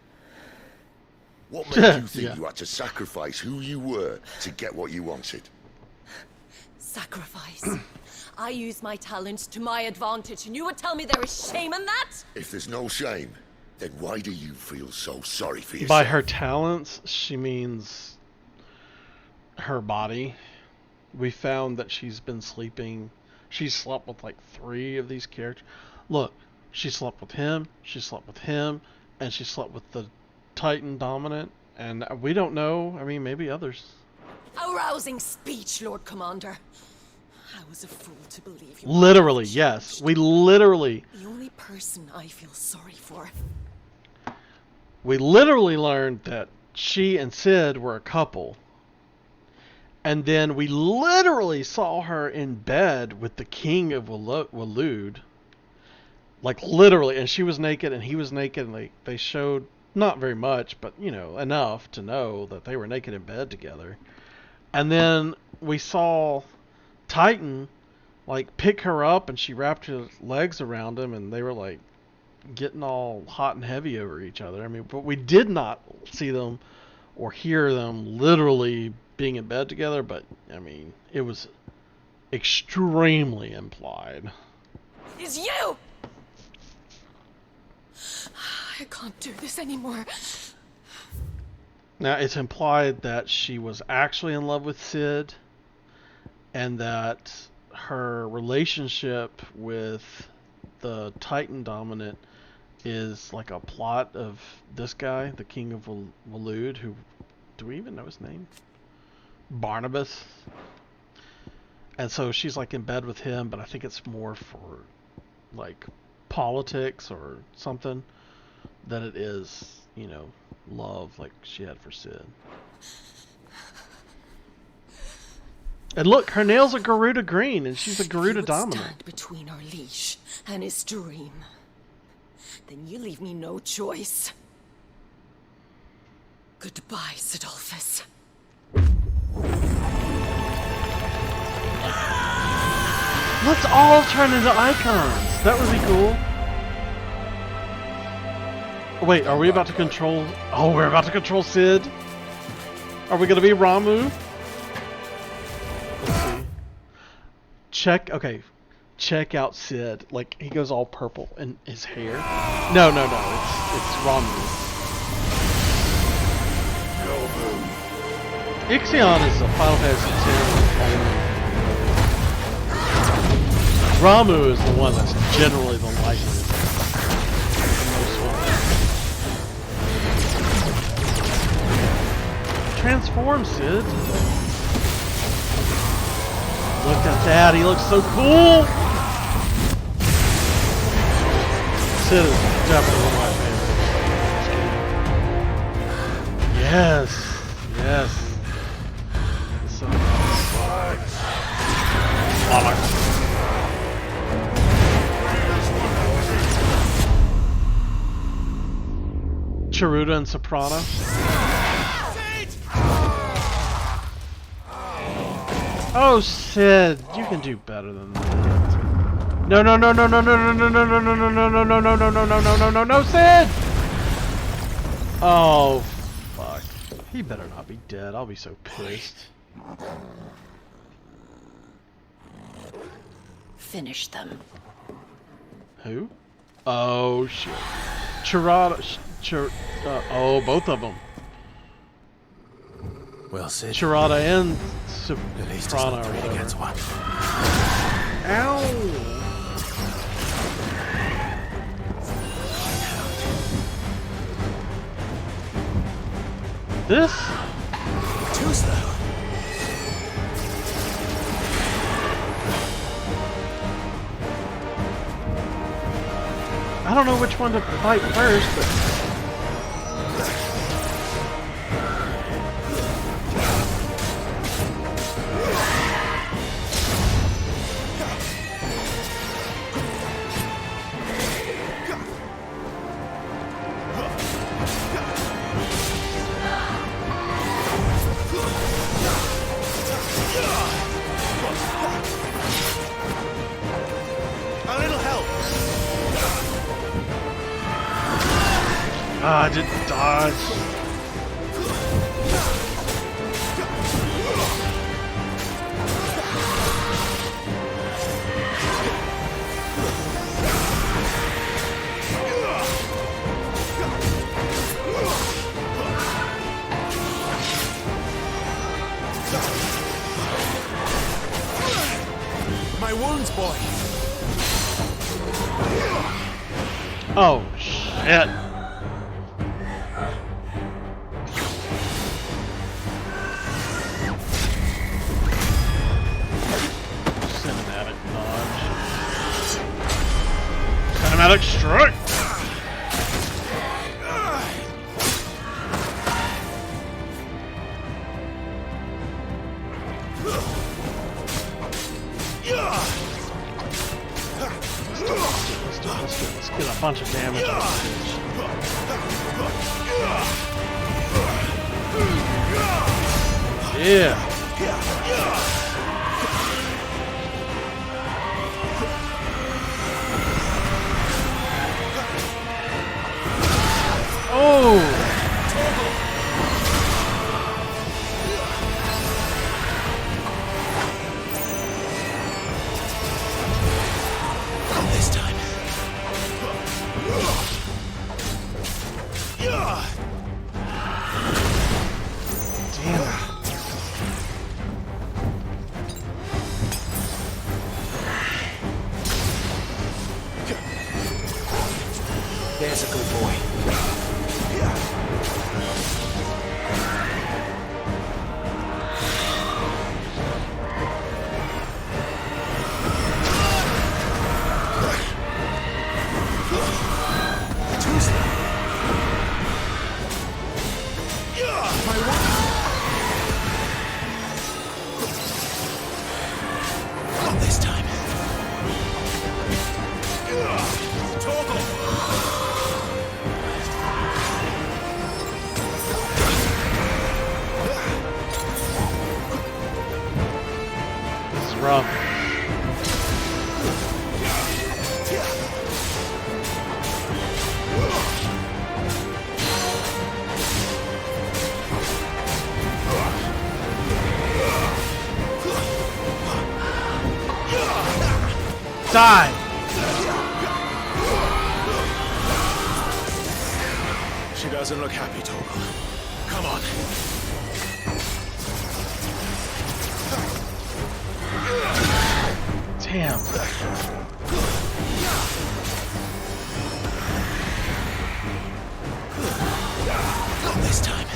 What made you think Yeah. you had to sacrifice who you were to get what you wanted? Sacrifice. I use my talents to my advantage, and you would tell me there is shame in that? If there's no shame, then why do you feel so sorry for yourself? By her talents, she means her body. We found that she's been sleeping. She slept with like 3 of these characters. Look, she slept with him, she slept with him, and she slept with the Titan Dominant. And we don't know. I mean, maybe others. A rousing speech, Lord Commander. I was a fool to believe you. Literally, yes. We literally The only person I feel sorry for. learned that she and Sid were a couple. And then we literally saw her in bed with the king of Waloed. Like, literally. And she was naked and he was naked. And they showed, not very much, but, you know, enough to know that they were naked in bed together. And then we saw Titan, like, pick her up and she wrapped her legs around him. And they were, like, getting all hot and heavy over each other. I mean, but we did not see them or hear them literally being in bed together, but I mean, it was extremely implied. Is you! I can't do this anymore. Now, it's implied that she was actually in love with Sid, and that her relationship with the Titan dominant is like a plot of this guy, the King of Waloed, who, do we even know his name? Barnabas. And so she's like in bed with him, but I think it's more for like politics or something than it is, you know, love like she had for Sid. And look, her nails are Garuda green, and she's a Garuda dominant. Stand between our leash and his dream. Then you leave me no choice. Goodbye, Sidolphus. Let's all turn into icons. That would be cool. Wait, are we about to control... Oh, we're about to control Sid? Are we going to be Ramu? Let's see. Okay. Check out Sid. Like, he goes all purple in his hair. No. It's Ramu. Ixion is a Final Fantasy X. Ramu is the one that's generally the lightest. Transform, Sid. Look at that, he looks so cool! Sid is definitely one of my favorites. Yes. So Chiruta and Soprano. Oh, Sid, you can do better than that. No, Sid! Oh, fuck. He better not be dead. I'll be so pissed. Finish them. Who? Oh, shit. Chirata. Oh, both of them. Well, Sid. Chirata and Soprano or whatever. Ow! This? Too slow. I don't know which one to fight first, but... Ah, I didn't dodge. My wounds, boy. Oh, shit. Cinematic strike! Let's get a bunch of damage on this bitch. Yeah! Oh! Not this time. Damn it. Not this time. Torgal! This is rough. Die! She doesn't look happy, Torgal. Come on. Damn. Not this time.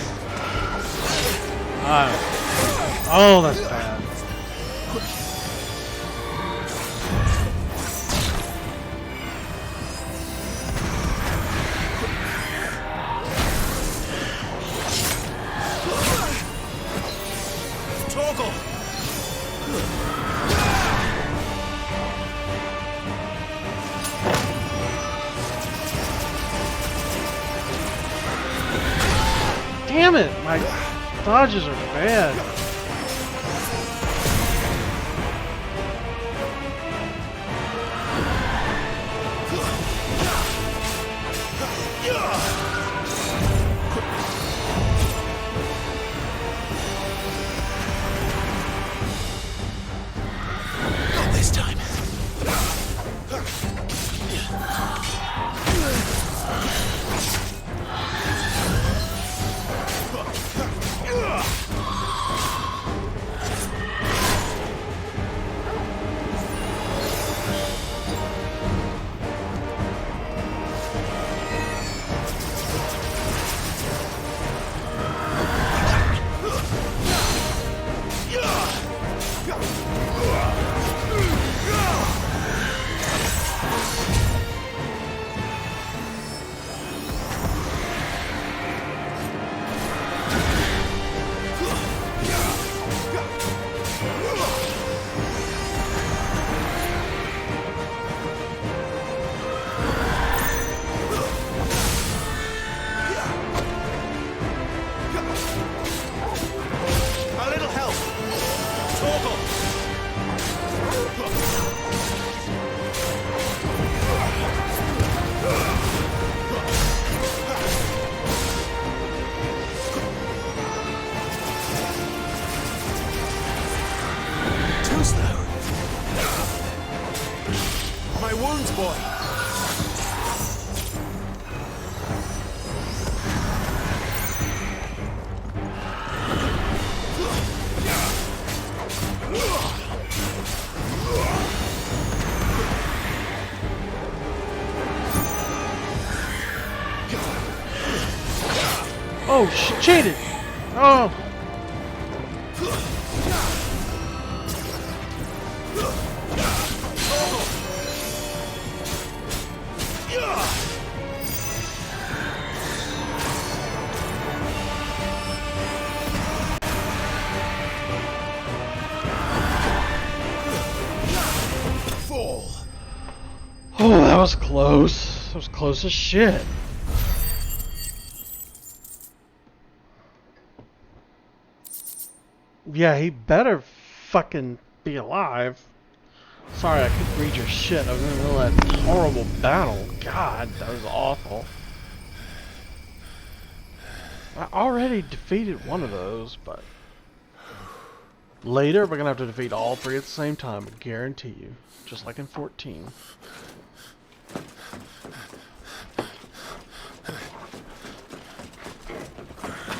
Oh, that's bad. Torgal! Damn it! My dodges are bad. Not this time. A little help. Torgal! Too slow. My wounds, boy. Oh, she cheated! Oh! Fall. Oh, that was close. That was close as shit. Yeah, he better fucking be alive. Sorry, I couldn't read your shit. I was in the middle of that horrible battle. God, that was awful. I already defeated one of those, but later we're gonna have to defeat all three at the same time. I guarantee you, just like in 14.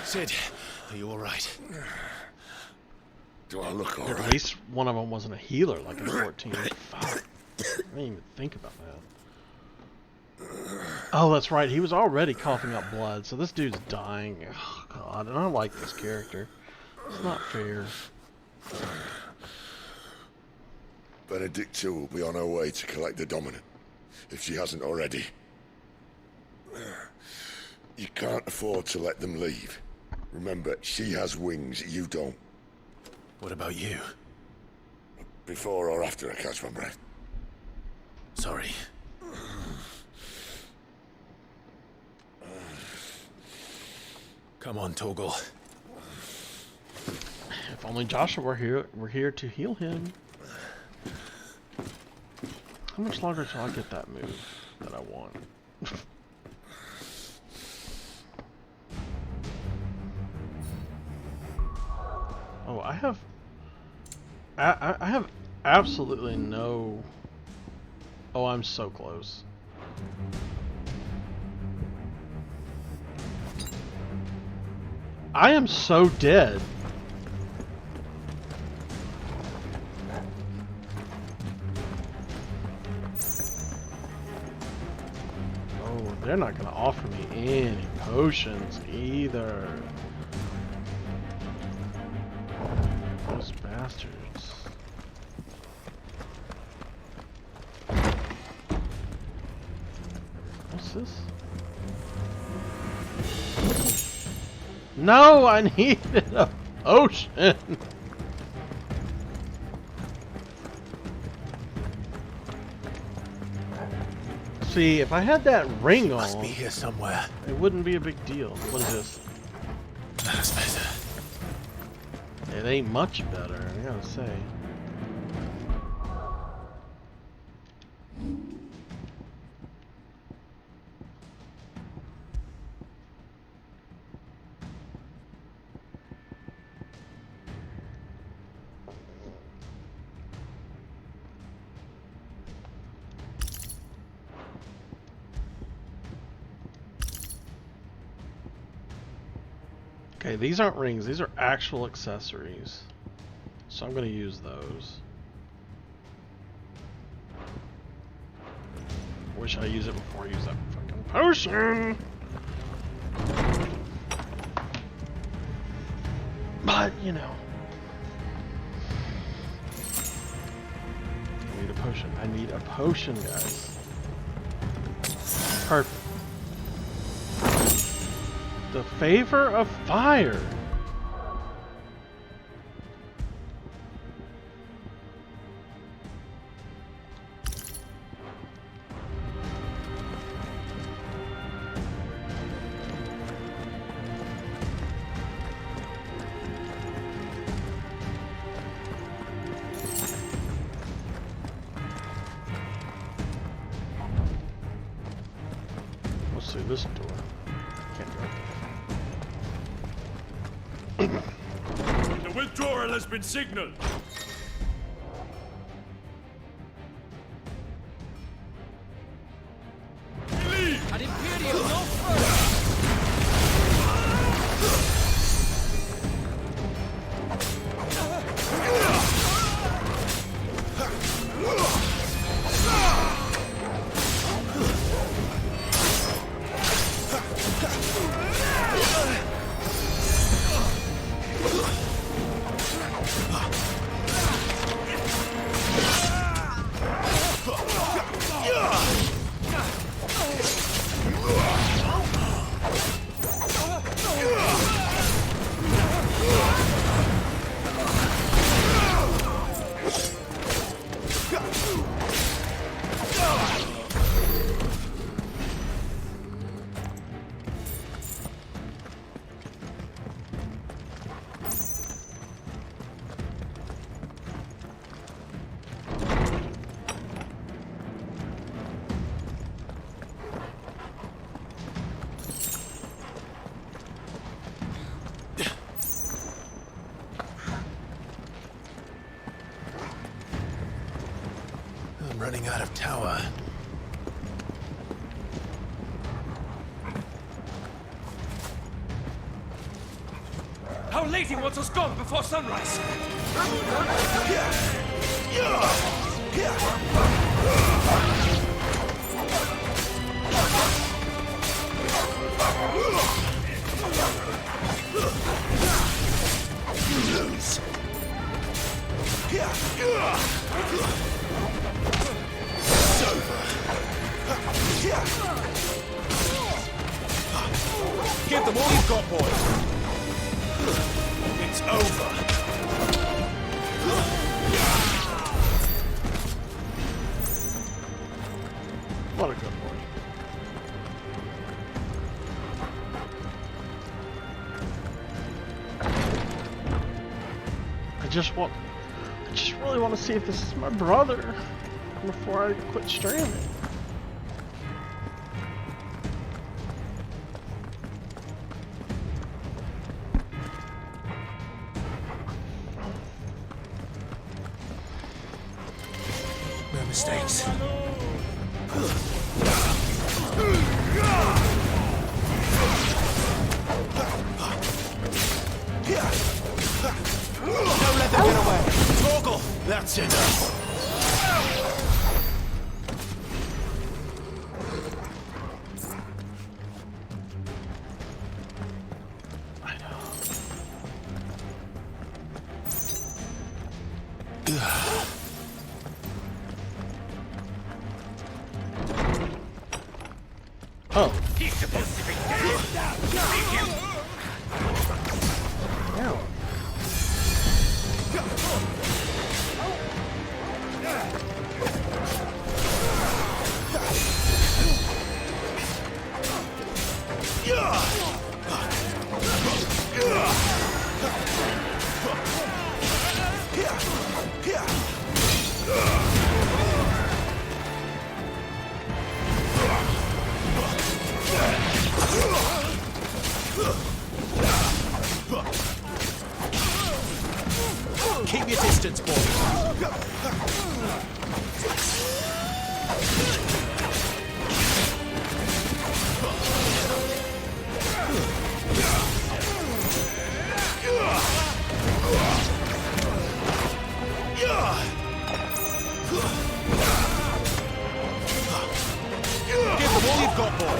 Sid, are you all right? Do I look all At right? least one of them wasn't a healer like in 14. Fuck. I didn't even think about that. Oh, that's right. He was already coughing up blood, so this dude's dying. Oh, God, and I don't like this character. It's not fair. Benedicta will be on her way to collect the Dominant, if she hasn't already. You can't afford to let them leave. Remember, she has wings, you don't. What about you? Before or after I catch my breath? Sorry. Come on, Torgal. If only Joshua were here to heal him. How much longer till I get that move that I want? Oh, I have absolutely no. Oh, I'm so close. I am so dead. Oh, they're not gonna offer me any potions either. Those bastards. What's this? No, I needed a potion. See, if I had that ring on, must be here somewhere. It wouldn't be a big deal. What is this? That's better. It ain't much better, I gotta say. Okay, these aren't rings, these are actual accessories. So I'm gonna use those. Wish I used it before I use that fucking potion! But, you know. I need a potion. I need a potion, guys. Perfect. The favor of fire. Let's see this door. Can't go. The withdrawal has been signaled. An Imperial no further! I'm running out of tower. Our lady wants us gone before sunrise. Lose. It's over. Give them all you've got, boys. just really want to see if this is my brother before I quit streaming. No mistakes. Don't let them get away. Torgal, that's enough. Oh. He's supposed to be dead. Take him. Ow. Keep your distance, boy. Give them all you've got, boy.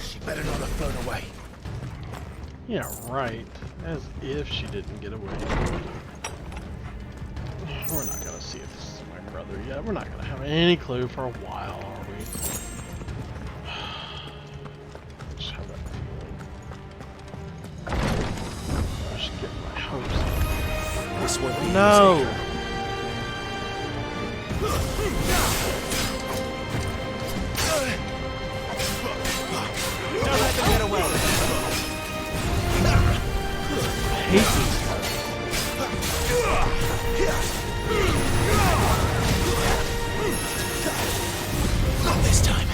She better not have flown away. Yeah, right. As if she didn't get away. We're not gonna see if this is my brother yet. We're not gonna have any clue for a while, are we? Just have that feeling. I should get my hopes up. This won't be no! easy. Don't let them get away. I hate these guys. Not this time.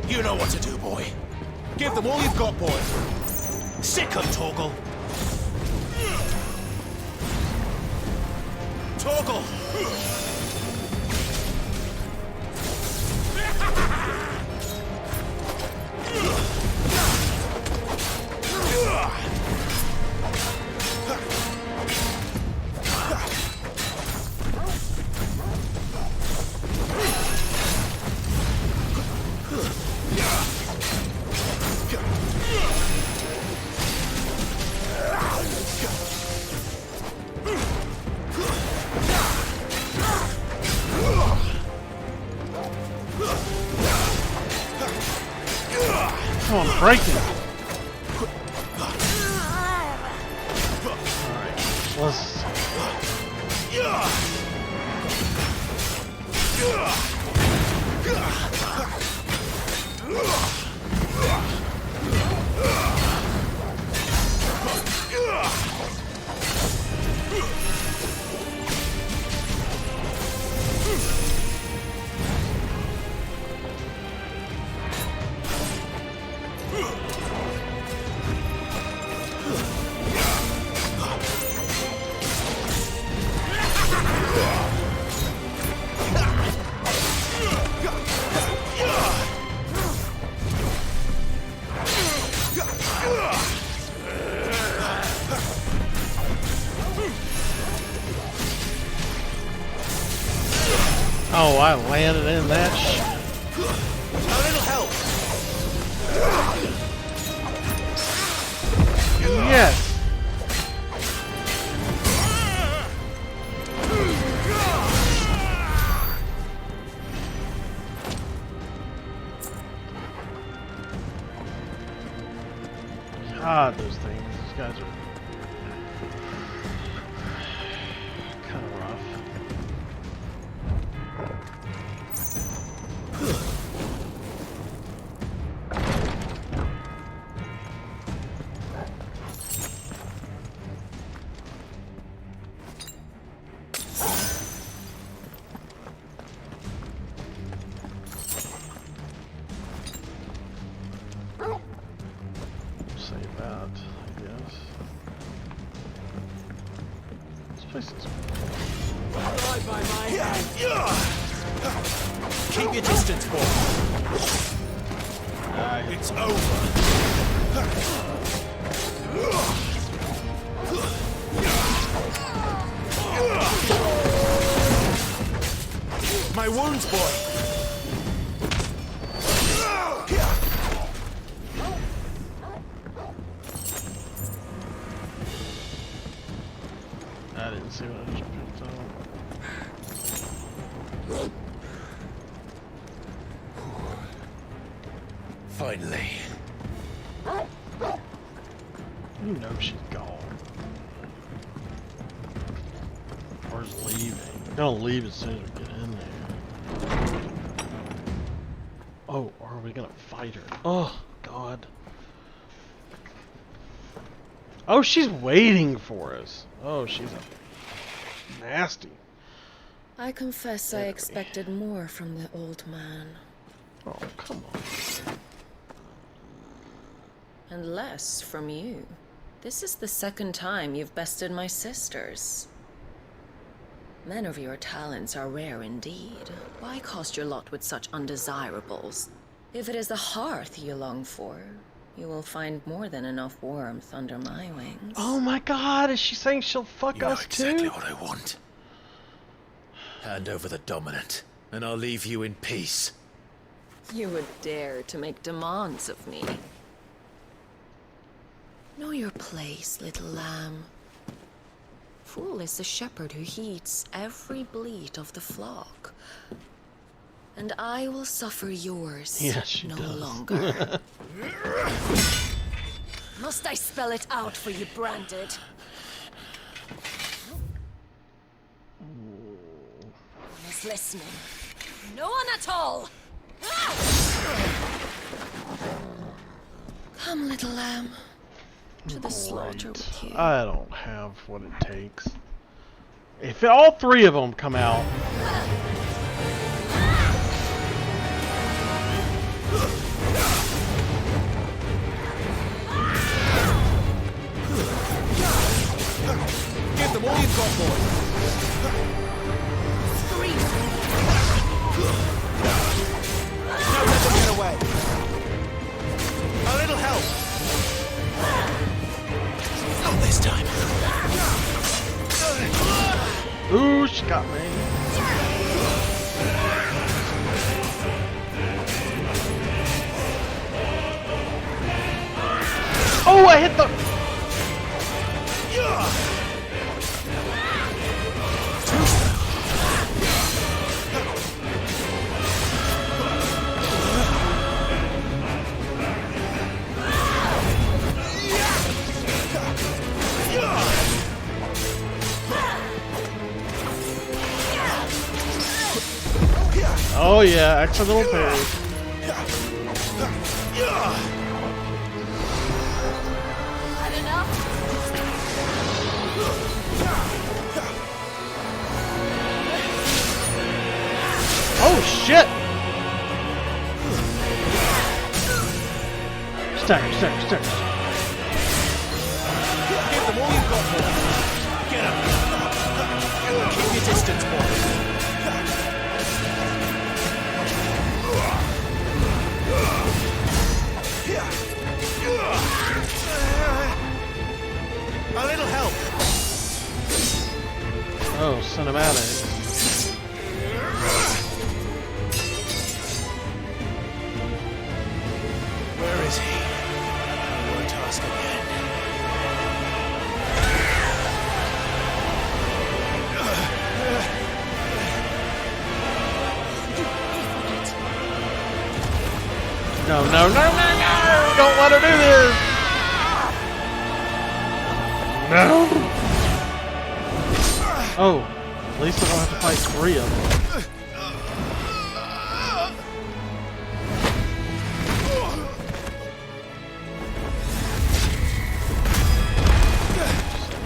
You know what to do, boy. Give them all you've got, boy. Sick 'em, Torgal. Torgal! Come on, break it! Alright, let's... Oh, I landed in that shit. A little help. Yes. God, those things. These guys are kind of rough. Save that, I guess. This place is Right by my hand. Keep your distance, boy. It's over. My wounds, boy. I didn't see what I just picked up. Finally. You know she's gone. Or is leaving. Don't leave as soon as we get in there. Oh, or are we gonna fight her? Oh, God. Oh, she's waiting for us. Oh, she's a nasty. I confess I expected more from the old man. Oh, come on. And less from you. This is the second time you've bested my sisters. Men of your talents are rare indeed. Why cast your lot with such undesirables? If it is the hearth you long for, you will find more than enough warmth under my wings. Oh my God, is she saying she'll fuck us exactly too? what I want. Hand over the dominant, and I'll leave you in peace. You would dare to make demands of me. Know your place, little lamb. Fool is the shepherd who heeds every bleat of the flock. And I will suffer yours no longer. Must I spell it out for you, Branded? One is listening. No one at all! Come, little lamb. To the slaughter with you. I don't have what it takes. If all three of them come out. Give them all you've got, boy. Scream! Don't let them get away. A little help. Not this time. Ooh, she got me. Oh, I hit the... Oh yeah, extra little parry. Oh shit! Stagger. Give them all you've got, boy. Get up. Keep your distance, boy. A little help. Oh, cinematic. Where is he? Your task again. No! Don't let her do this! No! Oh, at least I don't have to fight 3 of them.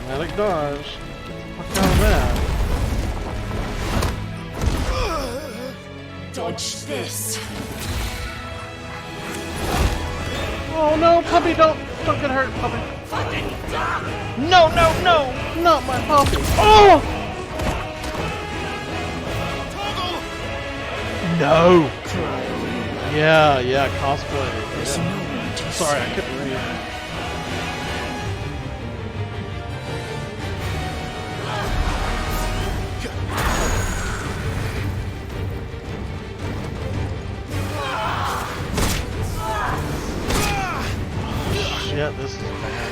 Cinematic dodge. What kind of that? Dodge this. Oh no, puppy, don't get hurt, puppy. No, no, no, not my puppy. Oh! No. Yeah, cosplay. Yeah. Sorry, I couldn't read. Shit, this is bad.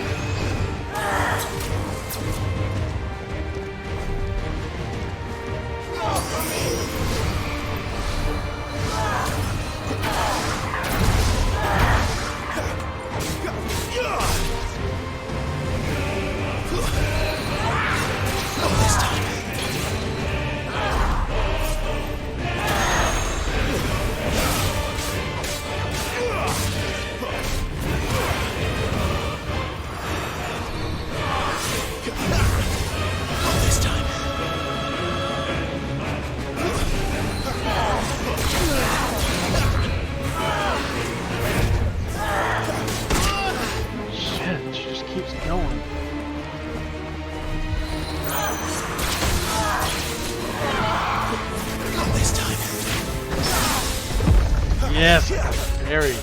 Yes, very.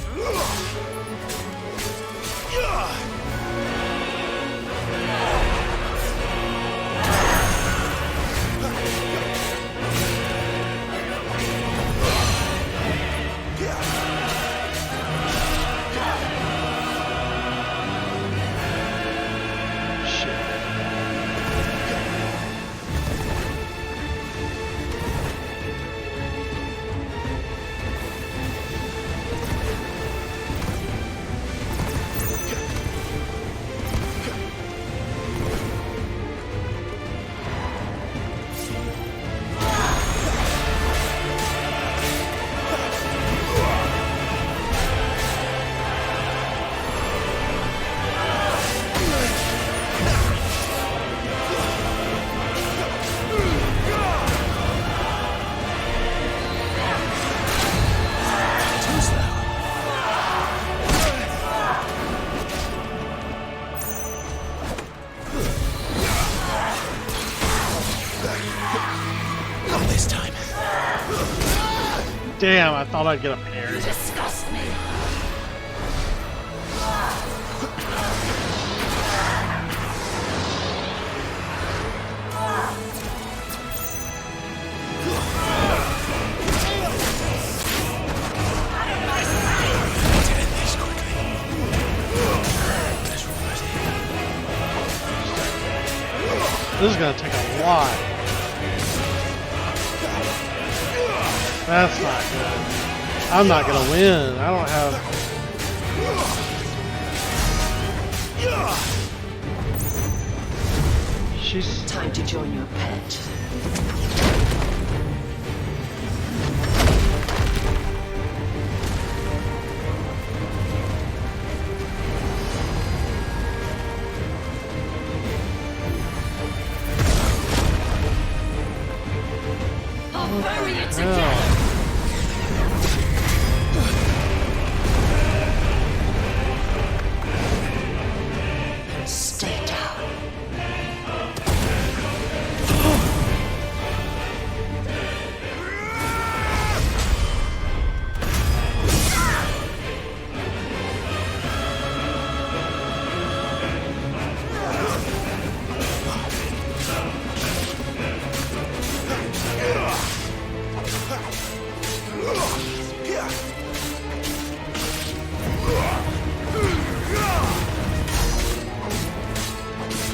Damn, I thought I'd get a parry. Disgust me. This is gonna take a lot. That's not good. I'm not gonna win. I don't have. She's time to join your pet. I'll bury you together. Stay down.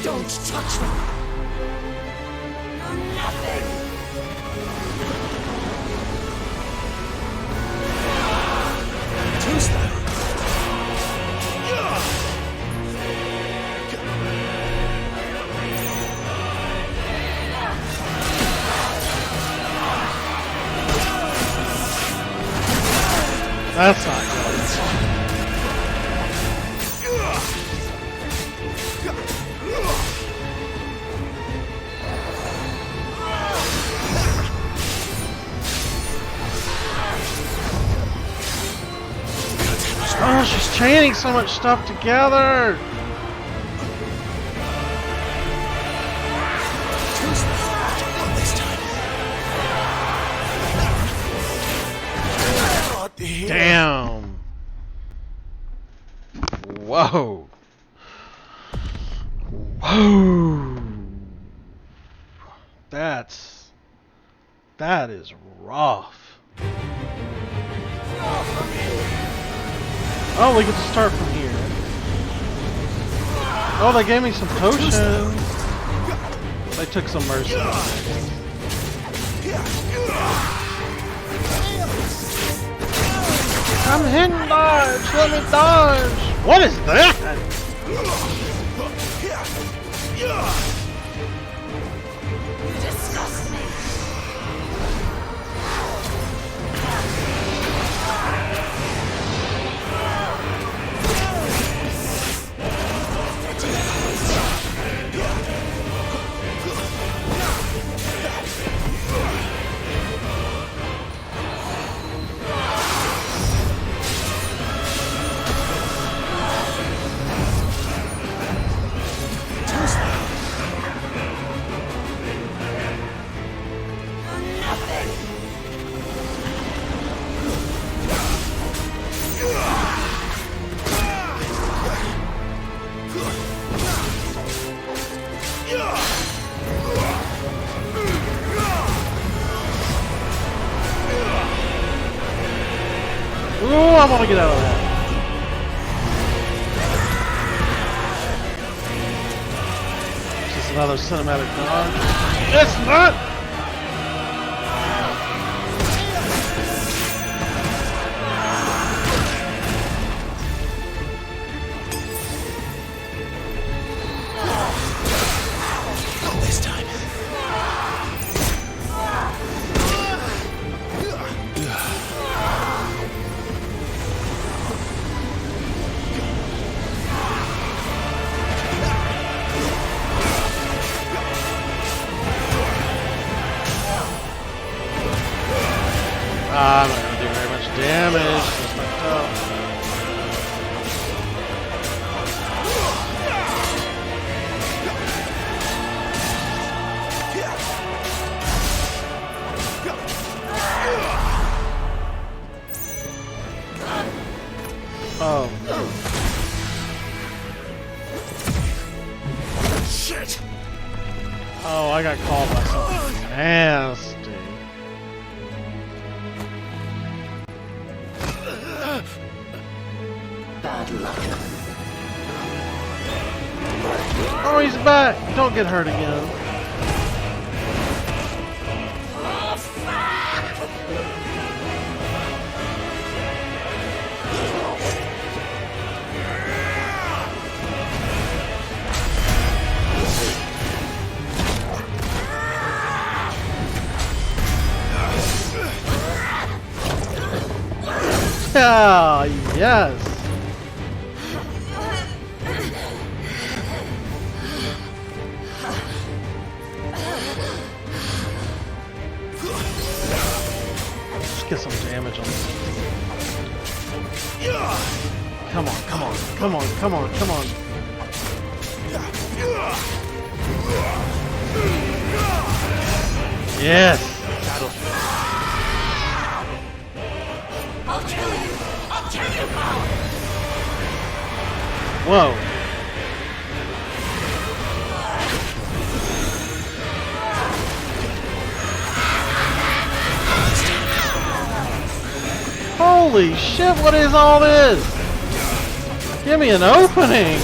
Don't touch me. You're nothing. Too slow. That's not good. Oh, she's chaining so much stuff together! Damn! Whoa! Whoa! That is rough. Oh, we get to start from here. Oh, they gave me some potions. They took some mercy. I'm hitting dodge. Let me dodge. What is that? Disgust me. Ooh, I want to get out of that. This is another cinematic dodge. It's not! This time. I'm not going to do very much damage. That's fucked up. Oh. Shit! Oh, I got called by something nasty. Bad luck. Oh, he's back! Don't get hurt again. Ah, yes. Just get some damage on this. Come on, come on, come on, come on, come on. Yes. I'll kill you! I'll kill you, power! Whoa. Holy shit, what is all this? Give me an opening!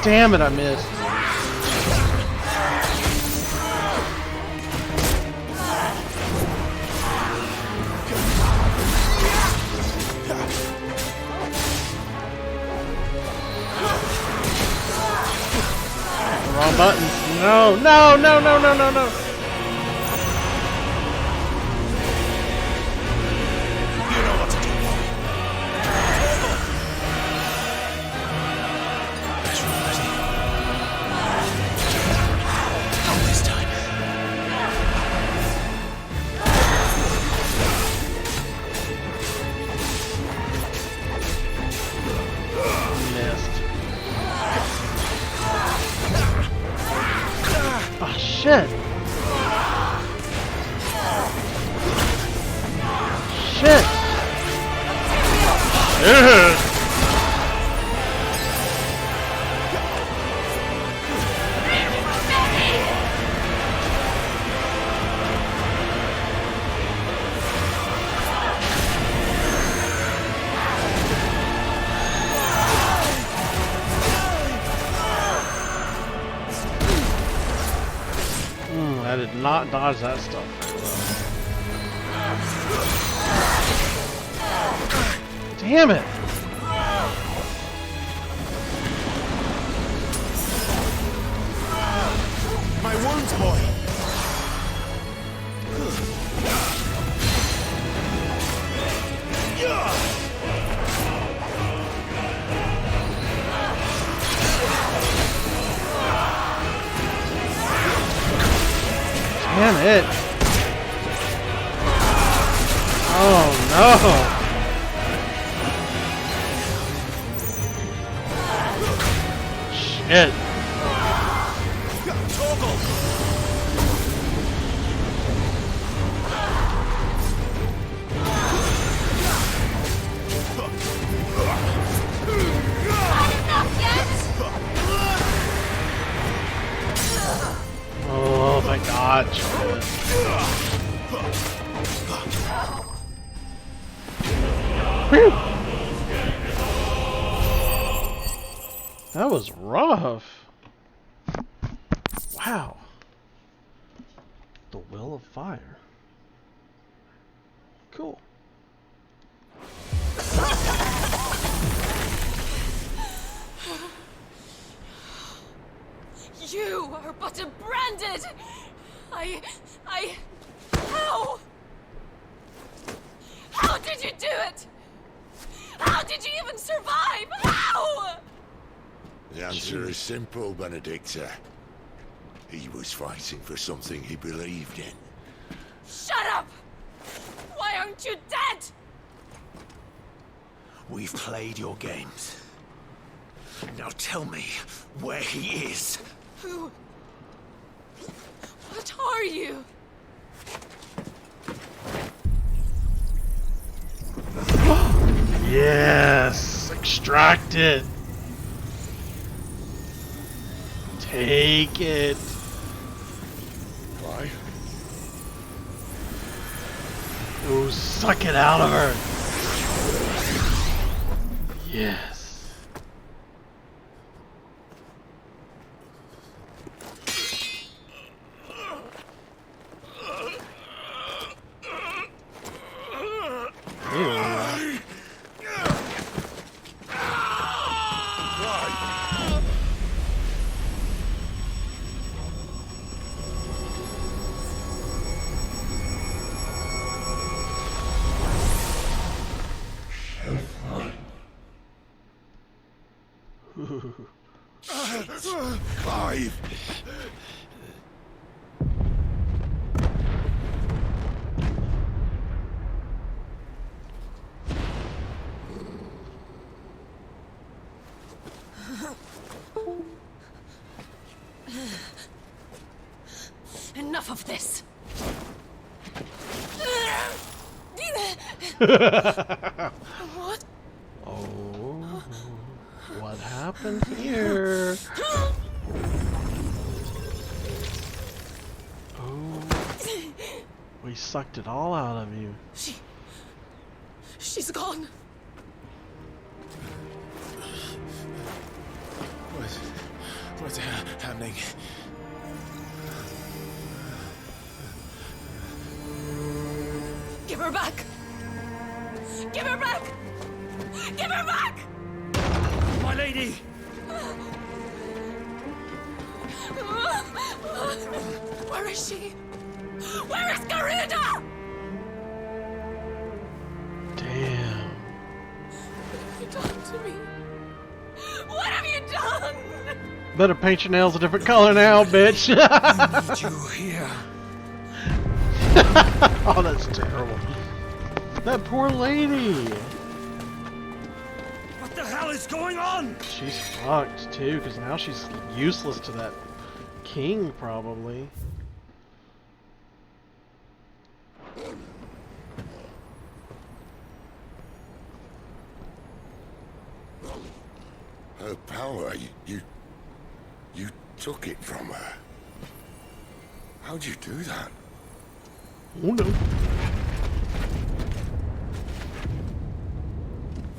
Damn it, I missed. Wrong button. No, no, no, no, no, no, no. You know what to do. Shit! I did not dodge that stuff very well. Damn it! My wounds, boy! Damn it! Oh no! Shit! Oh my god! Whew. That was rough. Wow. The Will of Fire. Cool. You are but a branded. How? How did you do it? How did you even survive? How? The answer is simple, Benedicta. He was fighting for something he believed in. Shut up! Why aren't you dead? We've played your games. Now tell me where he is. Who? What are you? Yes! Extract it! Take it! Why? Oh, suck it out of her! Yes! Clive! Enough of this. What? Oh, what happened here? Oh, we sucked it all out of you. She's gone. What's happening? Give her back! Give her back! Give her back! My lady! Where is she? Where is Garuda? Damn. What have you done to me? What have you done? Better paint your nails a different color now, bitch. I need you here. Oh, that's terrible. That poor lady. What the hell is going on? She's fucked too, because now she's useless to that king, probably. Her power, you took it from her. How'd you do that? Oh no.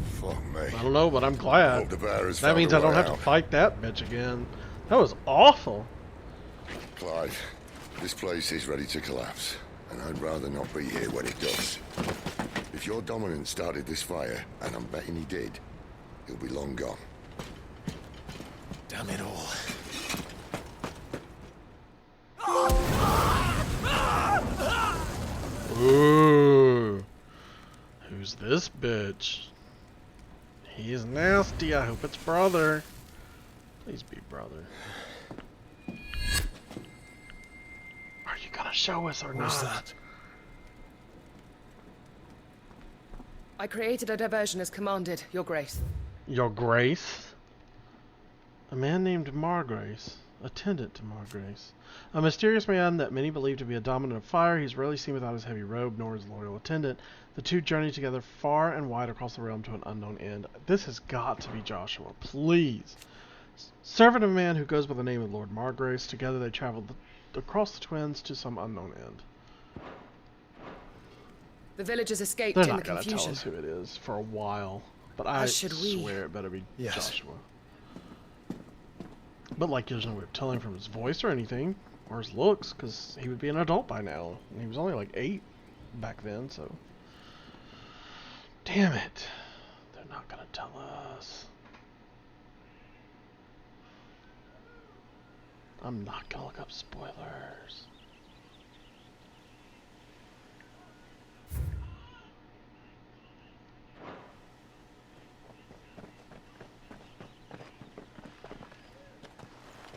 Fuck me. I don't know, but I'm glad. Hope the bearers That found means a I don't way have to out. fight that bitch again. That was awful. Clive, this place is ready to collapse, and I'd rather not be here when it does. If your dominant started this fire, and I'm betting he did, he'll be long gone. Damn it all. Ooh. Who's this bitch? He's nasty. I hope it's brother. Please be brother. Are you gonna show us or not? What's that? I created a diversion as commanded, Your Grace. Your Grace? A man named Margrace, attendant to Margrace. A mysterious man that many believe to be a dominant of fire. He's rarely seen without his heavy robe, nor his loyal attendant. The two journey together far and wide across the realm to an unknown end. This has got to be Joshua, please. Servant of a man who goes by the name of Lord Margrace. Together they traveled across the Twins to some unknown end. The villagers escaped They're in the not going to tell confusion. us who it is for a while, but I swear it better be Joshua. But like, there's no way of telling from his voice or anything, or his looks, because he would be an adult by now. And he was only like 8 back then, so. Damn it. They're not going to tell us. I'm not going to look up spoilers.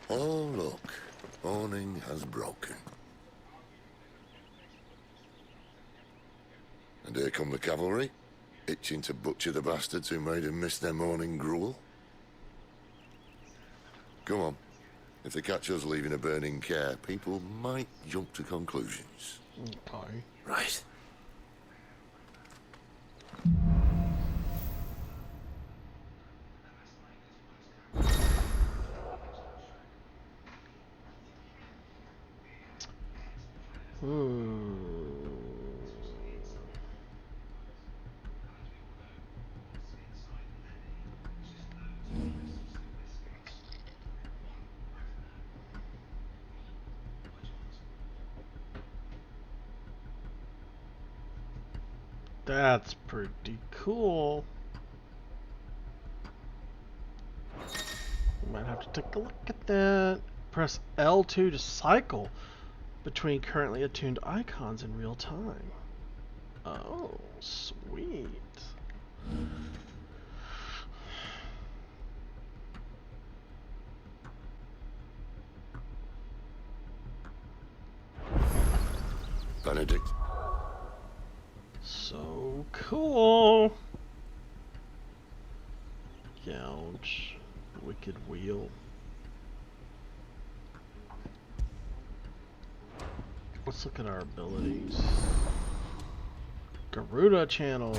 Oh, look. Morning has broken. And here come the cavalry, itching to butcher the bastards who made them miss their morning gruel. Come on. If they catch us leaving a burning care, people might jump to conclusions. Okay. Right. That's pretty cool. We might have to take a look at that. Press L2 to cycle between currently attuned icons in real time. Oh, sweet. Benedict. So cool. Gouge. Wicked wheel. Let's look at our abilities. Garuda channel.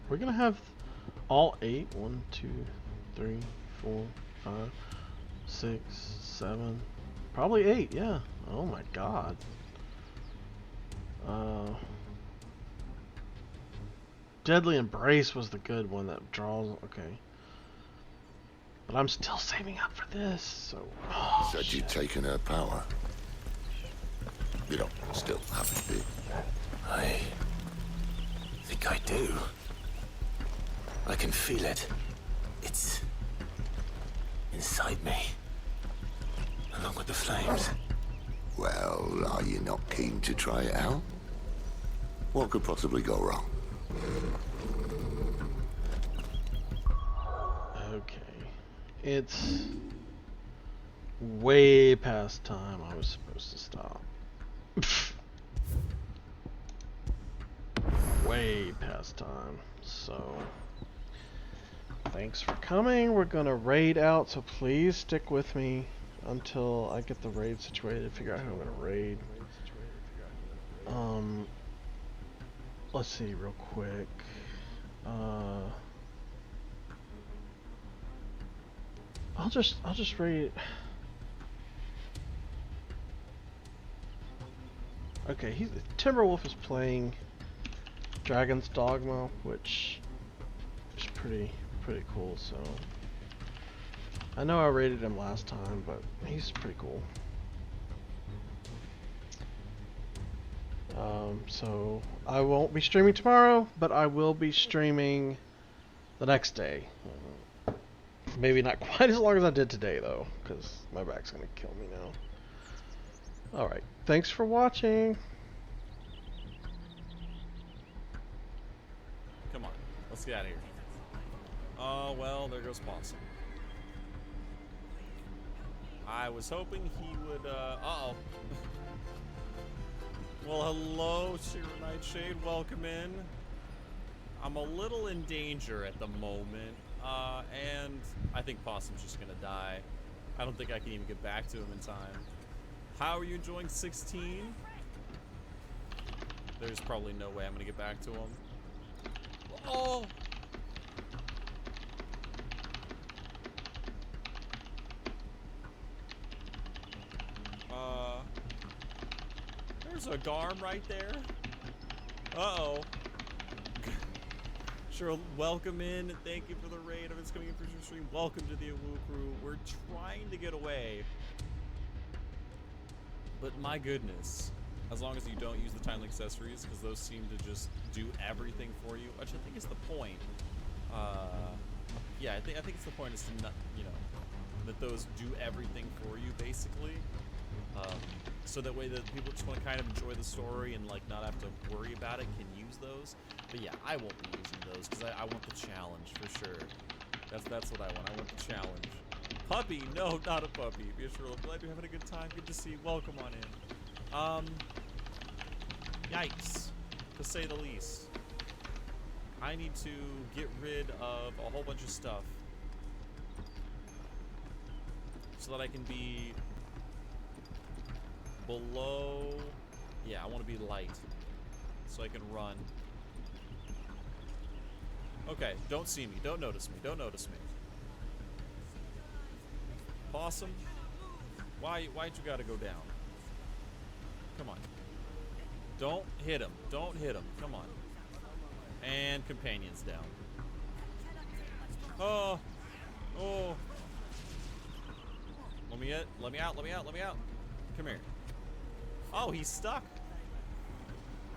We're gonna have all 8. 1, 2, 3, 4, 5, 6, 7. Probably 8, yeah. Oh my god. Deadly Embrace was the good one that draws. Okay. But I'm still saving up for this, so. Oh, Said you'd taken her power. You don't still have it, do you? I think I do. I can feel it. It's inside me, along with the flames. Well, are you not keen to try it out? What could possibly go wrong? Okay. It's way past time I was supposed to stop. Way past time. So, thanks for coming. We're gonna raid out, so please stick with me until I get the raid situated, figure out who I'm gonna raid. Let's see real quick. I'll just read. Okay, Timberwolf is playing Dragon's Dogma, which is pretty cool. So I know I rated him last time, but he's pretty cool. So I won't be streaming tomorrow, but I will be streaming the next day. Maybe not quite as long as I did today, though, because my back's gonna kill me now. Alright, thanks for watching. Come on, let's get out of here. Oh, well, there goes Possum. I was hoping he would, uh-oh. Well, hello, Sheer Nightshade. Welcome in. I'm a little in danger at the moment, and I think Possum's just gonna die. I don't think I can even get back to him in time. How are you enjoying 16? There's probably no way I'm gonna get back to him. Oh! There's a Garm right there. Uh-oh. Sure, welcome in. Thank you for the raid. If it's coming in for your stream, welcome to the Awu crew. We're trying to get away. But my goodness. As long as you don't use the timely accessories, because those seem to just do everything for you, which I think is the point. Yeah, I think it's the point is to not, you know, that those do everything for you, basically. So that way that people just want to kind of enjoy the story and like not have to worry about it can use those. But yeah, I won't be using those because I want the challenge for sure. That's what I want. I want the challenge. Puppy? No, not a puppy. Be sure. Glad you're having a good time. Good to see you. Welcome on in. Yikes, to say the least. I need to get rid of a whole bunch of stuff so that I can be below. Yeah, I want to be light so I can run. Okay, don't see me. Don't notice me. Don't notice me. Possum, why'd you gotta go down? Come on. Don't hit him. Don't hit him. Come on. And companions down. Oh. Oh. Let me out. Let me out. Let me out. Let me out. Come here. Oh, he's stuck.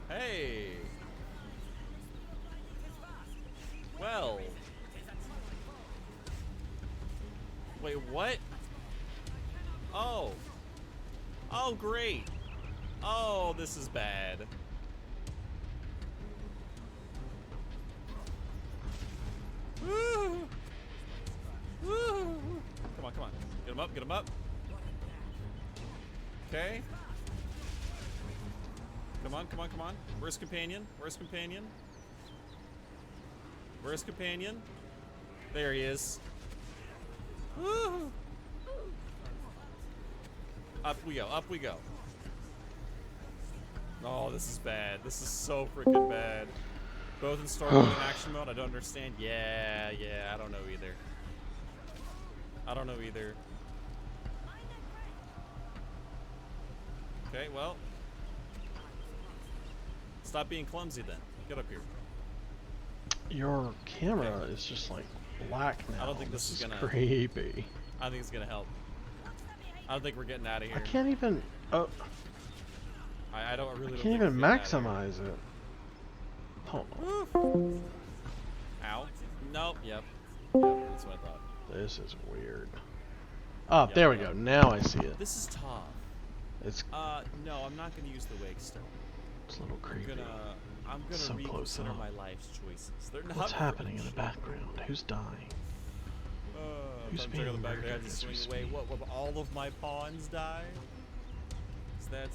Hey. Well. Wait, what? Oh. Oh, great. Oh, this is bad. Woo! Woo! Come on, come on. Get him up, get him up. Okay. Come on, come on, come on. Where's Companion? Where's Companion? Where's Companion? There he is. Woo! Up we go, up we go. Oh, this is bad. This is so freaking bad. Both in story mode and action mode, I don't understand. Yeah, I don't know either. I don't know either. Okay, well. Stop being clumsy then. Get up here. Your camera is just like black now. I don't think this is gonna... creepy. I think it's gonna help. I don't think we're getting out of here. I can't even... Oh. I don't really. I can't even maximize it. Hold on. Ow. Nope. Yep. Yep. That's what I thought. This is weird. Oh, there we go. Now I see it. This is tough. It's. No, I'm not gonna use the wake stone. It's a little creepy. I'm gonna so reconsider my life's choices. They're not. What's happening in the background? Who's dying? Who's being murdered as we speak? What? All of my pawns die?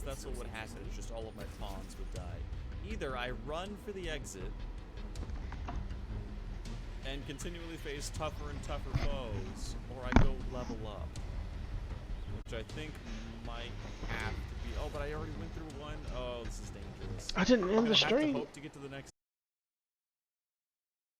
That's what would happen. It's just all of my pawns would die. Either I run for the exit and continually face tougher and tougher foes, or I go level up, which I think might have to be. Oh, but I already went through one. Oh, this is dangerous. I didn't end the I'm gonna have to stream. hope to get to the next.